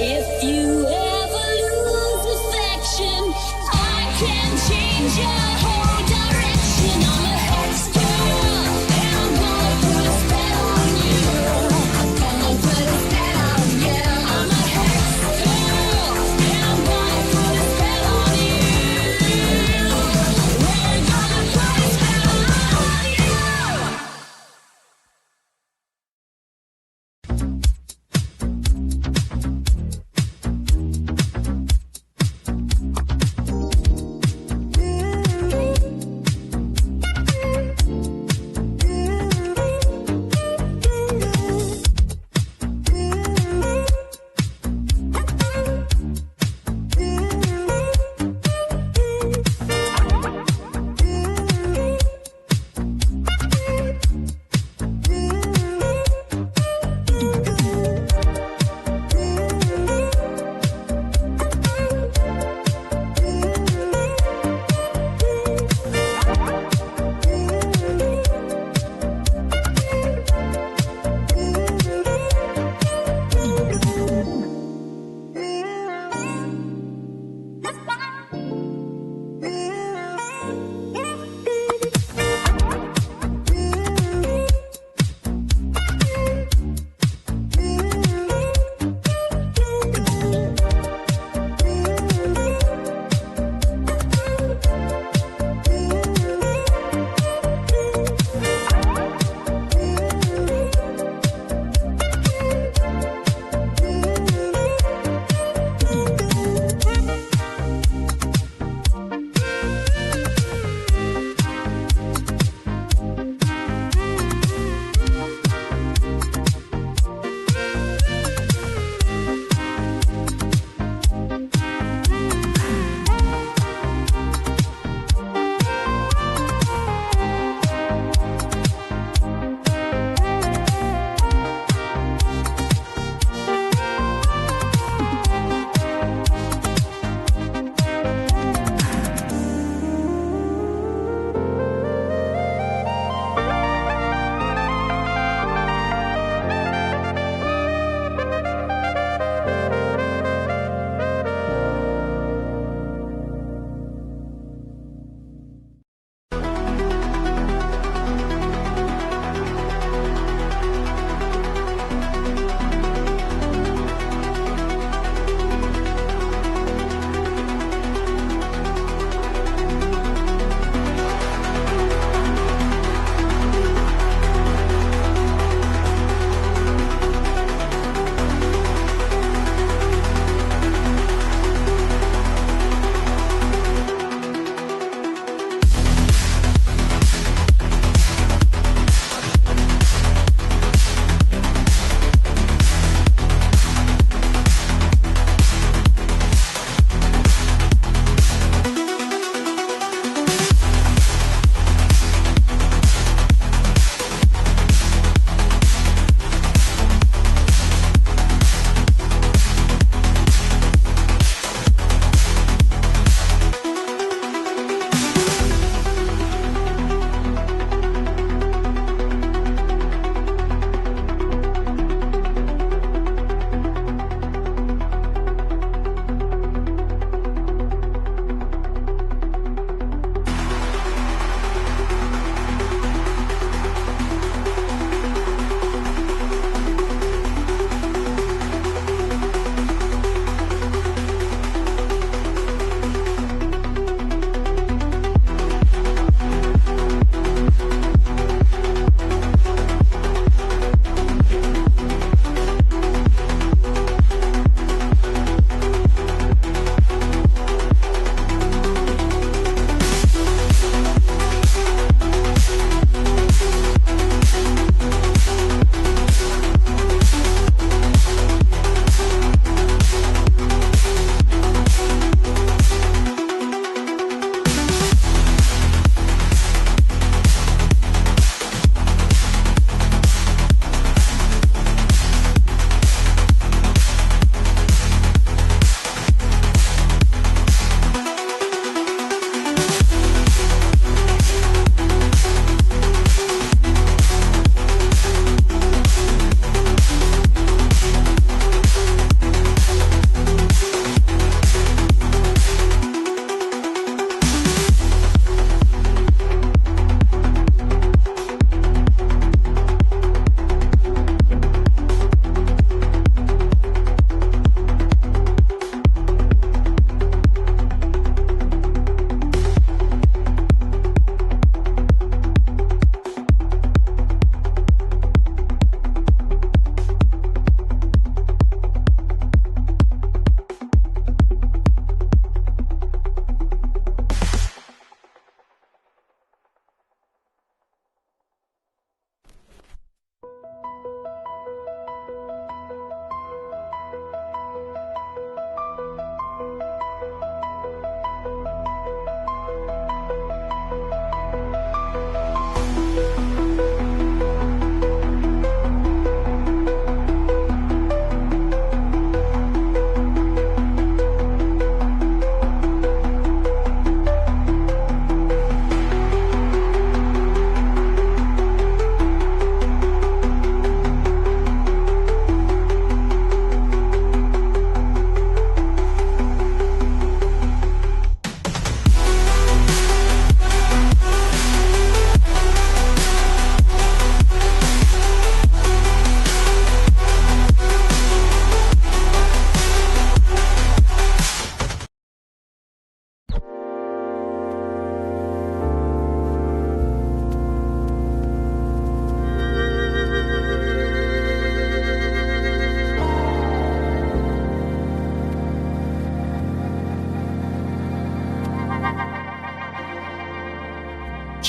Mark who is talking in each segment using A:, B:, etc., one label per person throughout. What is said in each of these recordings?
A: If you ever lose affection, I can change your whole direction. I'm a hex girl, and I'm gonna put a spell on you. Gonna put a spell on you. I'm a hex girl, and I'm gonna put a spell on you. We're gonna put a spell on you.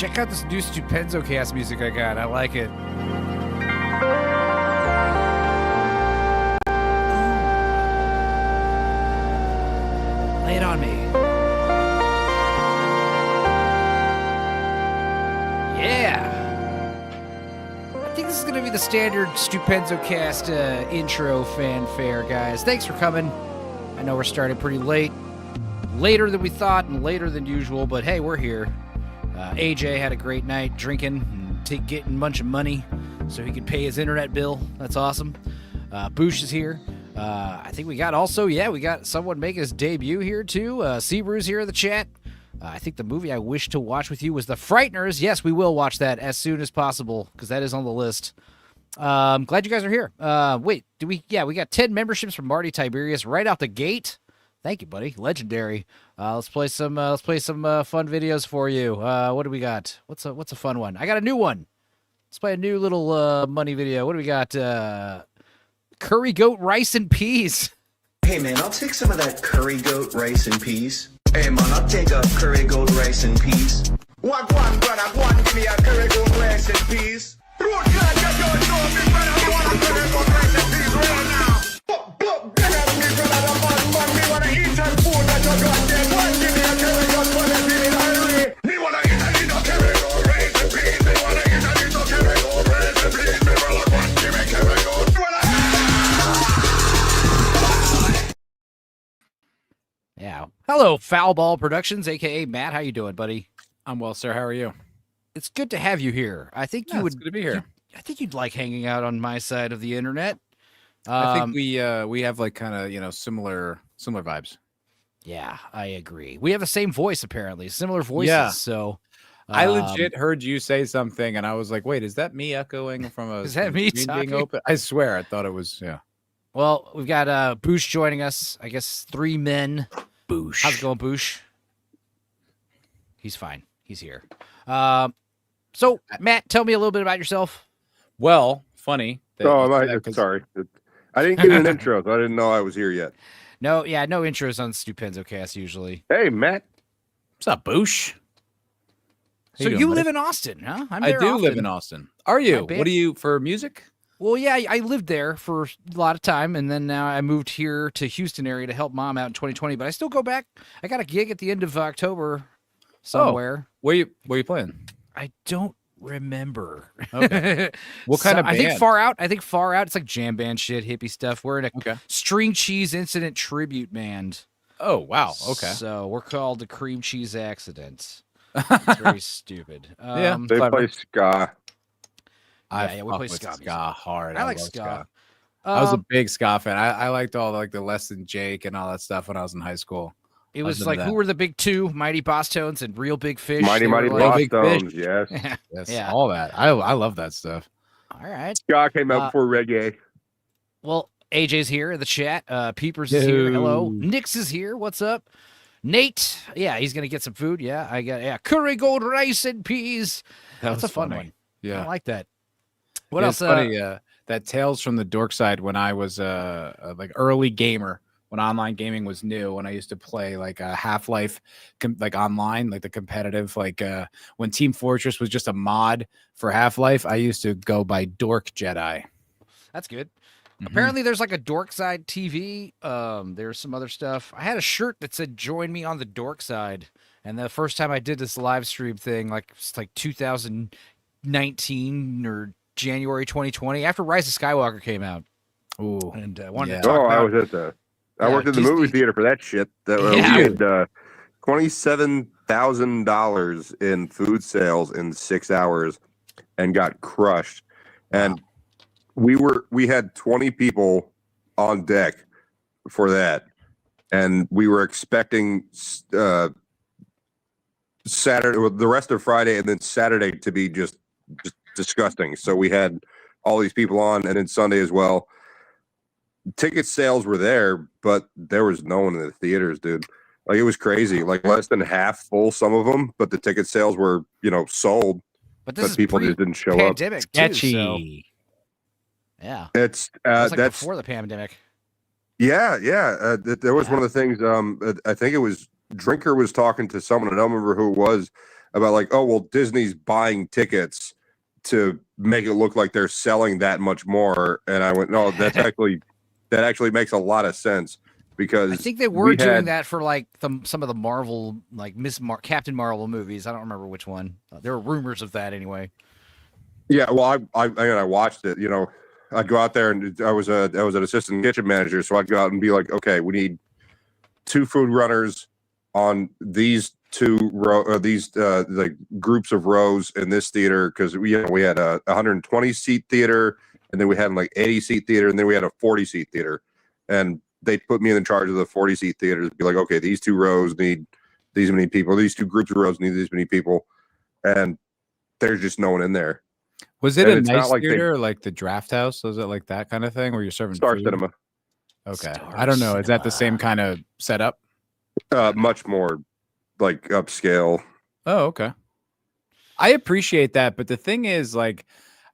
B: check out this new Stupenzocast music I got. I like it. Lay it on me. Yeah. I think this is going to be the standard Stupenzocast intro fanfare, guys. Thanks for coming. I know we're starting pretty late. Later than we thought and later than usual, but hey, we're here. AJ had a great night drinking and getting a bunch of money so he could pay his internet bill. That's awesome. Boosh is here. I think we got someone making his debut here too. Seabrew's here in the chat. I think the movie I wish to watch with you was The Frighteners. Yes, we will watch that as soon as possible because that is on the list. Glad you guys are here. Wait, we got 10 memberships from Marty Tiberius right out the gate. Thank you, buddy. Legendary. Let's play some fun videos for you. What do we got? What's a fun one? I got a new one. Let's play a new little money video. What do we got? Curry goat rice and peas.
C: Hey man, I'll take some of that curry goat rice and peas. Hey man, I'll take a curry goat rice and peas. What brother? One, give me a curry goat rice and peas. Road God, you don't know me, brother. I want a curry goat rice and peas right now. Get at me, brother, the man, me wanna eat that food that you got there. One, give me a curry goat rice and peas. Me wanna eat a curry goat rice and peas. Me wanna eat a curry goat rice and peas. Me wanna one, give me curry goat.
B: Yeah. Hello, Foul Ball Productions, aka Matt. How you doing, buddy?
D: I'm well, sir. How are you?
B: It's good to have you here. I think you would.
D: It's good to be here.
B: I think you'd like hanging out on my side of the internet.
D: I think we have like kind of similar vibes.
B: Yeah, I agree. We have the same voice apparently, similar voices.
D: Yeah.
B: So
D: I legit heard you say something, and I was like, "Wait, is that me echoing from a?"
B: Is that me
D: screen
B: talking?
D: being open? I swear, I thought it was. Yeah.
B: Well, we've got Boosh joining us. I guess 3 men.
D: Boosh.
B: How's it going, Boosh? He's fine. He's here. So Matt, tell me a little bit about yourself.
D: Well, funny.
E: Sorry. I didn't get an intro, so I didn't know I was here yet.
B: No intros on Stupenzocast usually.
E: Hey, Matt.
D: What's up, Boosh?
B: So you live in Austin, huh?
D: I do live in Austin. Are you? What do you for music?
B: Well, yeah, I lived there for a lot of time, and then now I moved here to Houston area to help Mom out in 2020. But I still go back. I got a gig at the end of October somewhere.
D: Where you playing?
B: I don't remember.
D: Okay. What kind of band?
B: I think Far Out. It's like jam band shit, hippie stuff. We're in a String Cheese Incident tribute band.
D: Oh wow. Okay.
B: So we're called the Cream Cheese Accidents. It's very stupid.
D: Yeah,
E: They play ska.
B: We play ska
D: hard.
B: I like ska.
D: I was a big ska fan. I liked all like the Less Than Jake and all that stuff when I was in high school.
B: It was like, who were the big two? Mighty Boss Tones and Real Big Fish.
E: Mighty Boss Tones, yes.
D: Yes,
B: Yeah.
D: all that. I love that stuff.
B: All right.
E: Ska came out before reggae.
B: Well, AJ's here in the chat. Peepers is here. Hello. Nix is here. What's up? Nate. Yeah, he's gonna get some food. Yeah, I got curry gold rice and peas. That's a fun one.
D: Yeah,
B: I like that. What
D: else?
B: else?
D: Funny, that Tales from the Dork Side when I was like early gamer, when online gaming was new, when I used to play like a Half-Life like online, like the competitive, like when Team Fortress was just a mod for Half-Life, I used to go by Dork Jedi.
B: That's good. Apparently there's like a Dork Side TV. There's some other stuff. I had a shirt that said join me on the Dork Side. And the first time I did this live stream thing, like it's like 2019 or January 2020, after Rise of Skywalker came out.
D: Ooh.
B: And I wanted to talk about,
E: I worked at the movie theater for that shit. We had $27,000 in food sales in 6 hours and got crushed. And we had 20 people on deck for that, and we were expecting Saturday, the rest of Friday, and then Saturday to be just disgusting. So we had all these people on, and then Sunday as well. Ticket sales were there, but there was no one in the theaters, dude. Like, it was crazy. Like, less than half full, some of them, but the ticket sales were, sold.
B: But this is
E: people just didn't show up.
B: Sketchy. So, yeah.
E: It's
B: like
E: that's
B: before the pandemic.
E: Yeah. There was one of the things. I think it was Drinker was talking to someone. I don't remember who it was, about like, oh well, Disney's buying tickets to make it look like they're selling that much more. And I went, no, that actually makes a lot of sense because
B: I think they were doing that for like some of the Marvel, like Captain Marvel movies. I don't remember which one. There were rumors of that anyway.
E: Yeah, well, I watched it. You know, I'd go out there and I was an assistant kitchen manager, so I'd go out and be like, okay, we need 2 food runners on these like groups of rows in this theater because we had a 120 seat theater, and then we had like 80 seat theater, and then we had a 40 seat theater, and they put me in charge of the 40 seat theaters. Be like, okay, these 2 rows need these many people, these 2 groups of rows need these many people, and there's just no one in there.
D: Was it a nice theater, like the Draft House? Was it like that kind of thing where you're serving
E: Star
D: food?
E: Cinema?
D: Okay, I don't know. Is that the same kind of setup?
E: Much more like upscale.
D: Oh, okay. I appreciate that, but the thing is, like,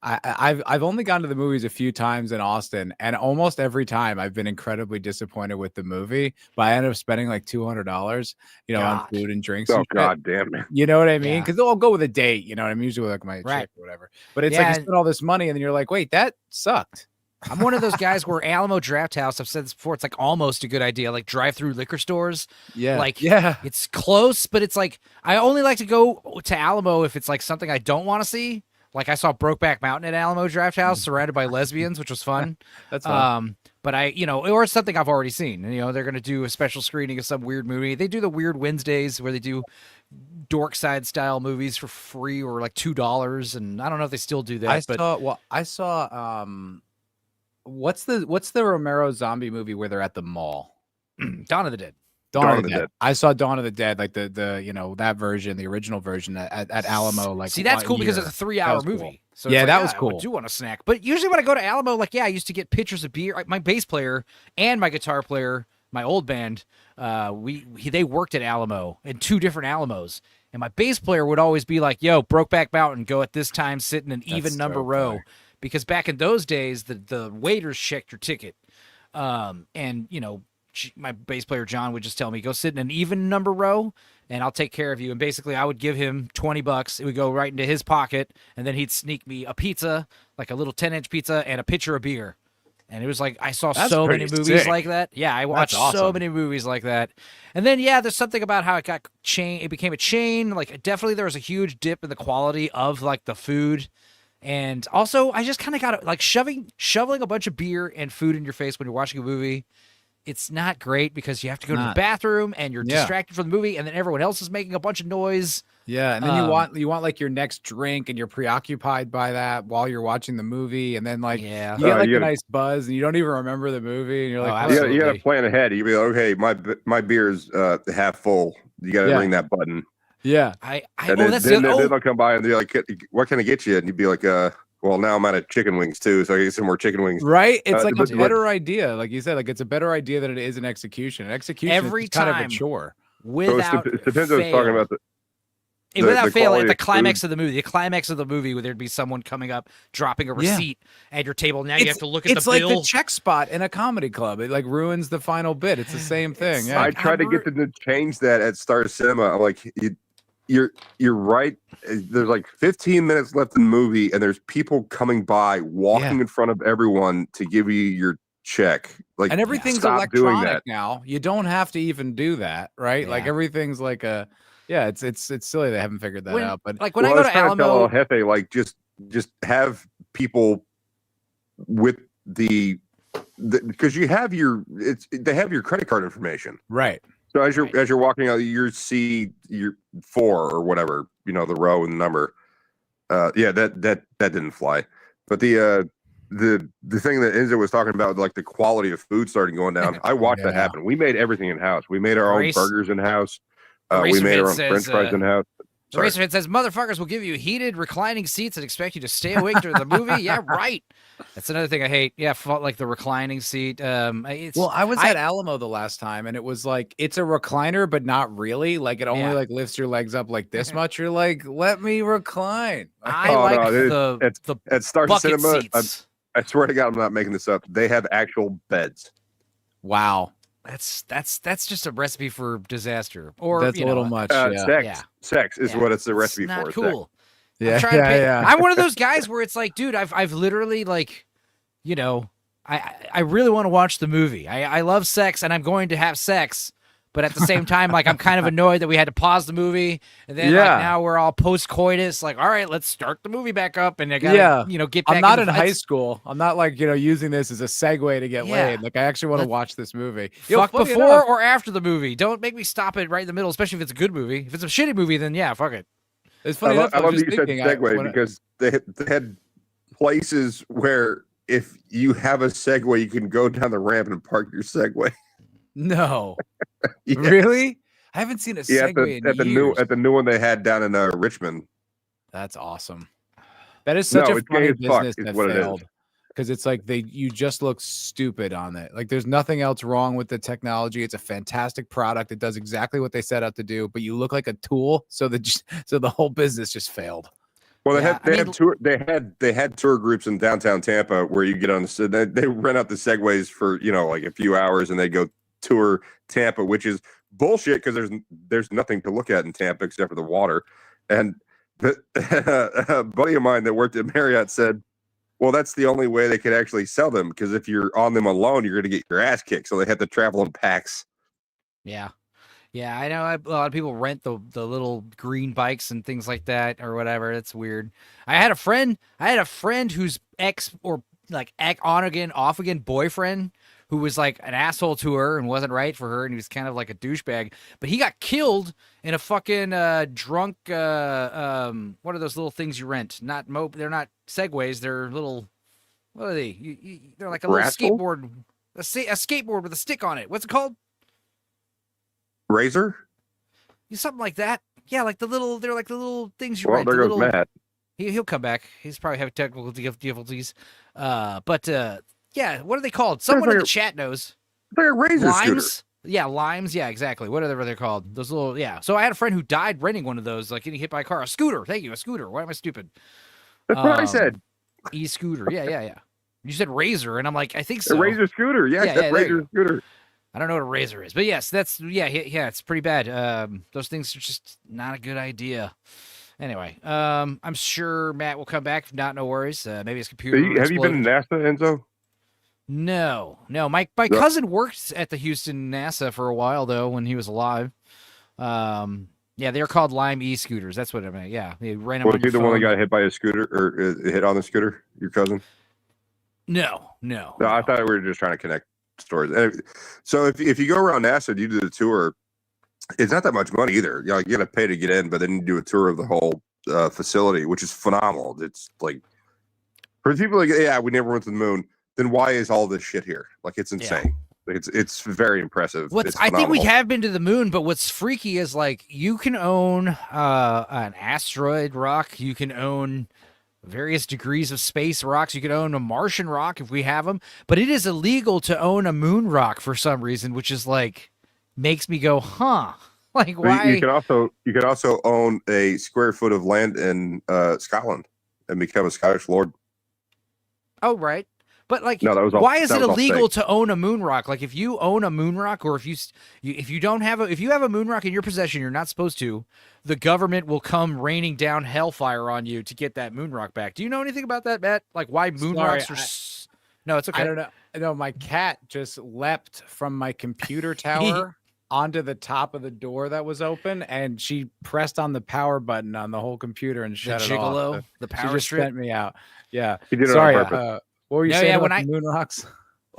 D: I've only gone to the movies a few times in Austin, and almost every time I've been incredibly disappointed with the movie. But I ended up spending like $200, on food and drinks.
E: Oh, God damn it!
D: You know what I mean? Because I'll go with a date. You know what I mean? Usually with like my chick or whatever. But it's like you spend all this money, and then you're like, wait, that sucked.
B: I'm one of those guys where Alamo Draft House, I've said this before, it's like almost a good idea, like drive-through liquor stores.
D: Yeah.
B: Like, it's close, but it's like, I only like to go to Alamo if it's like something I don't want to see. Like I saw Brokeback Mountain at Alamo Draft House surrounded by lesbians, which was fun.
D: That's fun.
B: But or it's something I've already seen. And, they're going to do a special screening of some weird movie. They do the Weird Wednesdays where they do Dorkside style movies for free or like $2. And I don't know if they still do that.
D: I saw what's the Romero zombie movie where they're at the mall?
B: Dawn of the Dead.
D: Dawn of the Dead. I saw Dawn of the Dead, like the that version, the original version at Alamo. Like,
B: see, that's cool because it's a 3-hour movie.
D: Cool.
B: So
D: that was cool.
B: I do want a snack, but usually when I go to Alamo, like I used to get pitchers of beer. My bass player and my guitar player, my old band, they worked at Alamo in 2 different Alamos, and my bass player would always be like, "Yo, Brokeback Mountain, go at this time, sit in an even number row." Because back in those days, the waiters checked your ticket. And, my bass player, John, would just tell me, go sit in an even number row, and I'll take care of you. And basically, I would give him $20. It would go right into his pocket, and then he'd sneak me a pizza, like a little 10-inch pizza, and a pitcher of beer. And it was like, I saw so many movies like that. Yeah, I watched so many movies like that. And then, there's something about how it became a chain. Like, definitely there was a huge dip in the quality of, like, the food. And also, I just kind of got like shoveling a bunch of beer and food in your face when you're watching a movie. It's not great because you have to go to the bathroom and you're distracted from the movie, and then everyone else is making a bunch of noise.
D: Yeah, and then you want like your next drink, and you're preoccupied by that while you're watching the movie, and then like you get like a nice buzz, and you don't even remember the movie, and you're like,
E: you got to plan ahead. You be like, okay, my beer's half full. You got to ring that button.
D: Yeah,
E: then they'll come by and they're like, "What can I get you?" And you'd be like, well, now I'm out of chicken wings too, so I get some more chicken wings."
D: Right? It's like a better idea, like you said. Like it's a better idea than it is an execution. An execution is kind of a chore.
B: Without
E: Stupenzocast talking about
B: without fail, at the climax of the movie, where there'd be someone coming up, dropping a receipt at your table. Now you have to look at the bill. It's
D: like the check spot in a comedy club. It like ruins the final bit. It's the same thing.
E: I tried to get them to change that at Star Cinema. I'm like, you're right. There's like 15 minutes left in the movie, and there's people coming by, walking in front of everyone to give you your check. Like,
D: and everything's electronic now. You don't have to even do that, right? Yeah. Like everything's like it's silly they haven't figured that out. But
B: like when I go to Alamo,
E: El Jefe, like just have people with because they have your credit card information,
D: right?
E: So as you're walking out, your 4 or whatever, the row and the number. That didn't fly. But the thing that Enzo was talking about, like the quality of food started going down. I watched that happen. We made everything in house. We made our own burgers in house. We made our own French fries in house.
B: The Racerhead says, "Motherfuckers will give you heated reclining seats and expect you to stay awake during the movie." Yeah, right. That's another thing I hate. Yeah, like the reclining seat.
D: I was at Alamo the last time, and it was like it's a recliner, but not really. Like it only like lifts your legs up like this much. You're like, let me recline.
B: The
E: Star
B: bucket
E: Cinema.
B: Seats.
E: I swear to God, I'm not making this up. They have actual beds.
D: Wow.
B: That's just a recipe for disaster. Or
D: That's a little much. Yeah.
B: yeah.
E: Sex is
B: Yeah,
E: what it's the
B: it's
E: recipe
B: not
E: for. Sex.
B: cool. I'm
D: Yeah.
B: trying to pay.
D: Yeah.
B: I'm one of those guys where it's like, dude, I've literally like, you know, I really want to watch the movie. I love sex and I'm going to have sex, but at the same time, like I'm kind of annoyed that we had to pause the movie and then
D: Yeah.
B: like now we're all post coitus, like, all right, let's start the movie back up and I gotta,
D: Yeah.
B: get back.
D: I'm not in
B: the
D: high
B: fights.
D: school. I'm not like, using this as a segue to get
B: Yeah.
D: laid. Like I actually want to
B: Let's-
D: watch this movie.
B: Fuck
D: funny
B: before
D: enough-
B: or after the movie. Don't make me stop it right in the middle, especially if it's a good movie. If it's a shitty movie, then yeah, fuck it.
D: It's
E: I
D: funny.
E: love,
D: enough,
E: I
D: was
E: love that
D: just
E: you said
D: thinking,
E: segue because they had places where if you have a Segway, you can go down the ramp and park your Segway.
D: no,
E: Yes.
D: really, I haven't seen a
E: Yeah,
D: Segway
E: at the
D: in years.
E: new one they had down in Richmond.
D: That's awesome. That is such
E: No,
D: a
E: it's
D: funny
E: gay as fuck
D: business
E: is
D: that
E: what it is.
D: failed. Because it's like you just look stupid on it. Like there's nothing else wrong with the technology. It's a fantastic product. It does exactly what they set out to do, but you look like a tool. So the whole business just failed.
E: Well,
B: Yeah,
E: they had tour groups in downtown Tampa where you get on they rent out the Segways for like a few hours and they go tour Tampa, which is bullshit because there's nothing to look at in Tampa except for the water. And a buddy of mine that worked at Marriott said, well, that's the only way they could actually sell them because if you're on them alone, you're going to get your ass kicked. So they had to travel in packs.
B: Yeah. Yeah, I know a lot of people rent the little green bikes and things like that or whatever. That's weird. I had a friend whose ex or like on again, off again boyfriend who was like an asshole to her and wasn't right for her and he was kind of like a douchebag. But he got killed in a fucking drunk what are those little things you rent? They're not Segways, they're little what are they? They're like a
E: Rascal?
B: little skateboard. A skateboard with a stick on it. What's it called?
E: Razor?
B: Something like that. Yeah, they're like the little things you
E: Well,
B: rent.
E: there
B: the
E: goes
B: little,
E: Matt.
B: He'll come back. He's probably having technical difficulties. But yeah, what are they called? Someone in the chat knows.
E: It's like a razor scooter.
B: Limes? Yeah, limes. Yeah, exactly. Whatever they're called. Those little, yeah. So I had a friend who died renting one of those, like getting hit by a car. A scooter. Thank you, a scooter. Why am I stupid?
E: That's what I said.
B: E-scooter. Yeah. You said razor, and I'm like, I think so.
E: A razor scooter. Yes,
B: Yeah,
E: that's
B: there you
E: razor scooter.
B: I don't know what a razor is, but yes, yeah, it's pretty bad. Those things are just not a good idea. Anyway, I'm sure Matt will come back. If not, no worries. Maybe his computer.
E: Have you been in NASA, Enzo?
B: No. My cousin worked at the Houston NASA for a while though when he was alive. Yeah, they're called Lime e-scooters. That's what I mean. Yeah, they ran them
E: Was
B: on
E: he
B: your
E: the one that
B: phone.
E: got hit by a scooter or hit on the scooter? Your cousin?
B: No.
E: No, I thought we were just trying to connect stories. So if you go around NASA and you do the tour, it's not that much money either. You got to pay to get in, but then you do a tour of the whole facility, which is phenomenal. It's like for people like, yeah, we never went to the moon. Then why is all this shit here? Like it's insane. It's very impressive.
B: I think we have been to the moon, but what's freaky is like you can own an asteroid rock, you can own various degrees of space rocks, you can own a Martian rock if we have them, but it is illegal to own a moon rock for some reason, which is like makes me go, huh? Like why?
E: You could also own a square foot of land in Scotland and become a Scottish lord.
B: Oh, right. But like,
E: No, that was all-
B: why is
E: that
B: it
E: was all
B: illegal
E: fake.
B: to own a moon rock? Like, if you own a moon rock, or if you don't have if you have a moon rock in your possession, you're not supposed to. The government will come raining down hellfire on you to get that moon rock back. Do you know anything about that, Matt? Like, why moon
D: Sorry,
B: rocks are? No, it's okay.
D: I don't know. No, my cat just leapt from my computer tower onto the top of the door that was open, and she pressed on the power button on the whole computer and
B: The
D: shut it
B: gigolo,
D: off.
B: the
D: She
B: power
D: just
B: strip.
D: sent me out. Yeah.
E: He did it
D: Sorry.
E: on purpose.
D: What were you
B: No,
D: saying
B: yeah,
D: about
B: when
D: the moon rocks?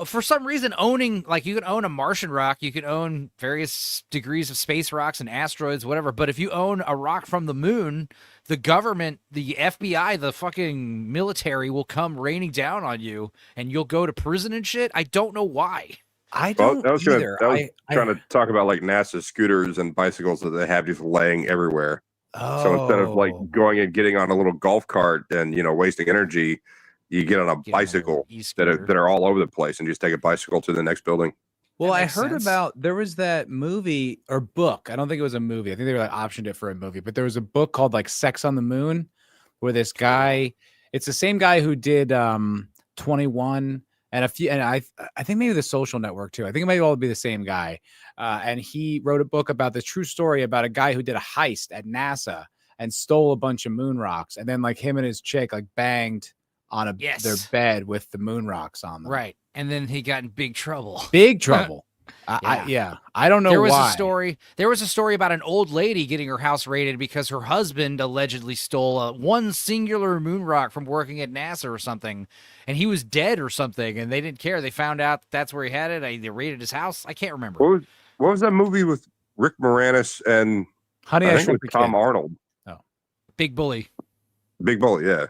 B: For some reason, owning like you can own a Martian rock, you can own various degrees of space rocks and asteroids, whatever. But if you own a rock from the moon, the government, the FBI, the fucking military will come raining down on you, and you'll go to prison and shit. I don't know why.
D: I
E: Well,
D: don't
E: that was
D: either.
E: trying to talk about like NASA scooters and bicycles that they have just laying everywhere.
D: Oh.
E: So instead of like going and getting on a little golf cart and wasting energy, you get on a
B: Get on a
E: bicycle
B: little
E: that
B: e-scooter.
E: that are all over the place and just take a bicycle to the next building.
D: Well,
B: That
D: I
B: makes
D: heard
B: sense.
D: about there was that movie or book. I don't think it was a movie. I think they were like optioned it for a movie, but there was a book called like Sex on the Moon, where this guy, it's the same guy who did 21 and a few, and I think maybe The Social Network too. I think it might all be the same guy. And he wrote a book about the true story about a guy who did a heist at NASA and stole a bunch of moon rocks, and then like him and his chick like banged on their bed with the moon rocks on them.
B: Right. And then he got in big trouble.
D: Big trouble.
B: Yeah.
D: I don't know
B: There was
D: why.
B: a story about an old lady getting her house raided because her husband allegedly stole one singular moon rock from working at NASA or something, and he was dead or something, and they didn't care. They found out that's where he had it. They raided his house. I can't remember.
E: What was that movie with Rick Moranis and
D: Honey, I Shrunk the
E: Tom
D: Kid.
E: Arnold?
B: Big Bully.
E: Big Bully, yeah.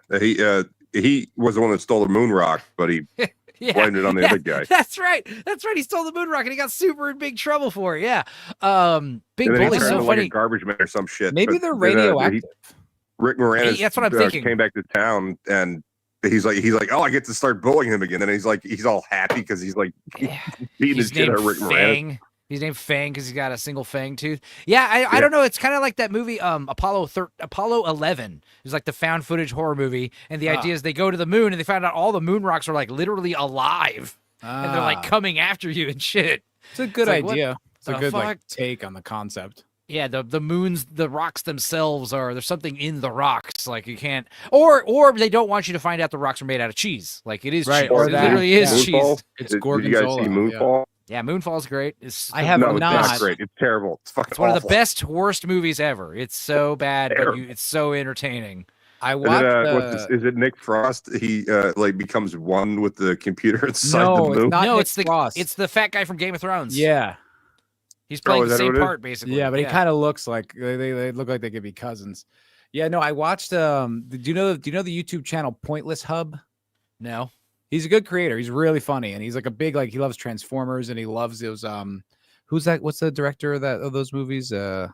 E: He was the one that stole the moon rock, but he blamed it on the other guy.
B: That's right. He stole the moon rock and he got super in big trouble for it. Yeah. Big
E: And then he
B: Bully's
E: turned
B: so
E: into like a
B: funny.
E: garbage man or some shit.
D: Maybe
E: But
D: they're
E: then,
D: radioactive.
E: Rick Moranis
B: That's what I'm thinking.
E: came back to town and he's like, oh, I get to start bullying him again. And he's all happy because he's like beating the
B: He's
E: shit out of Rick Moranis.
B: Fang. He's named Fang because he's got a single fang tooth. Yeah, I don't know. It's kind of like that movie, Apollo 11. It was like the found footage horror movie, and the idea is they go to the moon and they found out all the moon rocks are like literally alive, and they're like coming after you and shit.
D: It's a good
B: It's like,
D: idea. It's a
B: the
D: good like
B: fuck?
D: take on the concept.
B: Yeah, the rocks themselves there's something in the rocks, like you can't, or they don't want you to find out the rocks are made out of cheese, like it is
D: Right,
B: cheese.
D: or
B: It
D: that,
B: literally is
E: Moonfall?
B: cheese.
D: It's
E: Did you guys
D: Gorgonzola.
E: see Moonfall?
B: Yeah, Moonfall's great.
D: I have
E: No, it's
D: not.
E: not great. It's terrible. It's fucking
B: It's one of the
E: awful.
B: best, worst movies ever. It's so bad, but
E: Terrible.
B: it's so entertaining.
D: I
E: And
D: watched.
E: then, is it Nick Frost? He like becomes one with the computer inside
D: No,
E: the
D: it's
E: moon.
D: not.
B: No,
D: Nick
B: it's
D: Frost.
B: it's the fat guy from Game of Thrones.
D: Yeah,
B: he's playing
E: is
B: the
E: that
B: same
E: what it is?
B: part basically.
D: yeah, but he kind of looks like they look like they could be cousins. Yeah, no, I watched. Do you know the YouTube channel Pointless Hub?
B: no.
D: He's a good creator. He's really funny, and he's like a big like he loves Transformers, and he loves those. Who's that? What's the director of those movies?
E: Michael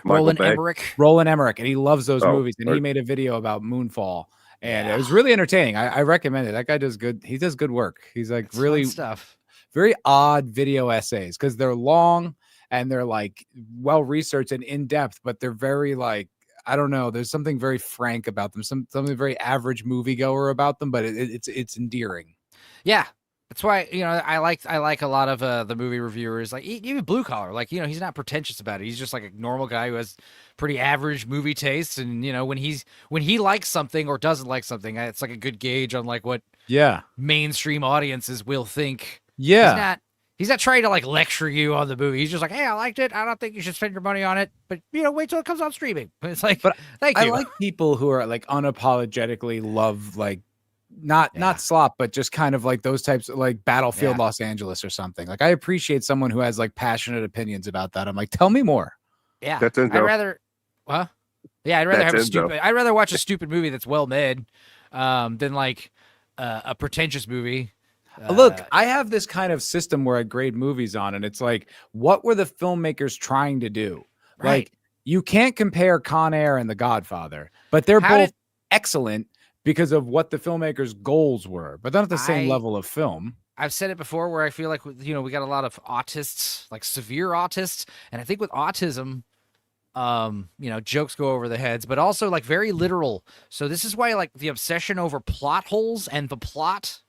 B: Roland
E: Bay.
B: Emmerich.
D: Roland Emmerich, and he loves those
E: Oh,
D: movies. And he
E: right.
D: made a video about Moonfall, and
B: Yeah.
D: it was really entertaining. I recommend it. That guy does good. He does good work. He's like
B: It's
D: really
B: fun stuff.
D: very odd video essays because they're long and they're like well researched and in depth, but they're very like I don't know. There's something very frank about them. Something very average moviegoer about them, but it's endearing.
B: Yeah, that's why I like a lot of the movie reviewers, like even Blue Collar. Like he's not pretentious about it. He's just like a normal guy who has pretty average movie tastes, and when he likes something or doesn't like something, it's like a good gauge on like what
D: Yeah,
B: mainstream audiences will think.
D: yeah.
B: He's not trying to like lecture you on the movie. He's just like, hey, I liked it. I don't think you should spend your money on it, but wait till it comes on streaming. It's like,
D: But
B: thank
D: I
B: you.
D: like people who are like unapologetically love like
B: Yeah.
D: not slop, but just kind of like those types of like Battlefield
B: Yeah.
D: Los Angeles or something. Like I appreciate someone who has like passionate opinions about that. I'm like, tell me more.
B: Yeah,
E: That's
B: I'd
E: Enzo.
B: rather. Huh? Yeah, I'd rather
E: That's
B: have a
E: Enzo.
B: stupid. I'd rather watch a stupid movie that's well made, than like a pretentious movie.
D: Look, I have this kind of system where I grade movies on, and it's like, what were the filmmakers trying to do?
B: Right.
D: Like, you can't compare Con Air and The Godfather, but they're
B: How
D: both
B: did-
D: excellent because of what the filmmakers' goals were, but not the same
B: I-
D: level of film.
B: I've said it before, where I feel like we got a lot of autists, like severe autists, and I think with autism, jokes go over the heads, but also like very literal. So this is why like the obsession over plot holes and the plot.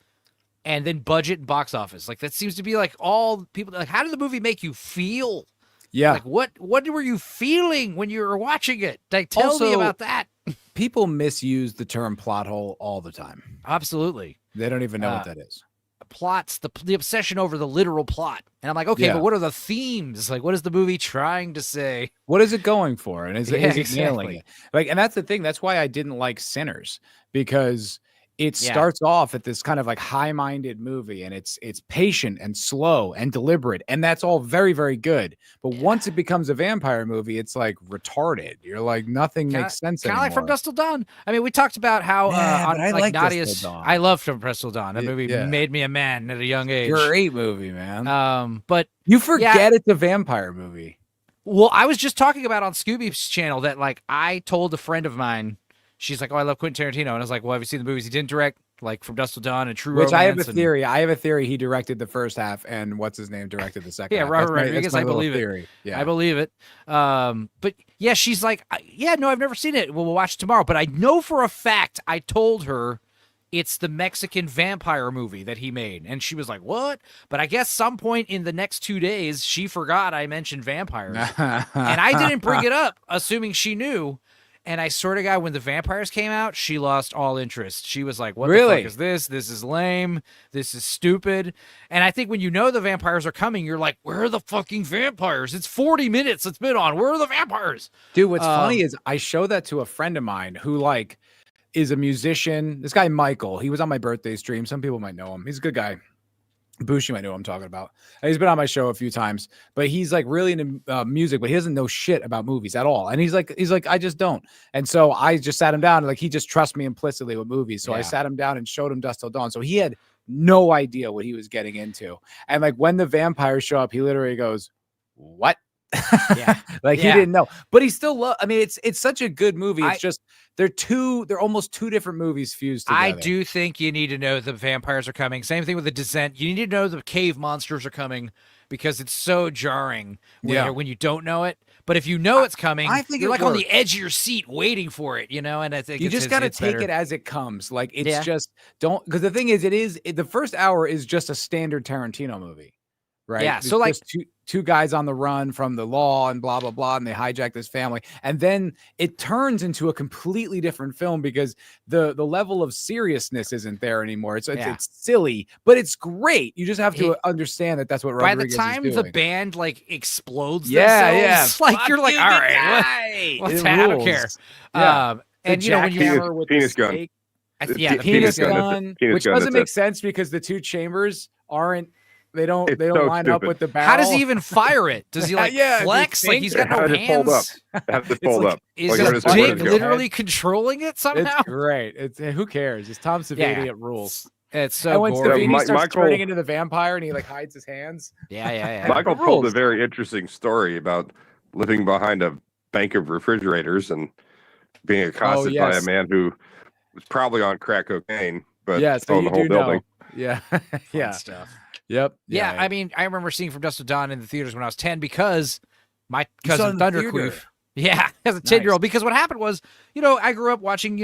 B: And then budget and box office. Like that seems to be like all people like, how did the movie make you feel?
D: Yeah.
B: Like what were you feeling when you were watching it? Like tell me
D: Also-
B: about that.
D: People misuse the term plot hole all the time.
B: Absolutely.
D: They don't even know what that is.
B: Plots, the obsession over the literal plot. And I'm like, okay,
D: Yeah.
B: but what are the themes? Like what is the movie trying to say?
D: What is it going for? And is it
B: Yeah,
D: nailing
B: exactly.
D: it? Like, and that's the thing. That's why I didn't like Sinners, because it
B: Yeah.
D: starts off at this kind of like high-minded movie, and it's patient and slow and deliberate, and that's all very, very good. But once it becomes a vampire movie, it's like retarded. You're like nothing makes sense
B: Kind of
D: anymore.
B: like From Dusk Till Dawn. I mean, we talked about how
D: Yeah,
B: on
D: but I
B: like
D: like Dusk Till
B: Nadia's.
D: Dawn.
B: I love From Dusk Till Dawn. That movie
D: Yeah.
B: made me a man at a young age.
D: Great movie, man.
B: But
D: You forget it's a vampire movie.
B: well, I was just talking about on Scooby's channel that like I told a friend of mine, she's like, "Oh, I love Quentin Tarantino," and I was like, "Well, have you seen the movies he didn't direct, like From Dusk Till Dawn and True
D: Which
B: Romance?"
D: I have a
B: and-
D: theory. I have a theory he directed the first half, and what's his name directed the second
B: Yeah,
D: half.
B: Robert
D: That's my- that's
B: Rodriguez,
D: my
B: I
D: little
B: believe it.
D: theory. Yeah.
B: I believe it. But yeah, she's like, yeah, no, I've never seen it. Well, we'll watch it tomorrow. But I know for a fact I told her it's the Mexican vampire movie that he made. And she was like, what? But I guess some point in the next 2 days, she forgot I mentioned vampires. And I didn't bring it up, assuming she knew. And I swear to God, when the vampires came out, she lost all interest. She was like, what the fuck is this? This is lame. This is stupid. And I think when you know the vampires are coming, you're like, where are the fucking vampires? It's 40 minutes it's been on. Where are the vampires?
D: Dude, what's funny is I show that to a friend of mine who like is a musician. This guy, Michael, he was on my birthday stream. Some people might know him. He's a good guy. Bushi might know what I'm talking about. He's been on my show a few times, but he's like really into music, but he doesn't know shit about movies at all. And he's like, I just don't. And so I just sat him down and like, he just trusts me implicitly with movies. So I sat him down and showed him Dusk Till Dawn. So he had no idea what he was getting into. And like when the vampires show up, he literally goes, what?
B: Yeah.
D: Like he didn't know, but he still I mean, it's such a good movie. It's just they're almost two different movies fused together.
B: I do think you need to know the vampires are coming. Same thing with The Descent. You need to know the cave monsters are coming because it's so jarring when you don't know it. But if you know it's coming,
D: I think
B: you're like
D: works.
B: on the edge of your seat waiting for it, And I think
D: you just got to take it as it comes. Like it's just don't, because the thing is, the first hour is just a standard Tarantino movie. Right.
B: Yeah.
D: It's
B: so like
D: two guys on the run from the law and blah, blah, blah. And they hijack this family. And then it turns into a completely different film because the level of seriousness isn't there anymore. It's silly, but it's great. You just have to understand that that's what Rodriguez is doing.
B: By the time the band like explodes
D: themselves,
B: like you're like, all right, what's I don't care.
D: Yeah.
B: And when you hammer with
E: penis
B: the
E: gun.
B: steak,
E: The
D: penis gun, which doesn't make
E: it.
D: sense because the two chambers aren't. They don't
E: so
D: line up
E: stupid.
D: with the barrel.
B: How does he even fire it? Does he like flex? Like he's got no hands.
E: Have to fold up.
B: Is
E: Like,
B: his
E: where does
B: dick
E: it go?
B: literally controlling it somehow?
D: It's great. It's who cares? It's Tom Savini. It rules.
B: It's so
D: and when
B: gory.
D: Savini starts
E: Michael,
D: turning into the vampire and he like hides his hands.
B: Yeah.
E: Michael told a very interesting story about living behind a bank of refrigerators and being accosted by a man who was probably on crack cocaine, but
D: so
E: owned the whole building.
D: Yeah.
B: Stuff.
D: Yep.
B: Yeah, I mean, I remember seeing From Dusk Till Dawn in the theaters when I was 10 because my cousin Thunderqueef. Yeah, as a 10-year-old. Because what happened was, I grew up watching,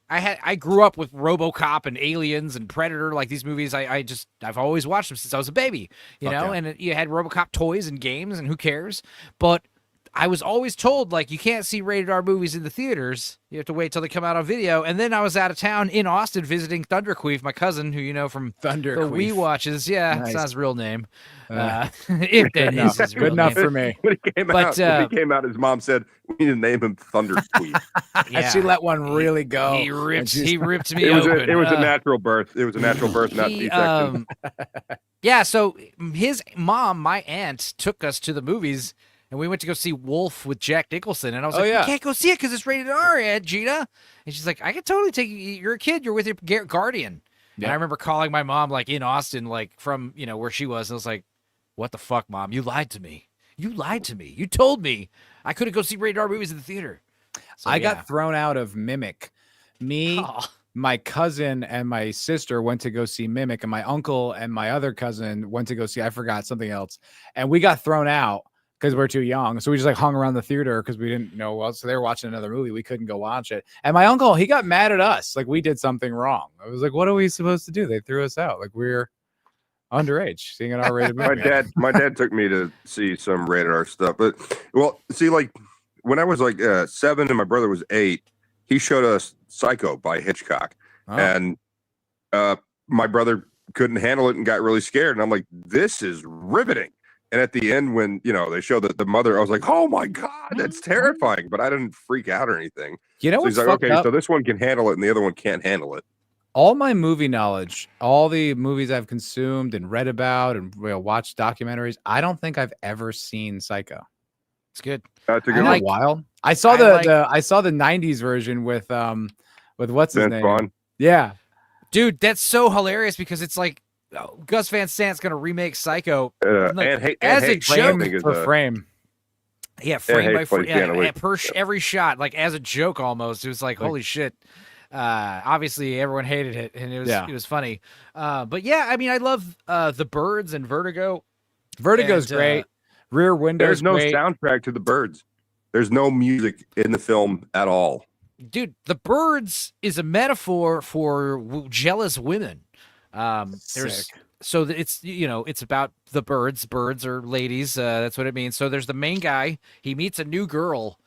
B: I grew up with RoboCop and Aliens and Predator, like these movies. I've always watched them since I was a baby, and you had RoboCop toys and games, and who cares? But I was always told, like, you can't see rated R movies in the theaters. You have to wait till they come out on video. And then I was out of town in Austin visiting Thunderqueef, my cousin, who you know from
D: Thunderqueef.
B: the Wii watches. Yeah,
D: Nice.
B: it's not his real name. If that is his real
D: Good enough
B: name.
D: for me.
E: When he came out, his mom said, "We need to name him Thunderqueef."
B: Yeah.
D: And she let one really go.
B: He ripped me
E: It was
B: open.
E: it was a natural birth. It was a natural birth, not C-section.
B: Yeah, so his mom, my aunt, took us to the movies. And we went to go see Wolf with Jack Nicholson. And I was like, you can't go see it because it's rated R, Aunt Gina. And she's like, I can totally take you. You're a kid. You're with your guardian. Yep. And I remember calling my mom, like, in Austin, like, from, where she was. And I was like, what the fuck, Mom? You lied to me. You lied to me. You told me I couldn't go see rated R movies in the theater. So,
D: I got thrown out of Mimic. My cousin and my sister went to go see Mimic. And my uncle and my other cousin went to go see, I forgot, something else. And we got thrown out because we're too young. So we just like hung around the theater because we didn't know. Well, so they were watching another movie. We couldn't go watch it. And my uncle, he got mad at us. Like we did something wrong. I was like, what are we supposed to do? They threw us out. Like we're underage seeing an R-rated movie.
E: My dad took me to see some rated R stuff. But see, like when I was like 7 and my brother was 8, he showed us Psycho by Hitchcock.
D: Oh.
E: And my brother couldn't handle it and got really scared. And I'm like, this is riveting. And at the end, when they show that the mother, I was like, "Oh my god, that's terrifying!" But I didn't freak out or anything.
D: So
E: he's like, "Okay, so this one can handle it, and the other one can't handle it."
D: All my movie knowledge, all the movies I've consumed and read about and watched documentaries, I don't think I've ever seen Psycho.
B: It's good.
E: That's a good
D: In
E: one.
D: a while. I saw I saw the '90s version with what's his name?
E: Vaughn.
D: Yeah,
B: dude, that's so hilarious because it's like. Gus Van Sant's gonna remake Psycho
D: as a joke for frame.
B: Yeah, frame by frame, every shot, like as a joke almost. It was like holy shit. Obviously, everyone hated it, and it was funny. But yeah, I mean, I love The Birds and Vertigo.
D: Vertigo's great. Rear Window.
E: There's no soundtrack to The Birds. There's no music in the film at all.
B: dude, the birds is a metaphor for jealous women. There's
D: Sick.
B: it's it's about the birds. Birds are ladies. That's what it means. So there's the main guy. He meets a new girl,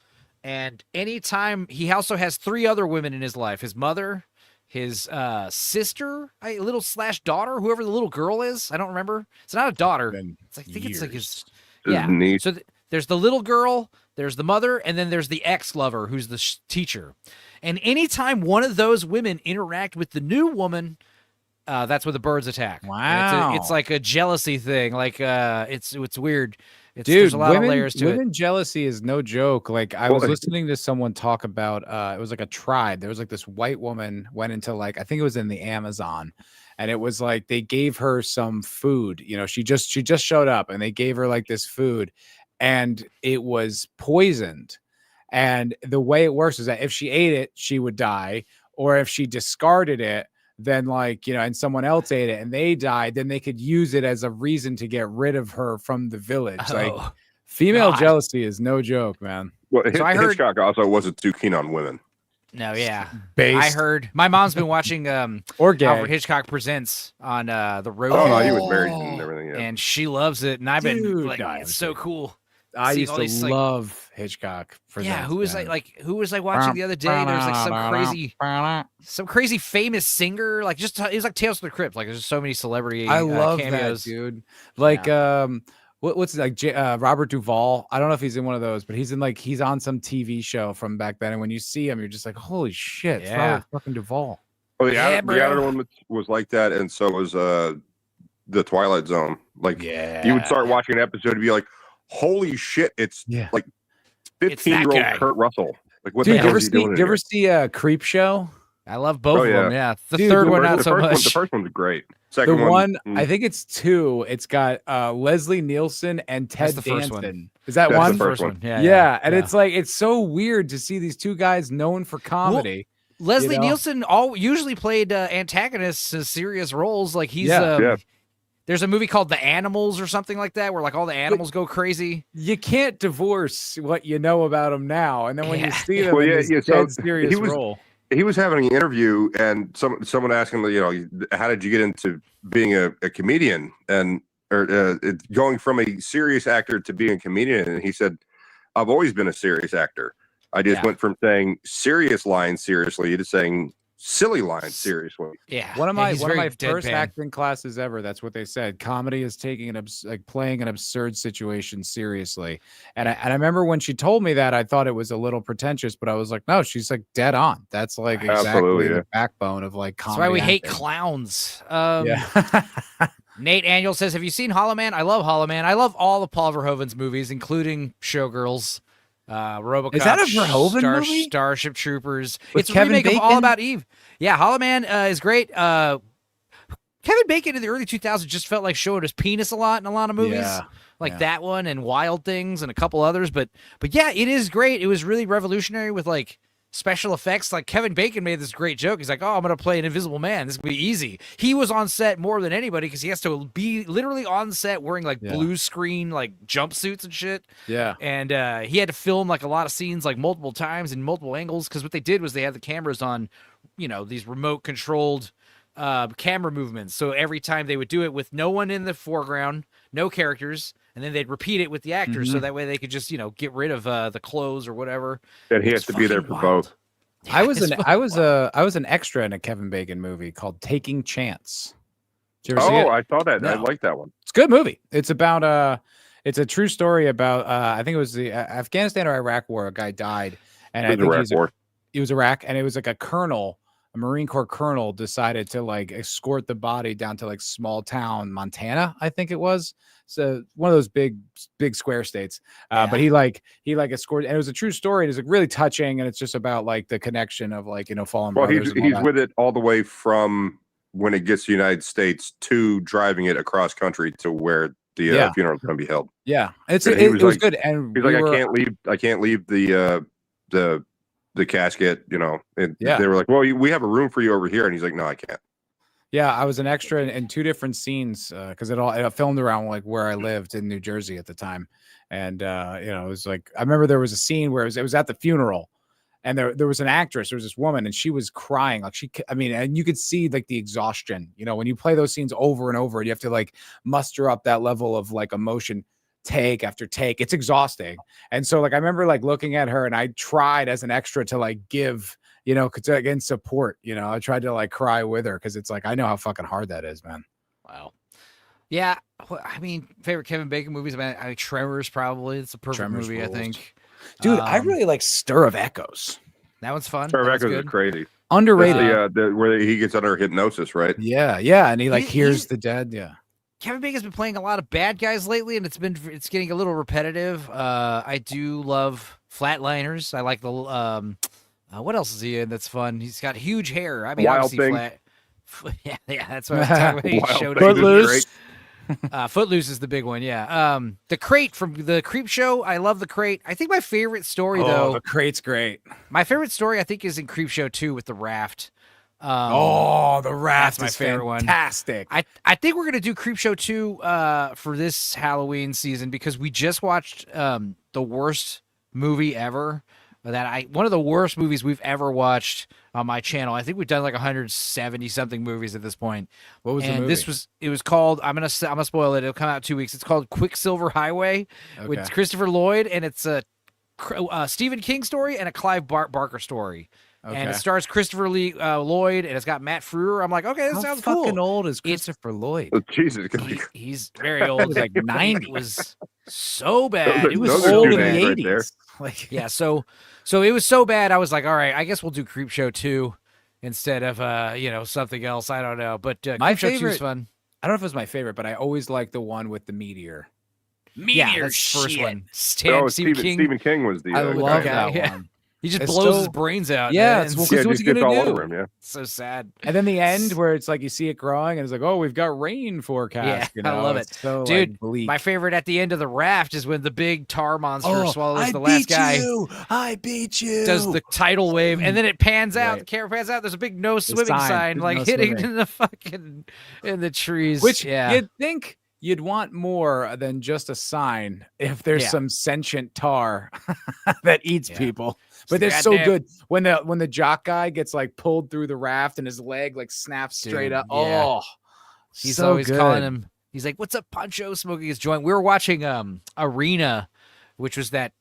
B: and anytime he also has three other women in his life: his mother, his sister, little slash daughter, whoever the little girl is. I don't remember. It's not a daughter.
D: Been
B: I think it's like his.
E: His
B: Yeah.
E: niece.
B: So there's the little girl, there's the mother, and then there's the ex-lover who's the teacher. And anytime one of those women interact with the new woman, that's when the birds attack. And
D: Wow.
B: it's like a jealousy thing. Like it's weird.
D: Dude,
B: there's a lot of layers to it.
D: women jealousy is no joke. Like I was listening to someone talk about it was like a tribe. There was like this white woman went into like I think it was in the Amazon, and it was like they gave her some food. You know, she just showed up and they gave her like this food, and it was poisoned. And the way it works is that if she ate it, she would die, or if she discarded it, then like and someone else ate it and they died, then they could use it as a reason to get rid of her from the village. Like female
B: God.
D: jealousy is no joke, man.
E: Well,
B: So I heard-
E: Hitchcock also wasn't too keen on women.
B: No, yeah.
D: Based
B: I heard my mom's been watching
D: or gay.
B: Alfred Hitchcock Presents on the road.
E: Oh no, he was married and everything. Yeah.
B: And she loves it, and I've been
D: Dude,
B: like,
D: no,
B: it's so cool.
D: I
B: seeing
D: used
B: all
D: to
B: these, like-
D: love Hitchcock.
B: Yeah, who was
D: man.
B: who was I watching the other day? There's like some crazy famous singer, like just it was like Tales from the Crypt. Like there's just so many celebrity.
D: I love
B: cameos.
D: that, dude. Like what's it, like Robert Duvall? I don't know if he's in one of those, but he's on some TV show from back then. And when you see him, you're just like, holy shit, it's
B: Yeah.
D: Robert fucking Duvall.
E: Oh, the
B: Yeah,
E: the outer
B: bro.
E: one was like that, and so was the Twilight Zone. Like
D: Yeah,
E: you would start watching an episode and be like, "Holy shit!" It's
D: Yeah.
E: like
B: It's that
E: 15-year-old
B: guy.
E: Kurt Russell. Like what
D: Dude,
E: the
D: you
E: hell
D: ever
E: is he doing?
D: see
E: in
D: you ever
E: here?
D: see Creep Show?
B: I love both
E: Oh,
B: of them.
E: yeah.
B: Yeah, the
D: Dude,
B: third
D: the
B: one
E: The
B: not so
E: first one-
B: much.
E: the first one's great.
D: The
E: Second
D: one,
E: mm,
D: I think it's two. It's got Leslie Nielsen and Ted
B: That's the first one.
D: Danson. Is that
E: That's
D: one?
E: the first one.
B: Yeah,
D: and it's like it's so weird to see these two guys known for comedy.
B: Leslie
D: you know?
B: Nielsen usually played antagonists in serious roles. Like he's
E: Yeah.
B: there's a movie called The Animals or something like that where like all the animals go crazy.
D: You can't divorce what you know about him now, and then when you
B: Yeah.
D: see them
E: Well,
D: in
E: yeah,
D: this
E: yeah, so
D: dead serious
E: he was-
D: role.
E: He was having an interview, and someone asked him, how did you get into being a comedian or going from a serious actor to being a comedian? And he said, I've always been a serious actor. I just
B: Yeah.
E: went from saying serious lines seriously to saying silly lines seriously.
B: Yeah,
D: One of
B: Yeah,
D: my
B: he's
D: one of
B: very
D: my first
B: deadpan.
D: acting classes ever. That's what they said. Comedy is taking playing an absurd situation seriously. And I remember when she told me that, I thought it was a little pretentious, but I was like, no, she's like dead on. That's like exactly
E: Absolutely,
D: the
E: yeah.
D: backbone of like comedy.
B: That's why we hate
D: acting.
B: clowns.
D: Yeah.
B: Nate Annual says, "Have you seen Hollow Man? I love Hollow Man. I love all of Paul Verhoeven's movies, including Showgirls, RoboCop.
D: Is that a Verhoeven movie?
B: Starship Troopers.
D: With
B: It's a
D: Kevin
B: remake of All
D: Bacon?
B: About Eve. Yeah, Hollow Man is great. Kevin Bacon in the early 2000s just felt like showing his penis a lot in a lot of movies,
D: Yeah,
B: like
D: yeah.
B: that one and Wild Things and a couple others. But yeah, it is great. It was really revolutionary with like special effects. Like Kevin Bacon made this great joke. He's like, "Oh, I'm gonna play an invisible man. This will be easy." He was on set more than anybody because he has to be literally on set wearing like
D: Yeah.
B: blue screen like jumpsuits and shit.
D: Yeah.
B: And he had to film like a lot of scenes like multiple times in multiple angles because what they did was they had the cameras on, these remote controlled camera movements. So every time they would do it with no one in the foreground, no characters, and then they'd repeat it with the actors so that way they could just get rid of the clothes or whatever.
E: And he
B: It's
E: has to be there
B: fucking
E: for
B: wild.
E: both.
D: I was
B: It's
D: an
B: fucking
D: I was an extra in a Kevin Bacon movie called Taking Chance. Did you ever see it?
E: Oh, I saw that. I
D: No.
E: like that one.
D: It's a good movie. It's about it's a true story about I think it was the Afghanistan or Iraq war. A guy died, and I
E: It was
D: think
E: Iraq War.
D: he was Iraq, and it was like a Marine Corps colonel decided to like escort the body down to like small town Montana, I think it was. So one of those big square states. But he escorted, and it was a true story. It was like really touching, and it's just about like the connection of like fallen
E: Well,
D: brothers.
E: he's
D: and all that.
E: with it all the way from when it gets to the United States to driving it across country to where the
D: Yeah.
E: funeral is going to be held.
D: Yeah, it
E: He
D: was
E: was like-
D: good. And
E: He's
D: we
E: like,
D: were-
E: I can't leave the casket, And
D: Yeah.
E: they were like, well, we have a room for you over here, and he's like, no, I can't.
D: Yeah, I was an extra in two different scenes because it filmed around like where I lived in New Jersey at the time, and it was like I remember there was a scene where it was at the funeral, And there was an actress, there was this woman, and she was crying. Like and you could see like the exhaustion, when you play those scenes over and over, and you have to like muster up that level of like emotion take after take. It's exhausting. And so like, I remember like looking at her, and I tried as an extra to like give, to again support, I tried to like cry with her. Cause it's like, I know how fucking hard that is, man.
B: Wow. Yeah. Well, I mean, favorite Kevin Bacon movies. I mean, Tremors probably. It's a perfect
D: Tremors
B: movie,
D: rules.
B: I think.
D: Dude, I really like Stir of Echoes.
B: That one's fun.
E: Stir of
B: That one's
E: Echoes is
B: good.
E: crazy.
D: Underrated.
E: Where he gets under hypnosis, right?
D: Yeah. And he like hears
B: he's-
D: the dead. Yeah.
B: Kevin Bacon's been playing a lot of bad guys lately, and it's getting a little repetitive. I do love Flatliners. I like the what else is he in that's fun? He's got huge hair. I mean,
E: Wild
B: obviously
E: Thing.
B: yeah, that's what I was talking about. He
E: Wild
B: showed
E: Thing
B: up.
E: is
D: Footloose.
E: great.
B: Footloose is the big one, yeah. The Crate from the Creep Show. I love the Crate. I think my favorite story though.
D: The Crate's great.
B: My favorite story I think is in Creep Show 2 with the raft.
D: The Raft
B: that's my
D: is
B: favorite one.
D: fantastic.
B: I think we're gonna do Creep Show 2 for this Halloween season because we just watched the worst movie ever. One of the worst movies we've ever watched on my channel. I think we've done like 170 something movies at this point.
D: What was the movie?
B: It was called, I'm gonna spoil it. It'll come out in 2 weeks. It's called Quicksilver Highway with Christopher Lloyd, and it's a Stephen King story and a Clive Barker story. And it stars Christopher Lloyd, and it's got Matt Frewer. I'm like, okay, this sounds cool.
D: Fucking old is Christopher Lloyd?
E: Oh, Jesus.
B: He's very old.
D: He's like 90.
B: It was so bad. It was
E: those are
B: so
E: two
B: bad.
E: names right there.
D: Like,
B: Yeah, so it was so bad. I was like, all right, I guess we'll do Creep Show 2 instead of something else. I don't know, but
D: My
B: Creep Show 2 is
D: favorite-
B: fun.
D: I don't know if it was my favorite, but I always like the one with the meteor.
B: Yeah, that's the first one.
E: Stephen King was the
D: I love
B: guy,
D: that
B: yeah.
D: one.
B: He just
D: It's
B: blows
D: so-
B: his brains out.
D: Yeah,
B: man.
D: it's
B: It's
D: Because
E: Yeah,
D: what's
E: just
D: he
E: gets
D: gonna
E: all
D: do?
E: over him, yeah.
B: so sad.
D: And then the end where it's like you see it growing, and it's like, oh, we've got rain forecast.
B: Yeah, I love it.
D: It's so,
B: Dude,
D: like, bleak.
B: My favorite at the end of the raft is when the big tar monster swallows
D: I
B: the last guy.
D: I beat you.
B: Does the tidal wave, and then it pans out.
D: Right.
B: The camera pans out. There's a big no swimming sign,
D: There's
B: like
D: no
B: hitting
D: swimming.
B: in the fucking in the trees.
D: Which
B: yeah,
D: you'd think you'd want more than just a sign if there's
B: Yeah.
D: some sentient tar that eats
B: Yeah.
D: people. But
B: the
D: they're so
B: goddamn-
D: good when the jock guy gets like pulled through the raft and his leg like snaps straight
B: Dude,
D: up.
B: yeah.
D: Oh,
B: he's
D: so
B: always
D: good.
B: calling him. He's like, "What's up, Pancho?" Smoking his joint. We were watching Arena, which was that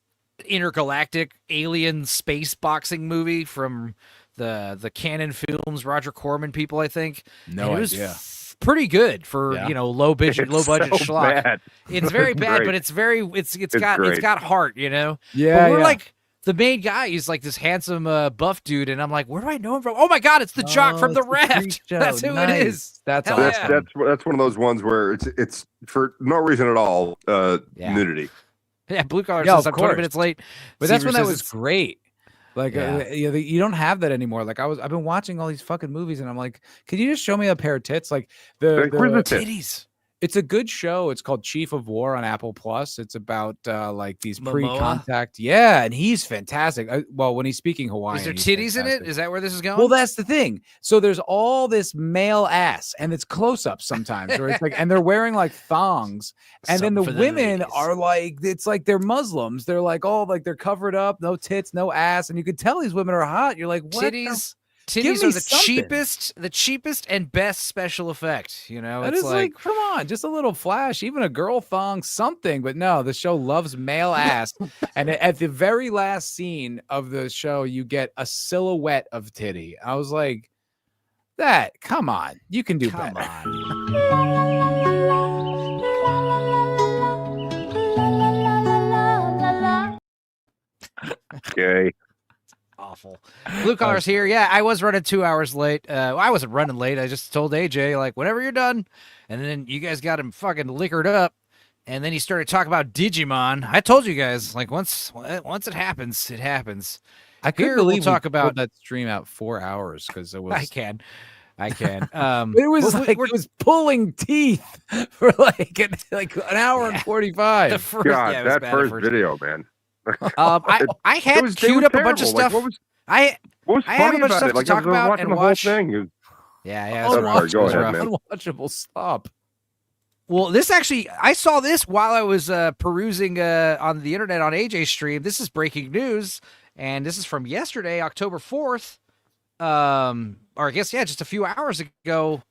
B: intergalactic alien space boxing movie from the Canon Films, Roger Corman people, I think.
D: No
B: And it was
D: idea.
B: Pretty good for
D: Yeah.
B: low budget
E: It's
B: schlock.
E: bad.
B: It's very bad,
E: Great.
B: but it's
E: great.
B: got heart,
D: Yeah,
B: But we're
D: yeah.
B: like the main guy. He's like this handsome buff dude, and I'm like, where do I know him from? Oh my god, it's the jock from the raft. That's who it is.
D: That's
B: Hell
D: awesome.
B: yeah.
E: That's one of those ones where it's for no reason at all
B: Yeah.
E: nudity.
B: Yeah, blue collar
D: Yeah,
B: says
D: of
B: I'm 20
D: course.
B: minutes late.
D: But that's
B: Seaver
D: when that
B: says
D: was
B: it's-
D: great. Like
B: Yeah.
D: you don't have that anymore. Like I've been watching all these fucking movies, and I'm like, can you just show me a pair of tits? Like
E: Like, where's the tits?
B: titties.
D: it's a good show. It's called Chief of War on Apple Plus. It's about like these
B: Momoa?
D: pre-contact. Yeah, and he's fantastic. Well, when he's speaking Hawaiian,
B: Is there
D: he's
B: titties in it?
D: fantastic.
B: Is that where this is going?
D: Well, that's the thing. So there's all this male ass, and it's close-ups sometimes, where it's like, and they're wearing like thongs, and then the
B: Something for
D: women
B: ladies.
D: are like, it's like they're Muslims. They're like, all like they're covered up, no tits, no ass, and you could tell these women are hot. You're like, what?
B: titties.
D: Give
B: Titties
D: me
B: are the
D: something.
B: cheapest and best special effect.
D: That
B: It's
D: is like, come on, just a little flash, even a girl thong, something. But no, the show loves male ass. And at the very last scene of the show, you get a silhouette of titty. I was like, come on, you can do
B: come
D: better.
B: on.
E: Okay.
B: Awful. Blue collar's here. Yeah, I was running 2 hours late. I wasn't running late. I just told AJ like, whenever you're done, and then you guys got him fucking liquored up, and then he started talking about Digimon. I told you guys like once it happens, it happens.
D: I
B: Here
D: couldn't
B: we'll
D: believe
B: talk
D: we
B: about-
D: pulled that stream out 4 hours because it was.
B: I can.
D: It was
B: we're-
D: like
B: we're-
D: it was pulling teeth for like an hour and
B: Yeah.
D: 45.
B: the first,
E: God,
B: yeah, it was
E: that
B: bad at
E: first
B: first.
E: video, man.
B: I
E: It
B: had
E: was- they
B: queued
E: were
B: up a bunch of
E: terrible. Like,
B: stuff. I
E: what was
B: I have a
E: funny
B: bunch of
E: about
B: stuff
E: it?
B: to
E: Like,
B: talk
E: I was
B: about
E: watching
B: and
E: the whole
B: watch.
E: thing. It was-
B: yeah,
E: Oh,
B: it was rough.
E: go
B: It was
E: ahead,
B: rough.
E: man.
D: Unwatchable slop.
B: Well, this actually, I saw this while I was perusing on the internet on AJ's stream. This is breaking news. And this is from yesterday, October 4th. Or I guess, yeah, just a few hours ago.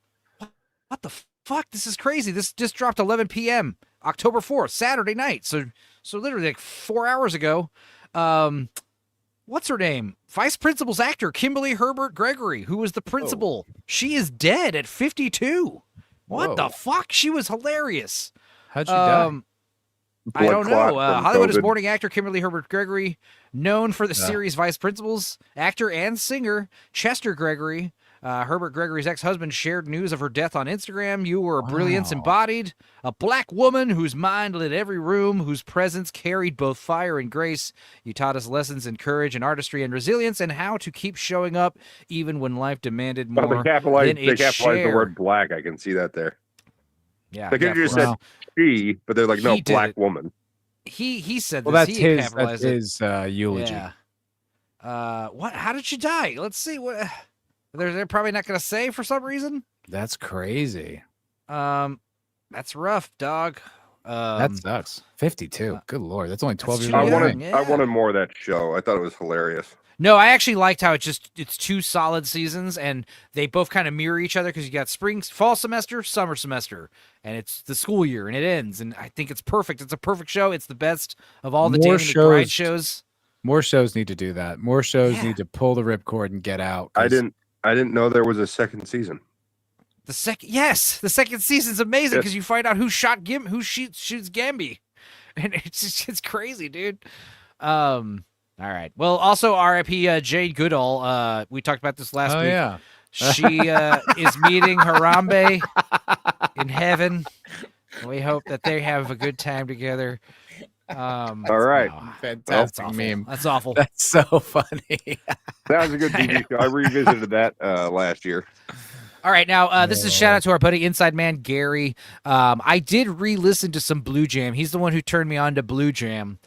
B: What the fuck? This is crazy. This just dropped 11 p.m. October 4th, Saturday night. So literally like 4 hours ago. What's her name? Vice principal's actor, Kimberly Herbert Gregory, who was the principal. She is dead at 52. What the fuck? She was hilarious.
D: How'd she die?
B: I don't
E: Blood
B: know.
E: clot from
B: Hollywood is
E: COVID.
B: morning actor Kimberly Herbert Gregory, known for the series Vice Principals, actor and singer Chester Gregory. Herbert Gregory's ex-husband shared news of her death on Instagram. You were brilliance embodied, a black woman whose mind lit every room, whose presence carried both fire and grace. You taught us lessons in courage and artistry and resilience, and how to keep showing up even when life demanded more.
E: They capitalized
B: than
E: the
B: its share.
E: word black. I can see that there.
B: Yeah,
E: They could have
B: of
E: just
B: course.
E: said she, but they're like, no,
B: He did
E: black
B: it.
E: woman.
B: He said
D: Well,
B: this.
D: that's
B: He
D: his.
B: capitalized
D: That's
B: it.
D: his eulogy.
B: Yeah. What? How did she die? Let's see. What? They're probably not going to say for some reason.
D: That's crazy.
B: That's rough, dog.
D: That sucks. 52. Good lord, that's only 12 years
B: too
D: old.
B: young.
E: I wanted more of that show. I thought it was hilarious.
B: No, I actually liked how it's two solid seasons, and they both kind of mirror each other because you got fall semester, summer semester, and it's the school year, and it ends. And I think it's perfect. It's a perfect show. It's the best of all the
D: More
B: Danny McBride
D: shows-
B: shows.
D: More shows need to do that. More shows
B: Yeah.
D: need to pull the ripcord and get out.
E: I
D: 'cause
E: didn't know there was a second season.
B: The second season's amazing
E: Yes.
B: because you find out who shoots Gamby, and it's crazy, dude. All right. Well, also R.I.P. Jade Goodall. We talked about this last
D: Oh
B: week.
D: yeah.
B: She is meeting Harambe in heaven. We hope that they have a good time together.
E: All right.
B: That's
D: Fantastic
B: awful.
D: meme.
B: That's awful.
D: That's so funny.
E: That was a good TV show. I revisited that last year.
B: All right, now this is a shout out to our buddy Inside Man Gary. I did re-listen to some Blue Jam. He's the one who turned me on to Blue Jam,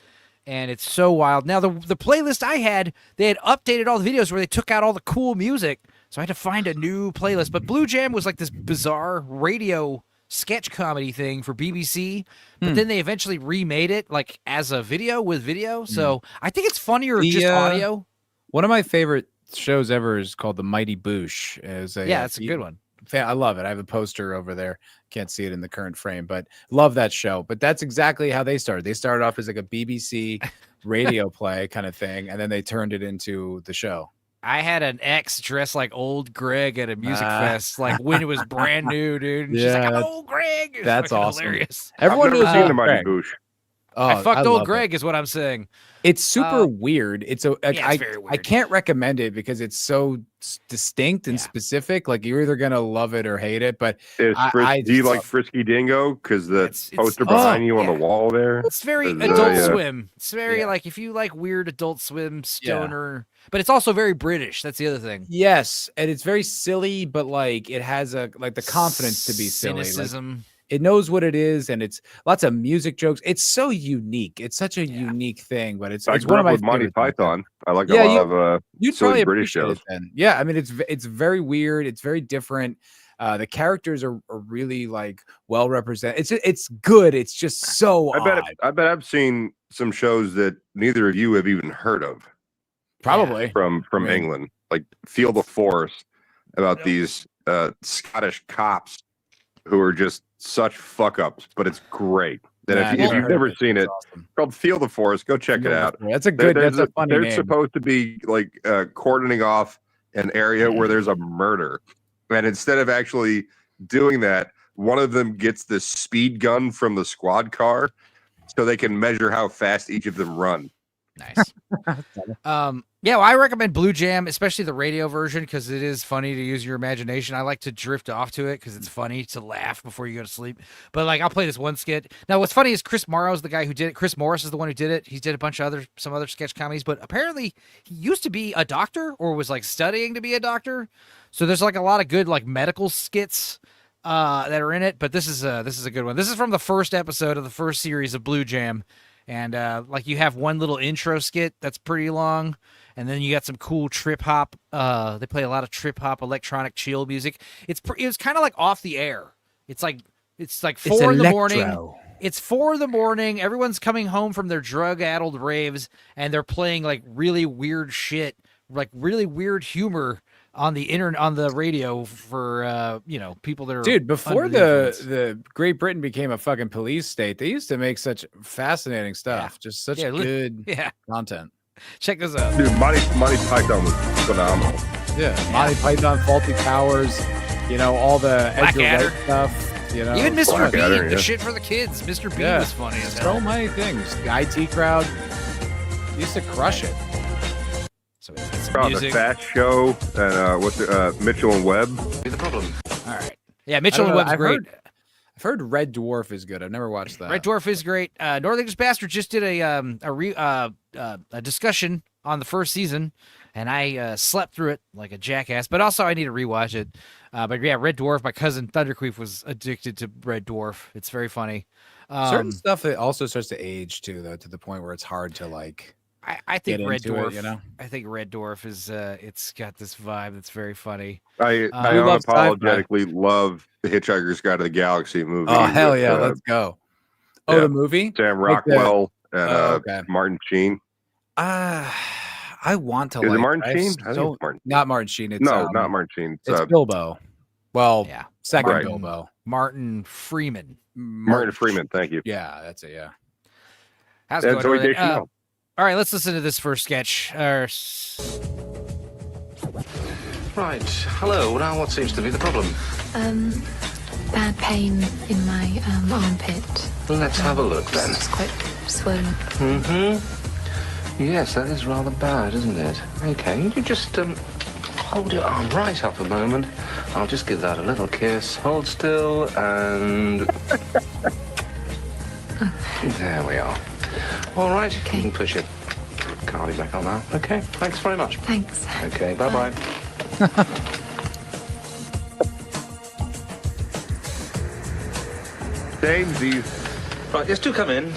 B: and it's so wild. Now the playlist I had, they had updated all the videos where they took out all the cool music, so I had to find a new playlist. But Blue Jam was like this bizarre radio sketch comedy thing for BBC, but then they eventually remade it like as a video with video. So I think it's funnier just audio.
D: One of my favorite shows ever is called The Mighty Boosh.
B: That's a good one.
D: I love it. I have a poster over there. Can't see it in the current frame, but love that show. But that's exactly how they started. They started off as like a BBC radio play kind of thing, and then they turned it into the show.
B: I had an ex dressed like old Greg at a music fest, like when it was brand new, dude. And she's like, "I'm old Greg." It's
D: that's
B: fucking
D: awesome.
B: hilarious.
D: Everyone
E: I've never
D: knows
E: seen
D: who
E: the Mighty
D: Greg.
E: Boosh.
D: Oh,
B: I fucked
D: love
B: old
D: it.
B: Greg, is what I'm saying.
D: It's super weird. It's
B: it's very
D: I
B: weird.
D: can't recommend it because it's so distinct and
B: Yeah.
D: specific. Like you're either gonna love it or hate it. But
E: Do you
D: just
E: like
D: love-
E: Frisky Dingo? Because the
B: It's-
E: poster
B: oh,
E: behind you on the
B: yeah.
E: wall there.
B: It's very
E: Is,
B: Adult
E: yeah.
B: Swim. It's very like if you like weird Adult Swim stoner, but it's also very British. That's the other thing.
D: Yes, and it's very silly, but like it has a like the confidence to be silly. Like,
B: Cynicism.
D: it knows what it is, and it's lots of music jokes. It's so unique. It's such a unique thing, but it's
E: I
D: it's
E: grew
D: one of
E: up
D: my
E: with Monty
D: favorite things.
E: Python. I like
D: Yeah,
E: a lot of
D: You'd
E: silly
D: probably
E: British
D: appreciate
E: shows.
D: it then. Yeah, I mean it's very weird. It's very different. The characters are really like well represented. It's good. It's just so odd.
E: I bet I've seen some shows that neither of you have even heard of
D: Probably.
E: from
D: Right.
E: England, like Field of Forest, about these Scottish cops who are just such fuck ups, but it's great. That
D: Nah,
E: if you've
D: heard
E: never
D: of it.
E: seen it,
D: It's awesome.
E: called Field of Forest, go check it out.
D: That's a good. That's a funny
E: They're
D: name.
E: supposed to be like cordoning off an area where there's a murder, and instead of actually doing that, one of them gets this speed gun from the squad car, so they can measure how fast each of them run.
B: Nice. Yeah, well, I recommend Blue Jam, especially the radio version, because it is funny to use your imagination. I like to drift off to it because it's funny to laugh before you go to sleep. But like, I'll play this one skit. Now, what's funny is Chris Morrow's the guy who did it. Chris Morris is the one who did it. He did a bunch of some other sketch comedies, but apparently he used to be a doctor or was like studying to be a doctor. So there's like a lot of good like medical skits that are in it. But this is a good one. This is from the first episode of the first series of Blue Jam. And like you have one little intro skit that's pretty long, and then you got some cool trip hop. They play a lot of trip hop electronic chill music. It was kind of like off the air. It's like 4 in the morning. It's 4 a.m. Everyone's coming home from their drug-addled raves, and they're playing like really weird shit, like really weird humor on the internet, on the radio for people that are
D: Dude, before
B: under the influence.
D: the Great Britain became a fucking police state, they used to make such fascinating stuff. Just such good content.
B: Check this out.
E: Dude, Monty Python was phenomenal.
D: Yeah, Monty Python, Faulty Powers, all the Edgar
B: Blackadder.
D: Wright stuff,
B: Even Mr. Bean,
E: Blackadder,
B: the shit for the kids. Mr. Bean was funny as hell.
D: So many things. The IT crowd used to crush it.
B: So it's
E: The
B: music.
E: Fast Show and Mitchell and Webb.
F: The problem.
B: All right. Yeah, Mitchell and Webb's great.
D: I've heard Red Dwarf is good. I've never watched that.
B: Red Dwarf is great. Northern's Bastard just did a discussion on the first season, and I slept through it like a jackass. But also, I need to rewatch it. But yeah, Red Dwarf. My cousin Thunderqueef was addicted to Red Dwarf. It's very funny.
D: Certain stuff it also starts to age too, though, to the point where it's hard to like.
B: I think
D: get
B: Red
D: into
B: Dwarf.
D: it,
B: I think Red Dwarf is. It's got this vibe that's very funny.
E: I
D: love
E: unapologetically love the Hitchhiker's Guide to the Galaxy movie.
D: Oh hell
E: with,
D: yeah, let's go. Oh,
E: yeah,
D: the movie?
E: Sam
D: Like the-
E: Rockwell and
D: okay.
E: Martin Sheen.
D: I want to.
E: Is it
D: like,
E: Martin
D: I
E: Sheen? I
D: just
E: think it's
D: don't-
E: Martin.
D: Not Martin Sheen. It's
E: No, not Martin Sheen.
D: It's Bilbo. Well,
B: Yeah,
D: second
E: Right.
D: Bilbo.
B: Martin Freeman.
E: Martin Freeman. Thank you.
D: Yeah, that's it. Yeah.
B: How's it
E: And
B: going?
E: Zoe
B: Northern?
E: Deschanel.
B: All right, let's listen to this first sketch.
F: Right. Hello. Now, what seems to be the problem?
G: Bad pain in my armpit.
F: Let's have a look then.
G: It's quite swollen.
F: Mm-hmm. Yes, that is rather bad, isn't it? Okay, you just hold your arm right up a moment. I'll just give that a little kiss. Hold still and... There we are. All right,
G: Okay.
F: you can push it. Carly back on now. Okay, thanks very much.
G: Thanks.
F: Okay, bye-bye.
E: Jamesy.
F: Right, yes, do come in.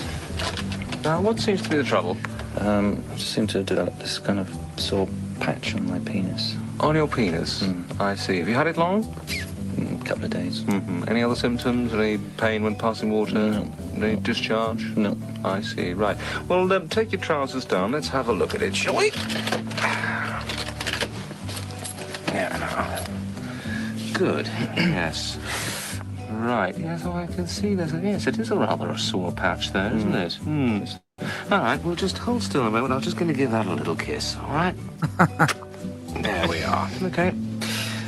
F: Now, what seems to be the trouble?
H: I just seem to develop this kind of sore patch on my penis.
F: On your penis? I see. Have you had it long?
H: A couple of days.
F: Mm-hmm. Any other symptoms? Any pain when passing water?
H: No.
F: Any discharge?
H: No.
F: I see. Right. Well, take your trousers down. Let's have a look at it, shall we? There now. Good. Yes. Right. Yes, oh, I can see there's yes, it is a rather a sore patch there, isn't it? All right. Well, just hold still a moment. I'm just going to give that a little kiss. All right. There we are. Okay.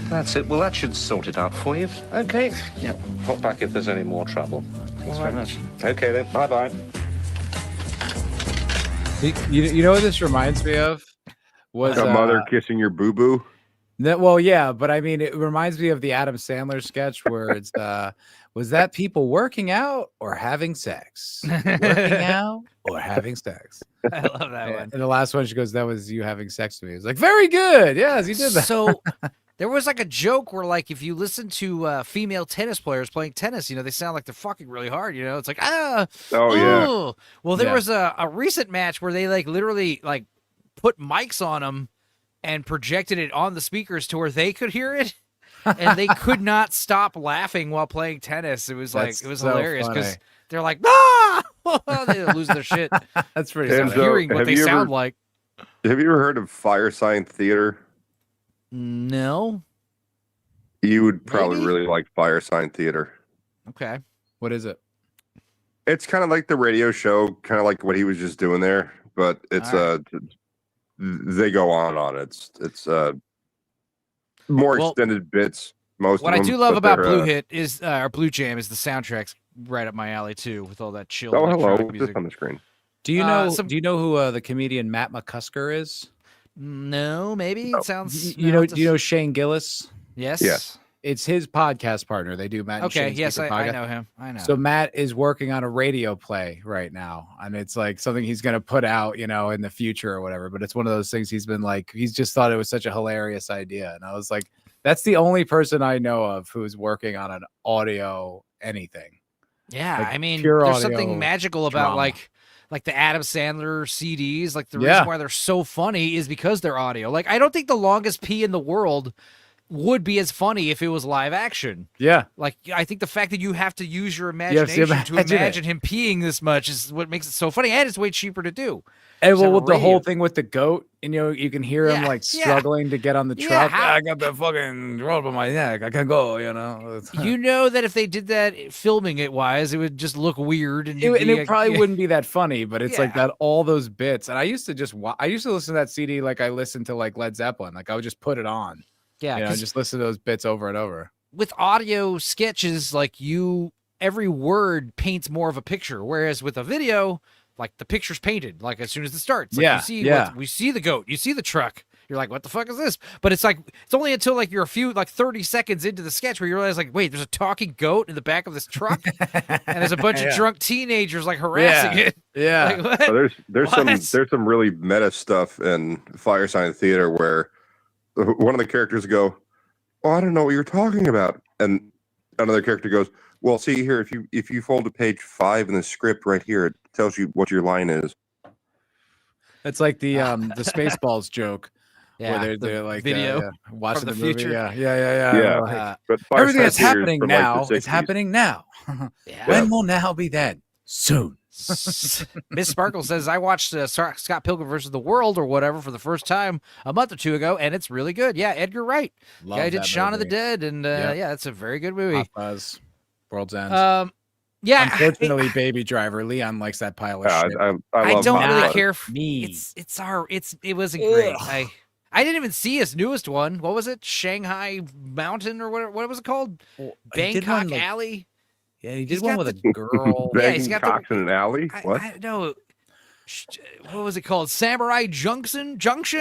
F: That's it. Well, that should sort it out for you. Okay.
H: Yep.
F: Pop back if there's any more trouble.
H: Thanks very much.
F: Okay then. Bye-bye.
D: You know what this reminds me of? Was
E: A mother kissing your boo boo.
D: well, yeah, but I mean, it reminds me of the Adam Sandler sketch where it's was that people working out or having sex? Working out or having sex?
B: I love that one.
D: And the last one, she goes, "That was you having sex with me." It's like, very good. Yes, you did that.
B: So there was like a joke where, like, if you listen to female tennis players playing tennis, they sound like they're fucking really hard. It's like
E: Oh yeah.
B: ooh. Well, there
D: Yeah.
B: was a recent match where they like literally like put mics on them and projected it on the speakers to where they could hear it. And they could not stop laughing while playing tennis. It was
D: That's
B: like, it was
D: so
B: hilarious because
D: funny.
B: they're like, ah! They lose their shit.
D: That's pretty.
E: And
D: funny.
E: so-
B: Hearing what
E: have
B: they
E: you
B: sound
E: ever-
B: like.
E: Have you ever heard of Fire Sign Theater?
B: No.
E: You would probably
B: Maybe.
E: really like Fire Sign Theater.
B: Okay.
D: What is it?
E: It's kind of like the radio show, kind of like what he was just doing there, but it's
B: All
E: they go on. It's more
B: Well,
E: extended bits. Most
B: What
E: of
B: I
E: them,
B: do love
E: but
B: about
E: they're,
B: Blue Hit is, or Blue Jam, is the soundtrack's right up my alley too, with all that chill
E: Oh, hello,
B: electronic
E: just
B: music.
E: on the screen.
D: Do you know?
B: some-
D: Do you know who the comedian Matt McCusker is?
B: No, maybe it sounds.
D: You know? Do you know Shane Gillis?
B: Yes.
E: Yes.
D: It's his podcast partner. They do Matt. And
B: Okay.
D: Shane's
B: Yes, I
D: Secret Podcast.
B: know him. I know.
D: So Matt is working on a radio play right now, and it's like something he's going to put out, in the future or whatever. But it's one of those things he's been like, he's just thought it was such a hilarious idea, and I was like, that's the only person I know of who's working on an audio anything.
B: yeah,
D: like
B: I mean,
D: pure
B: there's
D: audio
B: something magical about
D: drama.
B: like the Adam Sandler CDs. Like the
D: Yeah.
B: reason why they're so funny is because they're audio. Like I don't think the longest pee in the world would be as funny if it was live action.
D: Yeah.
B: Like, I think the fact that you have to use your
D: You have to
B: imagination to
D: imagine it.
B: imagine him peeing this much is what makes it so funny, and it's way cheaper to do.
D: And
B: Just have
D: well,
B: a
D: the whole
B: radio.
D: thing with the goat, and you can hear him
B: Yeah,
D: like
B: yeah.
D: struggling to get on the
B: Yeah,
D: truck.
B: how-
D: I got the fucking rope on my neck. I can't go.
B: You know that if they did that filming it wise, it would just look weird, and,
D: It probably wouldn't be that funny, but it's like
B: Yeah.
D: that all those bits. And I used to I used to listen to that CD like I listened to like Led Zeppelin. Like I would just put it on.
B: Yeah,
D: You know,
B: 'cause
D: just listen to those bits over and over.
B: with audio sketches, like every word paints more of a picture, whereas with a video, like the picture's painted. Like as soon as it starts, like
D: Yeah,
B: you see,
D: yeah.
B: we see the goat, you see the truck. You're like, what the fuck is this? But it's like it's only until like you're a few 30 seconds into the sketch where you realize like, wait, there's a talking goat in the back of this truck, and there's a bunch of
D: Yeah.
B: drunk teenagers like harassing it.
D: Yeah.
B: Like, what?
E: So there's
B: What?
E: some really meta stuff in Fire Sign Theater where one of the characters go, "Oh, I don't know what you're talking about," and another character goes, "Well, see here, if you fold to page 5 in the script right here, it tells you what your line is."
D: It's like the Spaceballs joke
B: Yeah,
D: where
B: the
D: they're like
B: video
D: watching
B: from
D: the
B: the
D: movie.
B: future.
D: Yeah.
E: Yeah.
B: Uh,
E: But Fire
D: Everything
E: Sign
D: that's
E: Theater is
D: happening
E: from, like, the
D: now is
E: 60s.
D: happening now.
B: Yeah.
D: When will now be then? Soon.
B: Miss Sparkle says, I watched Scott Pilgrim versus the World or whatever for the first time a month or two ago, and it's really good. Yeah, Edgar Wright.
D: Love
B: Guy did
D: that
B: Shaun of the
D: movie.
B: Dead, and
D: Yep.
B: yeah, it's a very good movie.
D: Hot Buzz. World's End.
B: Yeah,
D: Unfortunately, Baby Driver. Leon likes that pile of
E: Yeah,
D: shit.
B: I
E: love
B: don't
E: Hot
B: really
E: Buzz.
B: care.
D: Me.
B: It wasn't great.
D: Ugh.
B: I didn't even see his newest one. What was it? Shanghai Mountain or what was it called?
D: Well, he did
B: Bangkok
D: one, like-
B: Alley.
D: Yeah, he
B: He's
D: did one
B: got
D: with a girl.
B: Yeah, he's
E: Begging
B: got the-
E: cocks in an alley. What?
B: I know. What was it called? Samurai Junction.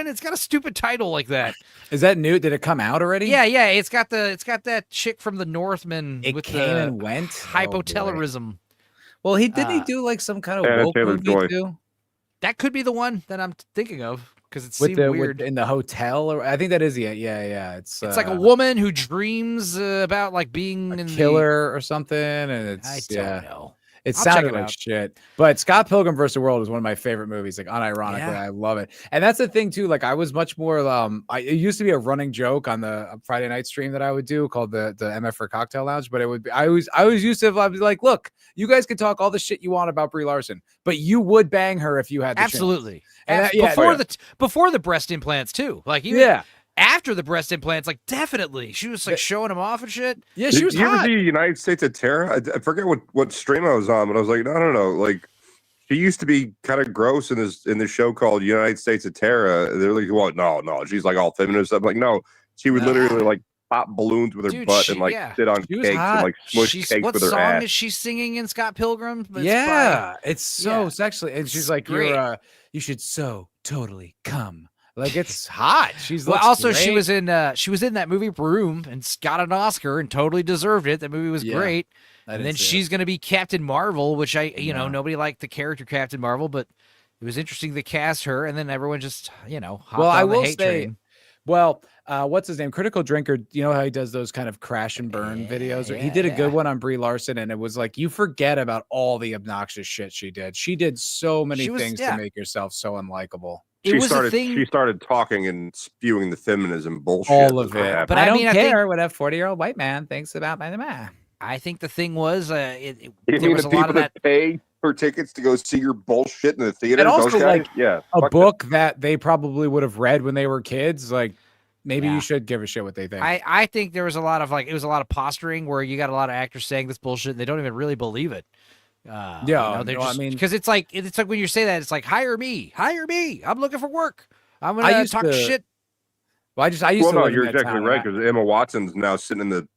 B: It's got a stupid title like that.
D: Is that new? Did it come out already?
B: Yeah. It's got that chick from the Northman
D: It
B: with
D: came
B: the
D: and went.
B: hypotellerism.
D: Well, didn't he
B: Uh,
D: do like some kind of
E: Anna
D: woke movie
E: Taylor-Joy.
D: too?
B: That could be the one that I'm thinking of because it
D: With
B: seemed
D: the
B: weird.
D: in the hotel, or I think that is yeah. It's
B: It's like a woman who dreams about like being
D: a
B: in
D: killer or something, and
B: I
D: it's
B: don't know.
D: It
B: I'll check
D: sounded
B: it
D: like
B: out.
D: shit. But Scott Pilgrim vs. the World is one of my favorite movies. Like unironically,
B: Yeah.
D: I love it. And that's the thing too. Like I was much more it used to be a running joke on the Friday night stream that I would do called the MF for Cocktail Lounge. But it would be I always used to I'd be like, look, you guys can talk all the shit you want about Brie Larson, but you would bang her if you had the chance.
B: Absolutely.
D: And that- yeah,
B: before
D: yeah.
B: before the breast implants too. Like even
D: Yeah.
B: after the breast implants, like definitely she was like showing him off and shit.
D: Yeah, she was
E: Did you ever
D: hot.
E: see United States of Terror? I forget what stream I was on, but I was like, no. Like, she used to be kind of gross in this show called United States of Terror. They're like, well, no, she's like all feminist. I'm like, no, she would literally like pop balloons with her
B: Dude,
E: butt
B: she-
E: and like
B: yeah.
E: sit on
D: She was
E: cakes
D: hot.
E: and like smush
B: She's
E: cakes
B: what
E: with her
B: song
E: ass.
B: is she singing in Scott Pilgrim? It's
D: Yeah, it's so
B: yeah.
D: sexually, and she's
B: It's
D: like,
B: great.
D: you should so totally come. Like it's hot. She's
B: Well,
D: looks
B: also she
D: great.
B: was in that movie Broom and got an Oscar and totally deserved it. That movie was
D: Yeah,
B: great.
D: I
B: And
D: didn't
B: then
D: see it.
B: she's going to be Captain Marvel, which
D: No.
B: nobody liked the character Captain Marvel, but it was interesting to cast her. And then everyone just, hopped
D: Well, I
B: on the
D: will
B: hate
D: say,
B: train.
D: well, what's his name? Critical Drinker. You know how he does those kind of crash and burn videos? He did a
B: yeah.
D: good one on Brie Larson, and it was like you forget about all the obnoxious shit she did. She did so many
B: She was-
D: things
B: yeah.
D: to make herself so unlikable.
B: It
E: She
B: was
E: started.
B: a thing.
E: She started talking and spewing the feminism bullshit.
D: All of
E: that's what
D: it.
E: happened.
B: But
D: I
B: I
D: don't
B: mean, I think-
D: care what a 40-year-old white man thinks about my man.
B: I think the thing was,
E: You
B: there
E: mean
B: was
E: the
B: a lot
E: people
B: of that.
E: that pay for tickets to go see your bullshit in the theater?
D: And also,
E: those guys?
D: like,
E: yeah,
D: A
E: fuck
D: book that they probably would have read when they were kids. Like maybe
B: Yeah.
D: you should give a shit what they think.
B: I think there was a lot of it was a lot of posturing where you got a lot of actors saying this bullshit and they don't even really believe it.
D: Yeah,
B: they're
D: no, I
B: just,
D: mean-
B: because it's like when you say that, it's like hire me. I'm looking for work. I'm
D: I
B: gonna
D: used
B: talk
D: to-
B: shit.
D: Well, I used
E: Well,
D: to
E: no,
D: live in
E: you're
D: that
E: exactly
D: town,
E: right
D: and
E: because Emma Watson's now sitting in the,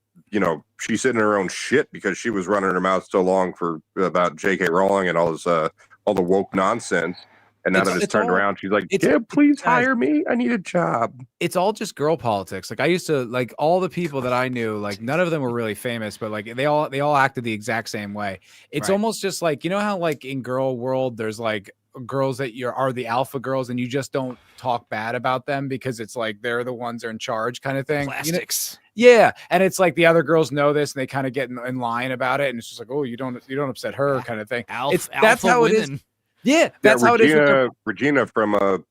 E: she's sitting in her own shit because she was running her mouth so long for about J.K. Rowling and all the woke nonsense, and now
D: It's-
E: that it's
D: it's
E: turned
D: all-
E: aro's she's like,
D: it's-
E: yeah, please
D: guys-
E: hire me. I need a job.
D: it's all just girl politics. Like I used to like all the people that I knew, like none of them were really famous, but like they all acted the exact same way. It's
B: Right.
D: almost just like, you know how like in girl world there's like girls that are the alpha girls and you just don't talk bad about them because it's like they're the ones that are in charge kind of thing. You know?
B: Plastics.
D: Yeah, and it's like the other girls know this and they kind of get in line about it, and it's just like, oh, you don't upset her kind of thing.
B: Alpha,
D: That's how it is.
B: women.
D: Yeah, that's how it is. With
E: Regina from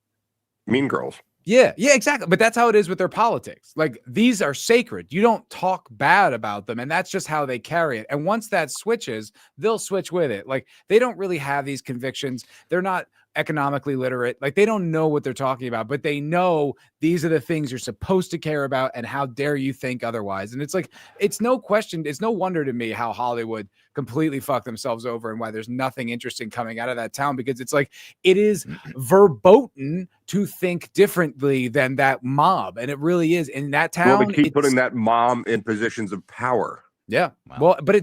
E: Mean Girls.
D: Yeah, exactly. But that's how it is with their politics. Like these are sacred. You don't talk bad about them, and that's just how they carry it. And once that switches, they'll switch with it. Like they don't really have these convictions. They're not economically literate. Like they don't know what they're talking about, but they know these are the things you're supposed to care about, and how dare you think otherwise. And it's like, it's no question, it's no wonder to me how Hollywood completely fucked themselves over and why there's nothing interesting coming out of that town, because it's like it is verboten to think differently than that mob, and it really is in that town.
E: Well, they keep putting that mom in positions of power.
D: Yeah.
B: Wow.
D: Well, but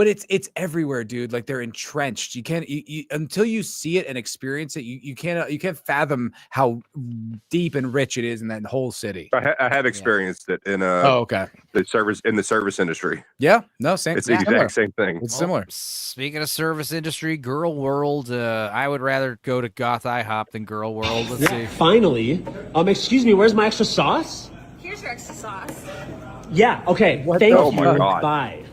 D: it's everywhere, dude. Like they're entrenched. You can't until you see it and experience it. You can't fathom how deep and rich it is in that whole city.
E: I have experienced it in
D: okay.
E: the service industry.
D: Yeah. No, same.
E: It's the exact same thing.
D: It's similar.
B: Speaking of service industry, Girl World, I would rather go to Goth IHOP than Girl World. Let's see.
I: Finally. Excuse me, where's my extra sauce?
J: Here's your extra sauce.
I: Yeah, okay. Thank
E: Oh
I: you.
E: my God.
I: Bye.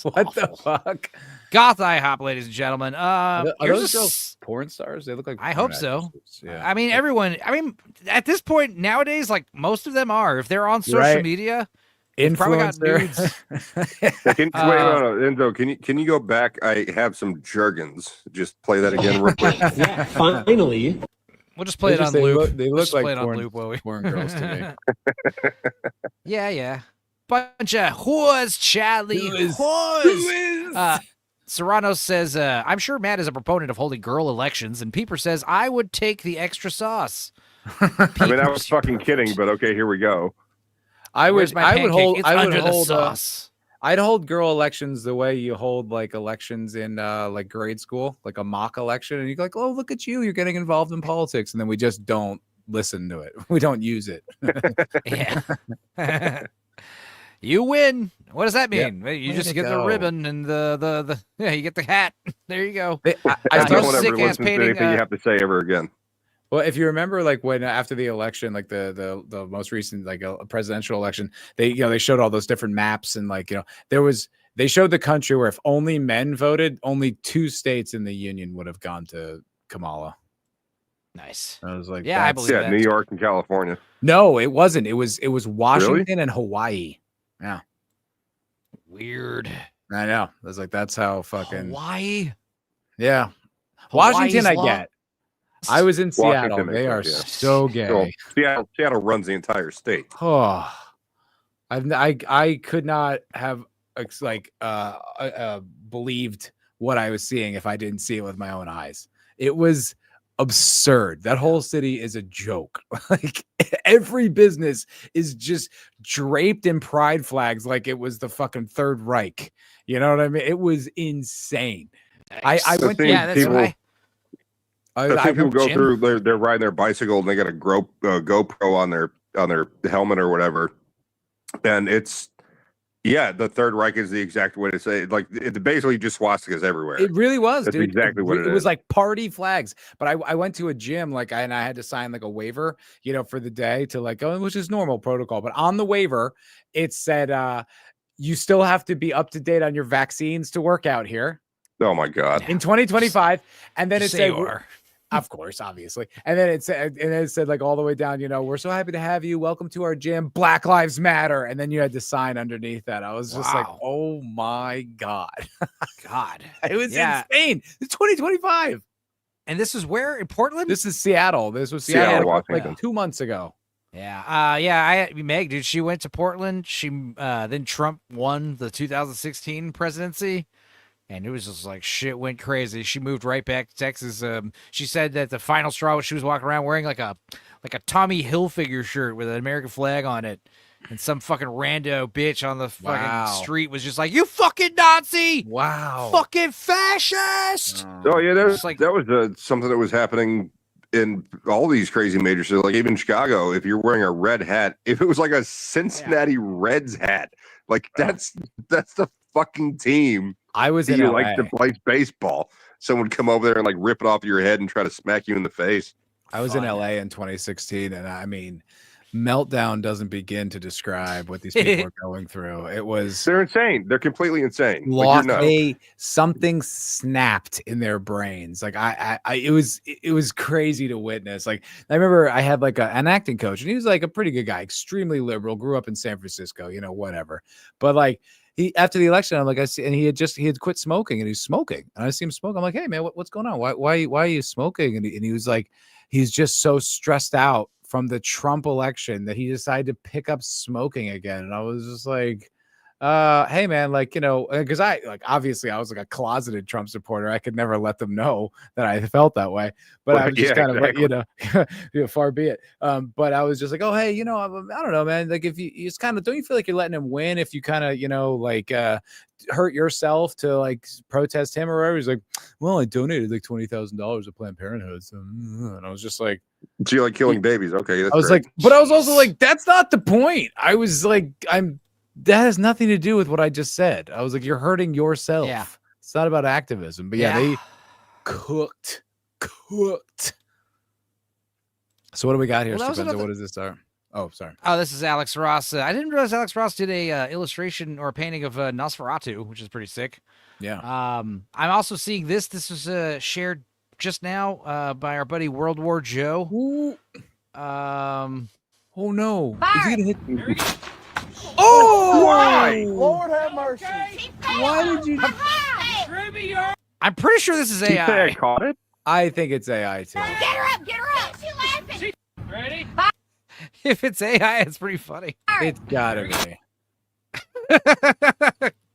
D: What the fuck?
B: Goth IHOP, ladies and gentlemen.
D: Are
B: here's
D: those
B: a
D: girls porn stars? They look like
B: I
D: porn
B: hope so.
D: actresses. Yeah.
B: I mean, everyone. I mean, at this point nowadays, like most of them are. If they're on social
D: Right.
B: media, they've probably got nudes.
E: Wait, no, Enzo, can you go back? I have some jargons. Just play that again real quick.
I: Yeah, finally.
B: We'll just play it on
D: They
B: loop.
D: look, they
B: We'll
D: look
B: just
D: like
B: play it on
D: porn,
B: loop while we-
D: porn girls to me.
B: Yeah. Bunch of whores, Charlie. Whores. Serrano says, I'm sure Matt is a proponent of holding girl elections, and Peeper says, I would take the extra sauce.
E: I mean, I was fucking kidding, but okay, here we go.
D: I would
B: Where's my
D: I would
B: pancake?
D: hold
B: It's
D: I would
B: under the
D: hold
B: sauce.
D: I'd hold girl elections the way you hold like elections in like grade school, like a mock election, and you're like, oh, look at you, you're getting involved in politics, and then we just don't listen to it. We don't use it.
B: Yeah. You win. What does that mean? You
D: Way
B: just
D: to
B: get the
D: go.
B: ribbon and the you get the hat. There you go.
D: I
E: I
B: those
E: don't want to ever
B: sick-ass
E: listen to
B: painting,
E: anything you have to say ever again.
D: Well, if you remember, like when after the election, like the most recent like a presidential election, they showed all those different maps, and like they showed the country where if only men voted, only 2 states in the union would have gone to Kamala.
B: Nice.
D: I was like,
B: Yeah, I believe
E: Yeah,
B: that.
E: New York and California.
D: No, it wasn't. It was Washington and Hawaii. Yeah,
B: Weird.
D: I know. I was like, that's how fucking
B: Hawaii.
D: yeah.
B: Hawaii's
D: Washington, I
B: law?
D: get. I was in Seattle.
E: Washington,
D: They are
E: yeah.
D: so gay.
E: Well, Seattle runs the entire state.
D: Oh, I could not have believed what I was seeing if I didn't see it with my own eyes. It was absurd. That whole city is a joke. Like every business is just draped in pride flags like it was the fucking Third Reich. You know what I mean? It was insane. I
E: The
D: went
E: thing
B: Yeah, that's
E: people,
B: right.
E: I think people go
B: Jim.
E: through. They're riding their bicycle and they got a GoPro on their helmet or whatever, and it's the Third Reich is the exact way to say it. Like it basically just swastikas everywhere.
D: It really was,
E: That's
D: dude.
E: exactly what it
D: was
E: is.
D: like party flags. But I went to a gym and I had to sign like a waiver, for the day to like go, which is normal protocol. But on the waiver, it said you still have to be up to date on your vaccines to work out here
E: Oh my god!
D: in 2025. And then it
B: Say
D: said,
B: you are.
D: of course, obviously. And then it said like all the way down, we're so happy to have you. Welcome to our gym. Black Lives Matter. And then you had to sign underneath that. I was just like,
B: Wow.
D: oh my God.
B: God.
D: It was
B: Yeah.
D: insane. It's 2025.
B: And this is where in Portland?
D: This is Seattle. This was
E: Seattle,
D: Seattle,
E: Washington.
D: like 2 months ago.
B: Yeah. Meg, dude, she went to Portland. She then Trump won the 2016 presidency. And it was just like shit went crazy. She moved right back to Texas. She said that the final straw was she was walking around wearing like a Tommy Hilfiger shirt with an American flag on it. And some fucking rando bitch on the fucking
D: Wow.
B: street was just like, "You fucking Nazi!
D: Wow.
B: Fucking fascist!"
E: Oh yeah, that was
B: It's like-
E: something that was happening in all these crazy major cities, like even Chicago. If you're wearing a red hat, if it was like a Cincinnati Reds hat, like that's the fucking team.
D: I was in
E: You
D: LA.
E: like to play baseball. Someone would come over there and like rip it off your head and try to smack you in the face.
D: I was in
B: Fun.
D: LA in 2016, and I mean, meltdown doesn't begin to describe what these people are going through. It was
E: They're insane. They're completely insane. Like, you're nuts.
D: something snapped in their brains. Like it was crazy to witness. Like I remember I had like an acting coach, and he was like a pretty good guy, extremely liberal, grew up in San Francisco, whatever. But like he after the election, I'm like, and he had quit smoking, and he's smoking, and I see him smoke. I'm like, hey man, what's going on? Why are you smoking? And he was like, he's just so stressed out from the Trump election that he decided to pick up smoking again. And I was just like, hey man, like, because obviously I was like a closeted Trump supporter. I could never let them know that I felt that way, but I was just kind of like, far be it. But I was just like, oh, hey, I don't know, man. Like if it's kind of, don't you feel like you're letting him win if you kind of, hurt yourself to like protest him or whatever? He's like, well, I donated like $20,000 to Planned Parenthood. So, and I was just like,
E: do you like killing babies? Okay.
D: I was like, but I was also like, that's not the point. I was like, that has nothing to do with what I just said. I was like, you're hurting yourself.
B: Yeah.
D: It's not about activism. But they cooked. So what do we got here, Stupendo? What does this start? Oh, sorry.
B: Oh, this is Alex Ross. I didn't realize Alex Ross did a illustration or a painting of Nosferatu, which is pretty sick.
D: Yeah.
B: I'm also seeing this. This was shared just now by our buddy World War Joe.
D: Ooh. Oh no!
A: Fire.
D: Is he gonna hit? Oh!
E: Why?
J: Lord have mercy.
D: Why did you?
B: I'm pretty sure this is
E: Did you say I
B: AI.
E: caught it?
D: I think it's AI too.
A: Get her up. Get her up. She's laughing.
J: Ready?
B: If it's AI, it's pretty funny.
D: It's gotta be.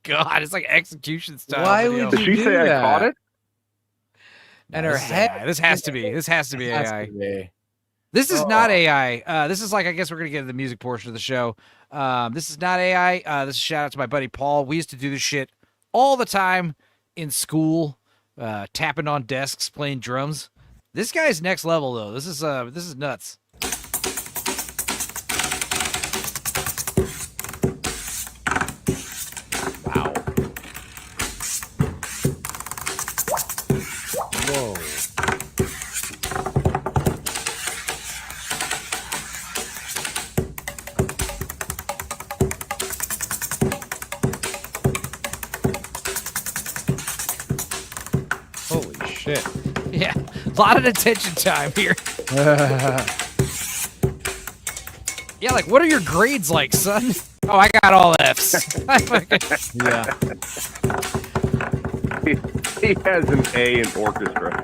B: God, it's like execution style.
D: Why
B: video.
D: would
E: Did
D: you
E: she
D: do
E: say
D: that?
E: I caught it?
B: And
D: No,
B: her
D: this is
B: head.
D: AI.
B: This has to be. This has to be
D: Has
B: AI.
D: to be.
B: This is not AI. This is like, I guess we're gonna get to the music portion of the show. This is not AI. This is a shout out to my buddy Paul. We used to do this shit all the time in school, tapping on desks, playing drums. This guy's next level though. This is nuts.
D: Wow. Whoa. Holy shit.
B: Yeah, a lot of attention time here. Yeah, like, what are your grades like, son? Oh, I got all Fs.
D: Yeah.
E: He has an A in orchestra.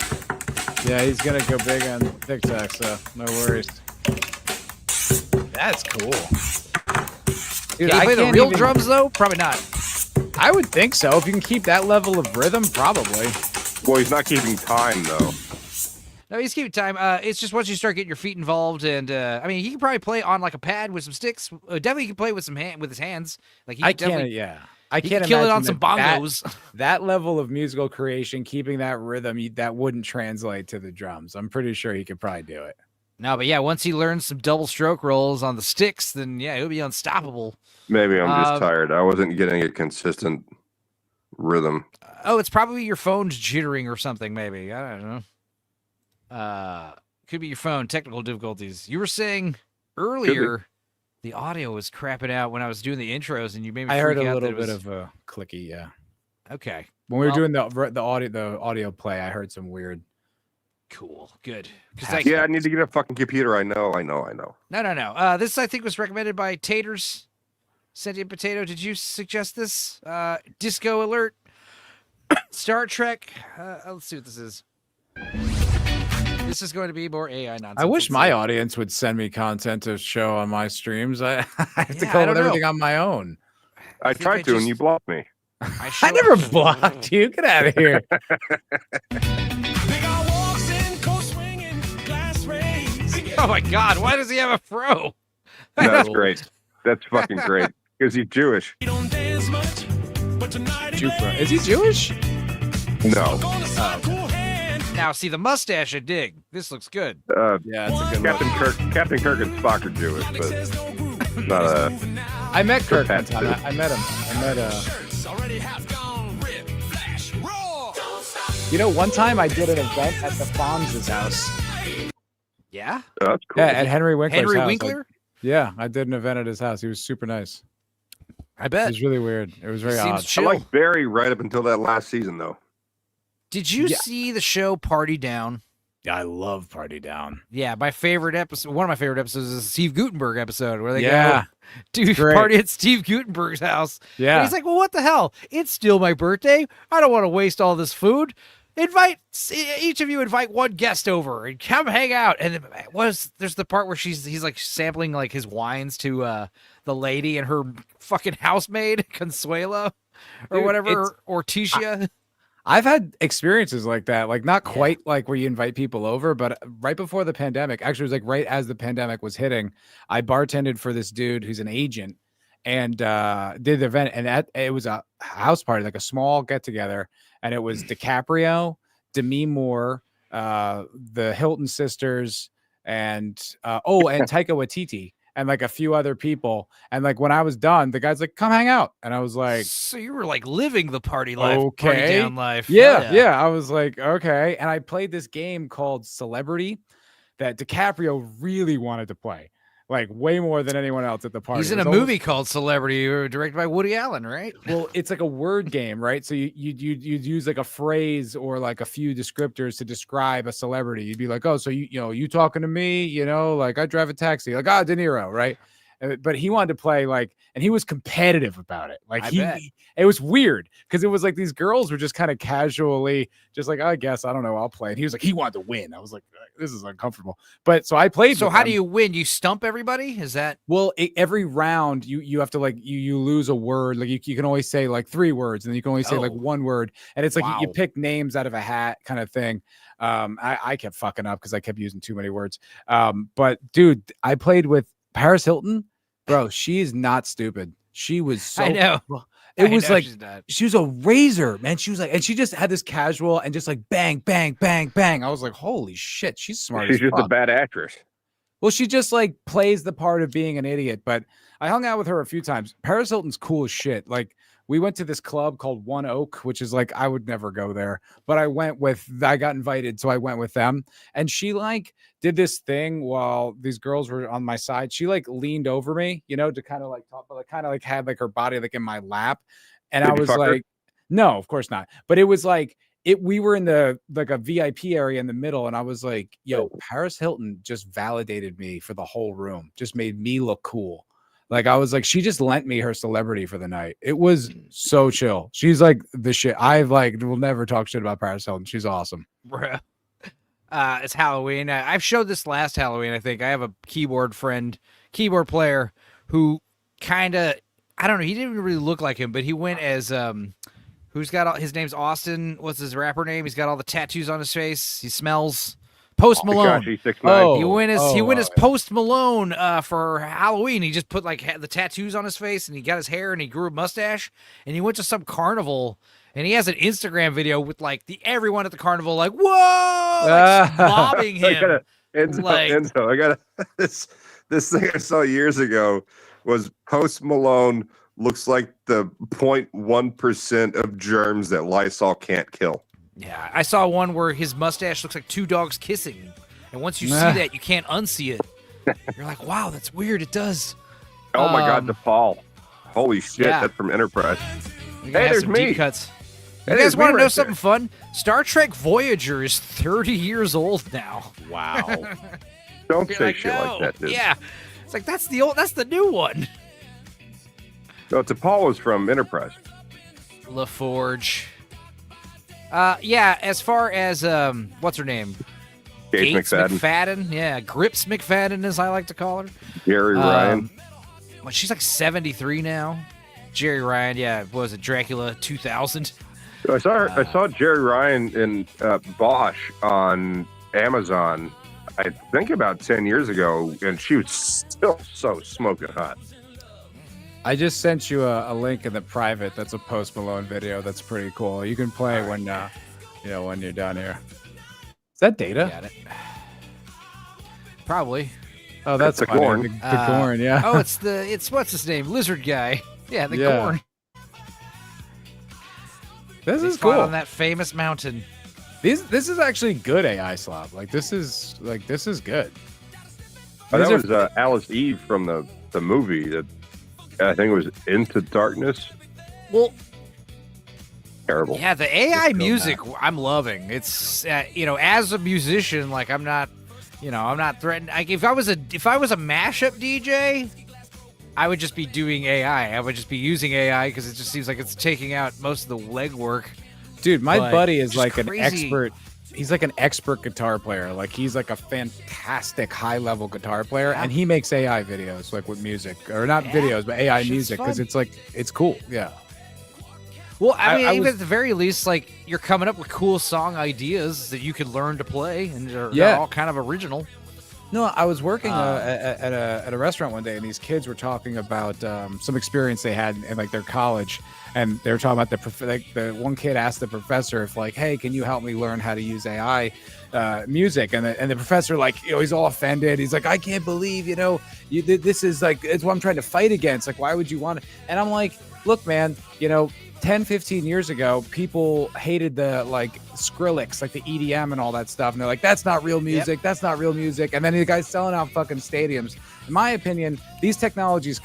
D: Yeah, he's gonna go big on TikTok, so no worries. That's cool. Dude,
B: Can you play the real
D: even-
B: drums though? Probably not.
D: I would think so. If you can keep that level of rhythm, probably.
E: Well, he's not keeping time though.
B: No, he's keeping time. It's just once you start getting your feet involved, and I mean, he can probably play on like a pad with some sticks. Definitely, he can play with with his hands. Like
D: I
B: can definitely-
D: can't. Yeah, I
B: he
D: can't
B: can kill it
D: imagine
B: on some
D: that-
B: bongos.
D: That level of musical creation, keeping that rhythm, that wouldn't translate to the drums. I'm pretty sure he could probably do it.
B: No, but yeah, once he learns some double stroke rolls on the sticks, then yeah, he'll be unstoppable.
E: Maybe I'm just tired. I wasn't getting a consistent rhythm.
B: Oh, it's probably your phone's jittering or something. Maybe I don't know. Could be your phone. Technical difficulties. You were saying earlier the audio was crapping out when I was doing the intros, and you made me.
D: I heard
B: freak
D: a
B: out
D: little
B: that it
D: bit
B: was...
D: of a clicky. Yeah.
B: Okay.
D: When we were
B: Well-
D: doing the audio play, I heard some weird.
B: Cool. Good.
E: Yeah, I need to get a fucking computer. I know.
B: No. This I think was recommended by Taters. Sentient Potato. Did you suggest this? Disco Alert. Star Trek. Let's see what this is. This is going to be more AI nonsense.
D: I wish
B: Let's
D: my
B: see.
D: audience would send me content to show on my streams. I have to
B: Yeah,
D: come
B: I
D: up with
B: don't know.
D: everything on my own.
E: I
B: think
E: tried
B: I
E: to, and
B: just-
E: you blocked me.
D: I never blocked you. Get out of here.
B: Oh my God! Why does he have a fro?
E: That's great. That's fucking great. Because he's Jewish.
D: Jupra. Is he Jewish?
E: No.
B: Now, see the mustache. I dig. This looks good.
D: Yeah, it's a good look.
E: Captain Kirk and Spock are Jewish, but not a.
D: I met Kirk one
E: That's
D: time.
E: good.
D: I met him. One time I did an event at the Fonz's house.
B: Yeah.
E: Oh, that's cool.
D: Yeah, at Henry Winkler's
B: Henry
D: house.
B: Winkler.
D: Yeah, I did an event at his house. He was super nice.
B: I
D: It
B: bet.
D: was really weird. It was very
B: He
D: odd.
B: seems
E: I
B: chill.
E: liked Barry right up until that last season, though.
B: Did you
D: Yeah.
B: see the show Party Down?
D: Yeah, I love Party Down.
B: Yeah, my favorite episode. One of my favorite episodes is the Steve Gutenberg episode where they
D: Yeah.
B: go, dude,
D: Great.
B: party at Steve Gutenberg's house. And
D: Yeah.
B: he's like, well, what the hell? It's still my birthday. I don't want to waste all this food. Each of you invite one guest over and come hang out. And there's the part where he's like sampling like his wines to the lady and her fucking housemaid Consuelo or
D: Dude,
B: whatever, Orticia.
D: I've had experiences like that, like not quite like where you invite people over, but right before the pandemic, actually it was like right as the pandemic was hitting, I bartended for this dude who's an agent and did the event, and it was a house party, like a small get together, and it was DiCaprio, Demi Moore, the Hilton sisters, and Taika Waititi, and like a few other people. And like when I was done, the guy's like, "Come hang out," and I was like,
B: So you were like living the party life, party
D: Okay.
B: down life.
D: Yeah. I was like, okay. And I played this game called Celebrity that DiCaprio really wanted to play, like way more than anyone else at the party.
B: He's in
D: It
B: a
D: was almost-
B: movie called Celebrity, directed by Woody Allen, right?
D: Well, it's like a word game, right? So you'd use like a phrase or like a few descriptors to describe a celebrity. You'd be like, oh, so you talking to me? Like I drive a taxi, like De Niro, right? But he wanted to play like, and he was competitive about it. Like
B: I bet.
D: it was weird because it was like these girls were just kind of casually, just like, I guess I don't know, I'll play. And he was like, he wanted to win. I was like, this is uncomfortable. But so I played.
B: So
D: with
B: how
D: them.
B: do you win? You stump everybody? Is that
D: Well, every round you have to like you lose a word. Like you can always say like 3 words, and then you can only say like
B: Oh.
D: 1 word. And it's like you
B: Wow.
D: pick names out of a hat kind of thing. I kept fucking up because I kept using too many words. But dude, I played with Paris Hilton. Bro, she is not stupid. She was so.
B: I know.
D: It
B: I
D: was
B: know
D: like
B: she's not.
D: she was a razor, man. She was like, and she just had this casual and just like bang, bang, bang, bang. I was like, holy shit, she's smart.
E: She's
D: as
E: just a
D: fuck.
E: bad actress.
D: Well, she just like plays the part of being an idiot. But I hung out with her a few times. Paris Hilton's cool as shit. Like we went to this club called One Oak, which is like I would never go there, but I got invited, so I went with them. And she like did this thing while these girls were on my side. She like leaned over me, to kind of like talk, but like kind of like had like her body like in my lap, and
E: Did
D: I
E: you
D: was
E: fuck her?
D: like, no, of course not. But it was like we were in the like a VIP area in the middle, and I was like, yo, Paris Hilton just validated me for the whole room, just made me look cool. Like I was like, she just lent me her celebrity for the night. It was so chill. She's like the shit. I've like will never talk shit about Paris Hilton. She's awesome.
B: Bruh. It's Halloween. I've showed this last Halloween, I think. I have a keyboard player who kind of, I don't know, he didn't even really look like him, but he went as who's got all his name's Austin. What's his rapper name? He's got all the tattoos on his face. He smells Post Malone.
E: Tekashi 6ix9ine.
B: He went as Post Malone for Halloween. He just put like the tattoos on his face, and he got his hair, and he grew a mustache, and he went to some carnival, and he has an Instagram video with like everyone at the carnival like, whoa, like, mobbing him.
E: Enzo, I got this thing I saw years ago was Post Malone looks like the 0.1% of germs that Lysol can't kill.
B: Yeah, I saw one where his mustache looks like 2 dogs kissing, and once you see that, you can't unsee it. You're like, wow, that's weird. It does.
E: Oh my God, DePaul. Holy shit,
B: yeah.
E: that's from Enterprise.
B: We're gonna
E: Hey,
B: have
E: there's
B: some
E: me.
B: deep cuts. You
E: Hey,
B: guys
E: there's me
B: want to know
E: right
B: something
E: there.
B: fun? Star Trek Voyager is 30 years old now.
D: Wow.
E: Don't
B: You're
E: say
B: like,
E: shit
B: no.
E: like that, dude.
B: Yeah, it's like that's the new one.
E: No, DePaul was from Enterprise.
B: LaForge. Yeah. As far as what's her name?
E: Gates McFadden.
B: McFadden. Yeah, Grips McFadden, as I like to call her.
E: Jerry Ryan.
B: Well, she's like 73 now. Jerry Ryan. Yeah, what was it Dracula 2000?
E: I saw Jerry Ryan in Bosch on Amazon, I think about 10 years ago, and she was still so smoking hot.
D: I just sent you a link in the private. That's a Post Malone video. That's pretty cool. You can play it when you're done here. Is that Data?
B: Got it. Probably.
D: Oh, that's
E: the
D: funny.
E: Gorn.
D: The Gorn, yeah.
B: Oh, it's what's his name? Lizard guy. Yeah, the
D: Yeah.
B: Gorn.
D: This
B: They
D: is
B: fought
D: cool.
B: on that famous mountain.
D: This is actually good AI slop. Like this is good.
E: That was Alice Eve from the movie that I think it was Into Darkness.
B: Well,
E: terrible.
B: Yeah, the AI music I'm loving. It's as a musician, like I'm not threatened. Like if I was a mashup DJ, I would just be doing AI. I would just be using AI because it just seems like it's taking out most of the legwork.
D: Dude, my buddy is like
B: crazy.
D: an expert. He's like an expert guitar player. Like he's like a fantastic high level guitar player, and he makes AI videos like with music, or not videos, but AI music because it's like it's cool. Yeah.
B: Well, I mean, even at the very least, like you're coming up with cool song ideas that you could learn to play, and they're all kind of original.
D: No, I was working at a restaurant one day, and these kids were talking about some experience they had in like their college, and they were talking about the one kid asked the professor if like, hey, can you help me learn how to use AI music? And the professor, like, he's all offended. He's like, I can't believe this is like, it's what I'm trying to fight against. Like, why would you want it? And I'm like, look, man, 10-15 years ago, people hated the like Skrillex, like the EDM and all that stuff, and they're like, that's not real music. That's not real music. And then the guy's selling out fucking stadiums. In my opinion, these technologies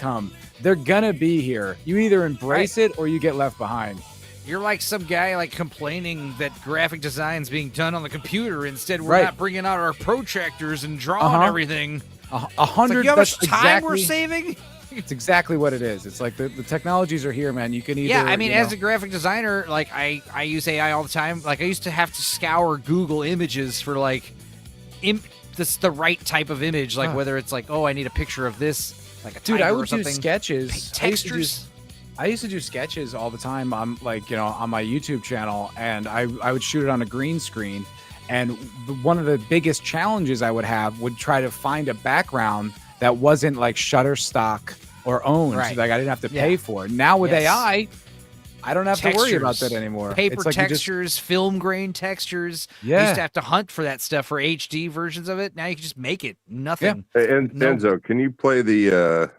D: they're gonna be here. You either embrace it or you get left behind.
B: You're like some guy like complaining that graphic design's being done on the computer. Instead, we're not bringing out our protractors and drawing everything.
D: 100.
B: Like, how much time we're saving?
D: It's exactly what it is. It's like the technologies are here, man. You can either.
B: Yeah, I mean, as a graphic designer, like I use AI all the time. Like I used to have to scour Google Images for like, the right type of image. Like whether it's like, I need a picture of this, like a tiger
D: I would
B: or something.
D: do sketches.
B: Textures.
D: I used to do sketches all the time. On on my YouTube channel, and I would shoot it on a green screen. And one of the biggest challenges I would have would try to find a background that wasn't like Shutterstock or owned.
B: Right.
D: Like I didn't have to pay for it. Now with AI, I don't have to worry about that anymore.
B: Paper
D: like
B: textures, film grain textures.
D: Yeah.
B: I used to have to hunt for that stuff for HD versions of it. Now you can just make it. Nothing.
E: Yeah. Hey, Enzo, can you play the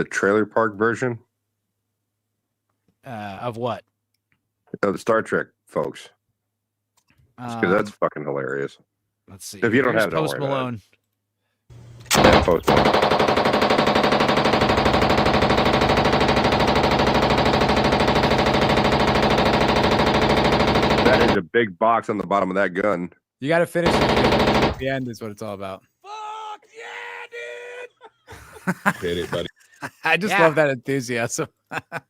E: trailer park version?
B: Of what?
E: The Star Trek, folks. Because that's fucking hilarious.
B: Let's see.
E: If you don't have it,
B: Post Malone.
E: Yeah, Post Malone. That is a big box on the bottom of that gun.
D: You got to finish it at the end is what it's all about.
B: Fuck yeah, dude!
E: Hit it, buddy.
D: I just love that enthusiasm.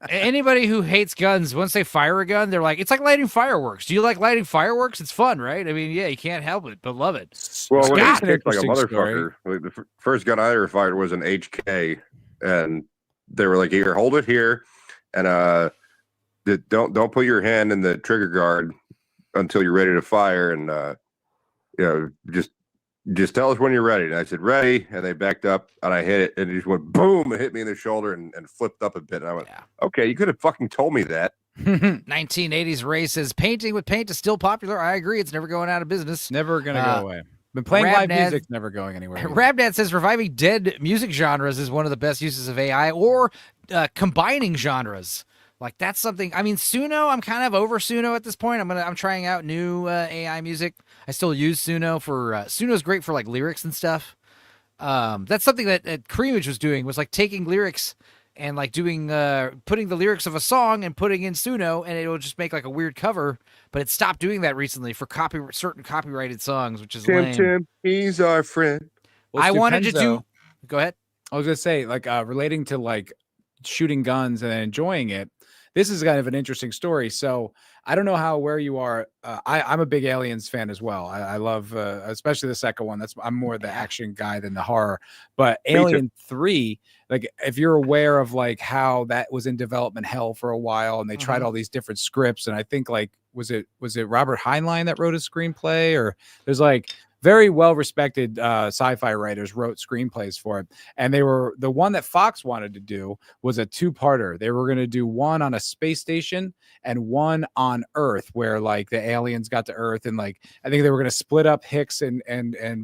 B: Anybody who hates guns, once they fire a gun, they're like, it's like lighting fireworks. Do you like lighting fireworks? It's fun, right? I mean, yeah, you can't help it, but love it.
E: Well, when
D: Scott's
E: it
D: an
E: kicked like a
D: interesting
E: motherfucker, like the first gun I ever fired was an HK, and they were like, "Here, hold it here, and don't put your hand in the trigger guard until you're ready to fire, and just tell us when you're ready." And I said, "Ready," and they backed up, and I hit it, and it just went boom, it hit me in the shoulder and flipped up a bit. And I went, "Okay, you could have fucking told me that."
B: 1980s Ray says, painting with paint is still popular. I agree. It's never going out of business.
D: Never going to go away. Been playing live music, never going anywhere.
B: Rabdad says reviving dead music genres is one of the best uses of AI, or combining genres. Like that's something. I mean, Suno. I'm kind of over Suno at this point. I'm trying out new AI music. I still use Suno for Suno's great for like lyrics and stuff. That's something that Creamage was doing, was like taking lyrics and like doing putting the lyrics of a song and putting in Suno, and it'll just make like a weird cover. But it stopped doing that recently for certain copyrighted songs, which is lame.
E: Tim, he's our friend.
D: Well,
B: I wanted to do. Go ahead.
D: I was gonna say, like, relating to like shooting guns and enjoying it. This is kind of an interesting story. So I don't know where you are. I'm a big Aliens fan as well. I love, especially the second one. I'm more the action guy than the horror. But Alien 3, like if you're aware of like how that was in development hell for a while, and they tried all these different scripts, and I think like was it Robert Heinlein that wrote a screenplay, or there's like very well-respected sci-fi writers wrote screenplays for it. And the one that Fox wanted to do was a two-parter. They were going to do one on a space station and one on Earth, where like the aliens got to Earth, and like I think they were going to split up Hicks and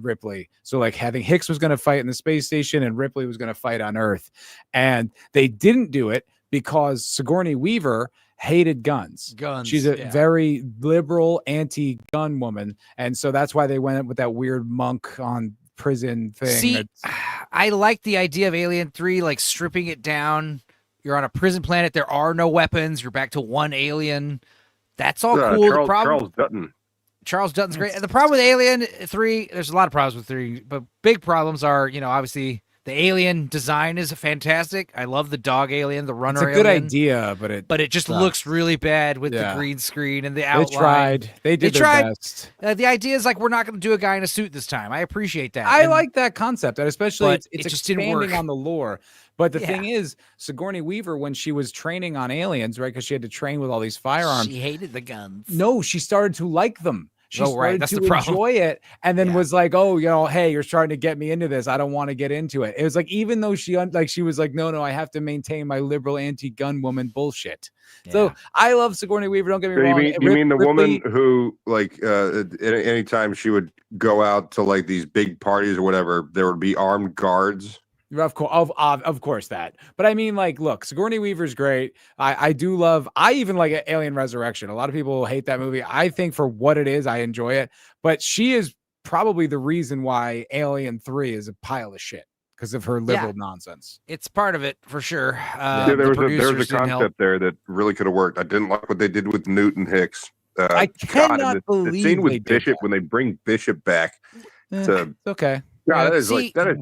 D: Ripley. So like I think Hicks was going to fight in the space station and Ripley was going to fight on Earth. And they didn't do it because Sigourney Weaver hated guns. She's a very liberal anti-gun woman, and so that's why they went with that weird monk on prison thing.
B: See, I like the idea of Alien 3, like stripping it down. You're on a prison planet. There are no weapons. You're back to one alien. That's all cool. The problem,
E: Charles Dutton.
B: Charles Dutton's great. The problem with Alien 3, there's a lot of problems with 3, but big problems are, obviously the alien design is fantastic. I love the dog alien, the runner alien.
D: It's a good idea, but it
B: just
D: sucks.
B: looks really bad with the green screen and the outline.
D: They did their best.
B: The idea is like, we're not going to do a guy in a suit this time. I appreciate that.
D: I like that concept, and especially it's
B: just didn't
D: expanding
B: work.
D: on the lore. But the thing is, Sigourney Weaver, when she was training on aliens, right, because she had to train with all these firearms.
B: She hated the guns.
D: No, she started to like them. She started
B: That's
D: to
B: the problem.
D: enjoy it, and then was like, "Oh, hey, you're starting to get me into this. I don't want to get into it." It was like, even though she was like, "No, I have to maintain my liberal anti-gun woman bullshit." Yeah. So I love Sigourney Weaver. Don't get me wrong.
E: You mean the woman who, like, anytime she would go out to like these big parties or whatever, there would be armed guards.
D: Of course that. But I mean, like, look, Sigourney Weaver's great. I even like Alien Resurrection. A lot of people hate that movie. I think for what it is, I enjoy it. But she is probably the reason why Alien 3 is a pile of shit, because of her liberal nonsense.
B: It's part of it for sure.
E: There was a concept there that really could have worked. I didn't like what they did with Newt and Hicks.
D: I cannot believe
E: the scene with Bishop when they bring Bishop back.
D: It's okay.
E: Yeah, that is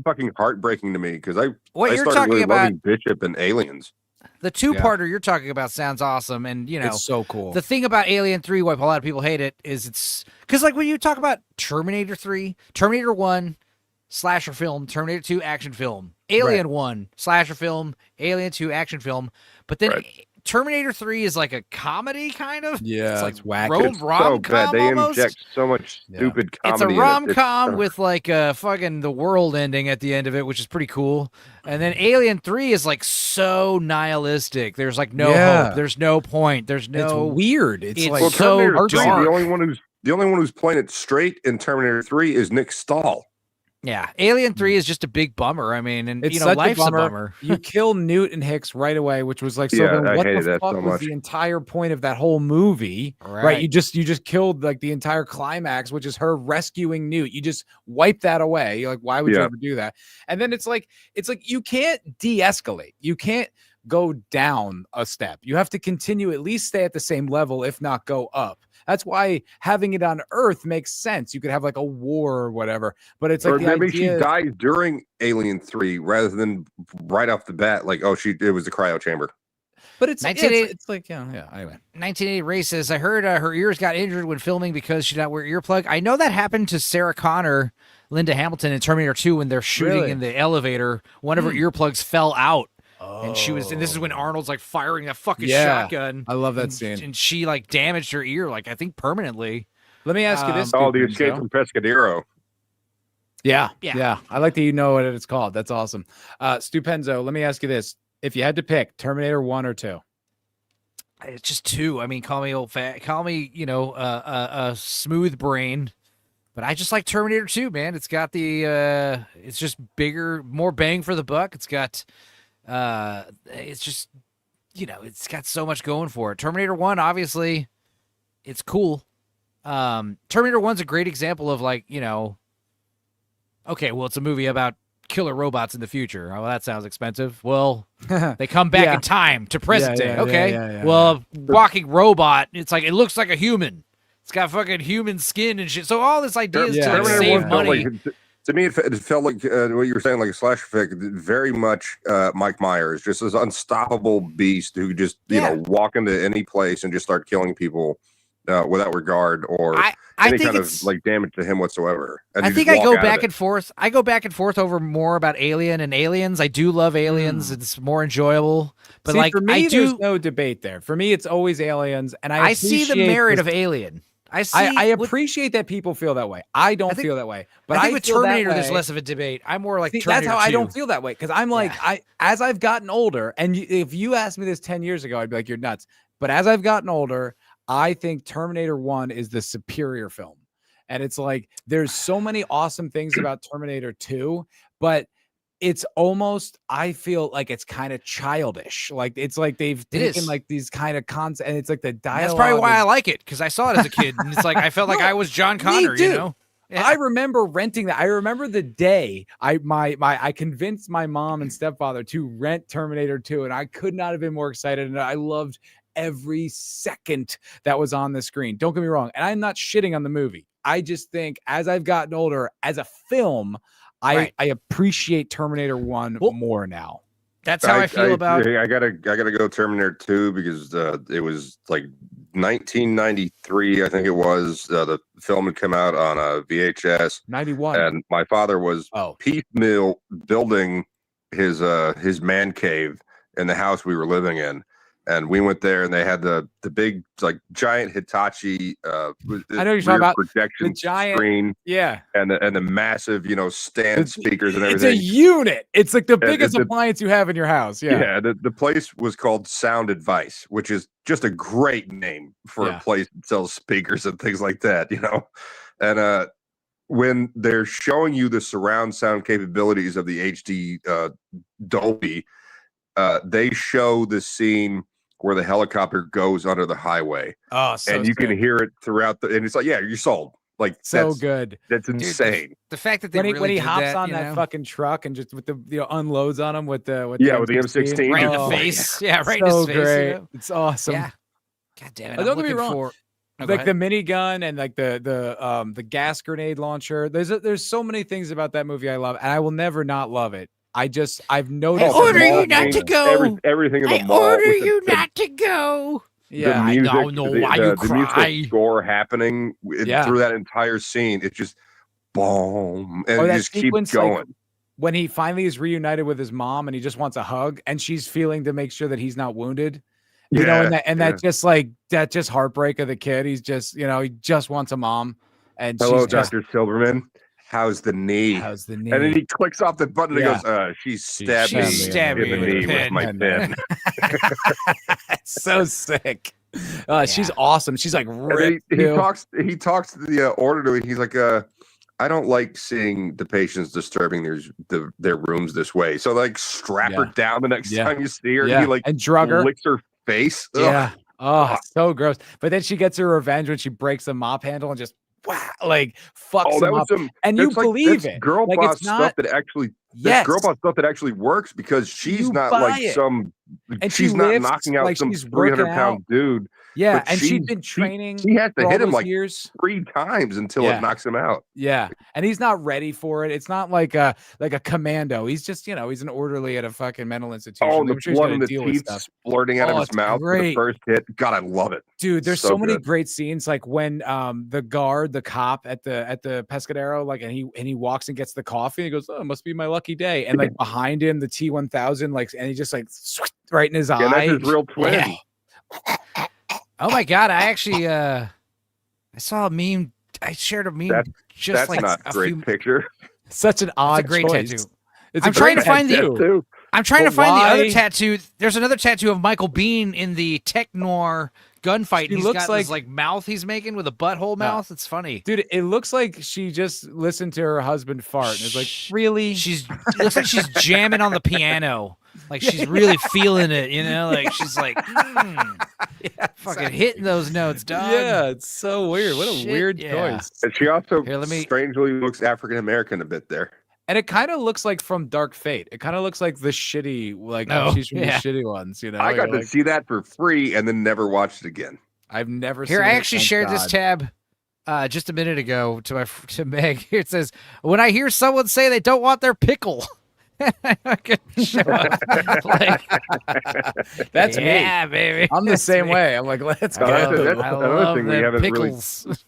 E: fucking heartbreaking to me, because I
B: you're
E: started
B: talking
E: really
B: about
E: loving Bishop and Aliens.
B: The two-parter you're talking about sounds awesome, and
D: it's so cool.
B: The thing about Alien 3, why a lot of people hate it, is it's because like when you talk about Terminator 3, Terminator 1, slasher film, Terminator 2, action film, Alien 1, slasher film, Alien 2, action film, but then Terminator 3 is like a comedy, kind of.
D: Yeah,
B: it's
D: like wacky.
E: It's so bad. They inject so much stupid comedy.
B: It's a rom-com with like fucking the world ending at the end of it, which is pretty cool. And then Alien 3 is like so nihilistic. There's like no hope. There's no point. There's no.
D: It's weird. It's like
B: so
E: Terminator 3,
B: dark.
E: The only one who's playing it straight in Terminator 3 is Nick Stahl.
B: Yeah, Alien 3 is just a big bummer. I mean, and
D: it's
B: life's a bummer.
D: You kill Newt and Hicks right away, which was like, so then what the fuck was the entire point of that whole movie? Right? You just killed like the entire climax, which is her rescuing Newt. You just wipe that away. You're like, why would you ever do that? And then it's like you can't de-escalate. You can't go down a step. You have to continue, at least stay at the same level, if not go up. That's why having it on Earth makes sense. You could have like a war or whatever, but it's like
E: maybe she dies during Alien 3 rather than right off the bat. Like, it was a cryo chamber.
D: But it's like, anyway.
B: 1980 Ray says, I heard her ears got injured when filming because she did not wear earplug. I know that happened to Sarah Connor, Linda Hamilton in Terminator 2 when they're shooting in the elevator. One of her earplugs fell out. And and this is when Arnold's like firing that fucking shotgun.
D: I love that scene.
B: And she like damaged her ear, like I think permanently.
D: Let me ask you this.
E: The Escape from Pescadero.
D: Yeah. I like that you know what it's called. That's awesome. Stupenzo, let me ask you this. If you had to pick Terminator 1 or 2?
B: It's just 2. I mean, call me old fat, call me, a smooth brain. But I just like Terminator 2, man. It's got it's just bigger, more bang for the buck. It's got... it's just, it's got so much going for it. Terminator 1, obviously, it's cool. Terminator 1's a great example of like, okay, well, it's a movie about killer robots in the future. Oh, that sounds expensive. Well, they come back in time to present day. Okay. Well, walking robot, it's like, it looks like a human. It's got fucking human skin and shit. So all this idea is to like, save money.
E: To me, it felt like what you were saying, like a slasher flick, very much Mike Myers, just this unstoppable beast who just, walk into any place and just start killing people without regard or any kind of like damage to him whatsoever. And
B: I think I go back and forth. I go back and forth over more about Alien and Aliens. I do love Aliens. It's more enjoyable. But
D: see, like for me, there's no debate there. For me, it's always Aliens. And I
B: see the merit of Alien.
D: I appreciate that people feel that way. I don't feel that way. But I think
B: with Terminator, there's less of a debate. I'm more like Terminator
D: that's how
B: 2.
D: I don't feel that way, because I'm like, as I've gotten older, and if you asked me this 10 years ago, I'd be like, you're nuts. But as I've gotten older, I think Terminator 1 is the superior film. And it's like, there's so many awesome things about Terminator 2, but it's almost, I feel like it's kind of childish. Like it's like they've taken like these kind of concepts, and it's like the dialogue.
B: That's probably why I like it, because I saw it as a kid, and it's like I felt like I was John Connor.
D: I remember renting that. I remember the day I convinced my mom and stepfather to rent Terminator 2, and I could not have been more excited. And I loved every second that was on the screen. Don't get me wrong. And I'm not shitting on the movie. I just think as I've gotten older, as a film, I appreciate Terminator 1 more now.
B: That's how I feel about.
E: I gotta go Terminator 2 because it was like 1993, I think it was. The film had come out on a VHS.
D: 91,
E: and my father was piecemeal building his man cave in the house we were living in. And we went there, and they had the big, like, giant Hitachi
D: I know you're talking about
E: projection
D: the giant
E: screen,
D: and
E: the massive, stand speakers and
D: it's
E: everything.
D: a unit. It's like the biggest appliance you have in your house.
E: The place was called Sound Advice, which is just a great name for a place that sells speakers and things like that, And when they're showing you the surround sound capabilities of the HD Dolby, they show the scene where the helicopter goes under the highway.
D: Oh, so
E: and you can hear it throughout and it's like, yeah, you're sold. Like,
D: so good.
E: That's insane.
B: Dude, the fact that they
D: when he hops
B: that,
D: on that fucking truck and just with the unloads on him with the
E: with the M16
B: right in the face. Yeah, right
D: so
B: in his face.
D: Great. It's awesome.
B: Yeah. God damn it.
D: Don't get me wrong. Like the minigun and like the gas grenade launcher. There's so many things about that movie I love, and I will never not love it. I've noticed.
B: I order you not to go.
E: Everything in the
B: I
E: mall.
B: order you not to go.
D: Yeah,
E: the music,
B: I don't know why you cry.
E: The music score happening through that entire scene. It's just boom, and it just keeps going.
D: Like, when he finally is reunited with his mom, and he just wants a hug, and she's feeling to make sure that he's not wounded. That just like that just heartbreak of the kid. He's just he just wants a mom, and
E: hello,
D: she's just,
E: Dr. Silverman. How's the knee?
D: How's the knee?
E: And then he clicks off the button and goes, she stabbed me in the knee with my pen.
D: It's so sick. She's awesome. She's like
E: he talks to the orderly, and he's like, I don't like seeing the patients disturbing their rooms this way. So like strap her down the next time you see her.
D: Yeah.
E: And he
D: and drug her,
E: licks her face.
D: Yeah. Oh, so gross. But then she gets her revenge when she breaks the mop handle and just like fucks him up. And you believe it.
E: Girl
D: like,
E: boss stuff that actually girl boss stuff that actually works because she's not like she's not knocking out some 300-pound dude.
D: Yeah, and she'd been training.
E: She has to hit him like
D: years.
E: 3 times until it knocks him out.
D: Yeah, and he's not ready for it. It's not like a commando. He's just he's an orderly at a fucking mental institution.
E: Oh, the blood in the teeth splurting out of his mouth for the first hit. God, I love it,
D: dude. There's so many great scenes, like when the cop at the Pescadero, like, and he walks and gets the coffee. And he goes, "Oh, it must be my lucky day." And like behind him, the T-1000, like, and he just like right in his eye.
E: That's his real twin.
B: Yeah. Oh my God! I actually I saw a meme. I shared a meme.
E: That's
B: like
E: not a great picture.
D: Such an odd
B: great
D: choice.
B: tattoo.
D: I'm trying to find the
B: other tattoo. There's another tattoo of Michael Biehn in the tech noir gunfight. He looks got like this mouth he's making with a butthole mouth. It's funny,
D: dude. It looks like she just listened to her husband fart and is like, really?
B: It looks like she's jamming on the piano. Like she's really feeling it, like she's like fucking hitting those notes, dog.
D: Yeah, it's so weird. What a weird choice.
E: And she also strangely looks African American a bit there.
D: And it kind of looks like from Dark Fate. It kind of looks like the shitty, she's from the shitty ones,
E: I got to see that for free and then never watched it again.
D: I've never
B: seen it. Here, I actually shared this tab just a minute ago to Meg. Here it says, when I hear someone say they don't want their pickle.
D: That's
B: me, baby.
D: I'm the same way. I'm like, let's go.
E: That's another thing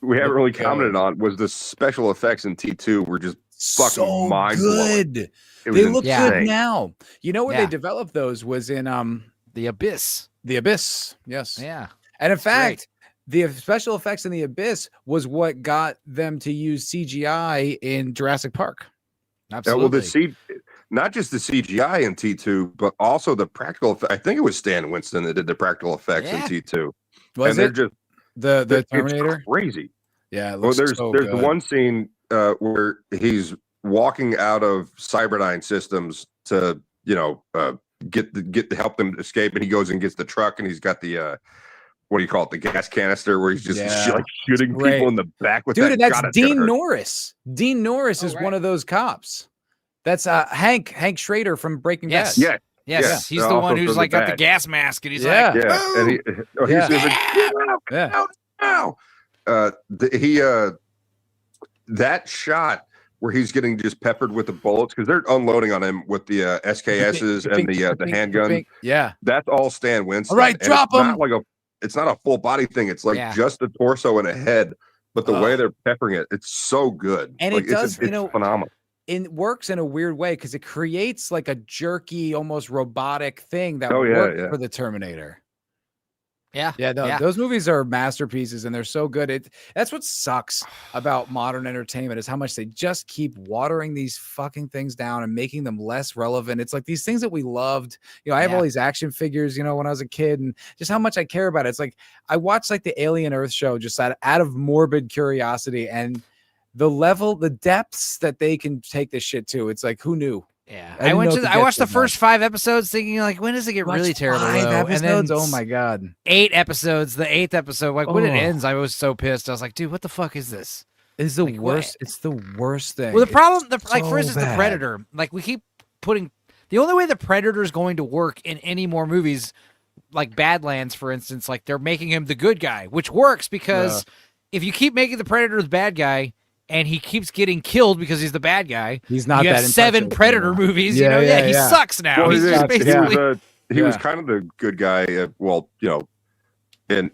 E: we haven't really commented on was the special effects in T2 were just fucking mind-blowing.
D: They look good now. You know where they developed those was in
B: The Abyss.
D: The Abyss, yes.
B: Yeah.
D: And in fact, the special effects in The Abyss was what got them to use CGI in Jurassic Park.
B: Absolutely.
E: Not just the CGI in T2, but also the practical effects. I think it was Stan Winston that did the practical effects in T2.
D: Was
E: and
D: it just the Terminator?
E: It's crazy.
D: Yeah. It looks
E: there's the one scene where he's walking out of Cyberdyne Systems to help them escape, and he goes and gets the truck, and he's got the what do you call it? The gas canister where he's just
D: Yeah.
E: like shooting
D: Great.
E: people in the back with
D: Dude,
E: that.
D: and that's
E: God, it's gonna
D: Dean
E: hurt.
D: Norris. Dean Norris is one of those cops. That's Hank Schrader from Breaking
B: Yes.
D: Bad.
E: Yeah.
B: Yes,
E: Yeah.
B: he's the
E: Also
B: one who's
E: throws
B: like
E: it
B: got the
E: back.
B: gas mask, and he's
D: Yeah.
B: like,
E: Yeah, and
B: "Boom!"
E: he's
D: Yeah.
E: just like, get
D: Yeah.
E: out now. That shot where he's getting just peppered with the bullets because they're unloading on him with the SKSs and the handgun.
D: Yeah.
E: That's all Stan Winston.
D: All right,
E: And
D: drop
E: it's not
D: him.
E: like it's not a full body thing. It's like
B: Yeah.
E: just a torso and a head. But the way
D: Ugh.
E: they're peppering it, it's so good.
D: And
E: like,
D: it does,
E: it's phenomenal.
D: It works in a weird way because it creates like a jerky, almost robotic thing that
E: Oh, yeah,
D: worked
E: yeah.
D: for the Terminator.
B: Yeah.
D: Yeah, no,
B: Yeah.
D: those movies are masterpieces and they're so good. That's what sucks about modern entertainment is how much they just keep watering these fucking things down and making them less relevant. It's like these things that we loved. I have all these action figures, when I was a kid, and just how much I care about it. It's like I watched like the Alien Earth show just out of morbid curiosity, and the depths that they can take this shit to. It's like, who knew?
B: Yeah,
D: I didn't know it could
B: I
D: get
B: watched the
D: so
B: first
D: much.
B: 5 episodes, thinking like, when does it get really terrible?
D: Five
B: though?
D: episodes?
B: And then
D: Oh my god!
B: 8 episodes. The 8th episode, like when it
D: Oh.
B: ends, I was so pissed. I was like, dude, what the fuck is this?
D: It's the
B: Like,
D: worst.
B: what?
D: It's the worst thing.
B: Well, the problem,
D: It's
B: like for
D: so
B: instance,
D: bad.
B: the Predator. Like we keep putting the only way the Predator is going to work in any more movies, like Badlands, for instance, like they're making him the good guy, which works because if you keep making the Predator the bad guy and he keeps getting killed because he's the bad guy,
D: He's not
B: you have
D: that
B: 7
D: untouchable
B: Predator
D: anymore.
B: movies.
D: Yeah,
B: He
D: yeah.
B: sucks now.
E: Well,
B: He's just
E: he
B: basically.
E: he was kind of the good guy. In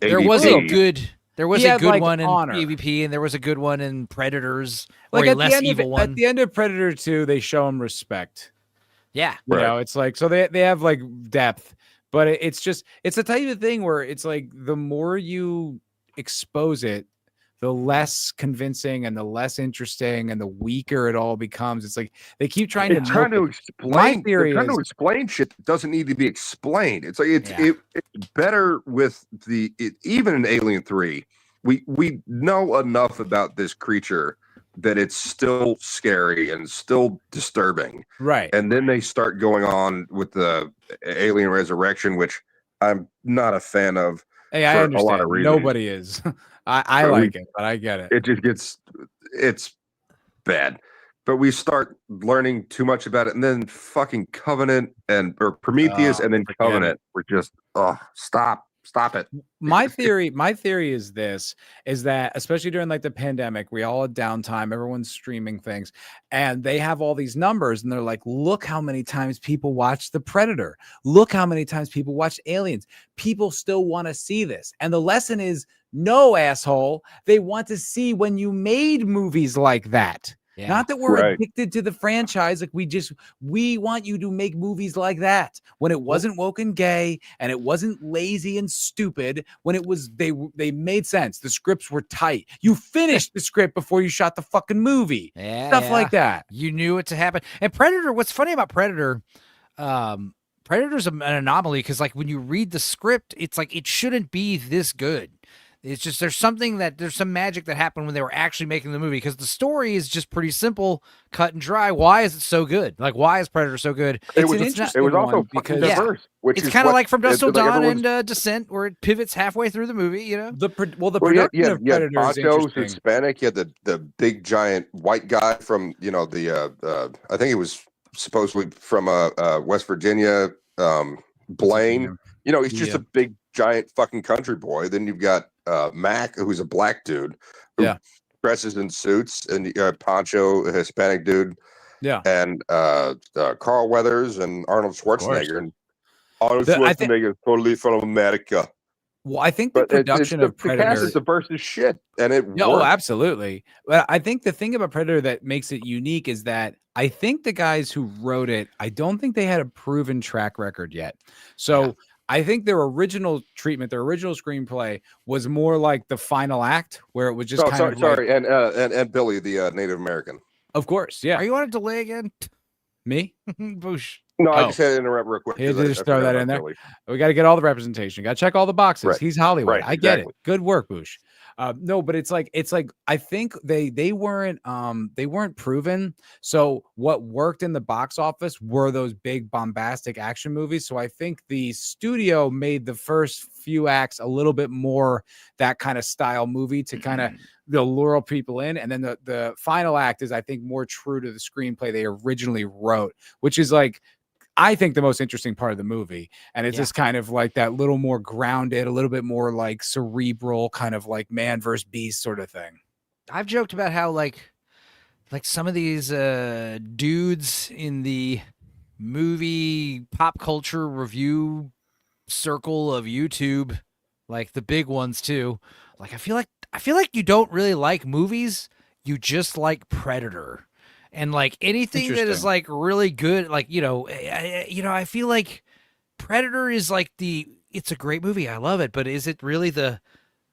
B: There was a
E: AVP.
B: good. There was
D: He
B: a
D: had,
B: good
D: like,
B: one in
D: honor.
B: PvP, and there was a good one in Predators,
D: Like
B: or a
D: at the
B: less
D: end
B: evil
D: of
B: one.
D: at the end of Predator 2, they show him respect.
B: Yeah,
D: You
E: Right.
D: know, it's like so they have like depth, but it's the type of thing where it's like the more you expose it, the less convincing and the less interesting and the weaker it all becomes. It's like they keep trying
E: They're
D: to
E: trying to
D: milk it.
E: explain.
D: My
E: They're
D: theory
E: trying
D: is
E: to explain shit that doesn't need to be explained. It's like it's better with even in Alien 3. We know enough about this creature that it's still scary and still disturbing.
D: right.
E: And then they start going on with the Alien Resurrection, which I'm not a fan of.
D: Hey, I
E: for a
D: understand.
E: lot of reasons.
D: Nobody is. I
E: But
D: like it, but I get it.
E: It just it's bad. But we start learning too much about it, and then fucking Covenant or Prometheus, and then
D: forget
E: Covenant. We're just stop it.
D: My theory is that especially during like the pandemic, we all had downtime, everyone's streaming things, and they have all these numbers, and they're like, look how many times people watch The Predator, look how many times people watch Aliens. People still want to see this, and the lesson is no, asshole. They want to see when you made movies like that.
B: Yeah.
D: Not that we're
E: Right.
D: addicted to the franchise. Like we want you to make movies like that when it wasn't woke and gay and it wasn't lazy and stupid. When it was, they made sense. The scripts were tight. You finished the script before you shot the fucking movie. Stuff like that.
B: You knew it to happen. And Predator, what's funny about Predator, Predator's an anomaly because like when you read the script, it's like it shouldn't be this good. It's just there's some magic that happened when they were actually making the movie because the story is just pretty simple, cut and dry. Why is it so good? Like, why is Predator so good?
E: It was
D: interesting
E: it was also
D: one
E: fucking
D: because-
E: diverse. Which
B: It's
E: is
B: kind of
E: what-
B: like From Dusk Till
E: it's like
B: Dawn
E: everyone's-
B: and Descent, where it pivots halfway through the movie. You know,
D: The
E: Well,
D: production of
E: you had
D: Predator is
E: Poncho,
D: interesting.
E: Hispanic. You had the big giant white guy from the I think he was supposedly from West Virginia. Blaine. He's just
D: Yeah.
E: a big giant fucking country boy. Then you've got Mac, who's a black dude who dresses in suits, and Poncho, a Hispanic dude.
D: Yeah.
E: And Carl Weathers and Arnold Schwarzenegger. And Arnold
D: I think-
E: Schwarzenegger is totally from America.
D: Well, I think the
E: But
D: production of
E: the cast
D: Predator.
E: is diverse as shit, and it
D: Yeah, oh,
E: works.
D: absolutely. But I think the thing about Predator that makes it unique is that I think the guys who wrote it, I don't think they had a proven track record yet. So I think their original treatment, their original screenplay was more like the final act where it was just kind of like,
E: and Billy, the Native American.
D: of course, yeah.
B: are you on a delay again?
D: Me?
B: Boosh.
E: No, I
D: Oh.
E: just had to interrupt real quick.
D: He had
E: 'cause
D: to
E: I
D: just throw
E: forgot
D: that in
E: about
D: there.
E: Billy.
D: We got to get all the representation. Got to check all the boxes.
E: Right.
D: He's Hollywood.
E: Right,
D: I get it.
E: exactly.
D: Good work, Boosh. No, but it's like I think they weren't proven. So what worked in the box office were those big bombastic action movies. So I think the studio made the first few acts a little bit more that kind of style movie to kind of lure people in, and then the final act is I think more true to the screenplay they originally wrote, which is like I think the most interesting part of the movie. And it's just kind of like that little more grounded, a little bit more like cerebral, kind of like man versus beast sort of thing.
B: I've joked about how like some of these dudes in the movie pop culture review circle of YouTube, like the big ones too. Like I feel like you don't really like movies, you just like Predator. And like anything that is like really good, like I feel like Predator is like it's a great movie. I love it, but is it really the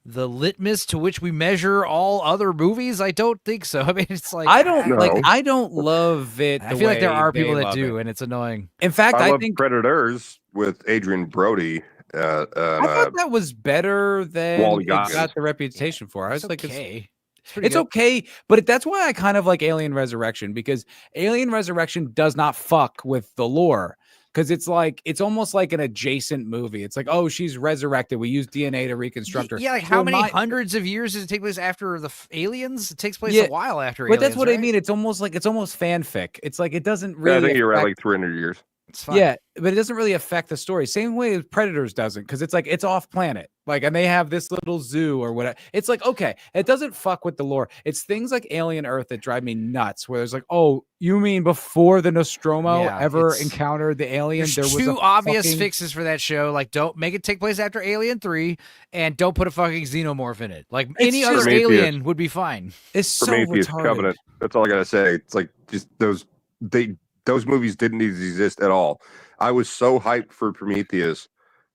B: litmus to which we measure all other movies? I don't think so. I mean, it's like
D: I don't love it.
B: I feel like there are people that do, and it's annoying.
D: In fact,
E: I
D: I
E: love
D: think
E: Predators with Adrian Brody.
D: I thought that was better than
E: Wally
D: it
E: Goggins.
D: got the reputation for. I was like,
B: okay.
D: It's okay, but that's why I kind of like Alien Resurrection, because Alien Resurrection does not fuck with the lore, because it's like it's almost like an adjacent movie. It's like, oh, she's resurrected. We use DNA to reconstruct her.
B: Yeah, like how many hundreds of years does it take place after the aliens? It takes place
D: Yeah,
B: a while after
D: but
B: aliens.
D: that's what I
B: right?
D: mean. It's almost fanfic. It's like it doesn't really.
E: I think you're right,
D: affect-
E: like 300 years.
B: It's fine.
D: Yeah, but it doesn't really affect the story. Same way as Predators doesn't, because it's like it's off planet. Like, and they have this little zoo or whatever. It's like, okay, it doesn't fuck with the lore. It's things like Alien Earth that drive me nuts, where there's like, oh, you mean before the Nostromo ever encountered the alien?
B: There's
D: there was
B: two
D: a
B: obvious
D: fucking...
B: fixes for that show. Like, don't make it take place after Alien 3, and don't put a fucking xenomorph in it. Like, any other
E: Prometheus.
B: alien would be fine.
D: It's so
E: Prometheus
D: retarded.
E: Covenant. That's all I gotta say. It's like just those movies didn't exist at all. I was so hyped for Prometheus.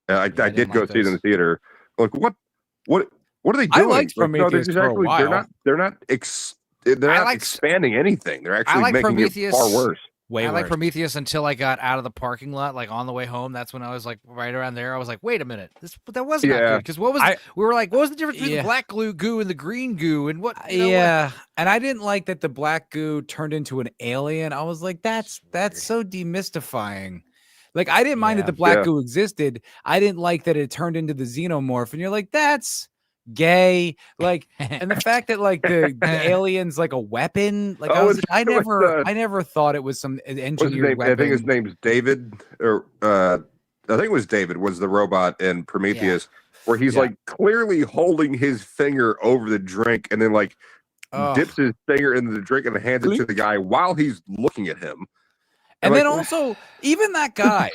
E: I did go see it in the theater. Like, what are they doing?
D: I liked Prometheus
E: they're
D: for a while.
E: They're not expanding anything. They're actually
B: like
E: making
B: Prometheus.
E: it far worse.
B: I like Prometheus until I got out of the parking lot, like on the way home. That's when I was like, right around there, I was like, wait a minute, that was not good. Because we were like, what was the difference between the black goo and the green goo, and what?
D: And I didn't like that the black goo turned into an alien. I was like, that's so demystifying. Like, I didn't mind that the black goo existed. I didn't like that it turned into the xenomorph, and you're like, that's gay. Like, and the fact that like the alien's like a weapon. Like, I never thought it was some engineered weapon.
E: I think his name's David, or I think it was David was the robot in Prometheus, where he's like clearly holding his finger over the drink, and then like dips his finger into the drink and hands it to the guy while he's looking at him.
D: And then also, even that guy,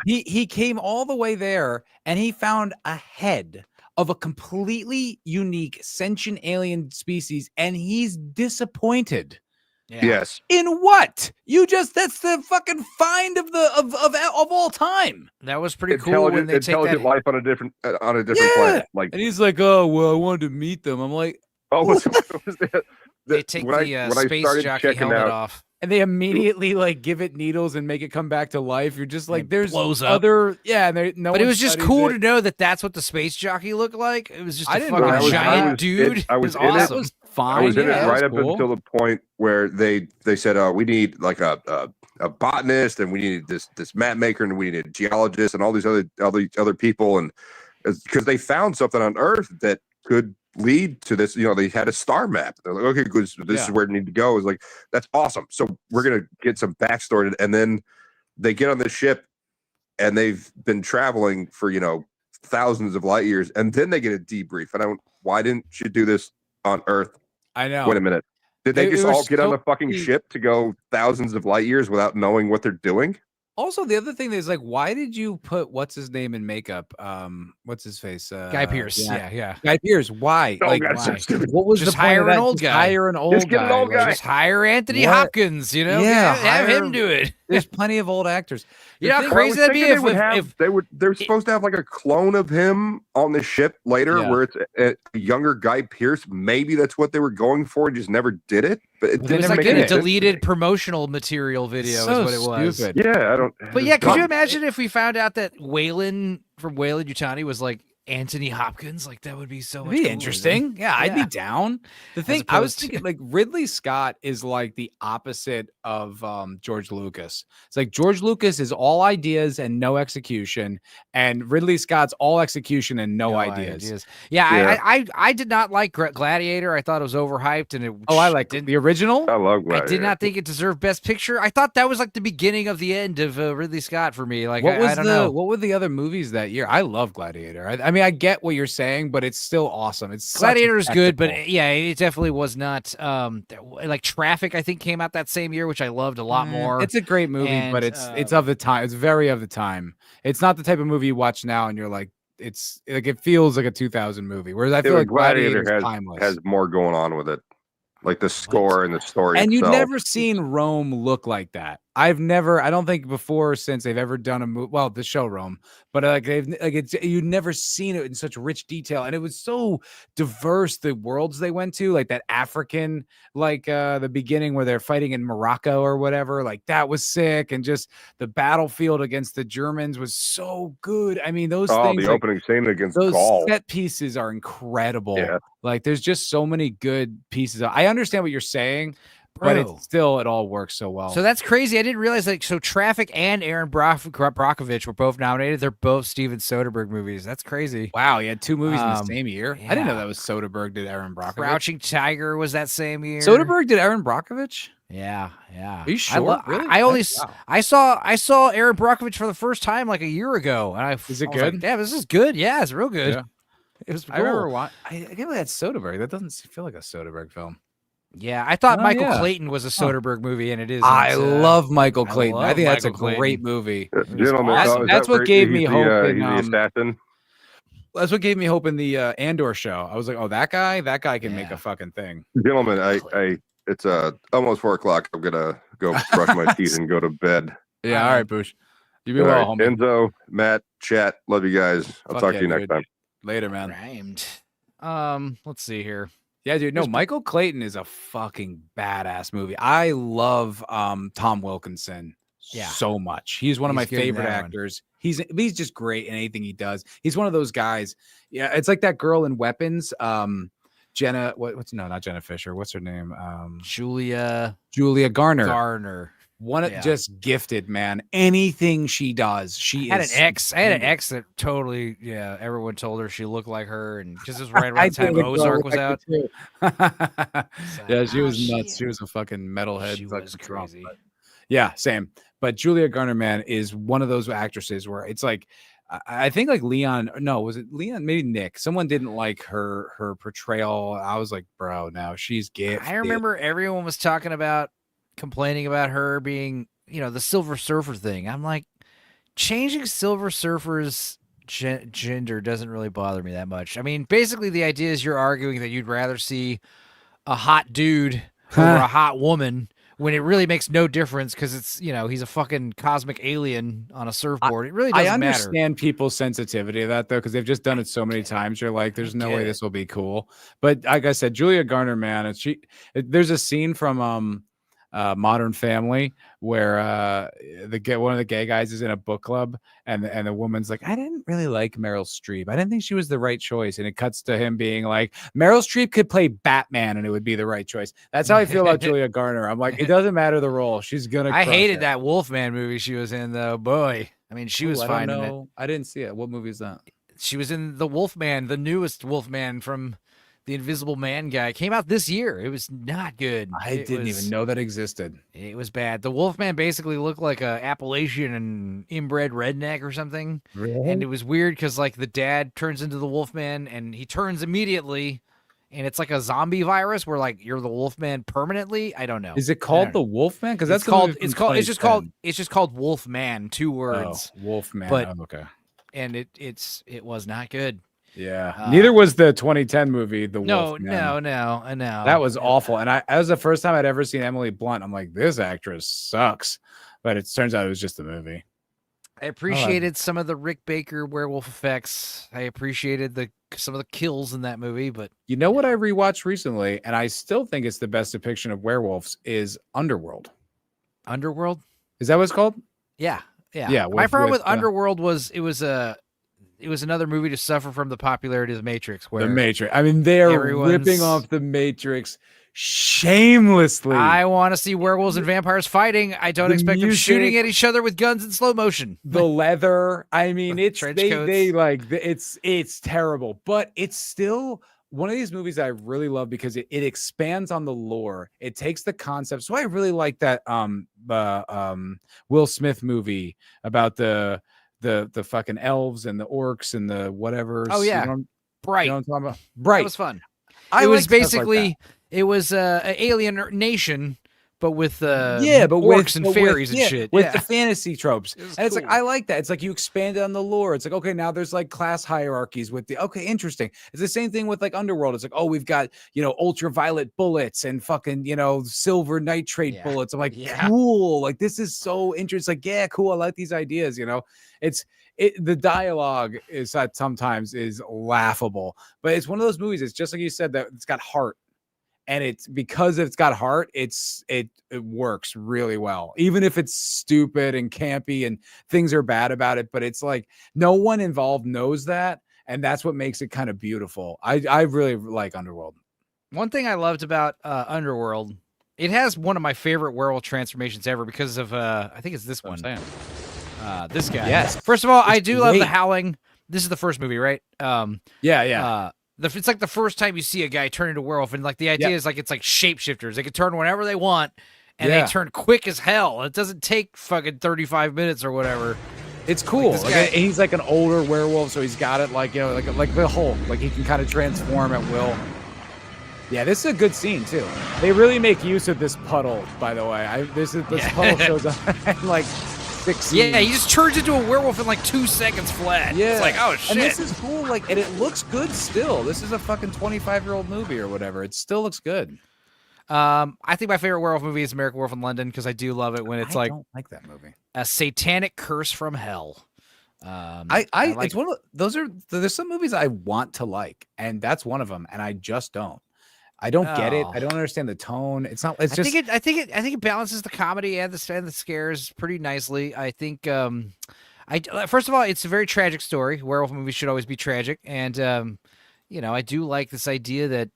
D: he came all the way there and he found a head of a completely unique sentient alien species, and he's disappointed.
B: Yeah.
E: Yes.
D: In what? That's the fucking find of all time.
B: That was pretty cool when they take
E: intelligent
B: that
E: life on a different planet. Like,
D: and he's like, oh well, I wanted to meet them. I'm like,
E: oh, what was that?
B: They take the space jockey helmet off.
D: And they immediately like give it needles and make it come back to life. You're just like, there's
B: blows up.
D: other,
B: But it was just cool to know that that's what the space jockey looked like. It was just a fucking giant dude.
E: I was
B: it was awesome.
D: It was fine.
E: I was in it right up
D: cool.
E: until the point where they said, "Oh, we need like a botanist, and we need this map maker, and we need a geologist, and all these other people," and because they found something on Earth that could lead to this. They had a star map. They're like, okay, good. So this is where it need to go. It's like, that's awesome. So we're gonna get some backstory, and then they get on the ship, and they've been traveling for thousands of light years, and then they get a debrief. And why didn't you do this on Earth?
D: I know.
E: Wait a minute. Did they just all get on the fucking ship to go thousands of light years without knowing what they're doing?
D: Also, the other thing is like, why did you put what's his name in makeup? What's his face?
B: Guy Pearce. Yeah.
D: Guy Pearce. Why?
E: Oh,
D: like,
E: God,
D: why?
E: so
D: What was
B: just
D: the point
B: hire
D: of
B: an
D: that?
B: old
D: Just
B: guy.
D: hire an old
E: Just get an old guy.
B: Just hire Anthony
D: What?
B: Hopkins.
D: Yeah,
B: have him do it.
D: There's plenty of old actors.
B: You know how
E: I
B: crazy
E: was
B: that'd be
E: thinking
B: if
E: they're supposed to have like a clone of him on the ship later, where it's a younger Guy Pearce. Maybe that's what they were going for, and just never did it. But it
B: it
E: didn't
B: was like
E: make
B: a
E: any sense.
B: deleted promotional material video
D: So
B: is what it was.
D: stupid.
E: Yeah, I don't.
B: But yeah, could you imagine if we found out that Waylon from Waylon Yutani was like Anthony Hopkins, like that would be so much
D: It'd be
B: cooler,
D: interesting. Yeah, I'd be down. The thing I was
B: opposed to-
D: thinking, like Ridley Scott is like the opposite of George Lucas. It's like George Lucas is all ideas and no execution, and Ridley Scott's all execution and no ideas.
B: Yeah,
E: Yeah.
B: I did not like Gladiator. I thought it was overhyped, and it.
D: Oh, I like
B: didn't.
D: the original.
E: I love
B: I
E: Gladiator.
B: did not think it deserved Best Picture. I thought that was like the beginning of the end of Ridley Scott for me. Like, I don't know.
D: What were the other movies that year? I love Gladiator. I mean, I get what you're saying, but it's still awesome. It's
B: Gladiator is good, but
D: spectacle.
B: yeah, it definitely was not. Like Traffic, I think came out that same year, which I loved a lot more.
D: It's a great movie, but
B: And,
D: it's of the time. It's very of the time. It's not the type of movie you watch now and you're like, it's like it feels like a 2000 movie. Whereas I feel like Gladiator is timeless.
E: has more going on with it, like the score and the story.
D: And you've
E: itself.
D: never seen Rome look like that. I don't think before or since they've ever done a movie. Well, the show Rome, but you've never seen it in such rich detail, and it was so diverse. The worlds they went to, like that African, like the beginning where they're fighting in Morocco or whatever, like that was sick, and just the battlefield against the Germans was so good. I mean, those things,
E: the
D: like,
E: opening scene against
D: those
E: Gaul.
D: set pieces are incredible.
E: Yeah.
D: Like there's just so many good pieces. I understand what you're saying. But
B: Bro.
D: it all works so well.
B: So that's crazy. I didn't realize so Traffic and Aaron Brockovich were both nominated. They're both Steven Soderbergh movies. That's crazy.
D: Wow, you had two movies in the same year.
B: Yeah.
D: I didn't know that was Soderbergh did Aaron Brockovich.
B: Crouching Tiger was that same year.
D: Soderbergh did Aaron Brockovich?
B: Yeah.
D: Are you sure? Really?
B: I only
D: Wow.
B: I saw Aaron Brockovich for the first time like a year ago, and
D: Is it
B: I was like,
D: good?
B: yeah, this is good. Yeah, it's real good.
D: Yeah.
B: It was
D: I remember
B: cool.
D: I can't believe that's Soderbergh. That doesn't feel like a Soderbergh film.
B: Yeah, I thought
D: Oh,
B: Michael
D: yeah.
B: Clayton was a Soderbergh movie, and it is.
D: I love Michael
B: I
D: Clayton. I
B: love
D: think that's a
B: Michael Clayton.
D: great movie.
E: Gentlemen,
D: awesome.
E: is
D: That's
E: that
D: what
E: where
D: gave
E: he's
D: me
E: the,
D: hope in,
E: he's the assassin.
D: That's what gave me hope in the Andor show. I was like, oh, that guy can make
B: Yeah.
D: a fucking thing.
E: Gentlemen, it's almost 4:00. I'm gonna go brush my teeth and go to bed.
D: Yeah, all right, Boosh. You be
E: All
D: well,
E: right,
D: homie.
E: Enzo, Matt, chat, love you guys. I'll
D: Fuck
E: talk
D: yeah,
E: to you next
D: dude.
E: time.
D: Later, man.
B: Rhymed. Let's see here.
D: Yeah, dude. No, Michael Clayton is a fucking badass movie. I love Tom Wilkinson so much. He's one of my
B: He's good in
D: favorite
B: that one.
D: actors. He's just great in anything he does. He's one of those guys. Yeah, it's like that girl in Weapons. Jenna, not Jenna Fisher. What's her name?
B: Julia
D: Garner.
B: Garner.
D: Just gifted, man. Anything she does, she
B: I had
D: is.
B: I had an ex that totally, everyone told her she looked like her, and because it was right around
D: I
B: the time
D: dated a girl
B: Ozark was
D: like
B: out.
D: that too. Yeah, she
B: oh,
D: was nuts.
B: shit.
D: She was a fucking metalhead.
B: She
D: fucking
B: was
D: drunk,
B: crazy.
D: but- yeah, same. But Julia Garner, man, is one of those actresses where it's like, I think like Leon. No, was it Leon? Maybe Nick. Someone didn't like her portrayal. I was like, bro, now she's gifted.
B: I remember everyone was complaining about her being, the Silver Surfer thing. I'm like, changing Silver Surfer's gender doesn't really bother me that much. I mean, basically the idea is you're arguing that you'd rather see a hot dude over a hot woman when it really makes no difference because it's, he's a fucking cosmic alien on a surfboard. It really doesn't
D: I
B: matter.
D: understand people's sensitivity of that though, because they've just done it so many times. You're like, there's no way this will be cool. But like I said, Julia Garner, man, there's a scene from Modern Family where one of the gay guys is in a book club and the woman's like, I didn't really like Meryl Streep. I didn't think she was the right choice. And it cuts to him being like, Meryl Streep could play Batman and it would be the right choice. That's how I feel about Julia Garner. I'm like, it doesn't matter the role. She's gonna.
B: I
D: crush
B: hated
D: it.
B: that Wolfman movie she was in though. Boy, I mean, she was
D: Ooh,
B: fine
D: I
B: in
D: don't
B: it.
D: know. I didn't see it. What movie is that?
B: She was in the Wolfman, the newest Wolfman from the Invisible Man guy. It came out this year. It was not good.
D: I didn't even know that existed.
B: It was bad. The Wolfman basically looked like a Appalachian and inbred redneck or something.
D: Really?
B: And it was weird because like the dad turns into the Wolfman and he turns immediately, and it's like a zombie virus where like you're the Wolfman permanently. I don't know.
D: Is it called the Wolfman? Because that's
B: it's just called Wolfman. 2 words.
D: Wolfman.
B: But
D: okay.
B: And it was not good.
D: Yeah. Neither was the 2010 movie, The Wolfman.
B: No.
D: That was awful. And that was the first time I'd ever seen Emily Blunt. I'm like, this actress sucks. But it turns out it was just a movie.
B: I appreciated some of the Rick Baker werewolf effects. I appreciated some of the kills in that movie, but
D: you know what I rewatched recently, and I still think it's the best depiction of werewolves is Underworld.
B: Underworld?
D: Is that what it's called?
B: Yeah.
D: Yeah.
B: My problem with Underworld was it was it was another movie to suffer from the popularity of The Matrix. Where
D: The Matrix. I mean, they're
B: everyone's-
D: ripping off The Matrix shamelessly.
B: I want to see werewolves and vampires fighting. I don't
D: The
B: expect them shooting
D: music,
B: at each other with guns in slow motion.
D: the leather. I mean, it's
B: Trench
D: they
B: coats.
D: like it's terrible, but it's still one of these movies I really love because it expands on the lore. It takes the concept. So I really like that Will Smith movie about the fucking elves and the orcs and the whatever.
B: Oh, yeah. Bright.
D: You know what I'm talking about? Bright.
B: That was fun.
D: I
B: It was
D: like stuff like
B: basically it was an alien nation, but with
D: but
B: orcs and fairies and shit.
D: with
B: Yeah.
D: the fantasy tropes.
B: It was
D: And it's like
B: cool.
D: I like that. It's like you expanded on the lore. It's like, okay, now there's like class hierarchies with the interesting. It's the same thing with like Underworld. It's like, oh, we've got ultraviolet bullets and fucking silver nitrate
B: Yeah.
D: bullets. I'm like,
B: Yeah.
D: cool. Like this is so interesting. Like, yeah, cool. I like these ideas. The dialogue is that sometimes is laughable, but it's one of those movies. It's just like you said, that it's got heart. And it's because it's got heart, it works really well, even if it's stupid and campy and things are bad about it. But it's like no one involved knows that, and that's what makes it kind of beautiful. I really like Underworld.
B: One thing I loved about Underworld, it has one of my favorite werewolf transformations ever because of I think it's this one. This guy.
D: Yes.
B: First of all, I
D: It's
B: do love the
D: great.
B: Howling. This is the first movie, right?
D: Yeah.
B: It's like the first time you see a guy turn into a werewolf, and like the idea is like it's like shapeshifters. They can turn whenever they want, and
D: Yeah.
B: they turn quick as hell. It doesn't take fucking 35 minutes or whatever.
D: It's cool.
B: this
D: Like,
B: guy-
D: he's like an older werewolf, so he's got it like like the Hulk. Like he can kind of transform at will. Yeah, this is a good scene too. They really make use of this puddle, by the way. This puddle shows up in like 6 scenes.
B: Yeah, he just turns into a werewolf in like 2 seconds flat.
D: Yeah.
B: It's like, oh shit.
D: And this is cool. Like, and it looks good still. This is a fucking 25-year-old movie or whatever. It still looks good.
B: I think my favorite werewolf movie is American Werewolf in London because I do love it when it's
D: I
B: like
D: don't like that movie.
B: a satanic curse from hell.
D: I
B: like-
D: it's one of there's some movies I want to like, and that's one of them, and I just don't. I don't get it.
B: Oh.
D: I don't understand the tone. It's not. It's
B: I
D: just.
B: think it balances the comedy and the scares pretty nicely. I think first of all, it's a very tragic story. Werewolf movies should always be tragic, and I do like this idea that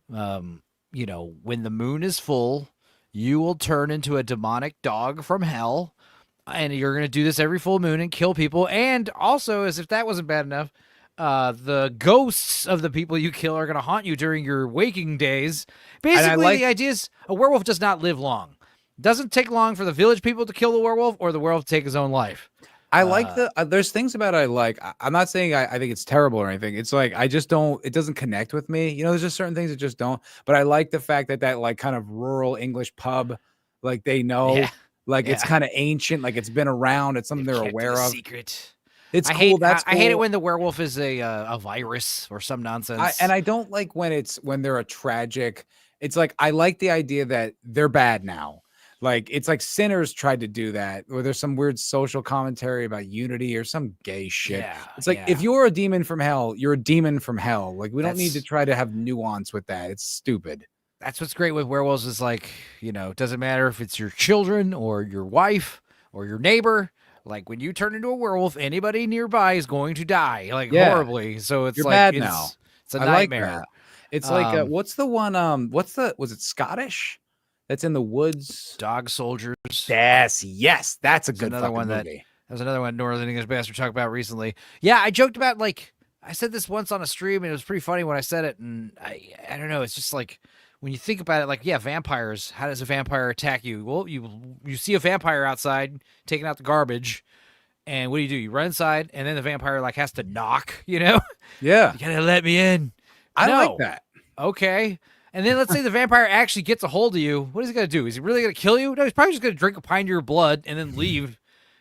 B: when the moon is full, you will turn into a demonic dog from hell, and you're going to do this every full moon and kill people. And also, as if that wasn't bad enough, the ghosts of the people you kill are going to haunt you during your waking days. Basically, the idea is a werewolf does not live long. It doesn't take long for the village people to kill the werewolf or the werewolf to take his own life.
D: I like there's things about it I like. I'm not saying I think it's terrible or anything. It's like I just don't. It doesn't connect with me. There's just certain things that just don't. But I like the fact that like kind of rural English pub, like they know,
B: Yeah.
D: like it's kind of ancient, like it's been around. It's something they're
B: Kept it
D: aware
B: a
D: of.
B: secret.
D: It's
B: I
D: cool.
B: hate,
D: That's
B: I hate it
D: cool.
B: when the werewolf is a virus or some nonsense.
D: I don't like when they're a tragic. It's like I like the idea that they're bad now. Like it's like Sinners tried to do that, where there's some weird social commentary about unity or some gay shit.
B: Yeah,
D: It's like
B: yeah.
D: if you're a demon from hell, you're a demon from hell. Like we don't need to
B: That's-
D: try to have nuance with that. It's stupid.
B: That's what's great with werewolves is like, it doesn't matter if it's your children or your wife or your neighbor. Like when you turn into a werewolf, anybody nearby is going to die like
D: Yeah.
B: horribly. So it's
D: You're
B: like
D: bad
B: it's,
D: now.
B: It's a
D: I like
B: nightmare.
D: that. It's like
B: Um,
D: what's the one? Was it Scottish? That's in the woods.
B: Dog soldiers.
D: Yes, that's a
B: There's
D: good
B: another
D: fucking
B: one that
D: movie.
B: There's another one Northern English Bastard talked about recently. Yeah, I joked about I said this once on a stream and it was pretty funny when I said it, and I don't know, it's just like when you think about it, vampires. How does a vampire attack you? Well, you see a vampire outside taking out the garbage, and what do? You run inside, and then the vampire has to knock.
D: Yeah,
B: You gotta let me in.
D: I
B: No.
D: like that.
B: Okay. And then let's say the vampire actually gets a hold of you. What is he going to do? Is he really going to kill you? No, he's probably just going to drink a pint of your blood and then leave.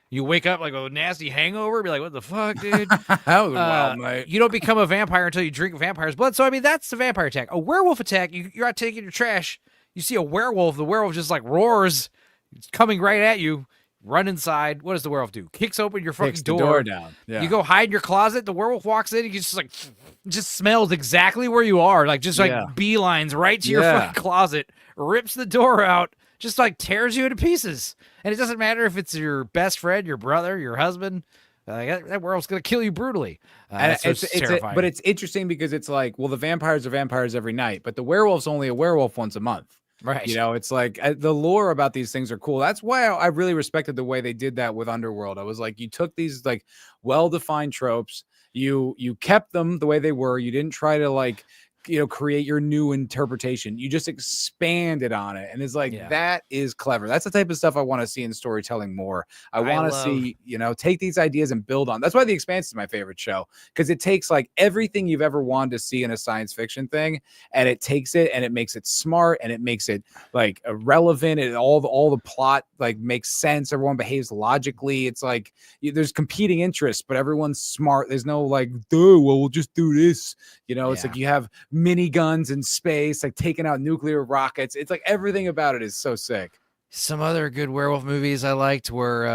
B: You wake up like a nasty hangover. Be like, what the fuck, dude?
D: That was wild, mate.
B: You don't become a vampire until you drink a vampire's blood. So, I mean, that's the vampire attack. A werewolf attack, you're out taking your trash. You see a werewolf. The werewolf just roars. It's coming right at you. Run inside. What does the werewolf do? Kicks open your fucking
D: Kicks the door down. Yeah.
B: You go hide in your closet. The werewolf walks in. He just smells exactly where you are.
D: Yeah.
B: Beelines right to your
D: Yeah.
B: fucking closet. Rips the door out. Just tears you into pieces. And it doesn't matter if it's your best friend, your brother, your husband. That werewolf's gonna kill you brutally.
D: And
B: So it's terrifying.
D: but it's interesting because it's like, well, the vampires are vampires every night, but the werewolf's only a werewolf once a month.
B: right.
D: You know, it's like the lore about these things are cool. That's why I really respected the way they did that with Underworld. I was like, you took these like well-defined tropes, you kept them the way they were. You didn't try to like, create your new interpretation. You just expanded on it. And it's like, that is clever. That's the type of stuff I want to see in storytelling more. I want to see, take these ideas and build on. That's why The Expanse is my favorite show, because it takes like everything you've ever wanted to see in a science fiction thing, and it takes it and it makes it smart, and it makes it like relevant, and all the plot like makes sense. Everyone behaves logically. It's like there's competing interests, but everyone's smart. There's no like, duh, well, we'll just do this. It's like you have mini guns in space, like taking out nuclear rockets. It's like everything about it is so sick.
B: Some other good werewolf movies I liked were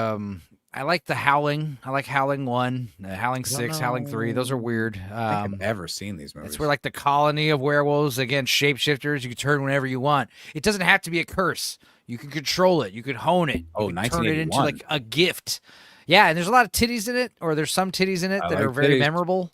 B: I liked The Howling. I like Howling 1, Howling 6, Howling 3. Those are weird.
D: I think I've never seen these movies.
B: It's where like the colony of werewolves, again, shapeshifters. You can turn whenever you want. It doesn't have to be a curse. You can control it. You can hone it.
D: Oh,
B: you can turn it into
D: 1981.
B: like a gift. Yeah, and there's a lot of titties in it, or there's some titties in it that are very memorable.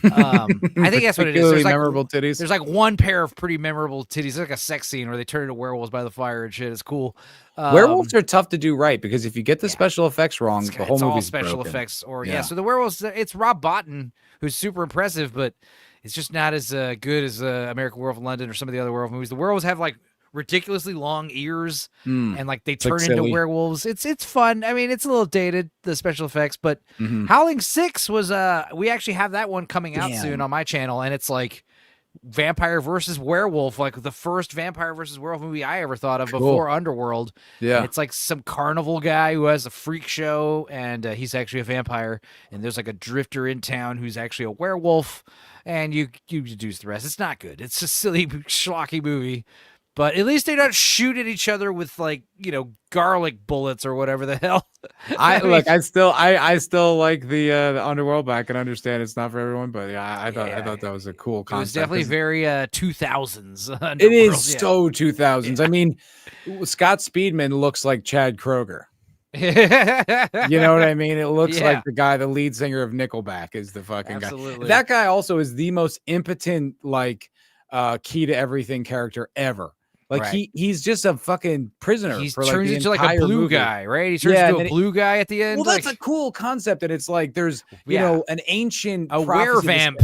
B: I think that's what it is. There's like,
D: memorable titties.
B: There's like one pair of pretty memorable titties. It's like a sex scene where they turn into werewolves by the fire and shit. It's cool.
D: Werewolves are tough to do right, because if you get the special effects wrong, the whole
B: it's all
D: movie's
B: special
D: broken.
B: effects. So the werewolves, it's Rob Bottin, who's super impressive, but it's just not as good as American Werewolf in London or some of the other werewolf movies. The werewolves have like ridiculously long ears, and like they turn into werewolves. It's fun. I mean, it's a little dated, the special effects, but Howling 6 was we actually have that one coming out soon on my channel, and it's like vampire versus werewolf, like the first vampire versus werewolf movie I ever thought of before Underworld.
D: Yeah,
B: and it's like some carnival guy who has a freak show, and he's actually a vampire, and there's like a drifter in town who's actually a werewolf, and you deduce the rest. It's not good. It's a silly schlocky movie. But at least they don't shoot at each other with like, garlic bullets or whatever the hell.
D: I still like the Underworld, but I can understand it's not for everyone. But I thought that was a cool concept.
B: It was definitely very 2000s.
D: It is so 2000s. I mean, Scott Speedman looks like Chad Kroger. You know what I mean? It looks like the lead singer of Nickelback is the fucking guy. That guy also is the most impotent, like key to everything character ever. Like he's just a fucking prisoner.
B: He
D: turns
B: into like a blue guy, right? He turns into a blue guy at the end.
D: Well, that's a cool concept, and it's like there's an ancient werevamp.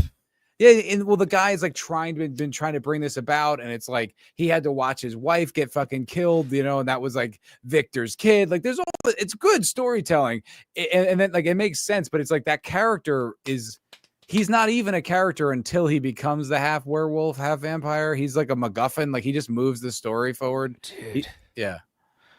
D: Yeah, and the guy is like been trying to bring this about, and it's like he had to watch his wife get fucking killed, and that was like Victor's kid. Like it's good storytelling, and then like it makes sense, but it's like that character he's not even a character until he becomes the half werewolf, half vampire. He's like a MacGuffin. Like he just moves the story forward.
B: Dude.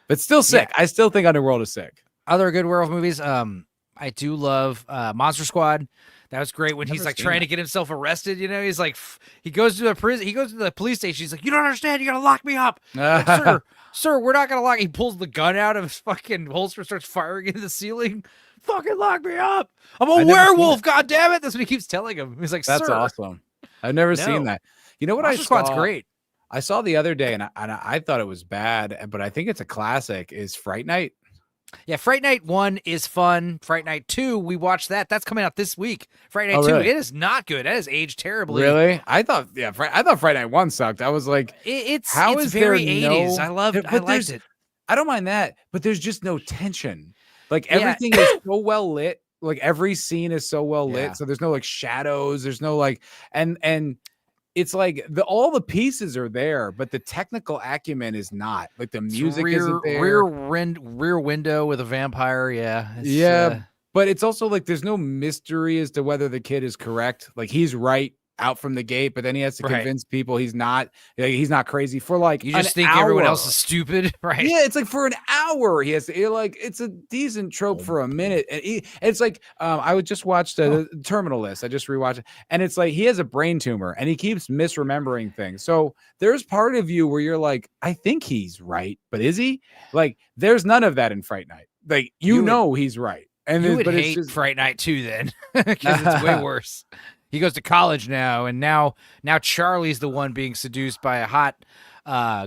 D: But still sick. I still think Underworld is sick.
B: Other good werewolf movies. I do love Monster Squad. That was great when he's like trying to get himself arrested. He's like, he goes to the prison. He goes to the police station. He's like, you don't understand. You got to lock me up. Like, sir, we're not going to lock. He pulls the gun out of his fucking holster, starts firing into the ceiling. Fucking lock me up. I'm a werewolf. God damn it. That's what he keeps telling him. He's like,
D: that's awesome. I've never seen that. You know what
B: Monster Squad's great.
D: I saw the other day, and I thought it was bad, but I think it's a classic, is Fright Night.
B: Yeah, Fright Night 1 is fun. Fright Night 2, we watched that. That's coming out this week. Fright Night 2, really? It is not good. That has aged terribly.
D: Really? I thought Fright Night 1 sucked. I was like,
B: it's very 80s. I liked it.
D: I don't mind that, but there's just no tension. Like everything is so well lit. Like every scene is so well lit. So there's no like shadows. There's no like, and it's like all the pieces are there, but the technical acumen is not. Like the music isn't there.
B: Rear Window with a vampire. Yeah.
D: But it's also like there's no mystery as to whether the kid is correct. Like he's right out from the gate, but then he has to convince people he's not. Like, he's not crazy for like
B: you just think everyone else is stupid, right?
D: Yeah, it's like for an hour he has to. Like it's a decent trope for a minute, and it's like I would just watch the Terminal List. I just rewatched it, and it's like he has a brain tumor and he keeps misremembering things. So there's part of you where you're like, I think he's right, but is he? Like there's none of that in Fright Night. Like you know he's right, and
B: you would
D: but
B: hate
D: it's just
B: Fright Night 2 then, because it's way worse. He goes to college now, and now Charlie's the one being seduced by a hot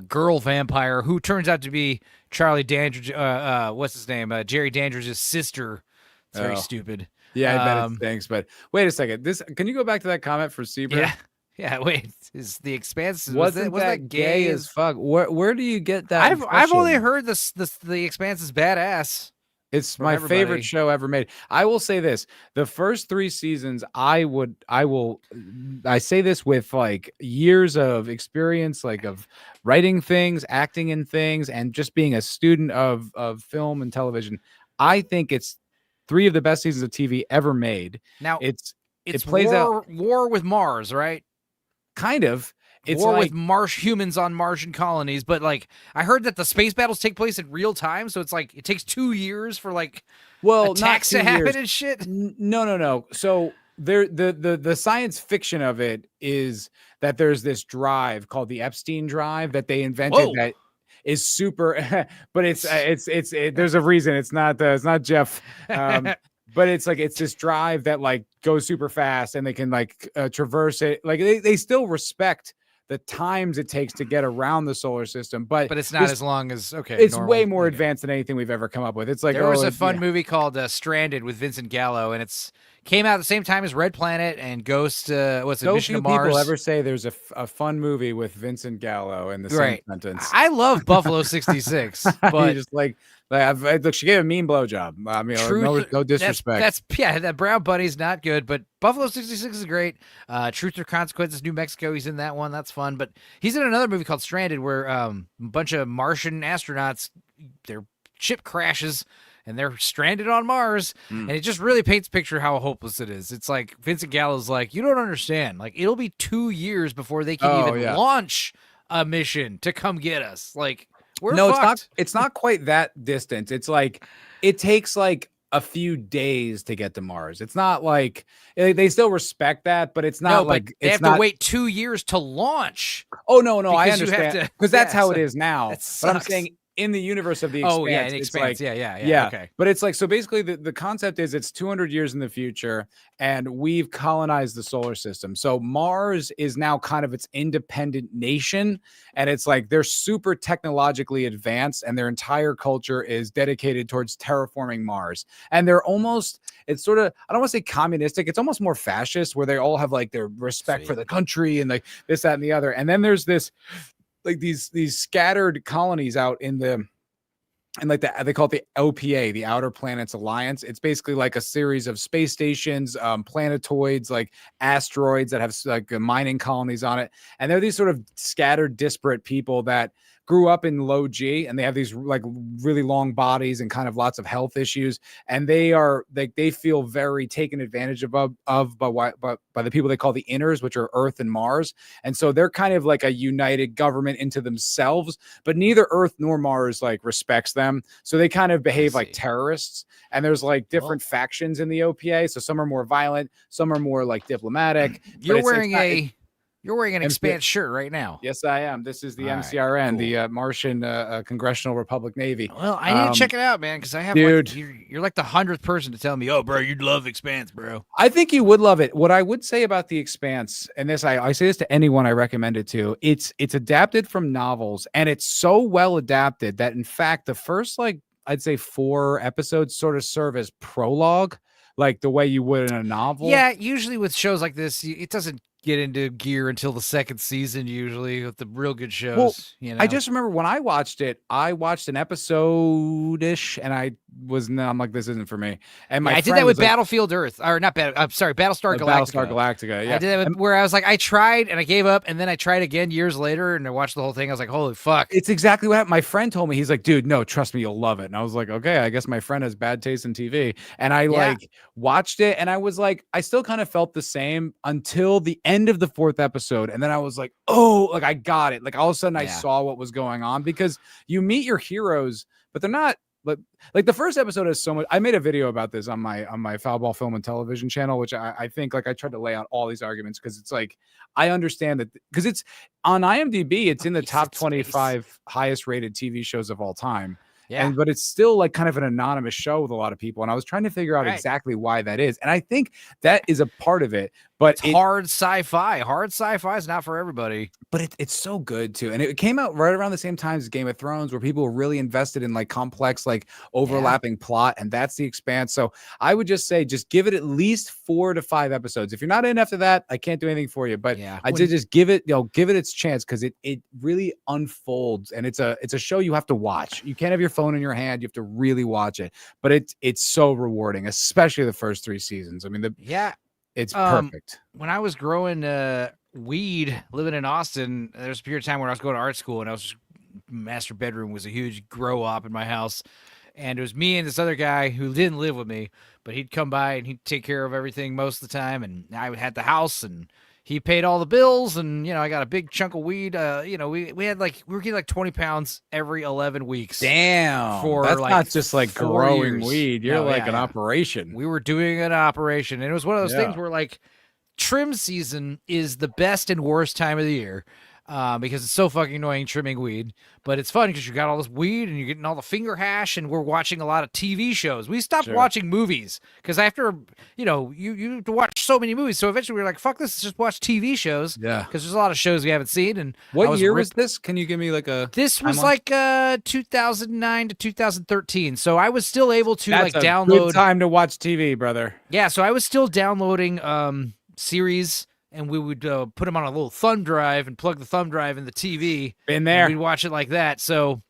B: girl vampire who turns out to be Charlie Dandridge. What's his name? Jerry Dandridge's sister. It's very stupid.
D: Yeah, I bet it stinks. But wait a second. Can you go back to that comment for Seabird?
B: Yeah. Yeah, wait. Is The Expanse
D: Wasn't that gay as fuck? Where do you get that?
B: I've only
D: impression?
B: heard The Expanse is badass.
D: It's
B: from
D: my
B: everybody.
D: favorite show ever made. I will say this: the first 3 seasons, I say this with like years of experience, like of writing things, acting in things, and just being a student of film and television. I think it's 3 of the best seasons of TV ever made.
B: Now
D: It
B: it's
D: plays out
B: war with Mars, right?
D: kind of. It's
B: war
D: like
B: with humans on Martian colonies, but like I heard that the space battles take place in real time, so it's like it takes 2 years for like attacks to happen and shit.
D: No. So there, the science fiction of it is that there's this drive called the Epstein drive that they invented.
B: Whoa.
D: That is super, but it's there's a reason it's not Jeff. But it's like it's this drive that like goes super fast and they can like traverse it. Like they still respect the times it takes to get around the solar system, but
B: it's not as long as
D: It's
B: normal.
D: way more advanced than anything we've ever come up with. It's like
B: there was a fun movie called Stranded with Vincent Gallo, and it's came out at the same time as Red Planet and Ghost. What's it?
D: So
B: Mission
D: few
B: to Mars.
D: people ever say there's a fun movie with Vincent Gallo in the same sentence.
B: I love Buffalo 66,
D: You
B: but
D: just like look, she gave a mean blowjob. I mean, no disrespect.
B: That's that Brown Bunny's not good, but Buffalo 66 is great. Truth or Consequences, New Mexico. He's in that one. That's fun. But he's in another movie called Stranded, where a bunch of Martian astronauts, their ship crashes and they're stranded on Mars. And it just really paints a picture of how hopeless it is. It's like Vincent Gallo's like, you don't understand. Like it'll be 2 years before they can even launch a mission to come get us. Like we're fucked.
D: It's not quite that distant. It's like it takes like a few days to get to Mars. It's not like they still respect that, but it's not like
B: they have to wait 2 years to launch.
D: Oh no, I understand because that's how it is now.
B: But
D: I'm saying in the universe of the Expanse,
B: in
D: it's
B: Expanse,
D: like,
B: yeah. Okay,
D: but it's like so. Basically, the concept is it's 200 years in the future, and we've colonized the solar system. So Mars is now kind of its independent nation, and it's like they're super technologically advanced, and their entire culture is dedicated towards terraforming Mars. And they're almost, it's sort of, I don't want to say communistic. It's almost more fascist, where they all have like their respect for the country and like this, that, and the other. And then there's this. Like these scattered colonies out in the and like they call it the OPA, the Outer Planets Alliance. It's basically like a series of space stations, planetoids, like asteroids that have like mining colonies on it. And they're these sort of scattered, disparate people that grew up in low G, and they have these like really long bodies and kind of lots of health issues. And they are like they feel very taken advantage of by the people they call the inners, which are Earth and Mars. And so they're kind of like a united government into themselves, but neither Earth nor Mars like respects them. So they kind of behave like terrorists. And there's like different factions in the OPA. So some are more violent, some are more like diplomatic.
B: You're wearing an Expanse shirt right now.
D: Yes, I am. This is the MCRN, the Martian Congressional Republic Navy.
B: Well, I need to check it out, man, because I have
D: dude,
B: you're like the 100th person to tell me, oh, bro, you'd love Expanse, bro.
D: I think you would love it. What I would say about the Expanse, and this I say this to anyone I recommend it to, it's adapted from novels, and it's so well adapted that in fact the first like I'd say 4 episodes sort of serve as prologue, like the way you would in a novel.
B: Yeah, usually with shows like this, it doesn't get into gear until the second season, usually with the real good shows.
D: Well,
B: you know?
D: I just remember when I watched it, I watched an episode-ish, and I'm like, this isn't for me. And
B: I did that with Battlefield Earth, or not I'm sorry, Battlestar Galactica.
D: Battlestar Galactica, yeah.
B: I did that where I was like, I tried and I gave up, and then I tried again years later, and I watched the whole thing. I was like, holy fuck.
D: It's exactly what happened. My friend told me, he's like, dude, no, trust me, you'll love it. And I was like, okay, I guess my friend has bad taste in TV. And I like watched it, and I was like, I still kind of felt the same until the end of the 4th episode. And then I was like, oh, like I got it. Like all of a sudden I saw what was going on, because you meet your heroes, but they're not like the first episode is so much. I made a video about this on my Foul Ball Film and Television channel, which I think like I tried to lay out all these arguments, because it's like I understand that because it's on IMDb, it's in the top 25 highest rated TV shows of all time. Yeah. But it's still like kind of an anonymous show with a lot of people. And I was trying to figure out exactly why that is. And I think that is a part of it. But
B: It's hard sci-fi. Hard sci-fi is not for everybody.
D: but it's so good too, and it came out right around the same time as Game of Thrones, where people were really invested in like complex, like overlapping plot, and that's The Expanse. So I would just say, just give it at least 4 to 5 episodes. If you're not in after that, I can't do anything for you. But
B: Yeah,
D: I did just give it its chance, because it really unfolds, and it's a show you have to watch. You can't have your phone in your hand; you have to really watch it. But it's so rewarding, especially the first 3 seasons. I mean, it's perfect.
B: When I was growing weed, living in Austin, there was a period of time where I was going to art school, and I was just, master bedroom was a huge grow up in my house. And it was me and this other guy who didn't live with me, but he'd come by and he'd take care of everything most of the time. And I had the house, and he paid all the bills, and I got a big chunk of weed. We were getting like 20 pounds every 11 weeks.
D: Damn,
B: for
D: that's
B: like
D: not just like
B: 4
D: growing
B: years.
D: weed. You're
B: No,
D: like
B: yeah,
D: an
B: yeah.
D: operation.
B: We were doing an operation, and it was one of those
D: Yeah.
B: things where like trim season is the best and worst time of the year. Because it's so fucking annoying trimming weed, but it's fun because you got all this weed and you're getting all the finger hash, and we're watching a lot of TV shows. We stopped watching movies because after, you have to watch so many movies. So eventually we were like, fuck this, let's just watch TV shows.
D: Yeah.
B: Because there's a lot of shows we haven't seen. And
D: What year was this? Can you give me like a
B: This was
D: timeline?
B: like 2009 to 2013. So I was still able to
D: That's
B: like
D: a
B: download.
D: good time to watch TV, brother.
B: Yeah, so I was still downloading series, and we would put them on a little thumb drive and plug the thumb drive in the TV.
D: Been there.
B: And we'd watch it like that. So,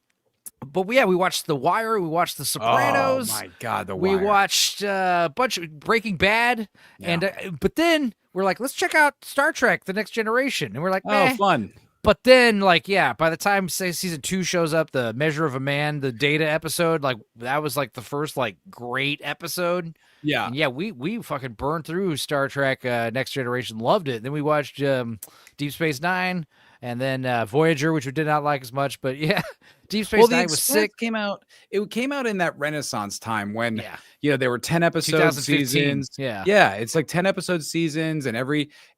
B: but we watched The Wire. We watched The Sopranos.
D: Oh my God, The
B: We
D: Wire.
B: watched a bunch of Breaking Bad. And but then we're like, let's check out Star Trek: The Next Generation. And we're like, meh.
D: fun.
B: But then, by the time say season 2 shows up, the Measure of a Man, the Data episode, that was like the first great episode.
D: Yeah.
B: And we fucking burned through Star Trek Next Generation, loved it. Then we watched Deep Space Nine, and then Voyager, which we did not like as much. But yeah, Deep Space Nine was sick.
D: It came out in that Renaissance time when there were 10 episode
B: 2015.
D: seasons.
B: Yeah.
D: It's like 10 episode seasons, and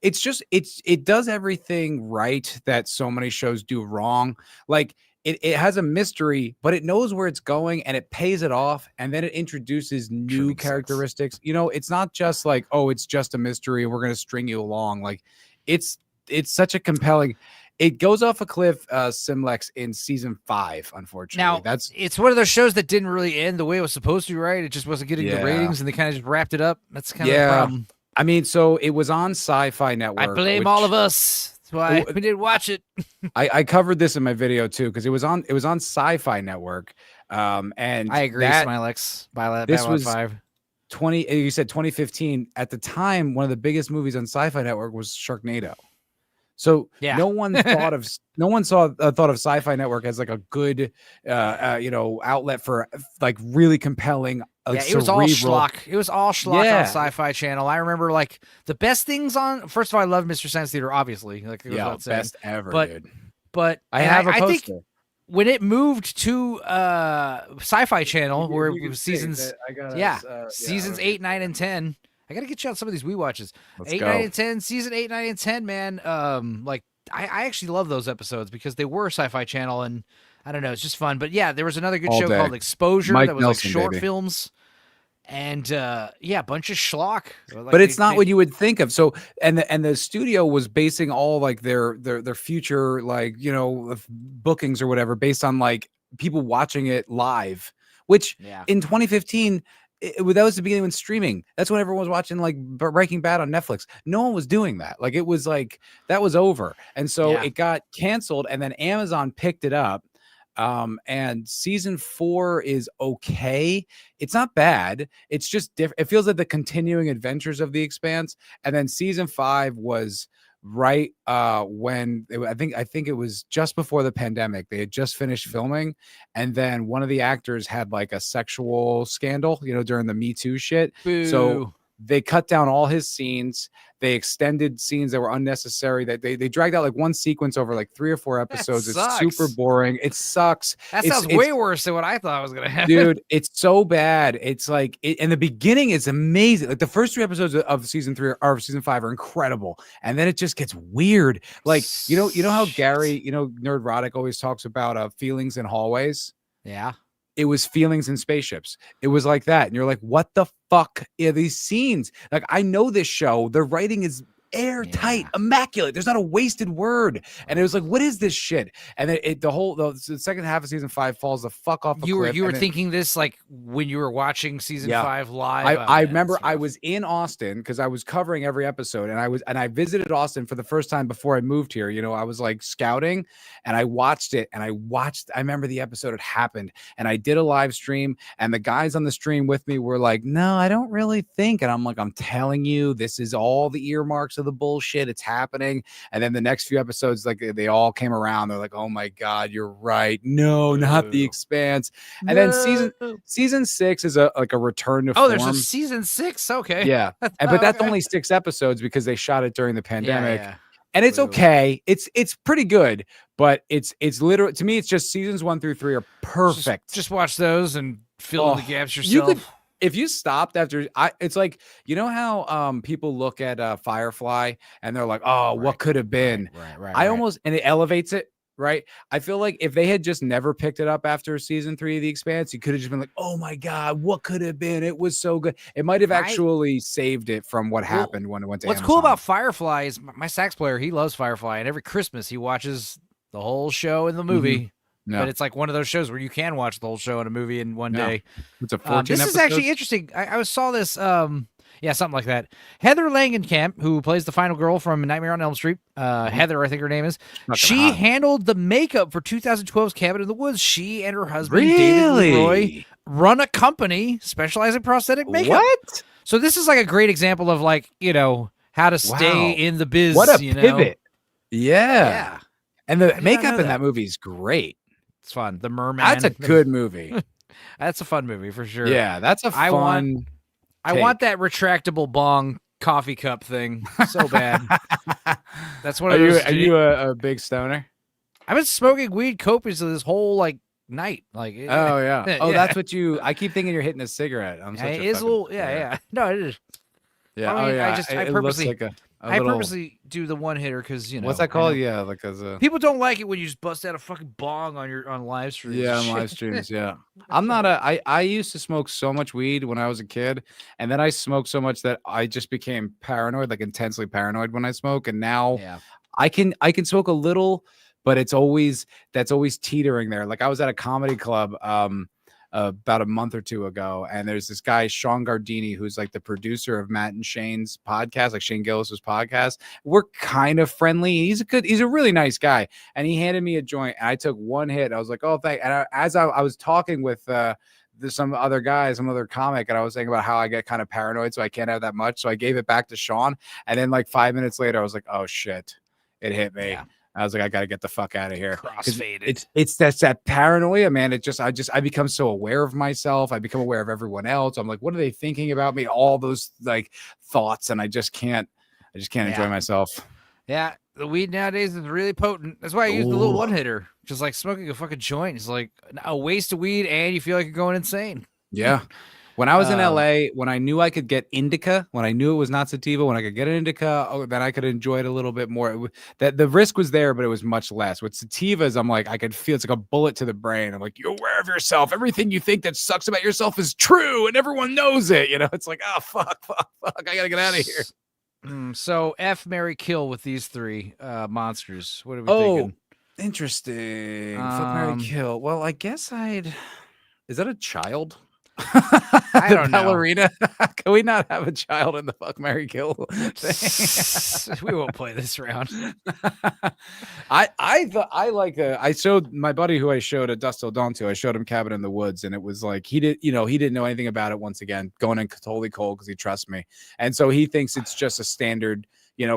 D: it does everything right that so many shows do wrong. Like it has a mystery, but it knows where it's going, and it pays it off, and then it introduces new characteristics. It's not just like, oh, it's just a mystery and we're going to string you along. Like it's such a compelling. It goes off a cliff, Simlex, in season 5, unfortunately.
B: Now, it's one of those shows that didn't really end the way it was supposed to, right? It just wasn't getting the ratings, and they kind of just wrapped it up. That's kind of the problem.
D: I mean, so it was on Sci-Fi Network.
B: I blame all of us. That's why we didn't watch it.
D: I covered this in my video too, because it was on Sci-Fi Network. And
B: I agree, Smilex.
D: This was
B: 5.
D: 20. You said 2015. At the time, one of the biggest movies on Sci-Fi Network was Sharknado. So no one thought of Sci-Fi Network as like a good outlet for like really compelling.
B: It was all schlock. It was all schlock on Sci-Fi Channel. I remember the best things on. First of all, I love Mystery Science Theater, obviously.
D: Best ever, dude.
B: But
D: I have a poster.
B: think when it moved to Sci-Fi Channel, where it was seasons, seasons 8, 9, and 10. I gotta get you on some of these watches.
D: Let's
B: 8,
D: go.
B: 9, and 10, season 8, 9, and 10, man. I actually love those episodes because they were Sci-Fi Channel, and I don't know, it's just fun. But yeah, there was another good
D: All
B: show
D: day.
B: called Exposure
D: Mike
B: that was
D: Nelson,
B: short
D: baby.
B: films, and a bunch of schlock.
D: But it's not what you would think of. So, and the studio was basing all like their future bookings or whatever based on like people watching it live, which in 2015. That was the beginning when streaming. That's when everyone was watching like Breaking Bad on Netflix. No one was doing that. Like it was like that was over, and so it got canceled. And then Amazon picked it up. And season 4 is okay. It's not bad. It's just different. It feels like the continuing adventures of The Expanse. And then season 5 was right when I think it was just before the pandemic. They had just finished filming, and then one of the actors had like a sexual scandal, during the Me Too shit.
B: Boo.
D: So they cut down all his scenes. They extended scenes that were unnecessary. That they dragged out like one sequence over like 3 or 4 episodes. It's
B: sucks.
D: super boring. It sucks.
B: That sounds way worse than what I thought was gonna happen,
D: dude. It's so bad. It's like, and the beginning is amazing. Like the first 3 episodes of season 3 or season 5 are incredible, and then it just gets weird. Like you know how Gary, Nerdrotic always talks about feelings in hallways.
B: Yeah.
D: It was feelings in spaceships. It was like that. And you're like, what the fuck are these scenes? Like, I know this show. The writing is airtight, immaculate. There's not a wasted word. And it was like, what is this shit? And then the second half of season 5 falls the fuck off a cliff.
B: You were thinking this like when you were watching season 5 live.
D: I remember I was in Austin because I was covering every episode, and I visited Austin for the first time before I moved here. You know, I was like scouting, and I watched it, and I remember the episode had happened, and I did a live stream, and the guys on the stream with me were like, no, I don't really think. And I'm like, I'm telling you, this is all the earmarks of the bullshit. It's happening. And then the next few episodes, like they all came around. They're like, oh my God, you're right. No, not the Expanse. And then season 6 is a return to form.
B: There's a season 6. Okay.
D: Yeah. But that's only 6 episodes because they shot it during the pandemic. And it's okay. It's pretty good, but it's literally, to me, it's just seasons 1 through 3 are perfect.
B: Just watch those and fill in the gaps yourself.
D: If you stopped after, it's like, you know how people look at Firefly and they're like, oh, what could have been? Right. And it elevates it. Right. I feel like if they had just never picked it up after season 3 of The Expanse, you could have just been like, oh my God, what could have been? It was so good. It might have actually saved it from what happened when it went to
B: What's
D: Amazon.
B: cool about Firefly is my sax player, he loves Firefly, and every Christmas he watches the whole show in the movie.
D: No.
B: But it's like one of those shows where you can watch the whole show in a movie in one day.
D: It's a 14
B: This is actually interesting. I saw this, something like that. Heather Langenkamp, who plays the final girl from Nightmare on Elm Street, Heather, I think her name is, she handled the makeup for 2012's Cabin in the Woods. She and her husband, David Leroy, run a company specializing in prosthetic makeup.
D: What?
B: So this is like a great example of like, how to stay in the biz.
D: What a pivot. Yeah. And the makeup in that movie is great.
B: It's fun. The Merman.
D: That's a good movie.
B: That's a fun movie for sure.
D: Yeah, that's a fun.
B: I want that retractable bong coffee cup thing so bad. That's what
D: Are you a big stoner?
B: I've been smoking weed copiously this whole like night. Like,
D: oh yeah. Oh, that's what you. I keep thinking you're hitting a cigarette. I'm such
B: it is a little. Yeah. No, it is.
D: Yeah.
B: I mean, I purposely.
D: Looks like
B: I purposely do the one hitter because
D: what's that called? Yeah, like
B: people don't like it when you just bust out a fucking bong on live streams.
D: Yeah, on live streams. Yeah, I'm not I used to smoke so much weed when I was a kid, and then I smoked so much that I just became paranoid, like intensely paranoid when I smoke. And now I can smoke a little, but that's always teetering there. Like I was at a comedy club about a month or two ago, and there's this guy Sean Gardini who's like the producer of Matt and Shane's podcast, like Shane Gillis's podcast. We're kind of friendly. He's a really nice guy, and he handed me a joint, and I took one hit. I was like, oh, thank. And as I was talking with some other guy, some other comic, and I was saying about how I get kind of paranoid, so I can't have that much. So I gave it back to Sean, and then like 5 minutes later, I was like, oh shit, it hit me. Yeah. I was like, I got to get the fuck out of here.
B: Crossfaded.
D: It's that paranoia, man. I become so aware of myself. I become aware of everyone else. I'm like, what are they thinking about me? All those like thoughts, and I just can't enjoy myself.
B: Yeah, the weed nowadays is really potent. That's why I use the little one hitter. Just like smoking a fucking joint is like a waste of weed, and you feel like you're going insane.
D: Yeah. When I was in LA, when I knew I could get indica, when I knew it was not sativa, when I could get an indica, then I could enjoy it a little bit more. That the risk was there, but it was much less. With sativas, I'm like, I could feel it's like a bullet to the brain. I'm like, you're aware of yourself. Everything you think that sucks about yourself is true, and everyone knows it. You know, it's like, oh fuck. I gotta get out of here.
B: So F, marry, kill with these three monsters. What are we thinking?
D: Interesting. Fuck, marry, kill. Well, I guess Is that a child?
B: I don't know.
D: Ballerina. Can we not have a child in the fuck, marry, kill thing?
B: We won't play this round.
D: I showed my buddy who I showed at Dust Till Dawn to. I showed him Cabin in the Woods, and it was like he didn't know anything about it. Once again, going in totally cold because he trusts me, and so he thinks it's just a standard,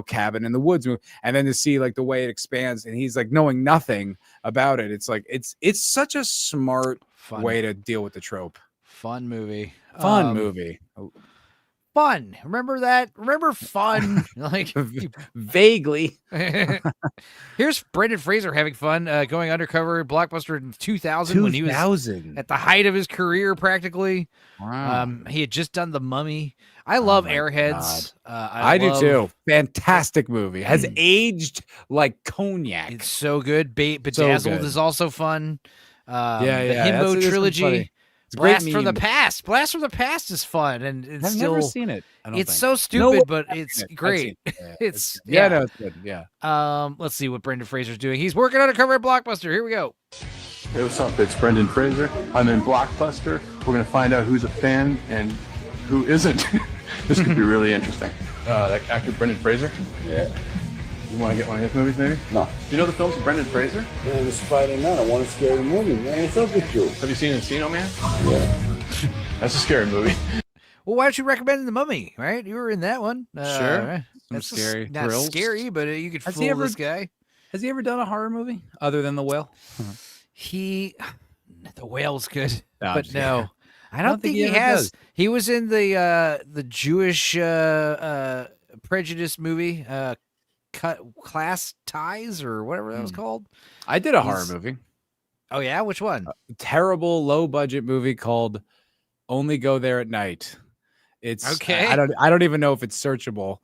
D: Cabin in the Woods movie. And then to see like the way it expands, and he's like knowing nothing about it. It's like it's such a smart way to deal with the trope.
B: Fun movie. Fun. Remember that? Remember fun? Like
D: vaguely.
B: Here's Brendan Fraser having fun, going undercover Blockbuster in 2000 when he was at the height of his career, practically.
D: Wow.
B: He had just done The Mummy. I love Airheads.
D: I do too. Fantastic movie. Has aged like cognac.
B: It's so good. Bedazzled is also fun. The Himbo trilogy.
D: It's a great
B: Blast from the
D: meme.
B: Past. Blast from the Past is fun, and it's
D: I've
B: still
D: never seen it. I don't
B: it's
D: think.
B: so stupid,
D: No,
B: but
D: I've
B: it's
D: seen it. I've
B: great.
D: seen it. Yeah,
B: It's
D: good. Yeah, no, it's good. Yeah.
B: Let's see what Brendan Fraser's doing. He's working on a cover at Blockbuster. Here we go.
J: Hey, what's up? It's Brendan Fraser. I'm in Blockbuster. We're going to find out who's a fan and who isn't. This could be really interesting. That actor Brendan Fraser?
K: Yeah.
J: You want to get one of his movies, maybe?
K: No.
J: Do you know the films of Brendan Fraser?
K: Man, it's Friday night. I want a scary movie, man. What's up with you?
J: Have you seen Encino Man?
K: Yeah.
J: That's a scary movie.
B: Well, why don't you recommend The Mummy, right? You were in that one.
D: Sure. Some
B: That's
D: scary
B: not
D: thrills.
B: scary, but you could
D: Has
B: fool
D: he ever-
B: this guy.
D: Has he ever done a horror movie other than The Whale?
B: The Whale's good,
D: Oh,
B: but
D: yeah.
B: no, I don't think he
D: ever
B: has.
D: does.
B: He was in the Jewish prejudice movie, Class Ties or whatever that was called.
D: I did a horror
B: He's-
D: movie.
B: Oh yeah, which one?
D: Terrible low budget movie called Only Go There at Night. It's
B: Okay.
D: I don't even know if it's searchable.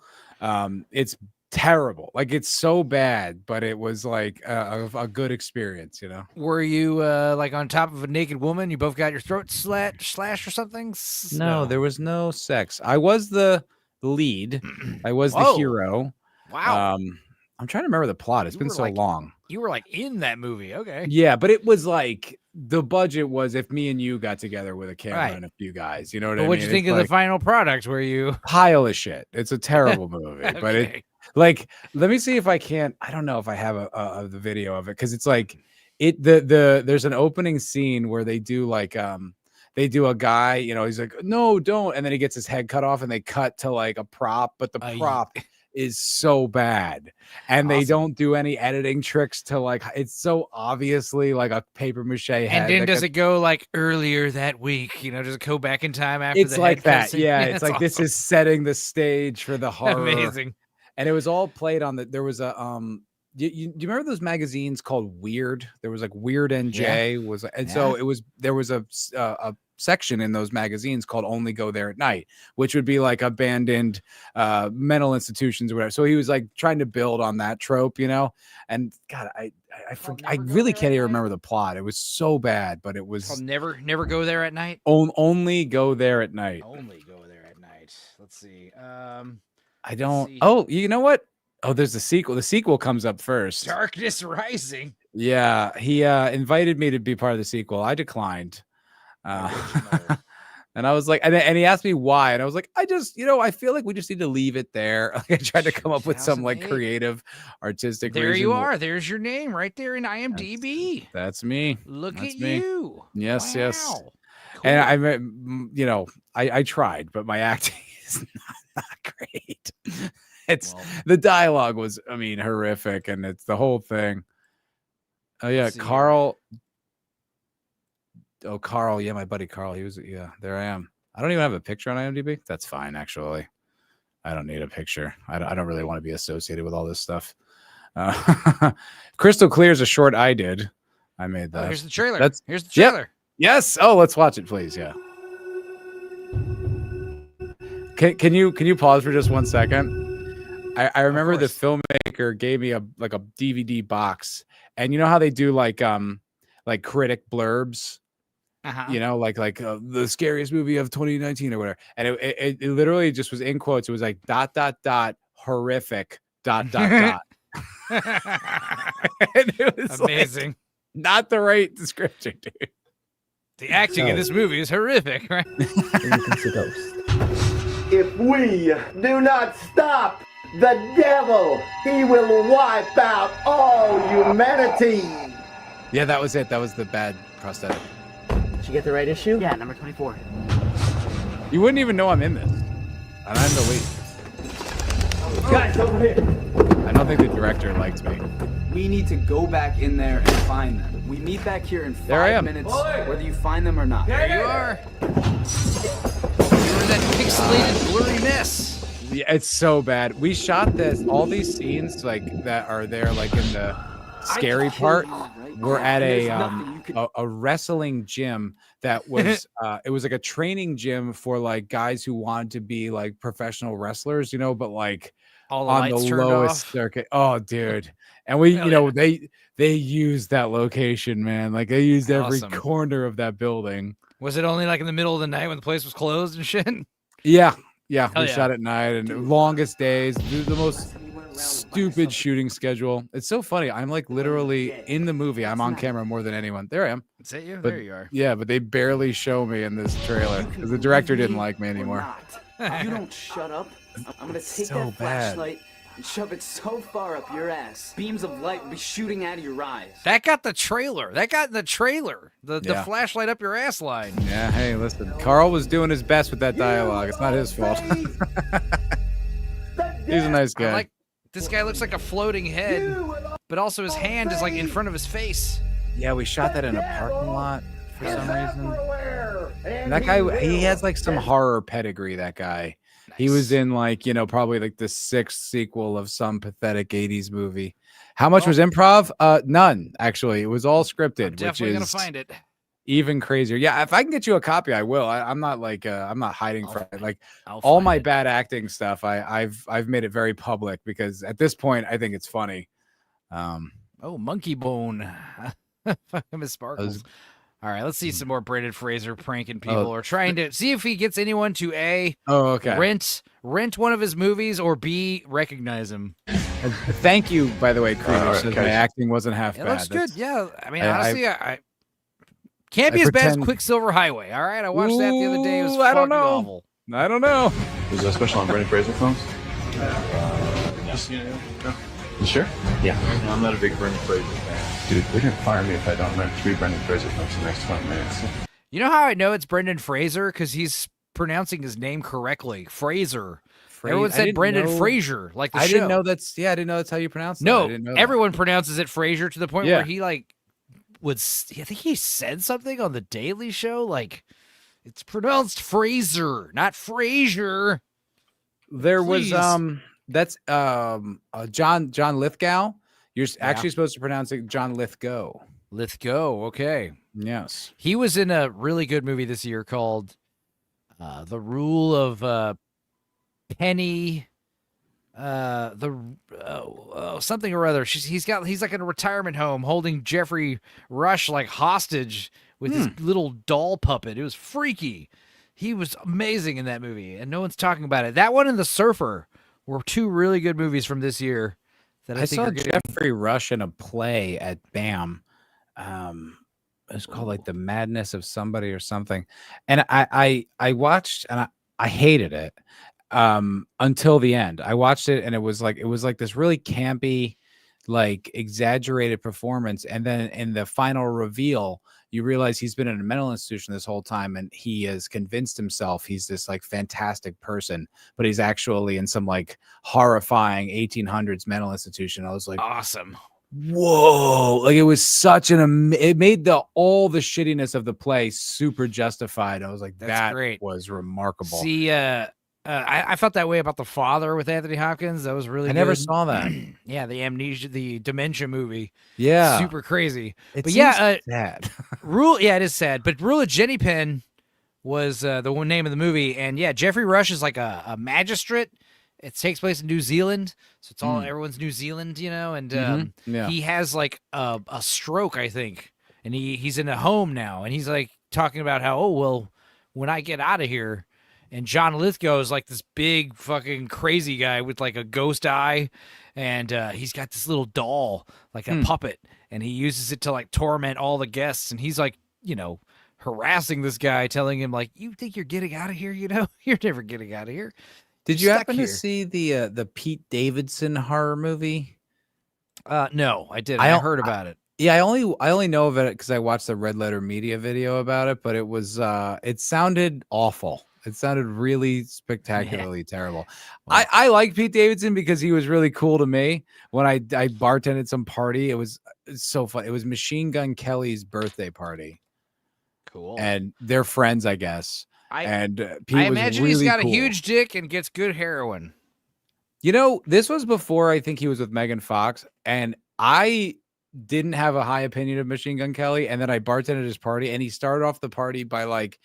D: It's terrible. Like it's so bad, but it was like a good experience, you know.
B: Were you like on top of a naked woman? You both got your throat slashed or something?
D: No, there was no sex. I was the lead. I was the
B: Whoa.
D: hero.
B: Wow.
D: I'm trying to remember the plot. It's
B: You
D: been
B: were
D: so
B: like-
D: long.
B: You were like in that movie. Okay.
D: Yeah, but it was like the budget was if me and you got together with a camera
B: Right.
D: and a few guys. You know what
B: But
D: I mean?
B: what'd you think
D: It's
B: of
D: like
B: the final product? Were you
D: pile of shit. It's a terrible movie, but it
B: Okay.
D: like let me see if I can. I don't know if I have the video of it because it's like there's an opening scene where they do like they do a guy, you know, he's like, no, don't, and then he gets his head cut off and they cut to like a prop, but the prop is so bad and they
B: Awesome.
D: don't do any editing tricks to like it's so obviously like a paper mache head.
B: And then
D: that
B: does
D: got-
B: it go like earlier that week? You know, does it go back in time after
D: it's
B: the
D: like
B: head
D: that,
B: cuts in?
D: yeah. It's
B: That's
D: like this
B: awesome.
D: is setting the stage for the horror.
B: Amazing.
D: And it was all played on there was a do you remember those magazines called Weird? There was like Weird NJ was, and so there was a section in those magazines called Only Go There at Night, which would be like abandoned mental institutions or whatever. So he was like trying to build on that trope, you know. And God, I really can't even remember the plot. It was so bad, but it
B: I'll
D: was
B: never go there at night.
D: only go there at night.
B: Only go there at night. Let's see.
D: I don't.
B: see.
D: Oh, you know what? Oh, there's the sequel. The sequel comes up first.
B: Darkness Rising.
D: Yeah, he invited me to be part of the sequel. I declined. And I was like, and he asked me why, and I was like, I just, I feel like we just need to leave it there. Like I tried to come up with some like
B: 2008.
D: creative, artistic.
B: There
D: reason.
B: you are. There's your name right there in IMDb.
D: That's me.
B: Look
D: That's
B: at
D: me.
B: you.
D: Yes, yes.
B: Wow.
D: And I tried, but my acting is not great. It's the dialogue was, I mean, horrific, and it's the whole thing. Oh yeah,
B: Let's see here.
D: Carl. Oh, Carl. Yeah, my buddy Carl. He was. Yeah, there I am. I don't even have a picture on IMDb. That's fine, actually. I don't need a picture. I don't really want to be associated with all this stuff. Crystal Clear is a short I did. I made that.
B: Oh, here's the trailer. Here's the
D: Yep.
B: trailer.
D: Yes. Oh, let's watch it, please. Yeah. Can you pause for just 1 second? I remember the filmmaker gave me a DVD box, and you know how they do like critic blurbs, you know, like the scariest movie of 2019 or whatever, and it literally just was in quotes. It was like ... horrific ... and it was
B: Amazing.
D: like, not the right description, dude.
B: The acting in this movie is horrific, right?
C: If we do not stop the devil, he will wipe out all humanity.
D: Yeah, that was it. That was the bad prosthetic.
L: Did you get the right issue? Yeah, number 24.
D: You wouldn't even know I'm in this, and I'm the lead.
L: Guys, over here.
D: I don't think the director liked me.
M: We need to go back in there and find them. We meet back here in
D: There I
M: 5
D: am.
M: minutes, whether you find them or not.
B: There you are. You're in that pixelated, blurry mess.
D: Yeah, it's so bad. We shot all these scenes like that are there, like in the scary part. We're at a wrestling gym that was it was like a training gym for like guys who wanted to be like professional wrestlers, you know, but like
B: All the
D: on the
B: lights turned
D: lowest
B: off.
D: circuit. Oh, dude. And we, they used that location, man. Like they used every
B: Awesome.
D: corner of that building.
B: Was it only like in the middle of the night when the place was closed and shit?
D: Yeah, we
B: Hell yeah.
D: shot at night and longest days, the most stupid shooting schedule. It's so funny. I'm like literally in the movie. I'm on camera more than anyone. There I am.
B: Is that you?
D: But,
B: There you are.
D: Yeah, but they barely show me in this trailer because the director didn't like me anymore.
L: You don't shut up. I'm gonna take
D: so
L: that
D: bad.
L: flashlight and shove it so far up your ass. Beams of light will be shooting out of your eyes.
B: That got the trailer. That got in the trailer. The
D: Yeah.
B: flashlight up your ass line.
D: Yeah, hey, listen. Carl was doing his best with that dialogue. It's not his fault. He's a nice guy.
B: Like this guy looks like a floating head, but also his hand is like in front of his face.
D: Yeah, we shot that in a parking lot for some reason. And that guy, he has like some horror pedigree, that guy. He was in like, probably like the 6th sequel of some pathetic 80s movie. How much was improv? None, actually. It was all scripted, which
B: Definitely gonna
D: is
B: find it.
D: even crazier. Yeah, if I can get you a copy, I will. I'm not like I'm not hiding from it. Like
B: I'll
D: all
B: find
D: my
B: it.
D: bad acting stuff, I've made it very public because at this point I think it's funny.
B: Oh, monkey bone. Miss Sparkles. All right, let's see some more Brendan Fraser pranking people or trying to see if he gets anyone to A, rent one of his movies, or B, recognize him.
D: Thank you, by the way, Creator. Says
E: okay.
D: my acting wasn't half
B: It
D: bad.
B: looks good. Yeah, I mean,
D: I-
B: honestly, I can't be
D: I
B: as bad as
D: pretend-
B: Quicksilver Highway. All right, I watched that the other day. It was
D: Ooh, I don't
B: fucking
D: know.
B: awful.
D: I don't know.
J: Is that special on Brendan Fraser films? Just, you sure? Yeah. I'm not a big Brendan Fraser fan. Dude, they're going to fire me if I don't rent 3 Brendan Fraser films in the next 20 minutes.
B: You know how I know it's Brendan Fraser? Because he's pronouncing his name correctly. Fraser. Everyone
D: I
B: said
D: didn't
B: Brendan
D: know-
B: Fraser, like the
D: I
B: show.
D: didn't know that's I didn't know that's how you pronounce it. I
B: No,
D: didn't know that.
B: everyone pronounces it Fraser to the point
D: Yeah.
B: where he like I think he said something on the Daily Show like it's pronounced Fraser, not Frasier.
D: There
B: Please.
D: was that's John Lithgow. You're actually supposed to pronounce it John Lithgow.
B: Lithgow, okay.
D: Yes.
B: He was in a really good movie this year called The Rule of Penny something or other. He's like in a retirement home holding Jeffrey Rush like hostage with his little doll puppet. It was freaky. He was amazing in that movie, and no one's talking about it. That one and The Surfer were 2 really good movies from this year that I think
D: saw
B: are getting.
D: Jeffrey Rush in a play at BAM. It's called like The Madness of Somebody or something. And I watched and I hated it until the end. I watched it and it was like this really campy, like exaggerated performance. And then in the final reveal, you realize he's been in a mental institution this whole time and he has convinced himself he's this like fantastic person, but he's actually in some like horrifying 1800s mental institution. I was like,
B: Awesome.
D: whoa, like it was such it made all the shittiness of the play super justified. I was like,
B: That's
D: that
B: great.
D: was remarkable.
B: See, I felt that way about The Father with Anthony Hopkins. That was really
D: I never
B: good.
D: saw that.
B: Yeah, the dementia movie.
D: Yeah.
B: Super crazy.
D: It
B: but
D: seems
B: yeah,
D: sad.
B: it is sad. But Rule of Jenny Pen was the one name of the movie. And yeah, Jeffrey Rush is like a magistrate. It takes place in New Zealand. So it's all everyone's New Zealand, and
D: Yeah.
B: he has like a stroke, I think. And he's in a home now. And he's like talking about how, when I get out of here. And John Lithgow is like this big fucking crazy guy with like a ghost eye. And he's got this little doll, like a puppet. And he uses it to like torment all the guests. And he's like, harassing this guy, telling him like, you think you're getting out of here? You're never getting out of here.
D: Did
B: You're
D: you
B: stuck
D: happen
B: here.
D: to see the Pete Davidson horror movie?
B: No, I didn't. I heard about it.
D: Yeah, I only know of it because I watched the Red Letter Media video about it, but it was it sounded awful. It sounded really spectacularly terrible. I like Pete Davidson because he was really cool to me. When I bartended some party, it's so fun. It was Machine Gun Kelly's birthday party.
B: Cool.
D: And they're friends, I guess. Pete
B: I
D: was
B: imagine
D: really
B: he's got
D: cool.
B: a huge dick and gets good heroin.
D: This was before I think he was with Megan Fox, and I didn't have a high opinion of Machine Gun Kelly. And then I bartended his party, and he started off the party by like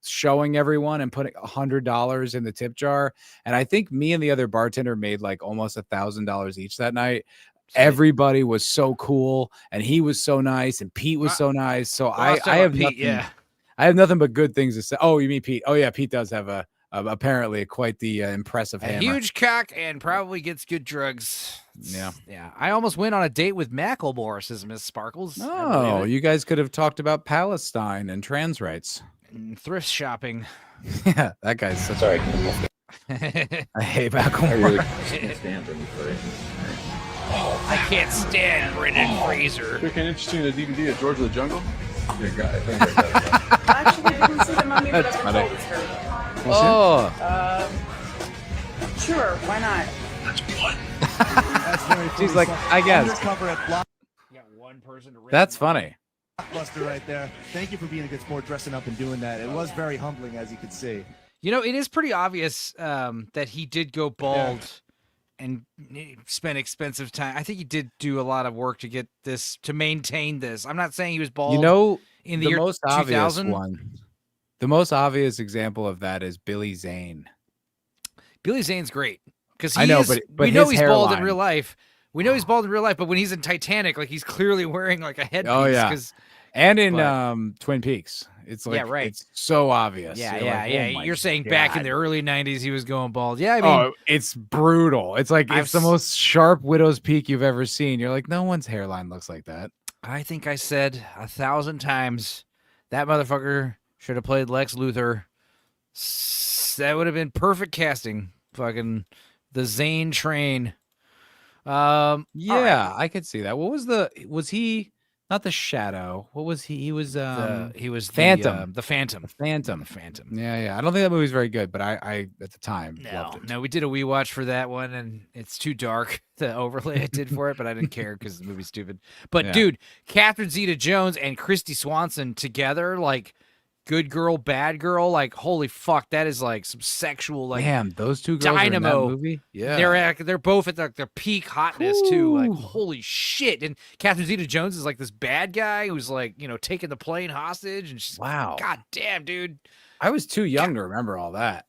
D: showing everyone and putting $100 in the tip jar. And I think me and the other bartender made like almost $1,000 each that night. Everybody was so cool, and he was so nice, and Pete was so nice. So I have
B: Pete,
D: nothing.
B: yeah.
D: I have nothing but good things to say. Oh, you mean Pete? Oh yeah, Pete does have apparently quite the impressive
B: A
D: hammer.
B: huge cock and probably gets good drugs.
D: Yeah.
B: Yeah. I almost went on a date with Macklemore, says Miss Sparkles. I
D: Oh,
B: believe it.
D: you guys could have talked about Palestine and trans rights.
B: And thrift shopping.
D: Yeah, that guy's such
H: Sorry.
D: I hate Macklemore.
H: I really can't stand Brendan Fraser.
B: I can't stand Brendan Fraser.
J: Quick and interesting, the DVD of George of the Jungle.
N: Actually, I didn't see the mummy, but
D: That's
N: I've
D: funny.
N: told it's her.
D: Oh,
N: Sure, why not?
O: That's very funny.
D: she's like, I guess.
O: Undercover at
B: You got one person to rip
D: That's funny.
O: Blockbuster right there. Thank you for being a good sport, dressing up and doing that. It was very humbling, as you could see.
B: You know, it is pretty obvious that he did go bald and spend expensive time. I think he did do a lot of work to get this, to maintain this. I'm not saying he was bald.
D: You know,
B: in the year
D: most obvious
B: 2000.
D: one. The most obvious example of that is Billy Zane.
B: Billy Zane's great because
D: I know, but
B: we know
D: his
B: he's bald in
D: hairline.
B: real life. We know he's bald in real life, but when he's in Titanic, like he's clearly wearing like a headpiece.
D: Oh yeah,
B: 'cause-
D: and in
B: but-
D: Twin Peaks, it's like
B: Yeah, right.
D: It's so obvious.
B: Yeah,
D: You're
B: yeah,
D: like,
B: yeah.
D: oh my
B: You're saying back in the
D: God.
B: early '90s he was going bald. Yeah, I mean,
D: Oh, it's brutal. It's like
B: I've
D: it's the
B: s-
D: most sharp widow's peak you've ever seen. You're like, no one's hairline looks like that.
B: I think I said 1,000 times that motherfucker should have played Lex Luthor. That would have been perfect casting. Fucking the Zane train.
D: Yeah,
B: all right.
D: I could see that. What was he not the Shadow? What was he? He was
B: He was
D: Phantom.
B: The Phantom.
D: Phantom.
B: The Phantom.
D: Yeah. I don't think that movie's very good, but I at the time loved it.
B: No, we did a wee watch for that one, and it's too dark, the overlay I did for it, but I didn't care because the movie's stupid. But
D: Yeah.
B: dude, Catherine Zeta-Jones and Christy Swanson together, like good girl, bad girl, like holy fuck, that is like some sexual, like
D: Damn, those two girls are in that
B: dynamo
D: movie. Yeah,
B: they're both at their peak hotness too. Like
D: Ooh.
B: holy shit! And Catherine Zeta-Jones is like this bad guy who's like taking the plane hostage, and she's
D: Wow.
B: god damn, dude.
D: I was too young to remember all that.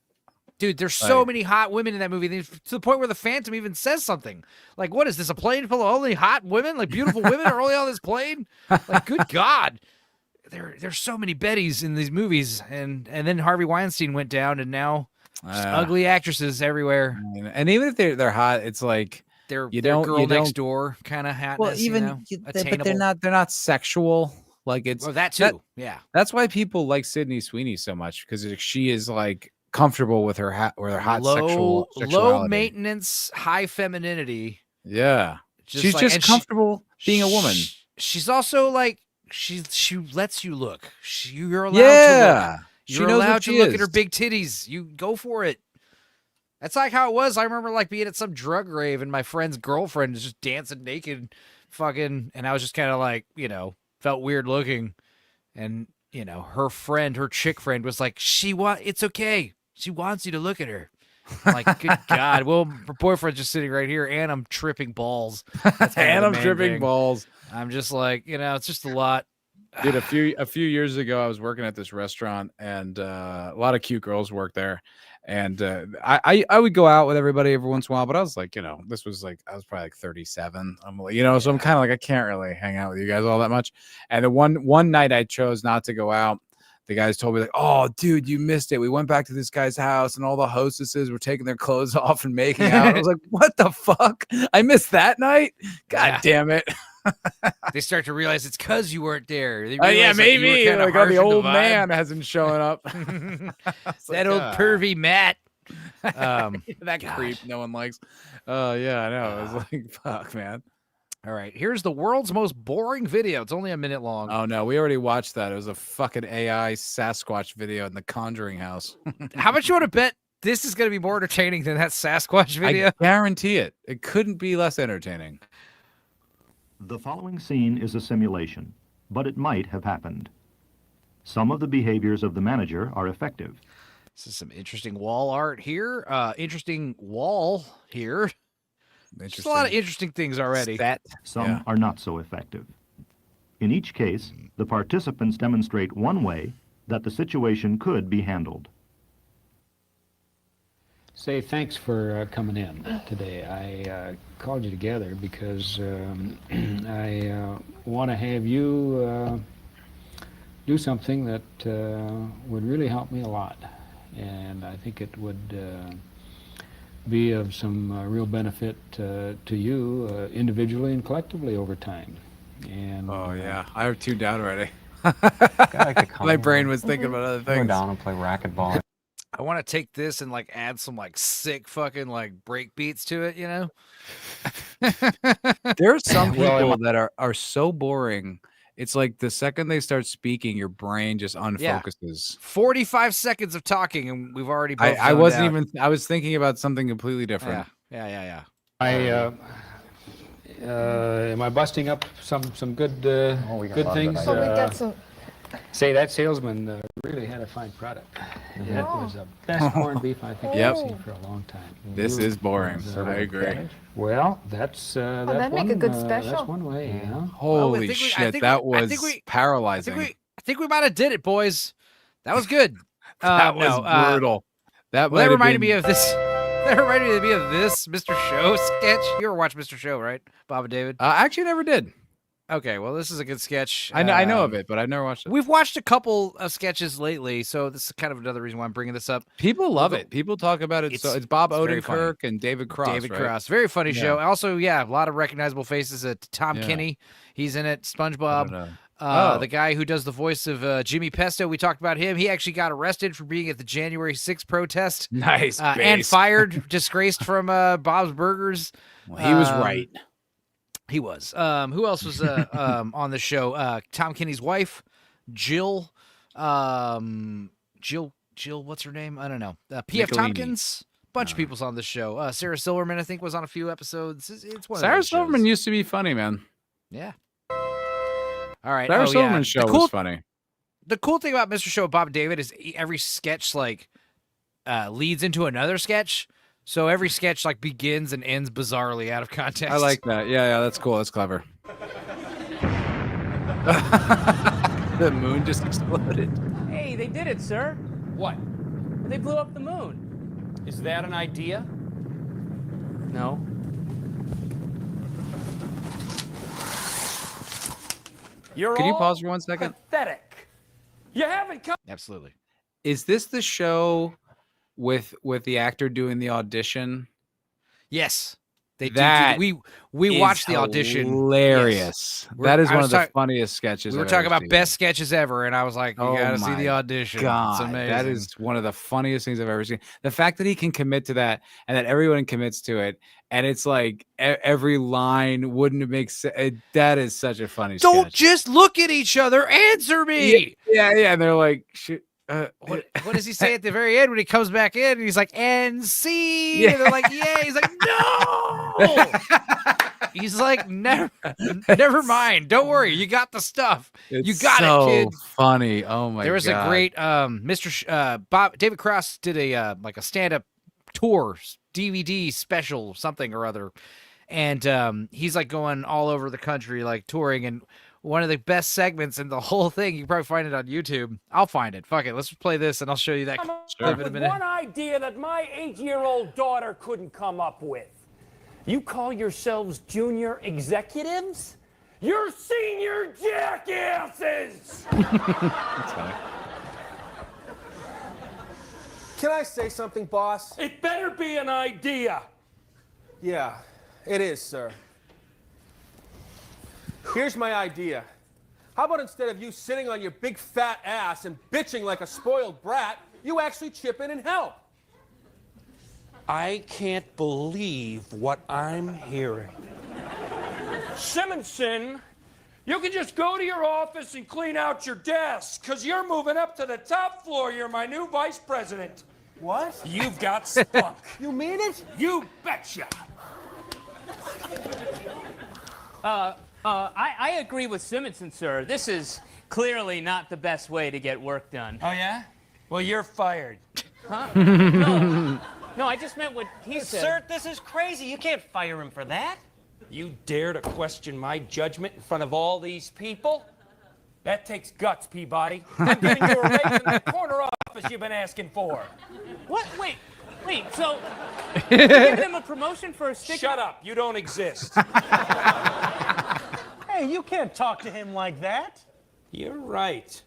B: Dude, there's so
D: Like-
B: many hot women in that movie to the point where the Phantom even says something. Like, what is this, a plane full of only hot women? Like, beautiful women are only on this plane? Like, good God. There's so many Bettys in these movies. And then Harvey Weinstein went down, and now just ugly actresses everywhere.
D: And even if they're hot, it's like
B: They're
D: you
B: they're
D: don't
B: girl
D: you
B: next
D: don't,
B: door kind of hotness.
D: well even but they're not sexual. Like it's
B: Well, that too. Yeah.
D: That's why people like Sydney Sweeney so much because she is like comfortable with her hot
B: Low
D: sexuality.
B: maintenance, high femininity.
D: Yeah, she's
B: like-
D: just
B: and
D: comfortable being a woman.
B: She's also like she lets you look. You're allowed to
D: Yeah,
B: look.
D: she
B: You're
D: knows what
B: allowed to
D: she
B: look
D: is.
B: at her big titties. You go for it. That's like how it was. I remember like being at some drug rave and my friend's girlfriend is just dancing naked, fucking, and I was just kind of like, felt weird looking, and her chick friend was like, it's okay. She wants you to look at her. I'm like, good God. Well, her boyfriend's just sitting right here, and I'm tripping balls. That's kind
D: And
B: of
D: I'm
B: the main
D: tripping
B: thing.
D: balls.
B: I'm just like, it's just a lot.
D: Dude, a few years ago, I was working at this restaurant, and a lot of cute girls worked there. And I would go out with everybody every once in a while, but I was like, this was like I was probably like 37. I'm like, so I'm kind of like I can't really hang out with you guys all that much. And the one night I chose not to go out. The guys told me like, "Oh, dude, you missed it. We went back to this guy's house, and all the hostesses were taking their clothes off and making out." I was like, "What the fuck? I missed that night? God
B: Yeah.
D: damn it!"
B: They start to realize it's because you weren't there. They
D: Yeah,
B: realize, like, you were
D: maybe
B: kinda
D: like, oh,
B: harsh
D: the
B: in
D: old
B: vibe.
D: man hasn't shown up.
B: That old pervy Matt.
D: That
B: God.
D: creep no one likes. Oh yeah, I know. It was like, fuck, man.
B: All right, here's the world's most boring video. It's only a minute long.
D: Oh no, we already watched that. It was a fucking AI Sasquatch video in the Conjuring house.
B: How much you want to bet this is going to be more entertaining than that Sasquatch video?
D: I guarantee it. It couldn't be less entertaining.
P: The following scene is a simulation, but it might have happened. Some of the behaviors of the manager are effective.
B: This is some interesting wall art here. Interesting wall here. Just a lot of interesting things already.
P: Some are not so effective. In each case, the participants demonstrate one way that the situation could be handled.
Q: Say thanks for coming in today. I called you together because I want to have you do something that would really help me a lot, and I think it would be of some real benefit to you individually and collectively over time. And
D: Oh yeah, I have tuned out already.
F: Like to come
D: My
F: over.
D: brain was thinking about other
F: Go
D: things.
F: down and play racquetball.
B: I want to take this and like add some like sick fucking like break beats to it, you know?
D: There are some
Q: Well,
D: people that are so boring. It's like the second they start speaking, your brain just unfocuses.
B: 45 seconds of talking and we've already both
D: I
B: zoned
D: wasn't
B: out.
D: even. I was thinking about something completely different.
B: Yeah.
Q: Am I busting up some good
F: we got a
Q: good
F: lot of
Q: things?
F: good
N: Well, we got some.
Q: Say that salesman really had a fine product. That was the best corned beef I think
D: Yep.
Q: I've seen for a long time.
D: This is boring. I agree.
Q: Well, that's
N: that'd make a good special.
Q: That's one way. Yeah.
D: Holy
B: think we- I
D: shit,
B: think
D: that
B: we- I
D: was
B: think we-
D: paralyzing.
B: I think we might have did it, boys. That was good.
D: That was
B: no,
D: brutal.
B: Well, that reminded me of this. That reminded me of this Mr. Show sketch. You ever watch Mr. Show, right, Bob and David?
D: I actually never did.
B: Okay, well, this is a good sketch.
D: I know of it, but I never watched it.
B: We've watched a couple of sketches lately, so this is kind of another reason why I'm bringing this up.
D: People love it. People talk about it. So it's Bob
B: very funny.
D: Odenkirk and David Cross.
B: David
D: right?
B: Cross, very funny
D: Yeah.
B: show. Also, a lot of recognizable faces. Tom
D: Yeah.
B: Kinney, he's in it.
D: I don't
B: SpongeBob.
D: know.
B: The guy who does the voice of Jimmy Pesto, we talked about him. He actually got arrested for being at the January 6th protest.
D: Nice.
B: And
D: base.
B: fired, disgraced from Bob's Burgers.
D: Well, he was right.
B: He was. Who else was on the show? Tom Kinney's wife, Jill. Jill, what's her name? I don't know. P.F.
D: Michelini.
B: Tompkins. Bunch of people's on the show. Sarah Silverman, I think, was on a few episodes. It's one of
D: Sarah
B: those shows.
D: Silverman used to be funny, man.
B: Yeah. All right.
D: Sarah Silverman's show was funny.
B: The cool thing about Mr. Show with Bob and David is every sketch leads into another sketch. So every sketch begins and ends bizarrely out of context.
D: I like that. Yeah, that's cool. That's clever. The moon just exploded.
R: Hey, they did it, sir. What? They blew up the moon. Is that an idea? No. You're
D: Can you
R: all
D: pause for 1 second?
R: pathetic. You haven't come.
B: Absolutely.
D: Is this the show with the actor doing the audition?
B: Yes. They
D: That
B: do. We watched the audition.
D: Hilarious.
B: Yes.
D: That is
B: I
D: one
B: was
D: of the
B: talk-
D: funniest sketches.
B: We were
D: I've
B: talking
D: ever
B: about
D: seen.
B: best sketches ever, and I was like, you
D: Oh
B: gotta see
D: my
B: the audition.
D: God,
B: It's amazing.
D: that is one of the funniest things I've ever seen. The fact that he can commit to that and that everyone commits to it, and it's like every line wouldn't make sense. That is such a funny
B: Don't
D: sketch.
B: just look at each other. Answer me.
D: Yeah, and they're like, shit.
B: What does he say at the very end when he comes back in? And he's like, and see.
D: Yeah.
B: And they're like, yeah. He's like, no. He's like, never mind. Don't worry. You got the stuff.
D: It's
B: you got
D: so
B: it, kid.
D: funny. Oh my god.
B: There was a great Bob David Cross did a stand-up tour DVD special something or other, and he's going all over the country touring, and one of the best segments in the whole thing, you can probably find it on YouTube. I'll find it. Fuck it, let's play this and I'll show you that clip in a
R: With
B: minute.
R: one idea that my 8-year-old daughter couldn't come up with. You call yourselves junior executives? You're senior jackasses!
D: That's funny.
S: Can I say something, boss?
R: It better be an idea.
S: Yeah, it is, sir. Here's my idea. How about instead of you sitting on your big fat ass and bitching like a spoiled brat, you actually chip in and help?
R: I can't believe what I'm hearing. Simonson, you can just go to your office and clean out your desk, because you're moving up to the top floor. You're my new vice president.
S: What?
R: You've got spunk.
S: You mean it?
R: You betcha.
T: I agree with Simonson, sir. This is clearly not the best way to get work done.
R: Oh, yeah? Well, you're fired.
T: Huh? No, I just meant what he said.
U: Sir, this is crazy. You can't fire him for that.
R: You dare to question my judgment in front of all these people? That takes guts, Peabody. I'm giving you a raise in that corner office you've been asking for.
T: What? Wait, so you're giving him a promotion for a stick?
R: Shut up. You don't exist.
U: Hey, you can't talk to him like that.
R: You're right.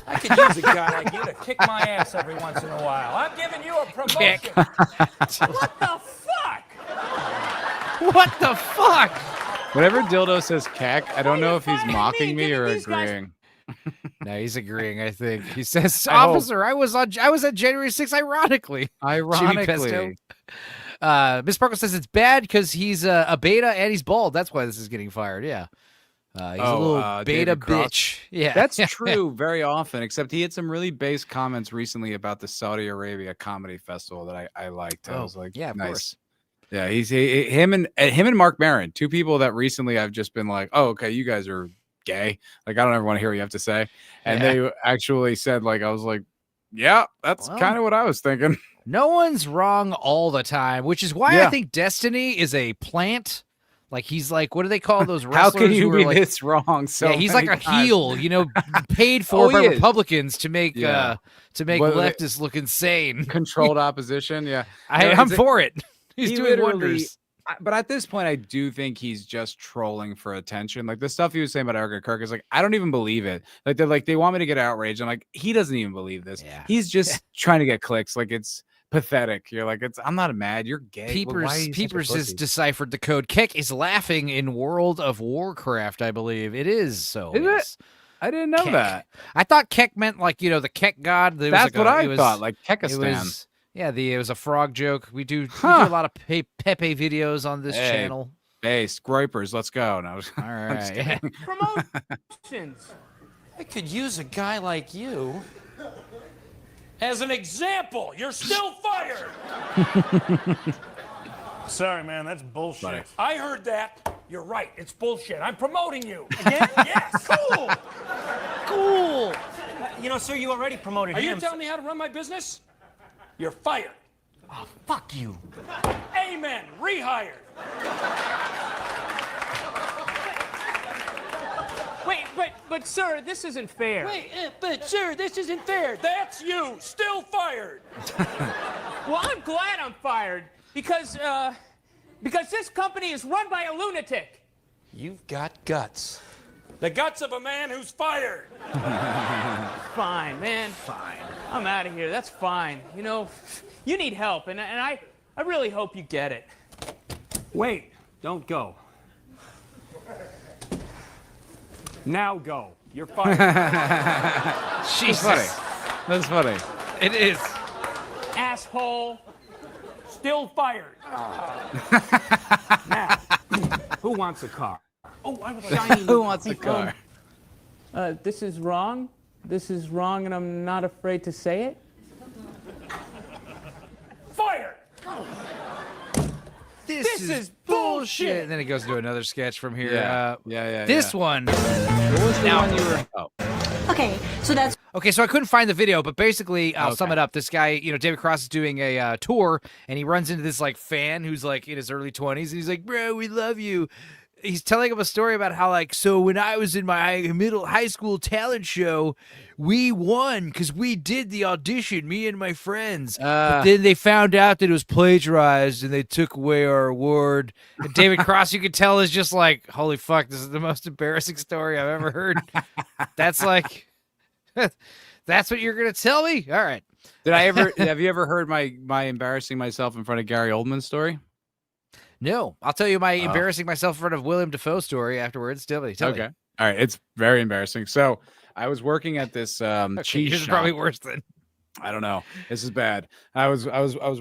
R: I could use a guy like you to kick my ass every once in a while. I'm giving you a promotion. What the fuck?
B: What the fuck?
D: Whenever Dildo says keck, I don't know if he's mocking me or agreeing.
B: No, he's agreeing, I think. He says, officer, I was at January 6th, ironically. Jimmy Pesto. Miss Sparkle says it's bad because he's a beta and he's bald. That's why this is getting fired. Yeah. He's a little beta bitch. Yeah.
D: That's true very often, except he had some really base comments recently about the Saudi Arabia Comedy Festival that I liked. I was like,
B: yeah, of
D: nice.
B: course.
D: Yeah, him and Mark Maron, two people that recently I've just been like, oh, okay, you guys are gay. Like, I don't ever want to hear what you have to say. And they actually said, like, I was like, yeah, that's kind of what I was thinking.
B: No one's wrong all the time, which is why I think Destiny is a plant. Like, he's like, what do they call those wrestlers?
D: How can you
B: who
D: be
B: are like,
D: this wrong? So
B: yeah, he's like a
D: times?
B: heel, paid for by
D: he is.
B: Republicans to make leftists look insane.
D: Controlled opposition. Yeah,
B: I'm for it. He's doing wonders.
D: But at this point, I do think he's just trolling for attention. Like the stuff he was saying about Erica Kirk is like, I don't even believe it. Like they want me to get outraged. I'm like, he doesn't even believe this. Yeah. He's just trying to get clicks. Like it's pathetic. You're like, I'm not mad. You're gay.
B: Peepers has deciphered the code. Keck is laughing in World of Warcraft, I believe. It is so.
D: Is it? I didn't know that.
B: I thought Keck meant like, the Keck god.
D: That's what I thought, like Kekistan.
B: It was a frog joke. We do a lot of Pepe videos on this channel.
D: Hey, Scroipers, let's go. No,
B: all right.
R: Promotions. I could use a guy like you. As an example, you're still fired.
G: Sorry, man, that's bullshit.
R: Buddy. I heard that. You're right. It's bullshit. I'm promoting you. Again? Yes. Cool.
U: Cool. Sir, you already promoted
R: Are
U: him.
R: you telling me how to run my business? You're fired.
U: Oh, fuck you.
R: Amen. Rehired.
T: Wait, but sir, this isn't fair.
R: But sir, this isn't fair. That's you. Still fired.
T: Well, I'm glad I'm fired because this company is run by a lunatic.
R: You've got guts. The guts of a man who's fired.
T: Fine, man. Fine. I'm out of here. That's fine. You need help, and I really hope you get it.
R: Wait, don't go. Now go. You're fired.
B: Jesus.
D: That's funny.
B: It is.
T: Asshole.
R: Still fired. Now, who wants a car? Oh, I was shiny.
D: Who wants a car?
T: This is wrong. This is wrong, and I'm not afraid to say it.
R: Fired.
B: This is bullshit. And then he goes to another sketch from here.
D: Yeah.
B: This one.
D: What was the one you were? Oh.
N: Okay, so that's
B: Okay, so I couldn't find the video, but basically, I'll sum it up. This guy, David Cross is doing a tour, and he runs into this like fan who's like in his early 20s, and he's like, "Bro, we love you." He's telling him a story about how so when I was in my high school talent show, we won because we did the audition, me and my friends. But then they found out that it was plagiarized and they took away our award. And David Cross, you could tell, is just like, holy fuck, this is the most embarrassing story I've ever heard. That's like, that's what you're going to tell me? All right.
D: Have you ever heard my embarrassing myself in front of Gary Oldman story?
B: No, I'll tell you my embarrassing myself in front of William Dafoe story afterwards. Tell me.
D: All right. It's very embarrassing. So I was working at this cheese
B: This is
D: shop.
B: probably worse than.
D: I don't know. This is bad. I was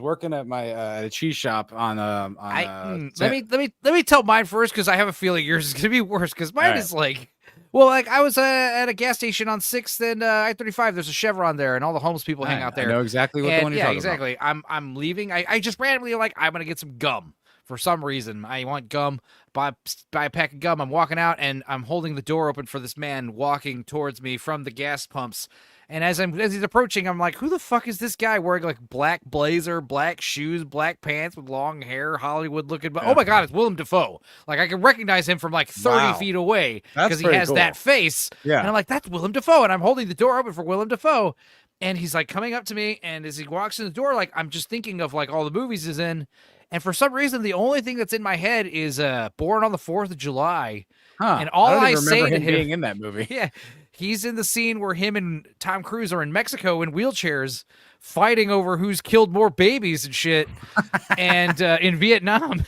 D: working at my at a cheese shop on
B: let me tell mine first because I have a feeling yours is gonna be worse because mine is like. Well, I was at a gas station on 6th and I-35. There's a Chevron there, and all the homeless people hang out there.
D: I know exactly what the one you're talking about.
B: Yeah, exactly. I'm leaving. I just randomly I'm gonna get some gum. For some reason, I want gum, buy a pack of gum. I'm walking out, and I'm holding the door open for this man walking towards me from the gas pumps. And as he's approaching, I'm like, who the fuck is this guy wearing like black blazer, black shoes, black pants with long hair, Hollywood looking? But oh my God, it's Willem Dafoe. Like I can recognize him from like 30 feet away because he has that face. Yeah. And I'm like, that's Willem Dafoe. And I'm holding the door open for Willem Dafoe. And he's like coming up to me. And as he walks in the door, like I'm just thinking of like all the movies he's in. And for some reason, the only thing that's in my head is Born on the 4th of July.
D: Huh.
B: And all I say to him
D: being in that movie.
B: Yeah. He's in the scene where him and Tom Cruise are in Mexico in wheelchairs fighting over who's killed more babies and shit, and in Vietnam.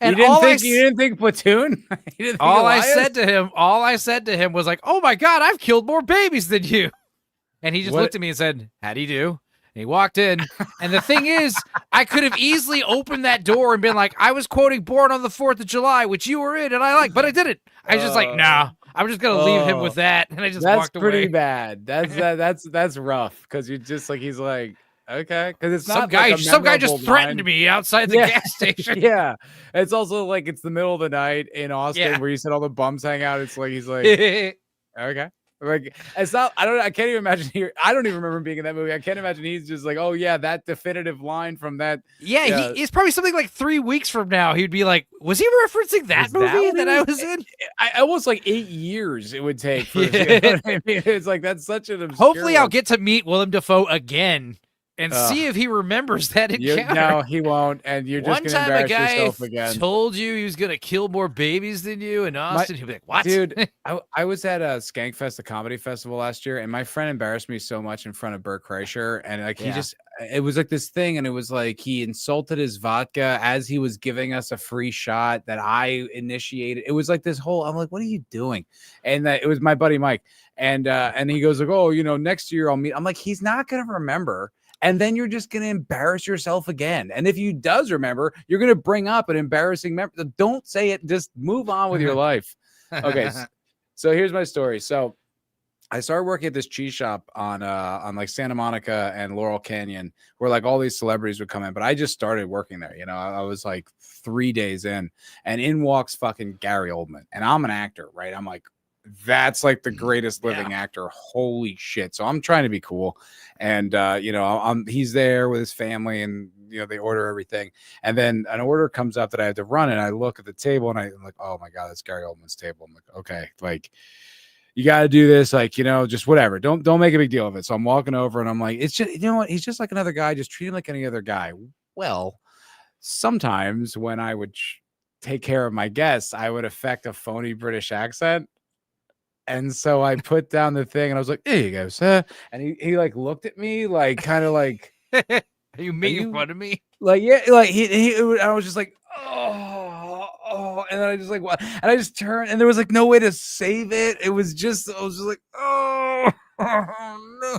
B: And
D: you didn't think Platoon? You didn't think
B: all
D: Elias?
B: I said to him was like, "Oh my God, I've killed more babies than you." And he just looked at me and said, "How do you do?" And he walked in. And the thing is, I could have easily opened that door and been like, I was quoting Born on the 4th of July, which you were in, and I like, but I didn't. I was just like, nah, I'm just going to leave him with that. And I just walked away.
D: That's pretty bad. That's rough. Because you just like, he's like, okay. Because it's not
B: some guy just threatened me outside the gas station.
D: Yeah. It's also like, it's the middle of the night in Austin where you said all the bums hang out. It's like, he's like, okay. Like, it's not, I can't even imagine here. I don't even remember being in that movie. I can't imagine he's just like, oh yeah, that definitive line from that.
B: Yeah, it's probably something like 3 weeks from now. He'd be like, was he referencing that movie that I was in?
D: I almost like 8 years it would take. For, you know what I mean? It's like, that's such an obscure
B: Hopefully I'll get to meet Willem Dafoe again and see if he remembers that encounter.
D: No, he won't. And you're just going to embarrass yourself again.
B: Told you he was going to kill more babies than you in Austin. He'll be like, what?
D: Dude, I was at a Skankfest, the comedy festival last year, and my friend embarrassed me so much in front of Bert Kreischer. And like, it was like this thing. And it was like, he insulted his vodka as he was giving us a free shot that I initiated. It was like this whole, I'm like, what are you doing? And it was my buddy, Mike. And he goes like, oh, next year I'll meet. I'm like, he's not going to remember. And then you're just going to embarrass yourself again. And if he does remember, you're going to bring up an embarrassing memory. Don't say it. Just move on with your life. Okay. So here's my story. So I started working at this cheese shop on like Santa Monica and Laurel Canyon, where like all these celebrities would come in. But I just started working there. I was like 3 days in, and in walks fucking Gary Oldman. And I'm an actor, right? I'm like, that's like the greatest living actor. Holy shit. So I'm trying to be cool. And, he's there with his family, and, they order everything. And then an order comes up that I have to run. And I look at the table and I'm like, oh my God, that's Gary Oldman's table. I'm like, okay, like, you got to do this. Like, just whatever. Don't make a big deal of it. So I'm walking over and I'm like, it's just, what? He's just like another guy. Just treat him like any other guy. Well, sometimes when I would take care of my guests, I would affect a phony British accent. And so I put down the thing and I was like, there you go, sir. And he like looked at me like kind of like,
B: are you making fun of me?
D: Like, yeah, like I was just like, oh, and then I just like, what? And I just turned, and there was like no way to save it. I was just like, oh no.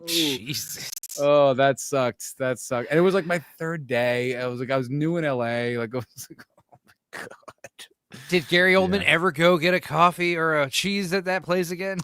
B: Jesus.
D: Oh, that sucked. And it was like my third day. I was new in LA. Like, I was like, oh my God.
B: Did Gary Oldman ever go get a coffee or a cheese at that place again?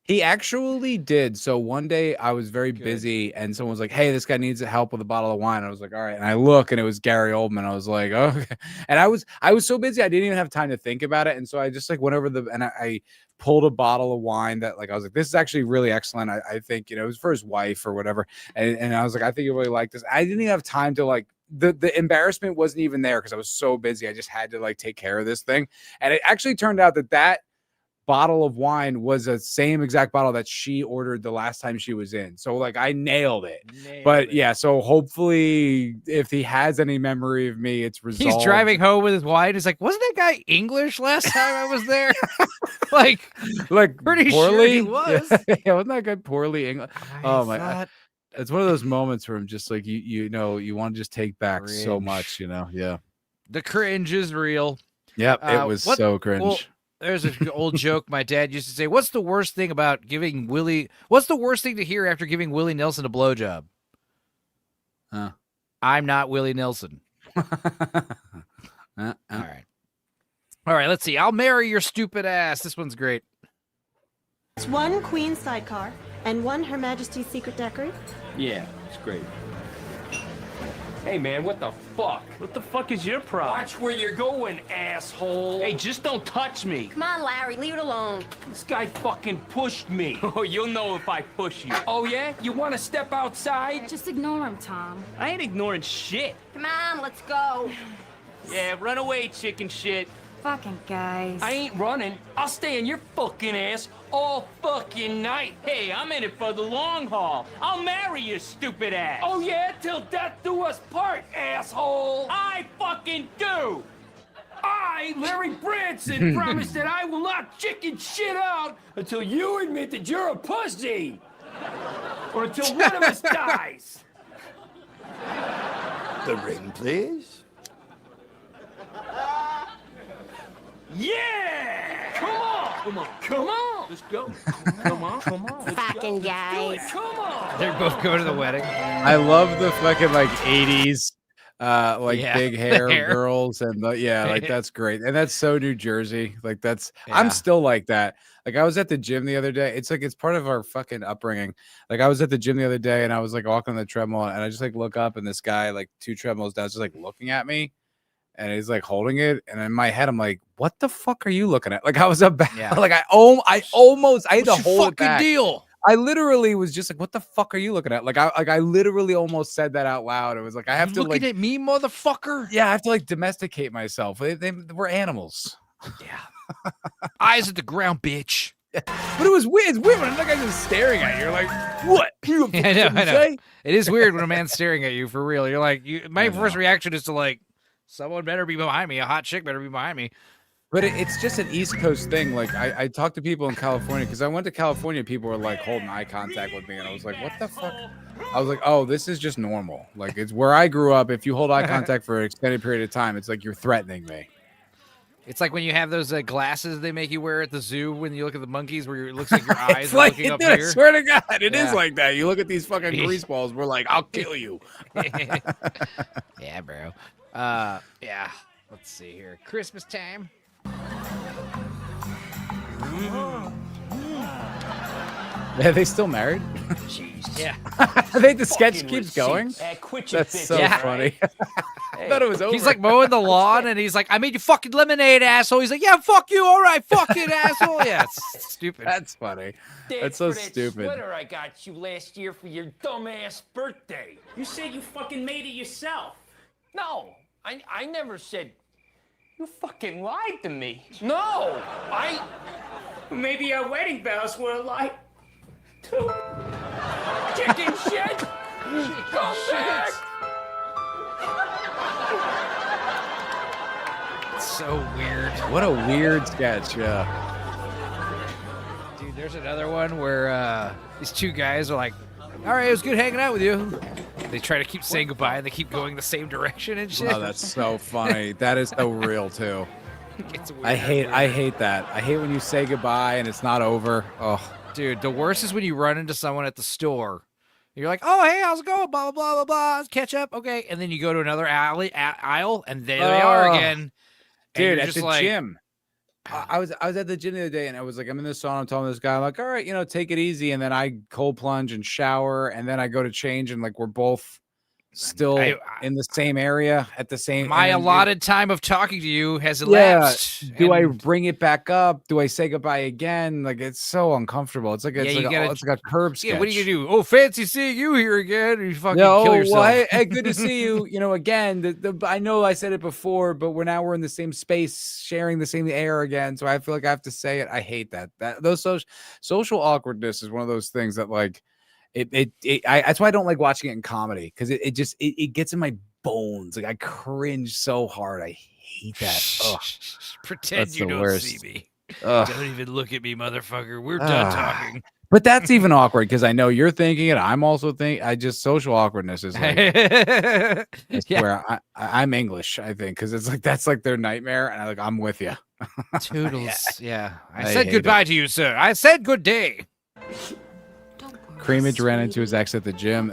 D: He actually did. So one day I was very busy, and someone was like, hey, this guy needs help with a bottle of wine. I was like, all right. And I look, and it was Gary Oldman. I was like, okay. And I was so busy, I didn't even have time to think about it. And so I just like went over and I pulled a bottle of wine that like, I was like, this is actually really excellent. I think, it was for his wife or whatever. And I was like, I think you really like this. I didn't even have time to like, the embarrassment wasn't even there because I was so busy. I just had to like take care of this thing. And it actually turned out that bottle of wine was the same exact bottle that she ordered the last time she was in. So like I nailed it. Yeah, so hopefully if he has any memory of me, it's resolved.
B: He's driving home with his wife. He's like, wasn't that guy English last time I was there? like pretty
D: poorly?
B: Sure he was.
D: Yeah, wasn't that guy poorly English? Oh my God. It's one of those moments where I'm just like, you want to just take back so much, Yeah.
B: The cringe is real.
D: Yep, it was so cringe.
B: Well, there's an old joke my dad used to say. What's the worst thing to hear after giving Willie Nelson a blowjob? I'm not Willie Nelson. All right, let's see. I'll marry your stupid ass. This one's great.
N: It's one Queen sidecar and one Her Majesty's Secret Daiquiri.
F: Yeah, it's great. Hey, man, what the fuck?
T: What the fuck is your problem?
R: Watch where you're going, asshole.
T: Hey, just don't touch me.
N: Come on, Larry, leave it alone.
R: This guy fucking pushed me.
T: Oh, you'll know if I push you.
R: Oh, yeah? You want to step outside?
N: Just ignore him, Tom.
T: I ain't ignoring shit.
N: Come on, let's go.
T: Yeah, run away, chicken shit.
N: Fucking guys.
R: I ain't running. I'll stay in your fucking ass all fucking night.
T: Hey, I'm in it for the long haul. I'll marry your stupid ass.
R: Oh, yeah? Till death do us part, asshole.
T: I fucking do.
R: I, Larry Branson, promise that I will not chicken shit out until you admit that you're a pussy. Or until one of us dies.
K: The ring, please.
R: Yeah! Come on! Come on! Come on! Let's go. Come on! Come on!
N: Fucking guys.
R: Come on!
B: They're both going to the wedding.
D: I love the fucking like 80s
B: Yeah,
D: big
B: the
D: hair
B: hair.
D: girls and like that's great. And that's so New Jersey. Like that's
B: Yeah.
D: I'm still like that. Like I was at the gym the other day. It's like it's part of our fucking upbringing. Like I was at the gym the other day and I was like walking on the treadmill and I just like look up and this guy like 2 treadmills down just like looking at me and he's like holding it and in my head I'm like, what the fuck are you looking at? Like I was up
B: Yeah.
D: like I almost I had to
B: What's your
D: hold it
B: fucking
D: back.
B: deal?
D: I literally was just like, "What the fuck are you looking at?" Like I literally almost said that out loud. It was like I have to
B: looking
D: like,
B: at me, motherfucker.
D: yeah, I have to like domesticate myself. We're animals.
B: Yeah. Eyes at the ground, bitch.
D: But it was weird. It's weird when another guy's just staring at you. You're like, "What? You
B: I know,
D: what
B: I
D: you
B: know.
D: say?"
B: It is weird when a man's staring at you for real. You're like, my
D: I
B: first
D: know.
B: reaction is to like, someone better be behind me. A hot chick better be behind me.
D: But it's just an East Coast thing. Like I talked to people in California because I went to California. People were like holding eye contact with me, and I was like, "What the fuck?" I was like, "Oh, this is just normal. Like it's where I grew up. If you hold eye contact for an extended period of time, it's like you're threatening me."
B: It's like when you have those glasses they make you wear at the zoo when you look at the monkeys where it looks like your eyes
D: It's
B: are
D: like,
B: looking up
D: dude, I
B: here.
D: swear to God, it is
B: Yeah.
D: like that. You look at these fucking grease balls, we're like, I'll kill you.
B: Yeah, bro. Yeah. Let's see here. Christmas time.
D: Are they still married?
R: Jeez.
B: Yeah.
D: I think the sketch
R: Fucking
D: keeps going.
R: receipts. Quit your
D: That's
R: bitch,
D: so
B: Yeah.
D: funny. I thought it was over.
B: He's like mowing the lawn and he's like, I made you fucking lemonade, asshole. He's like, yeah, fuck you. All right, fucking asshole. Yeah, it's stupid.
D: That's funny.
R: That's
D: That's so
R: for that
D: stupid.
R: sweater I got you last year for your dumbass birthday.
T: You said you fucking made it yourself.
R: No, I never said.
T: You fucking lied to me.
R: No, I.
T: Maybe our wedding bells were like too.
R: Chicken shit. Go back.
B: It's so weird.
D: What a weird sketch. Yeah.
B: Dude, there's another one where these two guys are like, all right, it was good hanging out with you. They try to keep saying goodbye and they keep going the same direction and shit.
D: Oh, that's so funny. That is so real too.
B: It's weird.
D: I hate that. I hate when you say goodbye and it's not over. Oh,
B: Dude, the worst is when you run into someone at the store. You're like, oh, hey, how's it going? Blah, blah, blah, blah, blah. Let's catch up. Okay. And then you go to another aisle, and there they are again. And
D: dude,
B: you're
D: at
B: just
D: the
B: like,
D: gym. I was at the gym the other day and I was like, I'm in the sauna. I'm telling this guy, I'm like, all right, take it easy. And then I cold plunge and shower. And then I go to change and like we're both still in the same area at the same
B: my
D: and
B: allotted time of talking to you has
D: yeah.
B: elapsed.
D: Do I
B: and-
D: bring it back up? Do I say goodbye again? Like it's so uncomfortable. It's like
B: Yeah, you gotta-
D: it's like a curb sketch.
B: Yeah, what are you gonna do? Oh, fancy seeing you here again. You fucking
D: No,
B: kill yourself.
D: well, hey, good to see you. Again, I know I said it before, but we're in the same space, sharing the same air again. So I feel like I have to say it. I hate that. Those social awkwardness is one of those things that like that's why I don't like watching it in comedy because it gets in my bones. Like I cringe so hard. I hate that. Ugh.
B: Pretend
D: That's
B: you
D: the
B: don't
D: worst.
B: see me.
D: Ugh.
B: Don't even look at me, motherfucker. We're done talking.
D: But that's even awkward because I know you're thinking it. I'm also thinking. Social awkwardness is like it's
B: Yeah.
D: where I'm English. I think because it's like that's like their nightmare, and I'm with you.
B: Toodles. Yeah. I
D: I
B: said
D: hate
B: goodbye
D: it.
B: to you, sir. I said good day.
D: Creamage ran into his ex at the gym.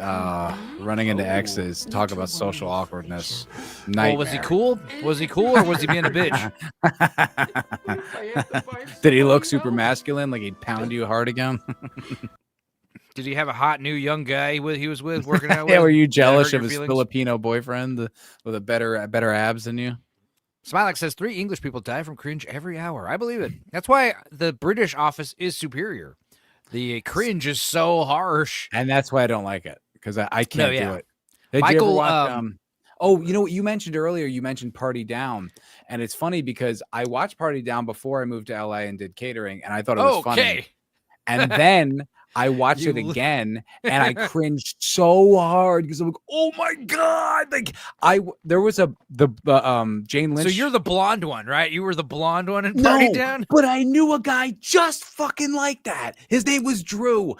D: Running into exes. Talk about social awkwardness. Nightmare.
B: Well, was he cool? Was he cool or was he being a bitch?
D: Did he look super masculine? Like he'd pound you hard again?
B: Did he have a hot new young guy he was with working out with?
D: Yeah, were you
B: That
D: jealous
B: hurt
D: of
B: your
D: his
B: feelings?
D: Filipino boyfriend with a better abs than you?
B: Smilex says 3 English people die from cringe every hour. I believe it. That's why the British office is superior. The cringe is so harsh.
D: And that's why I don't like it because I can't
B: No, yeah.
D: do it. Did you
B: Michael,
D: ever watch, oh, you know what you mentioned earlier? You mentioned Party Down, and it's funny because I watched Party Down before I moved to LA and did catering, and I thought it was funny.
B: Okay.
D: And then I watched it again and I cringed so hard because I'm like, oh my God. Like there was Jane Lynch.
B: So you're the blonde one, right? You were the blonde one in Party Down?
D: But I knew a guy just fucking like that. His name was Drew.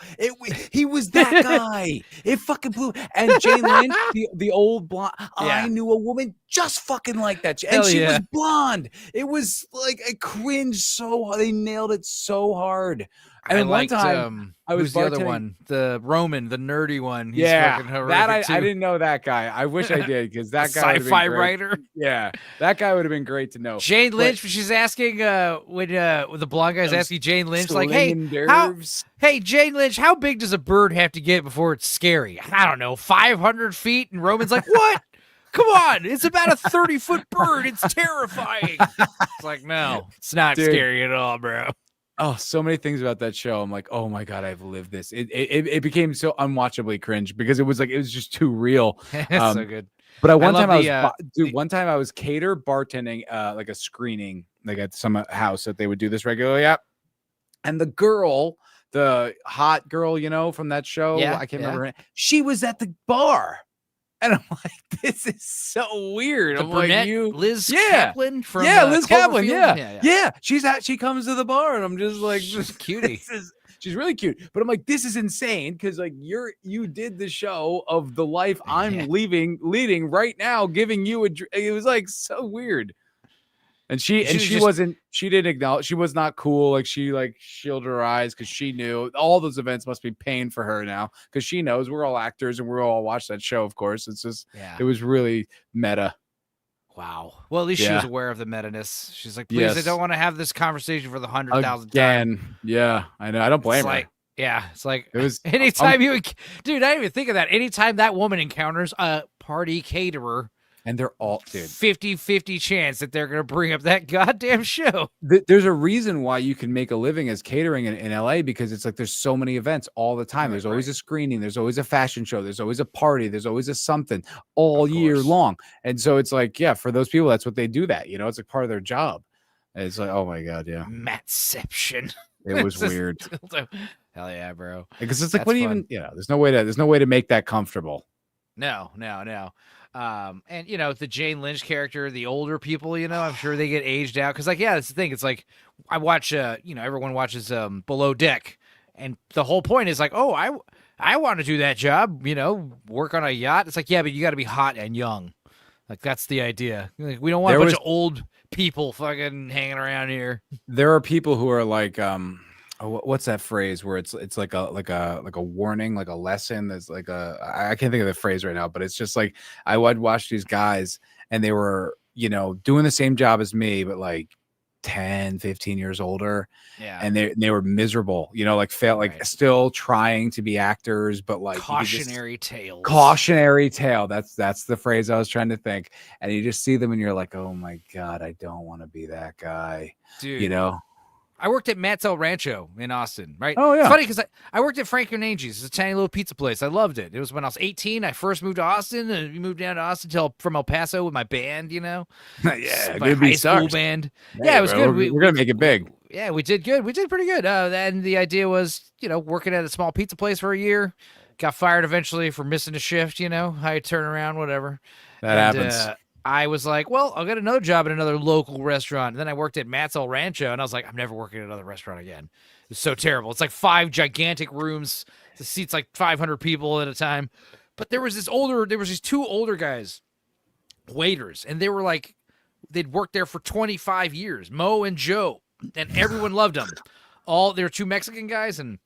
D: He was that guy. It fucking blew. And Jane Lynch, the old blonde, I knew a woman just fucking like that. And she was blonde. It was like I cringed so hard. They nailed it so hard. And
B: I
D: one
B: liked,
D: time, I was
B: who's the other one? The Roman, the nerdy one. He's fucking horrific
D: that I
B: too.
D: didn't know that guy. I wish I did because that guy
B: sci-fi writer.
D: Yeah, that guy would have been great to know.
B: Jane Lynch, she's asking when the blonde guy's asking Jane Lynch, like, hey, Jane Lynch, how big does a bird have to get before it's scary? I don't know, 500 feet. And Roman's like, what? Come on, it's about a 30-foot bird. It's terrifying. It's like, no, it's not scary at all, bro.
D: Oh, so many things about that show. I'm like, oh my God, I've lived this. It became so unwatchably cringe because it was just too real.
B: So good.
D: But one time I was cater bartending like a screening, like at some house that they would do this regularly at. And the girl, the hot girl, from that show, I can't remember her name. She was at the bar. And I'm like, this is so weird.
B: The
D: I'm
B: brunette,
D: like,
B: Liz Kaplan from
D: Liz Kaplan,
B: Cloverfield?
D: yeah. She comes to the bar, and I'm just like,
B: she's cutie.
D: She's really cute. But I'm like, this is insane because like you did the show of the life I'm leading right now, giving you it was like so weird. And she didn't acknowledge, she was not cool. Like she shielded her eyes because she knew all those events must be pain for her now because she knows we're all actors and we're all watch that show. Of course, it's just it was really meta.
B: Wow. Well, at least she was aware of the meta-ness. She's like, please, I don't want to have this conversation for the 100,000th time.
D: Yeah, I know. I don't blame her.
B: Yeah, it's like
D: it was
B: anytime dude, I didn't even think of that. Anytime that woman encounters a party caterer.
D: And they're all,
B: 50-50 chance that they're going to bring up that goddamn show.
D: There's a reason why you can make a living as catering in LA because it's like there's so many events all the time. There's always a screening. There's always a fashion show. There's always a party. There's always a something all year long. And so it's like, for those people, that's what they do that. It's like part of their job. And it's like, oh my God, yeah.
B: Mattception.
D: It was weird.
B: Hell yeah, bro.
D: Because it's like, what do you even, there's no way to make that comfortable.
B: No. And the Jane Lynch character, the older people, I'm sure they get aged out. Cause that's the thing. It's like, I watch, everyone watches, Below Deck, and the whole point is like, oh, I want to do that job, work on a yacht. It's like, yeah, but you got to be hot and young. Like, that's the idea. Like, we don't want a bunch of old people fucking hanging around here.
D: There are people who are like, what's that phrase where it's like a warning, like a lesson. That's like I can't think of the phrase right now, but it's just like I would watch these guys and they were, doing the same job as me, but like 10, 15 years older.
B: Yeah.
D: And they were miserable, still trying to be actors, but like
B: cautionary tale.
D: That's the phrase I was trying to think. And you just see them and you're like, oh my God, I don't want to be that guy.
B: Dude. I worked at Matt's El Rancho in Austin, right?
D: Oh, yeah.
B: It's funny because I worked at Frank Anangi's. It's a tiny little pizza place. I loved it. It was when I was 18. I first moved to Austin, and we moved down to Austin from El Paso with my band,
D: Yeah,
B: my high school band. Yeah, it was good.
D: We're going to make it big.
B: Yeah, we did good. We did pretty good. And the idea was, working at a small pizza place for a year. Got fired eventually for missing a shift, how you turn around, whatever.
D: That happens.
B: I was like, well, I'll get another job at another local restaurant. And then I worked at Matt's El Rancho, and I was like, I'm never working at another restaurant again. It's so terrible. It's like 5 gigantic rooms. The seats like 500 people at a time. But there was these 2 older guys, waiters, and they were like, they'd worked there for 25 years, Mo and Joe, and everyone loved them. They were 2 Mexican guys, and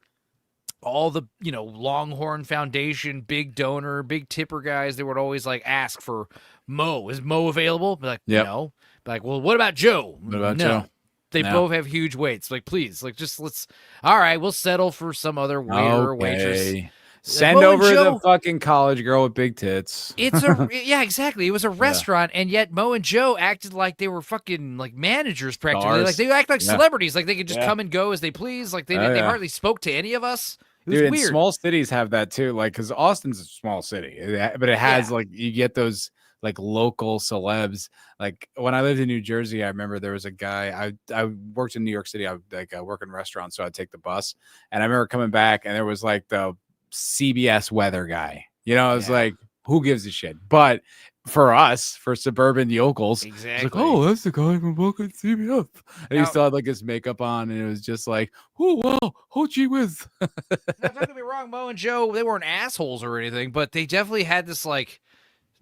B: all the, Longhorn Foundation, big donor, big tipper guys, they would always like ask for Mo. Is Mo available? Be like, no. Be like, well, what about Joe?
D: What about Joe?
B: They both have huge weights. Like, please, all right, we'll settle for some other waiter or waitress.
D: Send over the fucking college girl with big tits.
B: Yeah, exactly. It was a restaurant, and yet Mo and Joe acted like they were fucking like managers practically.
D: Stars.
B: Like they act like celebrities. Like they could just come and go as they please. Like they hardly spoke to any of us. It was weird.
D: Small cities have that too. Like, because Austin's a small city, but it has like you get those like local celebs. Like when I lived in New Jersey, I remember there was a guy. I worked in New York City. I work in restaurants, so I'd take the bus, and I remember coming back, and there was like the CBS weather guy. You know, I was like, who gives a shit? But for us, for suburban yokels,
B: exactly.
D: It's like, oh, that's the guy from fucking CBS. And he still had like his makeup on, and it was just like, oh wow, oh gee whiz.
B: Now, don't get me wrong, Mo and Joe, they weren't assholes or anything, but they definitely had this like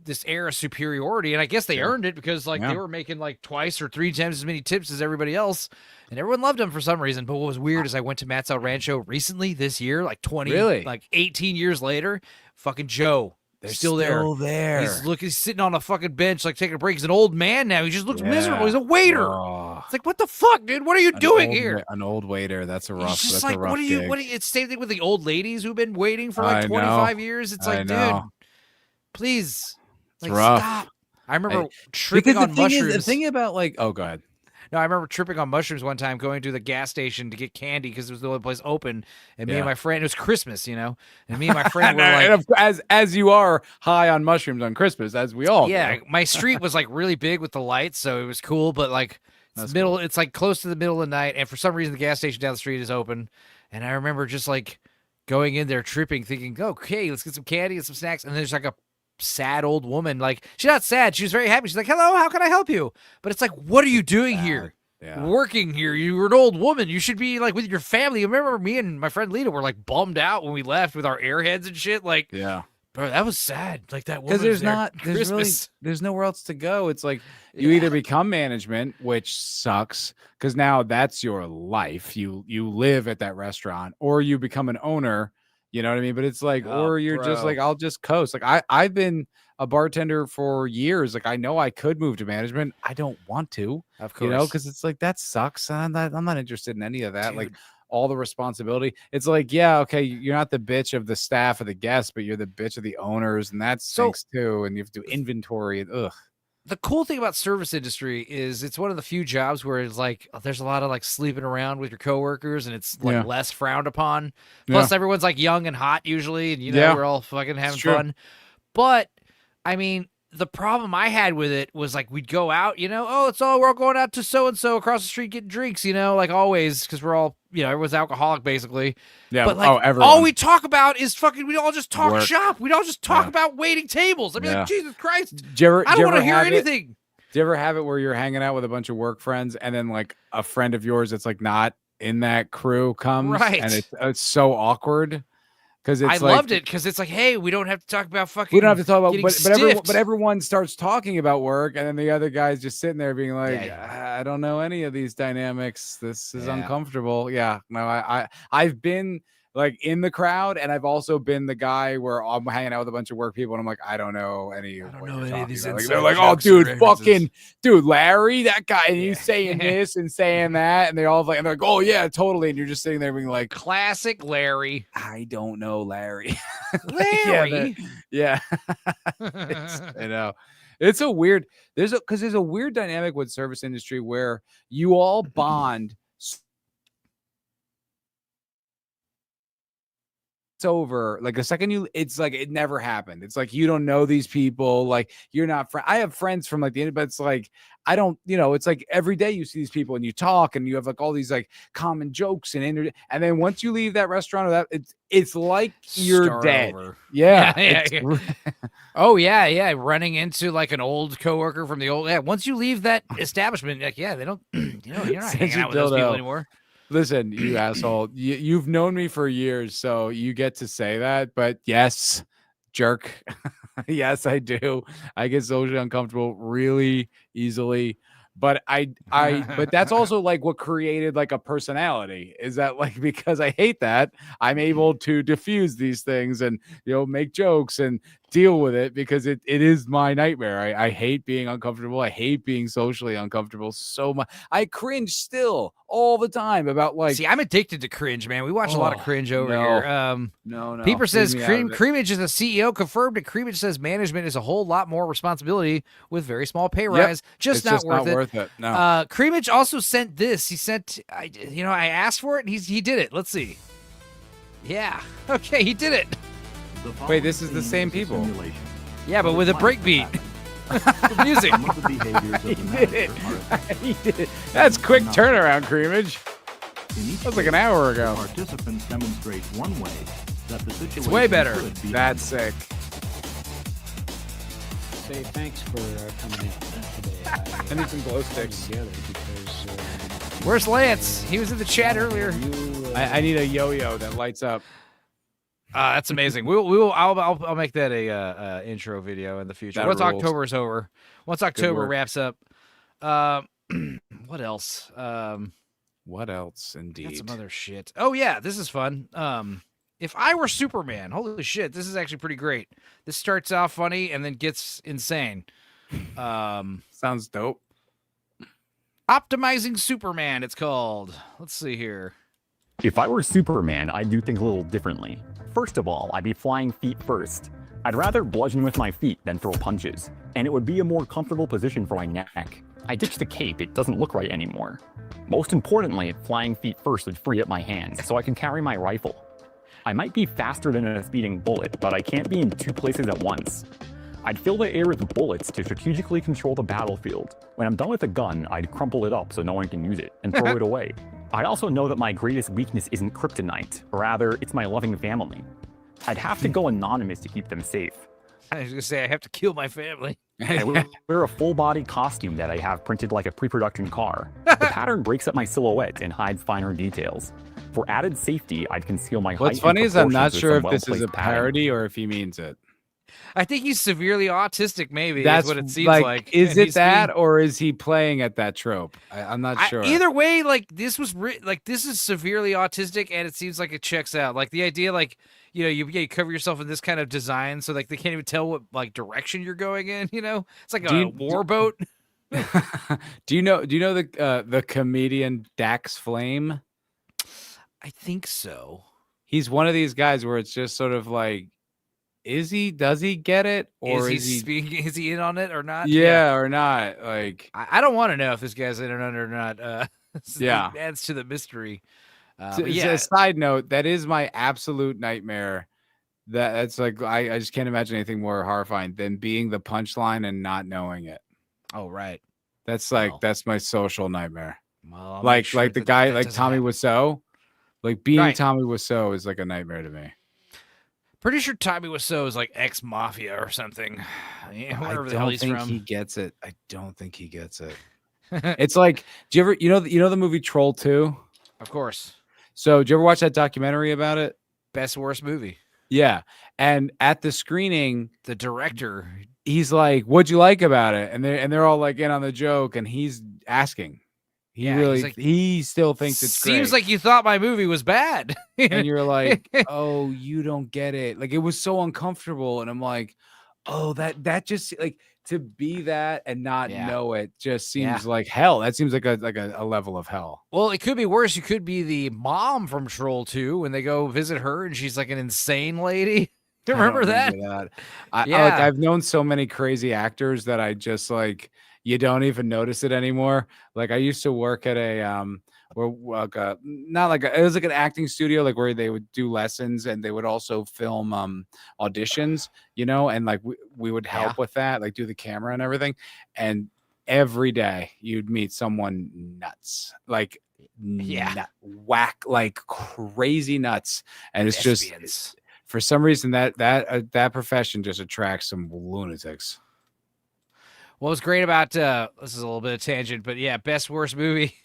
B: this air of superiority, and I guess they earned it because like they were making like twice or 3 times as many tips as everybody else, and everyone loved them for some reason. But what was weird is I went to Matt's El Rancho recently this year, like 18 years later. Fucking Joe, they're still there. He's sitting on a fucking bench, like taking a break. He's an old man now. He just looks miserable. He's a waiter. It's like, what the fuck, dude? What are you doing here?
D: An old waiter. That's a rough.
B: It's just
D: that's
B: like,
D: a rough
B: what are you?
D: gig.
B: What are you? It's the same thing with the old ladies who've been waiting for like 25 years. It's like, dude, please, like,
D: rough.
B: stop. I remember tripping on mushrooms.
D: The thing about like, oh, go ahead.
B: No, I remember tripping on mushrooms one time, going to the gas station to get candy because it was the only place open. And me and my friend, it was Christmas, you know, and me and my friend were like,
D: and as you are high on mushrooms on Christmas, as we all do.
B: My street was like really big with the lights, so it was cool. But like it's like close to the middle of the night, and for some reason the gas station down the street is open. And I remember just like going in there tripping, thinking, okay, let's get some candy and some snacks. And there's like a sad old woman, like she's not sad, she was very happy. She's like, hello, how can I help you? But it's like, what are you doing here? Working here? You're an old woman, you should be like with your family. You remember me and my friend Lita were like bummed out when we left with our airheads and shit, like, bro, that was sad. Like that woman,
D: because there's nowhere else to go. It's like you either become management, which sucks because now that's your life, you live at that restaurant, or you become an owner. You know what I mean? But it's like, or you're just like, I'll just coast. Like I've been a bartender for years. Like I know I could move to management. I don't want to,
B: of course,
D: you know, because it's like, that sucks. And I'm not interested in any of that. Dude. Like all the responsibility. It's like, yeah, okay, you're not the bitch of the staff or the guests, but you're the bitch of the owners, and that stinks too. And you have to do inventory. And ugh.
B: The cool thing about service industry is it's one of the few jobs where it's like there's a lot of like sleeping around with your coworkers, and it's like less frowned upon. Plus everyone's like young and hot usually, and you know we're all fucking having fun. But I mean, the problem I had with it was like we'd go out, you know, we're all going out to so and so across the street getting drinks, you know, like always, because we're all, you know, everyone's alcoholic basically. Yeah, but like all we talk about is fucking. We all just talk shop. We all just talk about waiting tables. I mean, like, Jesus Christ, I don't want to hear anything.
D: Do you ever have it where you're hanging out with a bunch of work friends, and then like a friend of yours that's like not in that crew comes, and it's so awkward? Because I
B: loved it because it's like, hey, we don't have to talk about fucking.
D: We don't have to talk about, but everyone starts talking about work, and then the other guy's just sitting there being like, I don't know any of these dynamics. This is uncomfortable. Yeah, no, I've been like in the crowd, and I've also been the guy where I'm hanging out with a bunch of work people, and I'm like, I don't know any of these. Like, they're like, oh, dude, Larry, that guy, and he's saying this and saying that, and they're all like, and they're like, oh yeah, totally, and you're just sitting there being like,
B: classic Larry.
D: I don't know Larry.
B: Larry,
D: yeah. I know. It's a weird. There's a weird dynamic with service industry where you all bond. Over like the second it's like it never happened. It's like you don't know these people, like you're not I have friends from like the end, but it's like I don't, you know, it's like every day you see these people and you talk and you have like all these like common jokes and then once you leave that restaurant or that it's like you're dead.
B: Oh yeah, running into like an old coworker from the old once you leave that establishment, like they don't you're not hanging out with those people anymore.
D: Listen, you asshole, you've known me for years, so you get to say that. But yes, jerk. Yes, I do. I get socially uncomfortable really easily. But but that's also like what created like a personality, is that like, because I hate that, I'm able to diffuse these things and, you know, make jokes and deal with it, because it is my nightmare. I hate being uncomfortable. I hate being socially uncomfortable so much. I cringe still all the time about like.
B: See, I'm addicted to cringe, man. We watch a lot of cringe over here.
D: No.
B: Peeper says Creamage is a CEO confirmed, and Creamage says management is a whole lot more responsibility with very small pay rise. Just not worth it.
D: No.
B: Creamage also sent this. He sent, I asked for it, and he did it. Let's see. Yeah. Okay, he did it.
D: Wait, this is the same people.
B: Yeah, but with a breakbeat. The music.
P: Some of the behaviors of the manager are effective.
D: He did. That's quick turnaround, Creamage.
P: In each
D: That was like an
P: case,
D: hour
P: the
D: ago.
P: Participants demonstrate one way that the situation
B: It's way better.
P: could be
D: That's sick.
Q: Say thanks for coming in today.
D: I need some glow sticks.
Q: Together because,
B: Where's Lance? He was in the chat earlier.
D: I need a yo-yo that lights up.
B: That's amazing. I'll make that a intro video in the future.
D: That
B: Once
D: rules.
B: October's over, once October
D: work.
B: wraps up. What else?
D: What else, indeed?
B: Got some other shit. Oh yeah, this is fun. If I were Superman, holy shit, this is actually pretty great. This starts off funny and then gets insane.
D: Sounds dope.
B: Optimizing Superman, it's called. Let's see here.
I: If I were Superman, I'd do things a little differently. First of all, I'd be flying feet first. I'd rather bludgeon with my feet than throw punches, and it would be a more comfortable position for my neck. I ditched the cape, it doesn't look right anymore. Most importantly, flying feet first would free up my hands so I can carry my rifle. I might be faster than a speeding bullet, but I can't be in two places at once. I'd fill the air with bullets to strategically control the battlefield. When I'm done with the gun, I'd crumple it up so no one can use it, and throw it away. I also know that my greatest weakness isn't kryptonite, rather, it's my loving family. I'd have to go anonymous to keep them safe.
B: I was gonna say I have to kill my family.
I: I wear a full-body costume that I have printed like a pre-production car. The pattern breaks up my silhouette and hides finer details. For added safety, I'd conceal my height.
D: What's funny is I'm not
I: proportions with
D: sure
I: some
D: if this is a
I: well-placed padding.
D: parody or if he means it.
B: I think he's severely autistic. Maybe
D: That's
B: what it seems like.
D: Is
B: And
D: it
B: he's
D: that,
B: being-
D: or is he playing at that trope? I'm not sure.
B: Either way, like this was this is severely autistic, and it seems like it checks out. Like the idea, like you cover yourself in this kind of design, so like they can't even tell what like direction you're going in. It's like a warboat.
D: Do you know the comedian Dax Flame?
B: I think so.
D: He's one of these guys where it's just sort of like, does he get it, or
B: is he in on it or not?
D: Yeah, or not? Like
B: I don't want to know if this guy's in on it or not.
D: Yeah,
B: it adds to the mystery.
D: So, a side note, that is my absolute nightmare. That's like I just can't imagine anything more horrifying than being the punchline and not knowing it.
B: Oh right,
D: that's that's my social nightmare.
B: Well,
D: like the guy like Tommy Wiseau, like being Tommy Wiseau is like a nightmare to me.
B: Pretty sure Tommy Wiseau is like ex-mafia or something. Yeah, wherever the hell he's
D: think
B: from.
D: he gets it. I don't think he gets it. It's like, do you ever you know the movie Troll 2?
B: Of course.
D: So, did you ever watch that documentary about it?
B: Best worst movie.
D: Yeah. And at the screening,
B: the director,
D: he's like, "What'd you like about it?" And they're all like in on the joke, and he's asking. He still thinks it's
B: seems
D: great.
B: like you thought my movie was bad.
D: And you're like, "Oh, you don't get it." Like it was so uncomfortable, and I'm like, "Oh, that just like to be that and not know it just seems like hell. That seems like a level of hell."
B: Well, it could be worse. You could be the mom from Troll 2 when they go visit her and she's like an insane lady. Do you remember that?
D: I've known so many crazy actors that I just like you don't even notice it anymore. Like I used to work at a it was like an acting studio, like where they would do lessons and they would also film auditions, and like we would help with that, like do the camera and everything. And every day you'd meet someone nuts, like whack, like crazy nuts. And it's just for some reason that profession just attracts some lunatics.
B: What was great about this is a little bit of tangent, but yeah, best worst movie.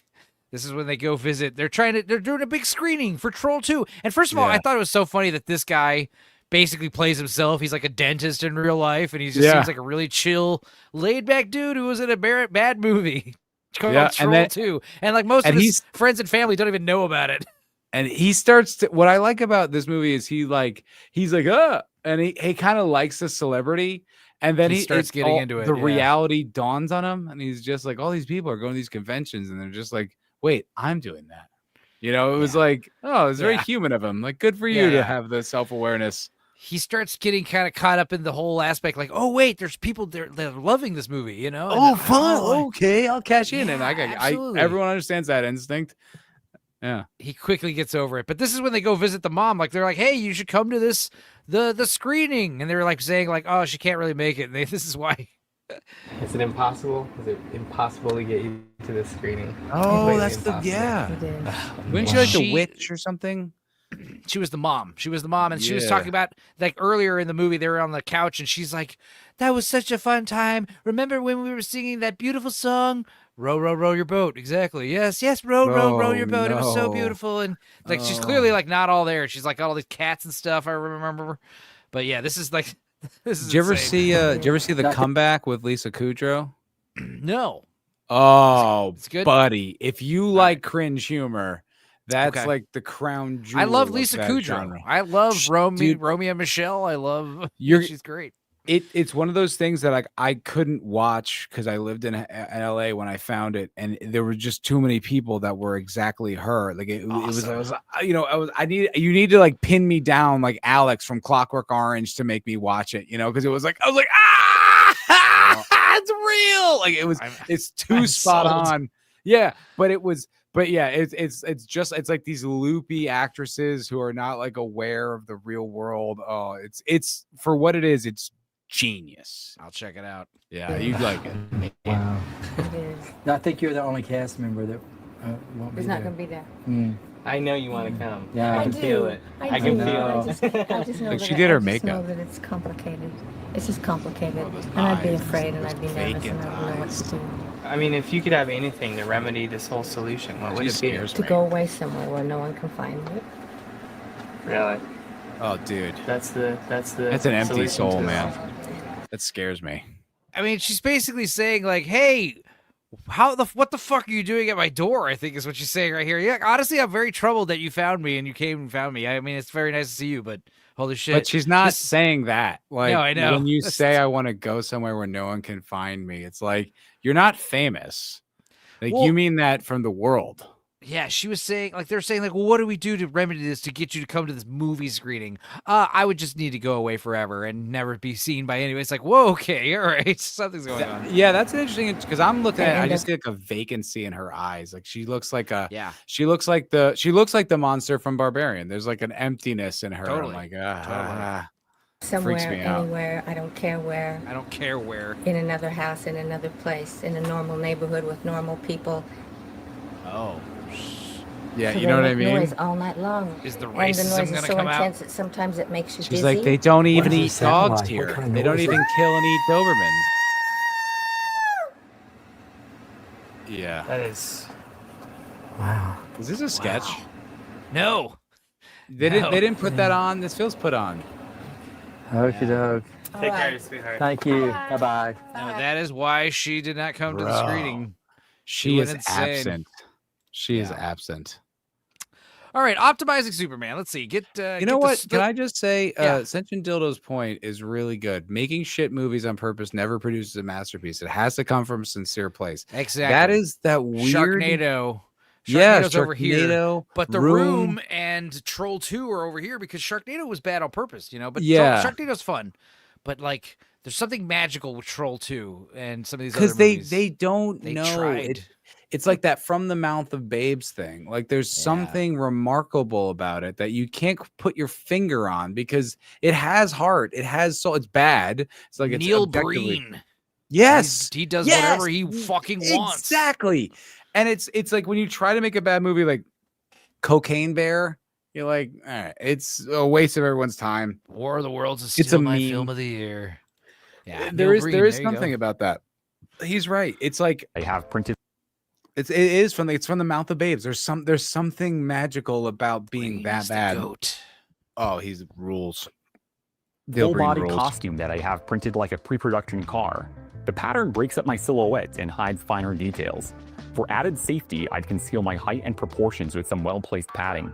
B: This is when they go visit. They're doing a big screening for Troll 2. And first of all, I thought it was so funny that this guy basically plays himself. He's like a dentist in real life, and he just seems like a really chill, laid back dude who was in a bad movie. Called Troll 2. And like most of his friends and family don't even know about it.
D: And he starts to, what I like about this movie is he's like, and he kind of likes the celebrity. And then he
B: starts getting into it.
D: The reality dawns on him, and he's just like, all these people are going to these conventions, and they're just like, wait, I'm doing that. It was like, oh, it's very human of him. Like, good for you to have the self-awareness.
B: He starts getting kind of caught up in the whole aspect, like, oh wait, there's people they're loving this movie,
D: Oh, fun. Okay, I'll cash in, and
B: absolutely.
D: everyone understands that instinct. Yeah,
B: he quickly gets over it. But this is when they go visit the mom. Like they're like, hey, you should come to the screening, and they're like saying like, oh, she can't really make it. And this is why
A: Is it impossible? Is it impossible to get you to this screening?
D: Oh,
A: Completely
D: that's the
A: impossible.
D: Wasn't she like the
B: She-
D: witch or something?
B: She was the mom. She was the mom, and she was
D: Yeah.
B: talking about like earlier in the movie. They were on the couch, and she's like, "That was such a fun time. Remember when we were singing that beautiful song, row, row, row your boat?" Exactly. Yes, yes, row, row, row your boat. It was so
D: no.
B: beautiful, and like she's
D: Oh.
B: clearly like not all there. She's like all these cats and stuff. I remember, but yeah, this is like this is.
D: Did you ever
B: insane.
D: see? Did you ever see the comeback with Lisa Kudrow?
B: No.
D: Oh,
B: It's good?
D: buddy! If you like cringe humor, that's
B: Okay.
D: like the crown jewel.
B: I love
D: of
B: Lisa
D: that
B: Kudrow.
D: genre.
B: I love
D: Dude.
B: Romeo and Michelle. I love. She's great.
D: It's one of those things that like I couldn't watch because I lived in LA when I found it, and there were just too many people that were exactly her. Like it was, you need to like pin me down like Alex from Clockwork Orange to make me watch it, because it was like I was like it's real. Like it's too
B: I'm
D: spot
B: sold.
D: on. Yeah, but it's like these loopy actresses who are not like aware of the real world. Oh, it's for what it is. It's genius.
B: I'll check it out.
D: Yeah, you'd like it.
V: Wow. I think you're the only cast member that won't be
U: It's
V: there.
U: not going to be there.
A: I know you want to come.
V: Yeah.
A: I
V: I
A: can
V: do.
A: feel it. I can feel it.
U: I just know
D: Like
U: that
D: she did her
U: I just know
D: makeup.
U: that it's complicated. It's just complicated. And I'd be afraid and I'd be nervous and I don't know what to do.
A: I mean, if you could have anything to remedy this whole solution, what would it be?
U: To go away somewhere where no one can find me.
A: Really?
D: Oh, dude,
A: That's an
D: empty
A: solution
D: soul,
A: to this
D: man.
A: all.
D: That scares me.
B: I mean, she's basically saying like, "Hey, what the fuck are you doing at my door?" I think is what she's saying right here. Yeah, honestly, I'm very troubled that you found me and you came and found me. I mean, it's very nice to see you, but holy shit.
D: But she's not
B: This-
D: saying that. Like,
B: No, I know.
D: when you say I want to go somewhere where no one can find me, it's like you're not famous. Like
B: Well-
D: you mean that from the world.
B: Yeah, she was saying like they're saying like, well, what do we do to remedy this to get you to come to this movie screening? I would just need to go away forever and never be seen by anyone. It's like, whoa, okay, all right, something's going on.
D: Yeah, that's interesting because I'm looking at.
B: And
D: I just see like a vacancy in her eyes. Like she looks like a.
B: Yeah.
D: She looks like the monster from Barbarian. There's like an emptiness in her.
B: Totally.
D: I'm like,
U: Somewhere,
D: freaks me out.
U: anywhere, I don't care where.
B: I don't care where.
U: In another house, in another place, in a normal neighborhood with normal people.
B: Oh.
D: Yeah,
U: So
D: you know
U: they
D: what I
U: make
D: mean?
U: noise all night long.
B: Is the
U: And the
B: racism
U: noise is
B: gonna
U: so
B: come out?
U: intense that sometimes it makes you
D: She's
U: dizzy.
D: like, they don't even
V: does it
D: eat
V: sound
D: dogs
V: like?
D: here.
V: What kind of
D: They don't
V: noise
D: even
V: is
D: kill and eat Dobermans. Yeah.
A: That is.
V: Wow.
D: Is this a sketch?
B: No.
D: They didn't put that on. This feels put on.
V: Okie doke.
A: Take care, sweetheart.
V: Thank you. Bye bye.
B: No, that is why she did not come to the
D: Bro.
B: screening.
D: She
B: went
D: is
B: insane.
D: absent. She is absent.
B: All right, optimizing Superman. Let's see.
D: You know what? Can I just say, Sentient Dildo's point is really good. Making shit movies on purpose never produces a masterpiece. It has to come from a sincere place.
B: Exactly.
D: That is that weird.
B: Sharknado.
D: Yeah,
B: Sharknado's over here.
D: Sharknado,
B: But The
D: Room.
B: Room and Troll 2 are over here because Sharknado was bad on purpose, But
D: Yeah.
B: Sharknado's fun. But like, there's something magical with Troll 2 and some of these other
D: Because
B: movies.
D: they don't
B: They
D: know.
B: tried.
D: It's like that from the mouth of babes thing. Like there's something remarkable about it that you can't put your finger on because it has heart. It has soul. It's bad. It's like it's
B: Neil
D: objectively-
B: Breen.
D: Yes,
B: He does
D: Yes!
B: whatever he fucking wants.
D: Exactly. And it's like when you try to make a bad movie like Cocaine Bear, you're like, all right, it's a waste of everyone's time.
B: War of the Worlds is
D: It's
B: still
D: a
B: my
D: meme.
B: film of the year. Yeah,
D: There
B: Neil
D: is
B: Breen,
D: there is
B: there you go.
D: something about that. He's right. It's like
I: I have printed.
D: It is from the mouth of babes. There's something magical about being that bad. Oh, he's rules.
I: Full body costume that I have printed like a pre-production car. The pattern breaks up my silhouette and hides finer details. For added safety, I'd conceal my height and proportions with some well-placed padding.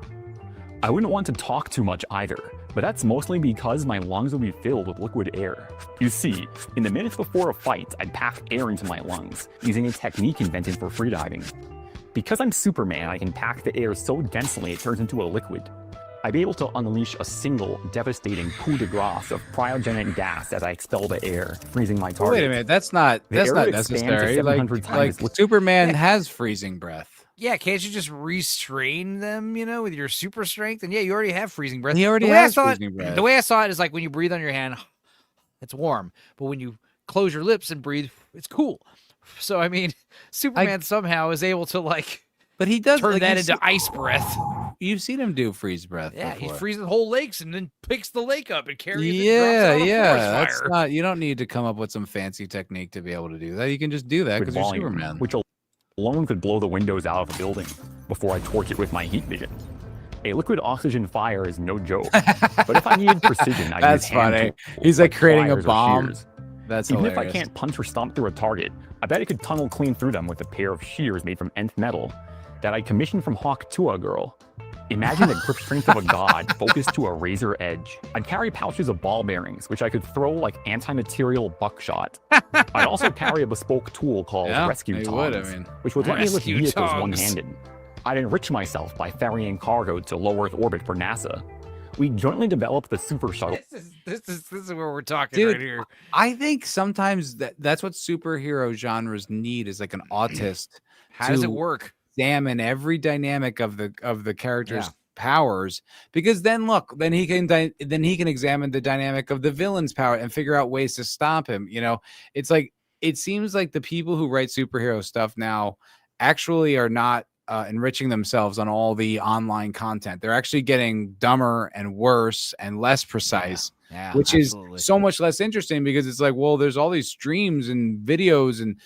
I: I wouldn't want to talk too much either, but that's mostly because my lungs will be filled with liquid air. You see, in the minutes before a fight, I'd pack air into my lungs, using a technique invented for freediving. Because I'm Superman, I can pack the air so densely it turns into a liquid. I'd be able to unleash a single, devastating coup de grace of cryogenic gas as I expel the air, freezing my target.
D: Wait a minute, that's not
I: The air would expand to
D: necessary.
I: 700 times
D: Like Superman has freezing breath.
B: Yeah, can't you just restrain them, with your super strength? And yeah, you already have freezing breath.
D: He already
B: The way I
D: has
B: saw
D: freezing breath.
B: The way I saw it is like when you breathe on your hand, it's warm. But when you close your lips and breathe, it's cool. So I mean, Superman somehow is able to
D: but he does
B: turn that into ice breath.
D: You've seen him do freeze breath.
B: Yeah,
D: before.
B: he freezes whole lakes and then picks the lake up and carries it.
D: Yeah,
B: And drops it on a forest
D: that's
B: fire.
D: not. You don't need to come up with some fancy technique to be able to do that. You can just do that
I: With
D: because you're
I: volume,
D: Superman.
I: which alone could blow the windows out of a building before I torch it with my heat vision. A liquid oxygen fire is no joke, but if I needed precision, I'd
D: That's
I: use hand
D: funny.
I: tools
D: He's like creating a
I: pliers or
D: bomb.
I: shears.
D: That's
I: Even
D: hilarious.
I: if I can't punch or stomp through a target, I bet I could tunnel clean through them with a pair of shears made from nth metal that I commissioned from Hawk Tua Girl. Imagine the grip strength of a god focused to a razor edge. I'd carry pouches of ball bearings, which I could throw like anti-material buckshot. I'd also carry a bespoke tool called Rescue
D: you
I: Tongs,
D: would, I mean.
I: which would let me lift
B: Rescue
I: vehicles
B: tongs.
I: one-handed. I'd enrich myself by ferrying cargo to low Earth orbit for NASA. We jointly developed the Super Shuttle.
B: This is where we're talking
D: Dude,
B: right here.
D: I think sometimes that's what superhero genres need is like an autist.
B: How does it
D: to
B: work?
D: Examine every dynamic of the character's
B: Yeah.
D: powers, because then he can examine the dynamic of the villain's power and figure out ways to stop him. You know, it's like it seems like the people who write superhero stuff now actually are not enriching themselves on all the online content. They're actually getting dumber and worse and less precise, which
B: absolutely.
D: is so much less interesting because it's like, well, there's all these streams and videos and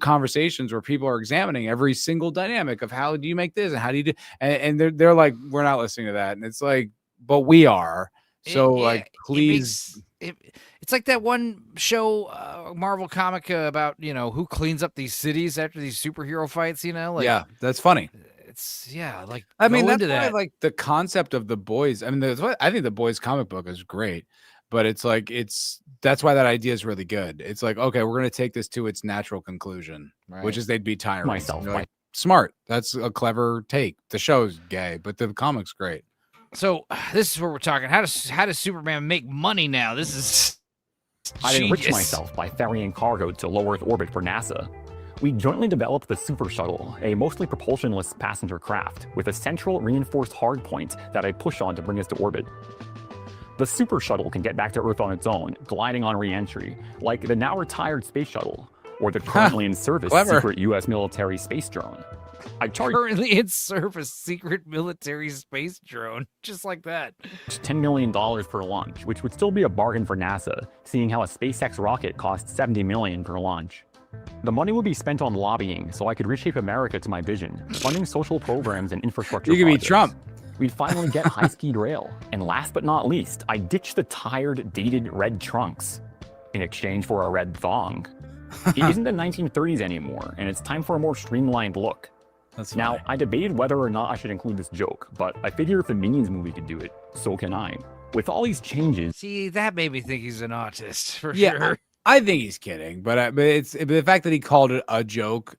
D: conversations where people are examining every single dynamic of how do you make this and how do you do, and they're like, we're not listening to that, and it's like, but we are. So please.
B: It's like that one show, Marvel comic about who cleans up these cities after these superhero fights.
D: Yeah, that's funny.
B: It's like
D: I mean,
B: go
D: that's
B: into
D: why,
B: that.
D: like the concept of the Boys. I mean, I think the Boys comic book is great, but it's like that's why that idea is really good. It's like, okay, we're gonna take this to its natural conclusion, which is they'd be tyrants.
I: Myself,
D: You're like, smart. That's a clever take. The show's gay, but the comic's great.
B: So this is where we're talking. How does Superman make money now? This is.
I: I'd enrich
B: genius.
I: myself by ferrying cargo to low Earth orbit for NASA. We jointly developed the Super Shuttle, a mostly propulsionless passenger craft with a central reinforced hardpoint that I push on to bring us to orbit. The Super Shuttle can get back to Earth on its own, gliding on re-entry, like the now retired Space Shuttle, or the currently in service
D: Clever.
I: secret U.S. military space drone. I charge
B: Currently in service secret military space drone, just like that.
I: $10 million per launch, which would still be a bargain for NASA, seeing how a SpaceX rocket costs $70 million per launch. The money would be spent on lobbying so I could reshape America to my vision, funding social programs and infrastructure
D: You could be
I: projects.
D: Trump.
I: We'd finally get high-speed rail. And last but not least, I ditched the tired, dated red trunks in exchange for a red thong. It isn't the 1930s anymore, and it's time for a more streamlined look. Now, I debated whether or not I should include this joke, but I figure if the Minions movie could do it, so can I. With all these changes...
B: See, that made me think he's an autist for
D: Yeah,
B: sure.
D: I think he's kidding, but the fact that he called it a joke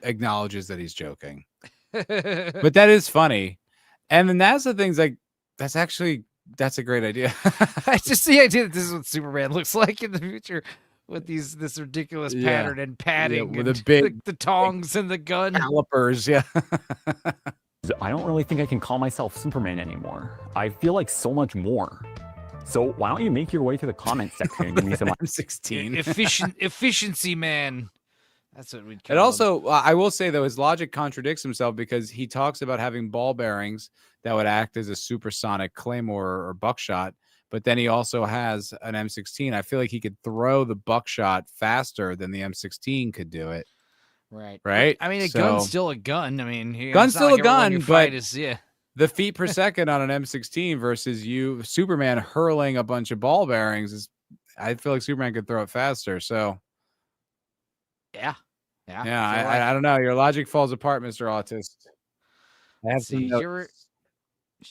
D: acknowledges that he's joking. But that is funny, and the NASA thing's like that's a great idea.
B: I just the idea that this is what Superman looks like in the future with this ridiculous pattern and padding
D: with
B: and
D: a big
B: the tongs and the gun.
D: calipers. Yeah.
I: I don't really think I can call myself Superman anymore. I feel like so much more. So why don't you make your way to the comment section and give me some...
D: M16.
B: Efficiency man. That's what we'd call
D: And also, I will say, though, his logic contradicts himself because he talks about having ball bearings that would act as a supersonic claymore or buckshot, but then he also has an M16. I feel like he could throw the buckshot faster than the M16 could do it. Right?
B: I mean, a
D: So-
B: gun's still a gun. I mean,
D: Gun's
B: it's not
D: still
B: like
D: a
B: everyone
D: gun,
B: you
D: but
B: fight is, yeah.
D: the feet per second on an M16 versus Superman hurling a bunch of ball bearings is, I feel like Superman could throw it faster. So,
B: Yeah.
D: yeah,
B: I feel like-
D: I don't know. Your logic falls apart, Mr. Autist. I have
B: See,
D: some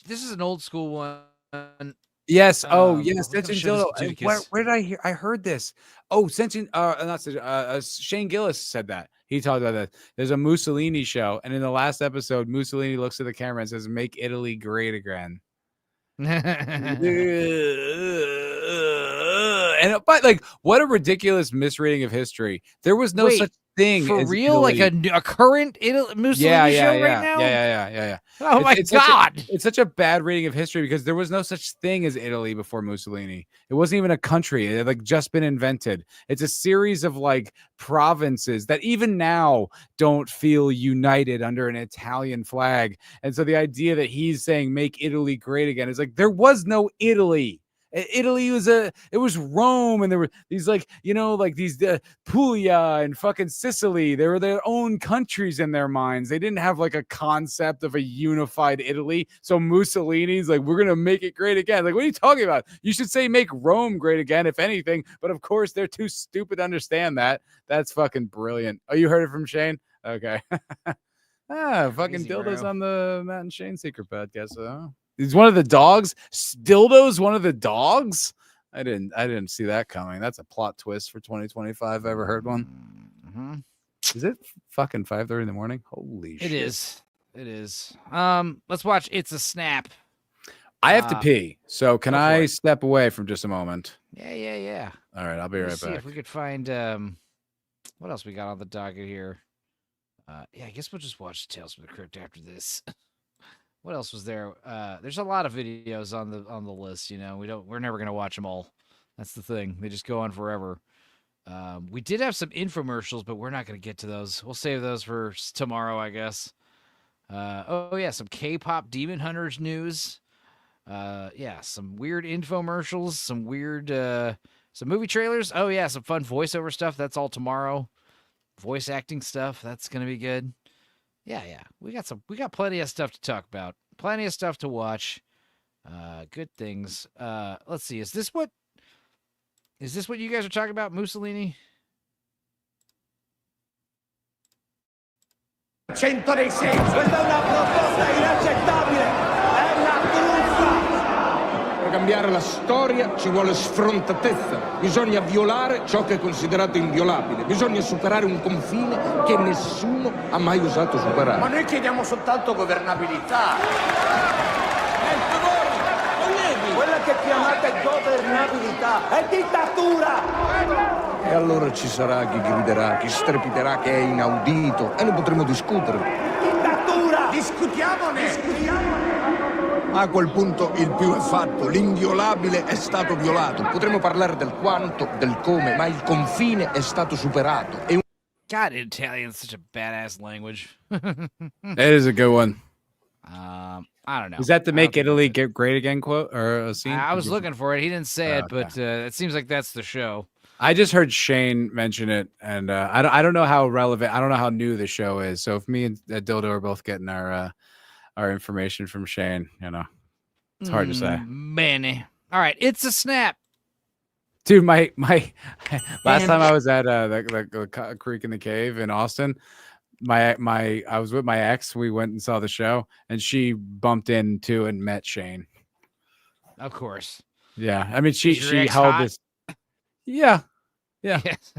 B: this is an old school one.
D: Yes. Oh,
B: I'm
D: yes.
B: gonna
D: Senshin
B: show this
D: Dildo.
B: to you
D: Where,
B: 'cause-
D: where did I hear? I heard this. Oh, Senshin. Shane Gillis said that. He talked about that. There's a Mussolini show, and in the last episode, Mussolini looks at the camera and says, "Make Italy great again." And but like, what a ridiculous misreading of history. There was no
B: Wait.
D: such thing
B: for
D: as
B: real,
D: Italy.
B: like a current Mussolini show right now.
D: Yeah.
B: Oh my God!
D: It's such a bad reading of history because there was no such thing as Italy before Mussolini. It wasn't even a country. It had like just been invented. It's a series of like provinces that even now don't feel united under an Italian flag. And so the idea that he's saying make Italy great again is like there was no Italy. Italy it was Rome, and there were these like, like these Puglia and fucking Sicily. They were their own countries in their minds. They didn't have like a concept of a unified Italy. So Mussolini's like, we're gonna make it great again. Like, what are you talking about? You should say make Rome great again, if anything. But of course, they're too stupid to understand that. That's fucking brilliant. Oh, you heard it from Shane? Okay. Fucking dildos on the Matt and Shane Secret podcast. He's one of the dogs. Dildo's one of the dogs. I didn't see that coming. That's a plot twist for 2025. Ever heard one?
B: Mm-hmm.
D: Is it fucking 5:30 in the morning? Holy shit!
B: It is. Let's watch It's a Snap.
D: I have to pee, so can I step away from just a moment?
B: Yeah.
D: All right, I'll be right
B: Let's see
D: back.
B: if we could find what else we got on the docket here. Yeah, I guess we'll just watch Tales from the Crypt after this. What else was there? There's a lot of videos on the list. We're never gonna watch them all. That's the thing. They just go on forever. We did have some infomercials, but we're not gonna get to those. We'll save those for tomorrow, I guess. Some K-pop Demon Hunters news. Some weird infomercials, some weird some movie trailers. Oh yeah, some fun voiceover stuff. That's all tomorrow. Voice acting stuff. That's gonna be good. Yeah. We got plenty of stuff to talk about. Plenty of stuff to watch. Good things. Let's see. Is this what you guys are talking about, Mussolini?
C: 100 dei sì, questa è una proposta inaccettabile, è una truffa!
M: Per cambiare la storia ci vuole sfrontatezza, bisogna violare ciò che è considerato inviolabile, bisogna superare un confine che nessuno ha mai osato superare.
C: Ma noi chiediamo soltanto governabilità. Per favore, colleghi, quella che chiamate governabilità è dittatura!
M: E allora ci sarà chi griderà, chi strepiterà che è inaudito e ne potremo discutere.
C: Dittatura! Discutiamone!
M: A quel punto il più è fatto, l'inviolabile è stato violato. Potremmo parlare del quanto, del come, ma il confine è stato superato.
B: God, Italian's such a badass language.
D: That is a good one.
B: I don't know.
D: Is that the "Make Italy Get Great Again" quote or a scene?
B: I was looking for it. He didn't say it,
D: okay.
B: but it seems like that's the show.
D: I just heard Shane mention it, and I don't know how relevant. I don't know how new the show is. So if me and Dildo are both getting our information from Shane, it's hard to say.
B: Manny. All right, It's a Snap.
D: Dude, my last time I was at the Creek in the Cave in Austin, I was with my ex. We went and saw the show, and she bumped into and met Shane.
B: Of course.
D: Yeah, I mean she held
B: hot?
D: this. Yeah.
B: Yes.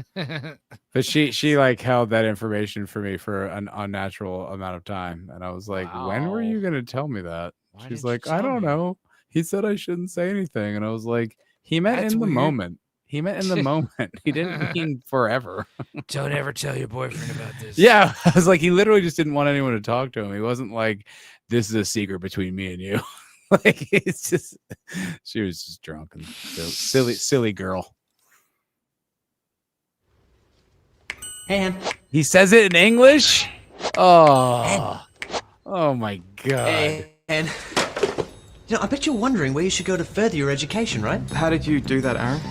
D: But she like held that information for me for an unnatural amount of time, and I was like, when were you gonna tell me that?
B: Why
D: She's
B: didn't you
D: like,
B: tell
D: I don't
B: me?
D: know. He said I shouldn't say anything, and I was like, he meant
B: That's
D: in the
B: weird.
D: moment. He meant in the moment. He didn't mean forever.
B: Don't ever tell your boyfriend about this.
D: Yeah, I was like, he literally just didn't want anyone to talk to him. He wasn't like, this is a secret between me and you. Like, it's just, she was just drunk and silly girl.
L: And
D: he says it in English. Oh my god.
L: And I bet you're wondering where you should go to further your education, right?
W: How did you do that, Aaron?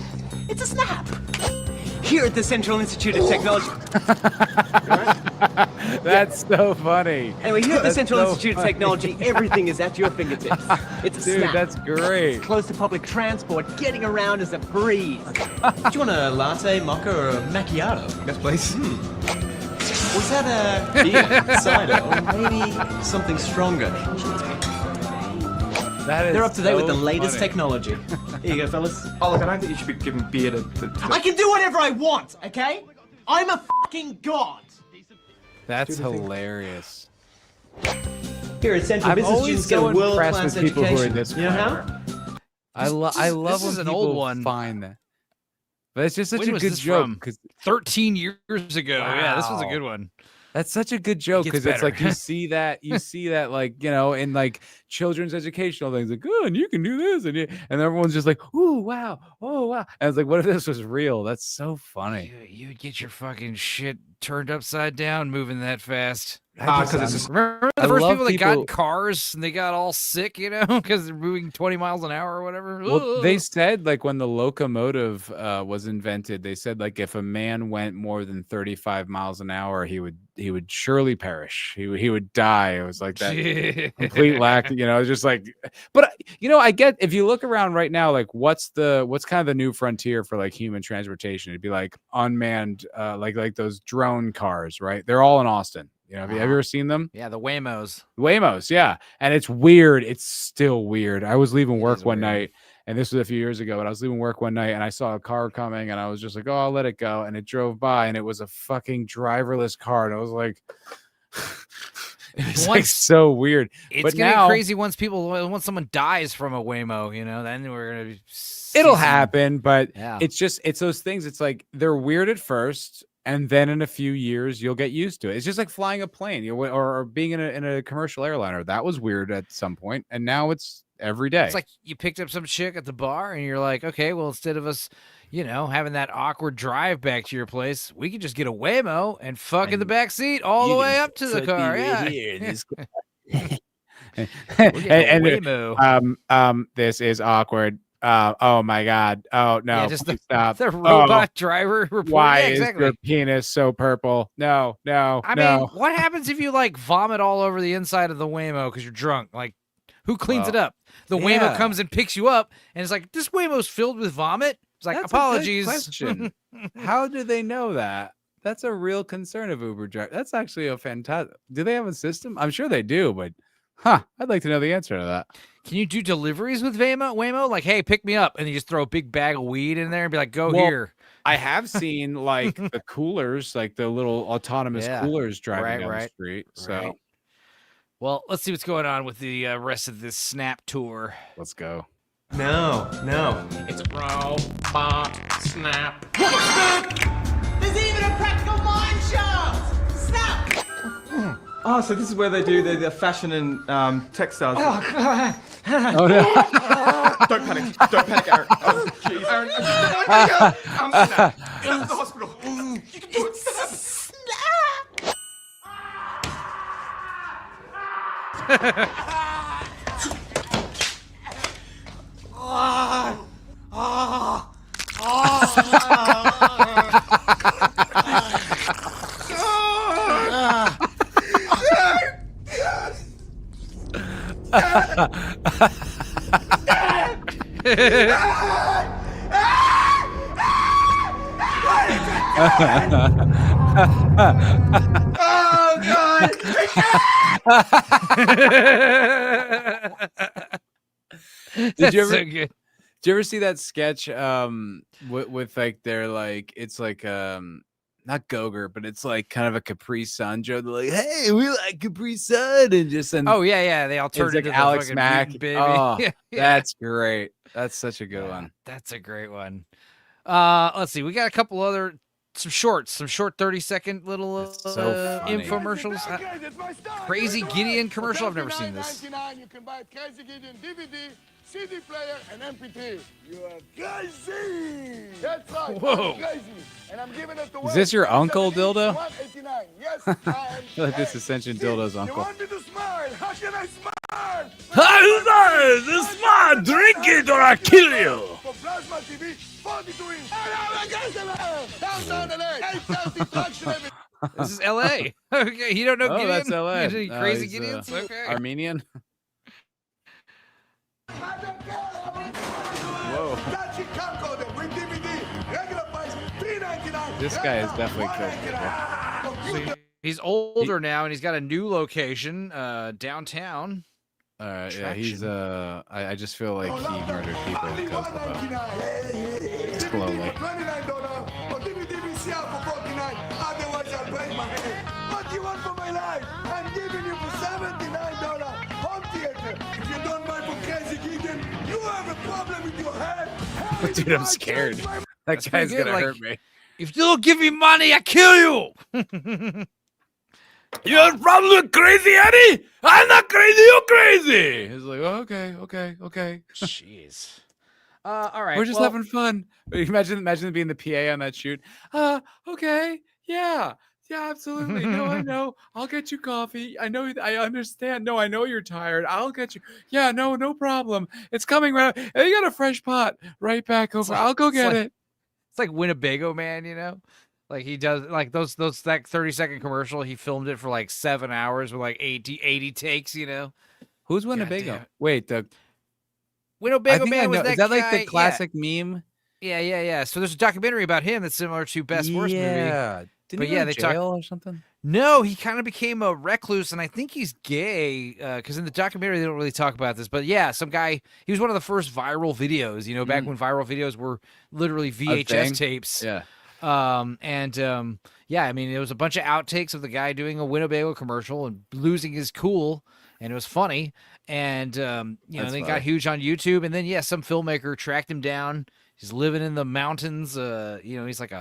L: It's a snap. Here at the Central Institute of Technology.
D: That's so funny.
L: Anyway, here at the
D: That's
L: Central
D: so
L: Institute
D: funny.
L: of Technology, everything is at your fingertips. It's a
D: Dude,
L: snap.
D: that's great.
L: It's close to public transport. Getting around is a breeze. Do you want a latte, mocha, or a macchiato?
W: Yes, please.
L: Was that a beer, cider, or maybe something stronger?
D: That is
L: They're up to date with the
D: so
L: latest
D: funny.
L: technology. Here you go, fellas.
W: Oh, look, I don't think you should be giving beer to
L: I can do whatever I want, okay? I'm a fucking god.
D: That's hilarious.
L: Here at Central
D: I'm
L: Business,
D: always
L: students get a
D: so impressed
L: world-class
D: with people who are
L: education.
D: this
L: You know
D: clever.
L: how?
D: I love
B: This
D: when
B: is an
D: people
B: old one.
D: find that. But it's just such
B: When
D: a
B: was
D: good
B: this
D: joke
B: from?
D: because
B: 13 years ago. Yeah, this was a
D: Wow.
B: good one.
D: That's such a good joke
B: gets
D: because it's like
B: better.
D: you see that like in like children's educational things like oh and you can do this and everyone's just like oh wow and it's like what if this was real? That's so funny.
B: You'd get your fucking shit turned upside down moving that fast.
W: Because it's just
B: Remember
D: I
B: the first
D: love
B: people that got in
D: people-
B: cars and they got all sick, because they're moving 20 miles an hour or whatever.
D: Well, they said like when the locomotive was invented, they said like if a man went more than 35 miles an hour, he would surely perish. He would die. It was like that complete lack. It's just like. But I get if you look around right now, like what's kind of the new frontier for like human transportation? It'd be like unmanned, like those drone cars, right? They're all in Austin. Have you ever seen them?
B: Yeah, the Waymos.
D: Waymos, yeah. And it's weird. It's still weird. I was leaving work one night, and this was a few years ago, but I was leaving work one night and I saw a car coming and I was just like, oh, I'll let it go. And it drove by and it was a fucking driverless car. And I was like, it's like so weird.
B: It's
D: but
B: getting
D: now,
B: crazy once someone dies from a Waymo, then we're going to be.
D: It'll happen, but
B: Yeah.
D: it's those things. It's like they're weird at first. And then in a few years, you'll get used to it. It's just like flying a plane, or being in a commercial airliner. That was weird at some point, and now it's every day.
B: It's like you picked up some chick at the bar, and you're like, okay, well, instead of us, having that awkward drive back to your place, we could just get a Waymo and fuck in the back seat all the way up to the car. Yeah.
D: And this is awkward. Oh my God! Oh no!
B: Yeah, just
D: stop.
B: the robot driver report.
D: Why
B: Yeah, exactly.
D: is your penis so purple? No.
B: I mean, what happens if you like vomit all over the inside of the Waymo because you're drunk? Like, who cleans it up? The Waymo comes and picks you up, and it's like, this Waymo's filled with vomit. It's like,
D: That's a good
B: apologies.
D: question. How do they know that? That's a real concern of Uber driver. That's actually a fantastic. Do they have a system? I'm sure they do, but I'd like to know the answer to that.
B: Can you do deliveries with Waymo? Like, hey, pick me up, and you just throw a big bag of weed in there and be like, go here.
D: I have seen like the coolers, like the little autonomous coolers driving down the street. So,
B: well, let's see what's going on with the rest of this Snap tour.
D: Let's go.
L: No.
R: It's robot snap.
C: There's even a practical mine shaft! Snap!
W: Oh, so this is where they do the fashion and textiles.
C: Oh, God.
D: Oh, no.
W: Don't panic, Aaron. Oh, jeez. Aaron, I'm Snap. Get to the hospital. You can do it.
C: Oh, God!
D: Did you ever?
B: So good.
D: Did you ever see that sketch? With like they're like it's like not Gogurt, but it's like kind of a Capri Sun joke. They're like, hey, we like Capri Sun, and just
B: Oh yeah, they all turned
D: like
B: into
D: Alex
B: the
D: Mack.
B: fucking baby.
D: Oh,
B: Yeah.
D: that's great. That's such a good one.
B: That's a great one. Let's see. We got a couple other some short 30-second little
D: so funny.
B: infomercials. Crazy Gideon commercial. I've never seen this.
M: You can buy Crazy Gideon DVD, CD player, and MP3. You are crazy. That's right.
D: Whoa.
M: I'm crazy. And I'm giving it away.
D: Is this your uncle, Dildo?
M: $189. Yes,
D: I feel like this is Ascension Dildo's
M: You
D: uncle.
M: want me to smile? How can I smile?
C: This man, drink it or I kill you!
M: For Plasma TV, 42 inch. Downtown LA. 8,000 traction every.
B: This is L.A. Okay, you don't know
D: Oh,
B: Gideon?
D: that's LA.
B: Any crazy
D: he's,
B: Gideons? Okay.
D: Armenian. Whoa. This guy is definitely killed.
B: He's older now, and he's got a new location downtown.
D: Yeah, he's I just feel like he murdered people because of slowly.
M: Otherwise, I'll break my head. What do you want for my life? I'm giving you for $79 home theater. If you don't buy for Crazy Gideon, you have a problem with your head.
D: Dude, I'm scared. That
B: That's pretty
D: guy's
B: good,
D: gonna
B: like,
D: hurt me.
B: If you don't give me money, I kill you.
D: You're probably crazy, Eddie. I'm not crazy. You're crazy. He's like, oh, okay.
B: Jeez. All right.
D: We're just having fun. Imagine being the PA on that shoot. Okay. Yeah, absolutely. No, I know. I'll get you coffee. I know. I understand. No, I know you're tired. I'll get you. Yeah, no problem. It's coming right. Hey, you got a fresh pot right back over. I'll go get it.
B: It's like Winnebago Man, you know? Like he does like those that 30-second commercial, he filmed it for like 7 hours with like 80 takes, you know.
D: Who's Winnebago? Wait, the
B: Winnebago Man was that
D: Is that
B: guy?
D: like the classic meme?
B: Yeah. So there's a documentary about him that's similar to Best Worst movie.
D: Yeah. Didn't
B: But
D: he go to
B: they
D: jail or something?
B: No, he kind of became a recluse, and I think he's gay. Because in the documentary they don't really talk about this. But yeah, some guy. He was one of the first viral videos. You know, back when viral videos were literally VHS tapes.
D: Yeah.
B: Yeah, I mean, it was a bunch of outtakes of the guy doing a Winnebago commercial and losing his cool, and it was funny. And then it got huge on YouTube. And then some filmmaker tracked him down. He's living in the mountains. He's like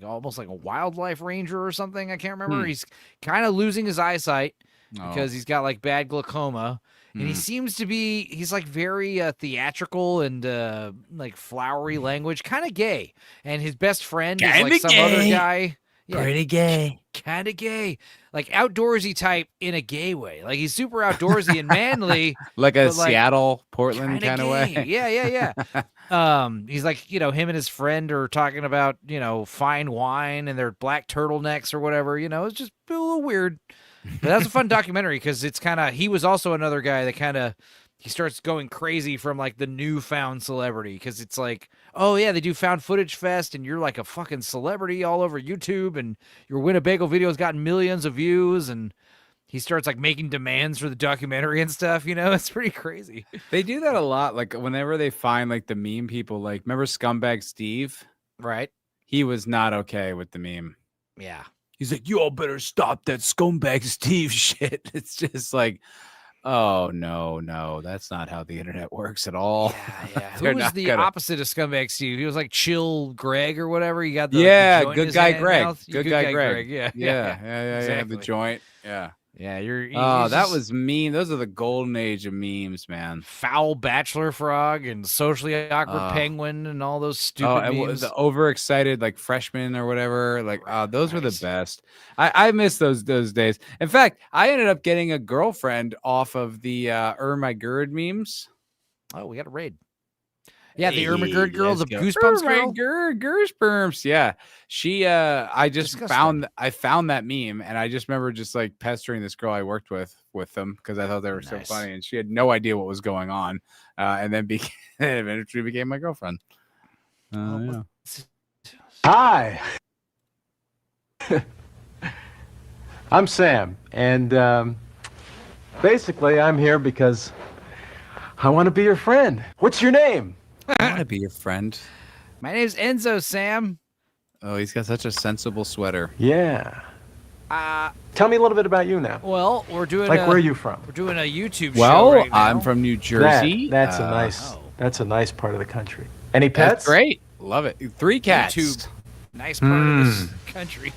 B: almost like a wildlife ranger or something. I can't remember. He's kind of losing his eyesight because he's got like bad glaucoma. And he seems to be, he's like very theatrical and like flowery language, kind of gay. And his best friend is like some other guy. Yeah,
D: pretty gay.
B: Kind of gay. Like outdoorsy type in a gay way. Like he's super outdoorsy and manly.
D: Like a
B: but, like,
D: Seattle, Portland kind of way.
B: Yeah. He's like, him and his friend are talking about, fine wine and their black turtlenecks or whatever. It's just a little weird. But that's a fun documentary because it's kind of, he was also another guy that kind of, he starts going crazy from like the newfound celebrity because it's like, oh yeah, they do found footage fest and you're like a fucking celebrity all over YouTube and your Winnebago video's got millions of views and he starts like making demands for the documentary and stuff, it's pretty crazy.
D: They do that a lot. Like whenever they find like the meme people, like remember Scumbag Steve?
B: Right.
D: He was not okay with the meme.
B: Yeah.
D: He's like, you all better stop that Scumbag Steve shit. It's just like, oh, no, that's not how the internet works at all.
B: Yeah. Who was the opposite of Scumbag Steve? He was like Chill Greg or whatever. You got the joint in
D: good
B: his
D: guy
B: hand
D: Greg.
B: mouth.
D: Good guy Greg.
B: Yeah.
D: The joint. Yeah.
B: Yeah,
D: that was mean. Those are the golden age of memes, man.
B: Foul bachelor frog and socially awkward penguin and all those stupid memes.
D: The overexcited like freshman or whatever. Like, those were the best. I miss those days. In fact, I ended up getting a girlfriend off of the Ermagerd memes.
B: Oh, we got a raid. Yeah, the Ermagerd girl, the Goosebumps girl.
D: Goosebumps. Yeah, she. I just found that meme, and I just remember just like pestering this girl I worked with them because I thought they were so funny, and she had no idea what was going on, and then eventually became my girlfriend. Yeah.
E: Hi, I'm Sam, and basically I'm here because I want to be your friend. What's your name?
D: I want to be your friend.
B: My name's Enzo, Sam.
D: Oh, he's got such a sensible sweater.
E: Yeah. Tell me a little bit about you now.
B: Well, we're doing
E: where are you from?
B: We're doing a YouTube show right now.
D: I'm from New Jersey.
E: That's a nice part of the country. Any pets?
D: That's great. Love it. 3 cats.
B: YouTube. Nice part of this country.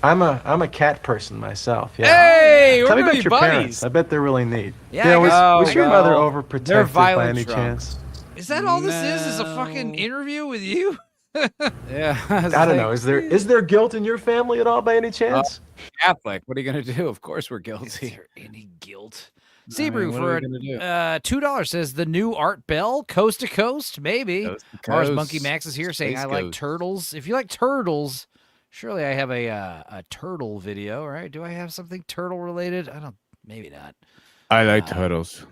E: I'm a cat person myself. Yeah.
D: Hey,
E: Tell me
D: we're
E: about your
D: buddies.
E: parents. I bet they're really neat.
B: Yeah.
E: Was your mother overprotective by any
D: drunks.
E: chance?
B: Is that all this is? Is a fucking interview with you?
D: Yeah.
E: I don't know. Is there guilt in your family at all by any chance?
D: Catholic. What are you gonna do? Of course we're guilty.
B: Is there any guilt? Sebrew for $2 says the new Art Bell, Coast to Coast, maybe. Mars Monkey Max is here saying I like turtles. If you like turtles, surely I have a turtle video, right? Do I have something turtle related? Maybe not.
D: I like turtles.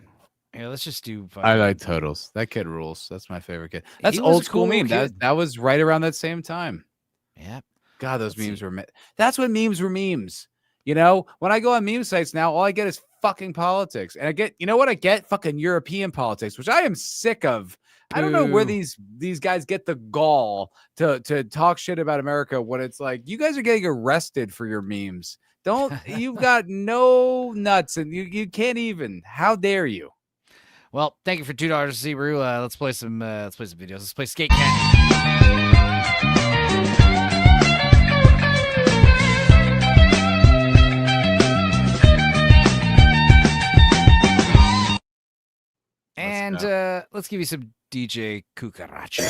B: Yeah, let's just do.
D: I like turtles. That kid rules. That's my favorite kid. That's old school meme. That was right around that same time.
B: Yeah.
D: God, those memes were. That's when memes were memes. When I go on meme sites now, all I get is fucking politics, and I get. You know what I get? Fucking European politics, which I am sick of. I don't know where these guys get the gall to talk shit about America when it's like you guys are getting arrested for your memes. You've got no nuts, and you can't even. How dare you?
B: Well, thank you for $2, Zebru. Let's play some videos. Let's play Skate Cat. And let's give you some DJ Cucaracha.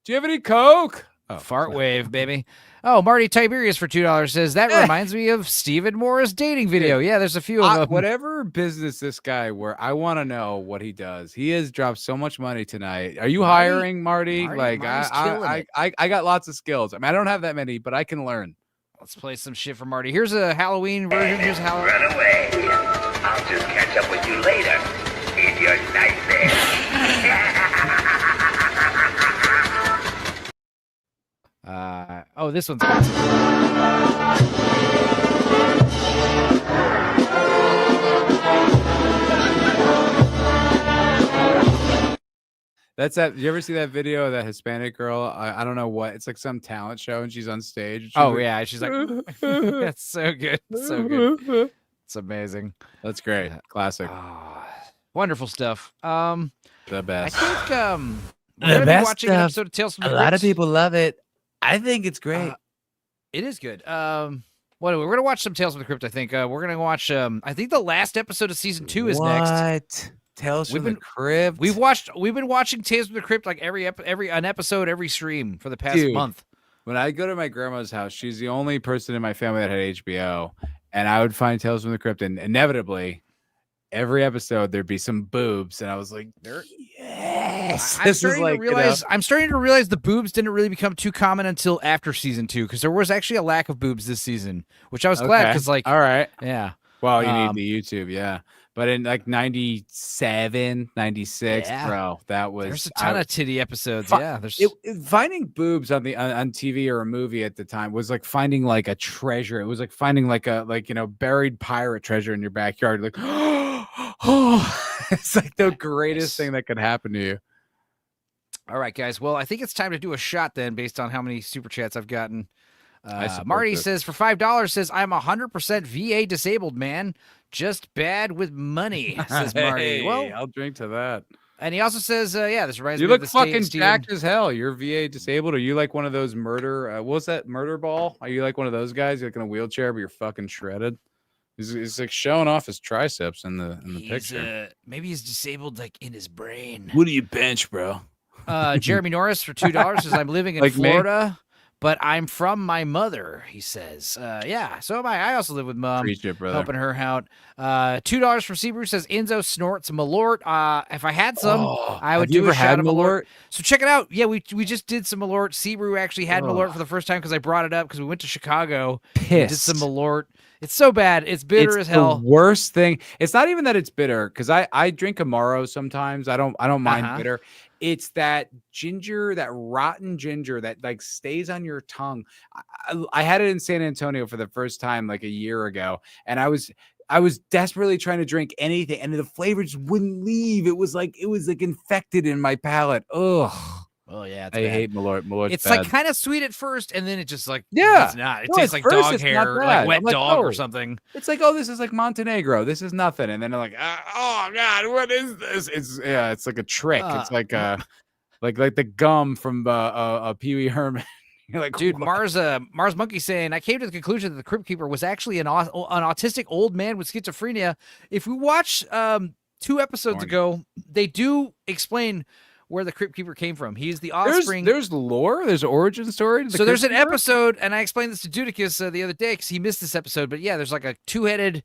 D: Do you have any Coke?
B: Oh, fart wave, baby. Oh, Marty Tiberius for $2 says, that reminds me of Stephen Morris dating video. Yeah, there's a few of them.
D: Whatever business this guy I want to know what he does. He has dropped so much money tonight. Are you hiring, Marty? Like, I got lots of skills. I mean, I don't have that many, but I can learn.
B: Let's play some shit for Marty. Here's a Halloween version. Here's Halloween.
H: Run away. I'll just catch up with you later in your nightmare.
B: Oh, this one's
D: That's that. Did you ever see that video of that Hispanic girl? I don't know what. It's like some talent show, and she's on stage. She's
B: yeah, she's like, that's so good, so good. It's amazing.
D: That's great. Classic.
B: Wonderful stuff.
D: The best.
B: I think
A: The
B: we're gonna be
A: best
B: watching an episode of Tales from the
A: A lot of
B: Crypt.
A: people love it. I think it's great.
B: It is good. What we're gonna watch some Tales from the Crypt. I think we're gonna watch. I think the last episode of season 2 is next.
A: What? Tales from the Crypt.
B: We've been watching Tales from the Crypt like every episode, every stream for the past month.
D: When I go to my grandma's house, she's the only person in my family that had HBO, and I would find Tales from the Crypt, and inevitably, every episode there'd be some boobs, and I was like, yes.
B: I'm starting to realize the boobs didn't really become too common until after season 2, because there was actually a lack of boobs this season, which I was glad because, like,
D: all right,
B: yeah.
D: Well, you need the YouTube, yeah. But in like 97, 96, bro, that was
B: there's a ton of titty episodes. There's
D: finding boobs on TV or a movie at the time was like finding like a treasure. It was like finding like a buried pirate treasure in your backyard. Like, oh, it's like the greatest thing that could happen to you.
B: All right, guys. Well, I think it's time to do a shot then, based on how many super chats I've gotten. Marty says for $5 says I'm 100% VA disabled, man. Just bad with money, says Marty.
D: Hey,
B: well,
D: I'll drink to that.
B: And he also says, this reminds
D: you
B: me of
D: look
B: the
D: fucking
B: Steven.
D: jacked as hell. You're VA disabled. Are you like one of those murder? What's that murder ball? Are you like one of those guys? You're like in a wheelchair, but you're fucking shredded. He's like showing off his triceps in the picture.
B: Maybe he's disabled like in his brain.
D: What do you bench, bro?
B: Jeremy Norris for $2 says I'm living in
D: Like me?
B: Florida, but I'm from my mother. He says, so am I. I also live with mom.
D: Appreciate it, brother.
B: Helping her out. $2 from Seabrew says Enzo snorts Malort. If I had some, I would do a shot of Malort. So check it out. Yeah, we just did some Malort. Seabrew actually had Malort for the first time because I brought it up because we went to Chicago. We did some Malort. It's so bad. It's bitter as hell.
D: The worst thing. It's not even that it's bitter because I drink Amaro sometimes. I don't mind bitter. It's that ginger, that rotten ginger that like stays on your tongue. I had it in San Antonio for the first time like a year ago, and I was desperately trying to drink anything, and the flavor just wouldn't leave. It was like infected in my palate. Ugh.
B: Oh yeah,
D: I hate Malort. Malort's
B: it's
D: bad.
B: like kind of sweet at first, and then it just like
D: it's
B: not. It
D: No,
B: tastes
D: at
B: like
D: first
B: dog
D: it's
B: hair,
D: not
B: like
D: bad.
B: wet
D: I'm like,
B: dog or
D: oh.
B: something.
D: It's like, oh, this is like Montenegro. This is nothing, and then I'm like, oh god, what is this? It's like a trick. It's like like the gum from Pee Wee Herman. You're like,
B: dude,
D: what?
B: Mars Monkey saying, I came to the conclusion that the Crypt Keeper was actually an autistic old man with schizophrenia. If we watch 2 episodes ago, they do explain where the Crypt Keeper came from. He's the offspring.
D: There's lore. There's origin story. To the
B: So there's
D: Crypt
B: an
D: Keeper?
B: episode, and I explained this to Judicus the other day because he missed this episode. But yeah, there's like a two-headed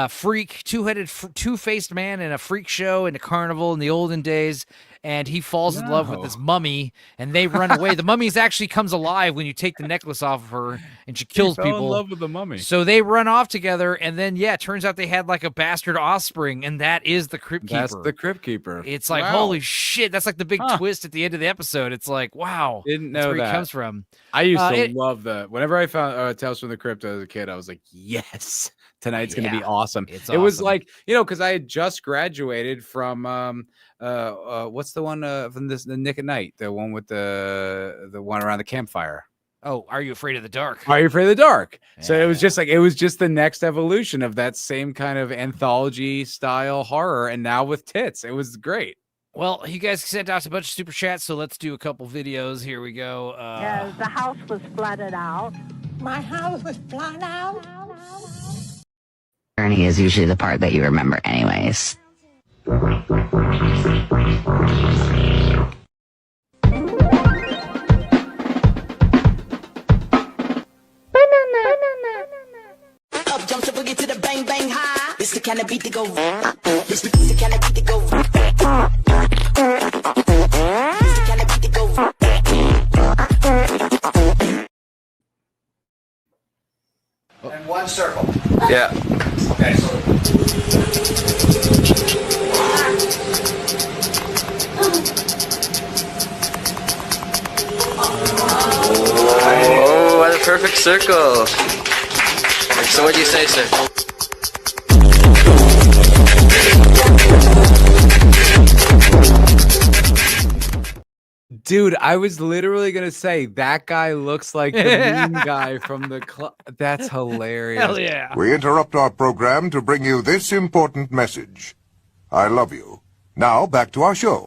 B: freak, two-faced man in a freak show in a carnival in the olden days, and he falls in love with this mummy, and they run away. The mummy actually comes alive when you take the necklace off of her, and she kills
D: fell
B: people.
D: in love with the mummy.
B: So they run off together, and then it turns out they had like a bastard offspring, and that is the Crypt Keeper.
D: That's the Crypt Keeper.
B: It's like,
D: Wow.
B: holy shit, that's like the big twist at the end of the episode. It's like, wow,
D: Didn't
B: that's
D: know
B: where
D: that.
B: he comes from.
D: I used to love that. Whenever I found Tales from the Crypt as a kid, I was like, yes, tonight's going to be
B: Yeah,
D: awesome.
B: it's
D: It was
B: awesome.
D: like, because I had just graduated from what's the one from the Nick at Night, the one with the one around the campfire.
B: Oh, Are You Afraid of the Dark?
D: Are You Afraid of the Dark? So it was just like, it was just the next evolution of that same kind of anthology style horror, and now with tits. It was great.
B: Well, you guys sent out a bunch of super chats, so let's do a couple videos. Here we go.
J: Yes, the house was flooded out.
O: My house was flooded out.
S: Journey is usually the part that you remember anyways.
O: Up jump to boogie to the bang bang high. This the kind of beat to go. This the kind of beat to go. This the kind of beat to go.
L: And one circle.
F: Yeah.
L: Okay, so.
F: Oh, what a perfect circle. So what do you say, sir?
D: Dude, I was literally gonna say that guy looks like the mean guy from the club. That's hilarious.
B: Hell yeah.
X: We interrupt our program to bring you this important message. I love you. Now, back to our show.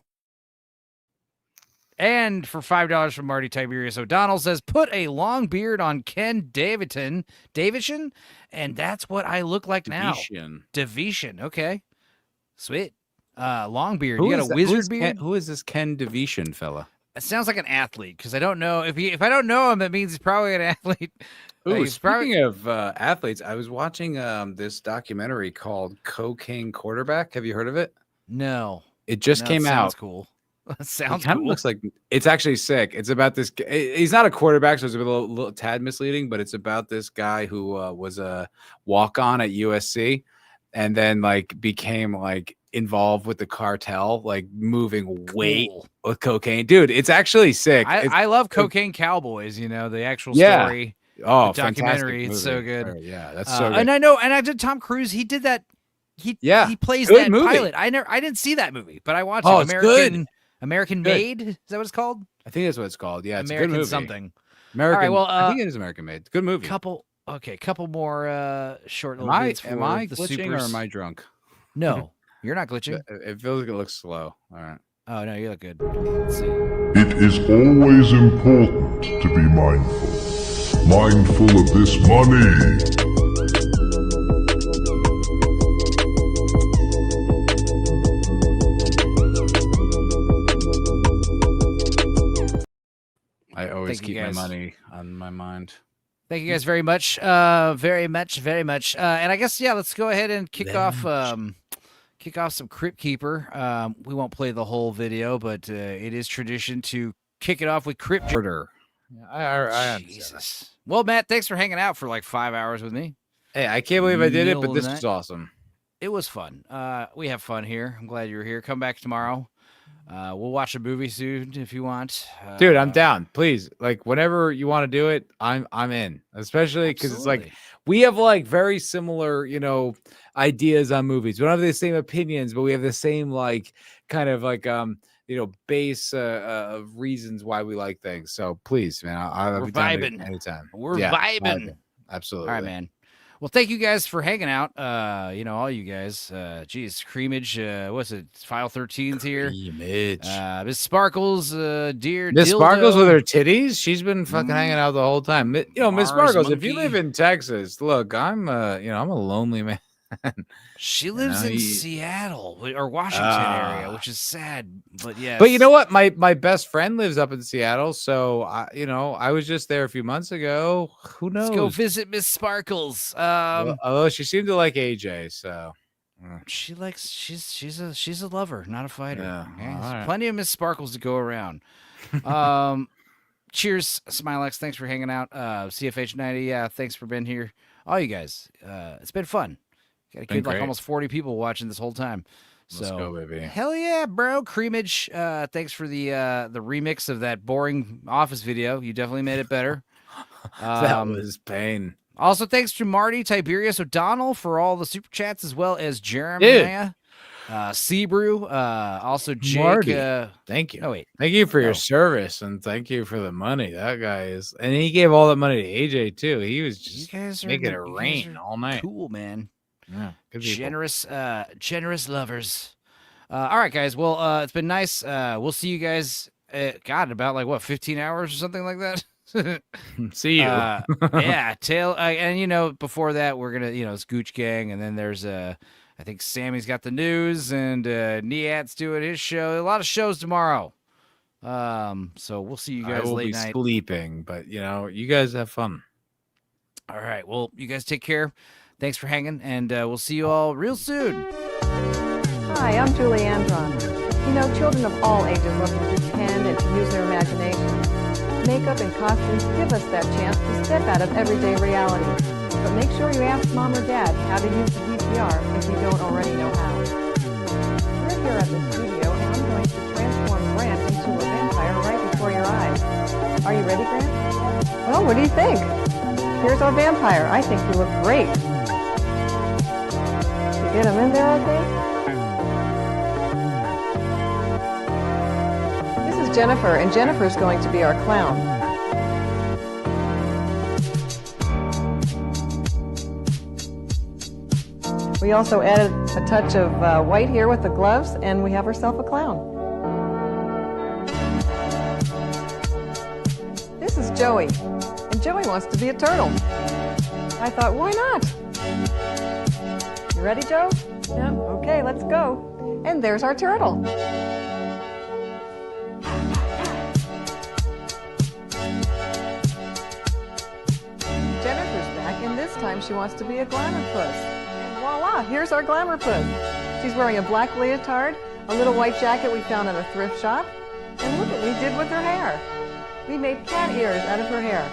B: And for $5 from Marty Tiberius O'Donnell says, put a long beard on Ken Davidson, and that's what I look like now. Davician. Okay. Sweet. Long beard. You got a wizard beard?
D: Who is this Ken Davician fella?
B: It sounds like an athlete, because I don't know. If I don't know him, that means he's probably an athlete.
D: Ooh,
B: He's
D: speaking of athletes, I was watching this documentary called Cocaine Quarterback. Have you heard of it?
B: No.
D: It just came out.
B: Sounds cool. Sounds
D: It
B: cool.
D: looks like it's actually sick. It's about this. He's not a quarterback, so it's a little tad misleading. But it's about this guy who was a walk-on at USC, and then like became like involved with the cartel, like moving weight with cocaine. Dude, it's actually sick.
B: I love Cocaine Cowboys. The actual
D: Yeah.
B: story.
D: Oh,
B: the documentary.
D: fantastic
B: It's so
D: movie.
B: good.
D: Oh, yeah, that's so good.
B: And I did Tom Cruise. He did that. He plays
D: good
B: that
D: movie.
B: pilot. I didn't see that movie, but I watched
D: Oh,
B: it.
D: it's good.
B: American
D: Good.
B: Made. Is that what it's called?
D: I think that's what it's called. Yeah, it's
B: American
D: a good movie.
B: something.
D: American.
B: All right, well,
D: I think it is American Made. Good movie.
B: Couple more short
D: Am
B: little
D: I
B: bits for
D: glitching
B: the supers.
D: or am I drunk?
B: No, you're not glitching.
D: It feels like it looks slow. All right.
B: Oh no, you look good. Let's see.
Y: It is always important to be mindful. Mindful of this money.
D: I always
B: Thank you,
D: keep my
B: guys.
D: money on my mind.
B: Thank you guys very much. Very much. And I guess let's go ahead and kick off some Crypt Keeper. We won't play the whole video, but it is tradition to kick it off with Crypt
D: Order. I
B: Jesus. Well, Matt, thanks for hanging out for like 5 hours with me.
D: Hey, I can't believe I did it, but
B: Middle of
D: this
B: the
D: was
B: night.
D: awesome.
B: It was fun. We have fun here. I'm glad you're here. Come back tomorrow. We'll watch a movie soon if you want.
D: Dude, I'm down. Please, like whenever you want to do it, I'm in. Especially because it's like we have like very similar, ideas on movies. We don't have the same opinions, but we have the same like kind of like base reasons why we like things. So please, man, I'll
B: We're
D: be down
B: vibing.
D: anytime.
B: We're vibing.
D: Absolutely.
B: All right, man. Well, thank you guys for hanging out. All you guys. Geez, Creamage. What's it? File 13's here.
D: Creamage.
B: Miss Sparkles, dear
D: Miss
B: Dildo.
D: Sparkles with her titties. She's been fucking hanging out or whole time. Miss
B: Mars
D: Sparkles, if you
B: monkey.
D: live in Texas, look, I'm I'm a lonely man.
B: She lives in Seattle or Washington area, which is sad. But yes.
D: But you know what? My best friend lives up in Seattle, so I was just there a few months ago. Who knows?
B: Let's go visit Miss Sparkles.
D: Although she seemed to like AJ, so
B: she likes she's a lover, not a fighter.
D: Yeah,
B: Okay?
D: all
B: There's
D: right.
B: plenty of Miss Sparkles to go around. Cheers, Smilex. Thanks for hanging out. CFH90, yeah, thanks for being here. All you guys, it's been fun. Got a
D: Been
B: kid like
D: great.
B: almost 40 people watching this whole time.
D: Let's
B: So
D: go, baby.
B: hell yeah, bro. Creamage. Thanks for the remix of that boring Office video. You definitely made it better.
D: That was pain.
B: Also, thanks to Marty Tiberius O'Donnell for all the super chats, as well as Jeremiah, Sebrew, also Jake.
D: Marty, thank you.
B: Oh, wait.
D: Thank you for your service, and thank you for the money. That guy is, and he gave all that money to AJ too. He was just making it rain all night.
B: Cool, man.
D: Yeah, good people.
B: Generous lovers. All right, guys. Well, it's been nice. We'll see you guys. God, about like what, 15 hours or something like that.
D: See you.
B: Yeah, and before that we're gonna, it's Gooch Gang, and then there's I think Sammy's got the news, and Niat's doing his show. A lot of shows tomorrow. So we'll see you guys
D: I will
B: late
D: be
B: night.
D: sleeping, but you guys have fun.
B: All right. Well, you guys take care. Thanks for hanging, and we'll see you all real soon.
G: Hi, I'm Julie Andron. Children of all ages love to pretend and to use their imagination. Makeup and costumes give us that chance to step out of everyday reality. But make sure you ask Mom or Dad how to use the VCR if you don't already know how. We're here at the studio, and I'm going to transform Grant into a vampire right before your eyes. Are you ready, Grant? Well, what do you think? Here's our vampire. I think you look great. Did you get him in there, okay? Jennifer, and Jennifer's going to be our clown. We also added a touch of white here with the gloves, and we have ourselves a clown. This is Joey, and Joey wants to be a turtle. I thought, why not? You ready, Joe? Yeah. Okay, let's go. And there's our turtle. This time she wants to be a glamour puss. And voila, here's our glamour puss. She's wearing a black leotard, a little white jacket we found at a thrift shop, and look what we did with her hair. We made cat ears out of her hair.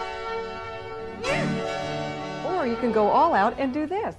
G: Or you can go all out and do this.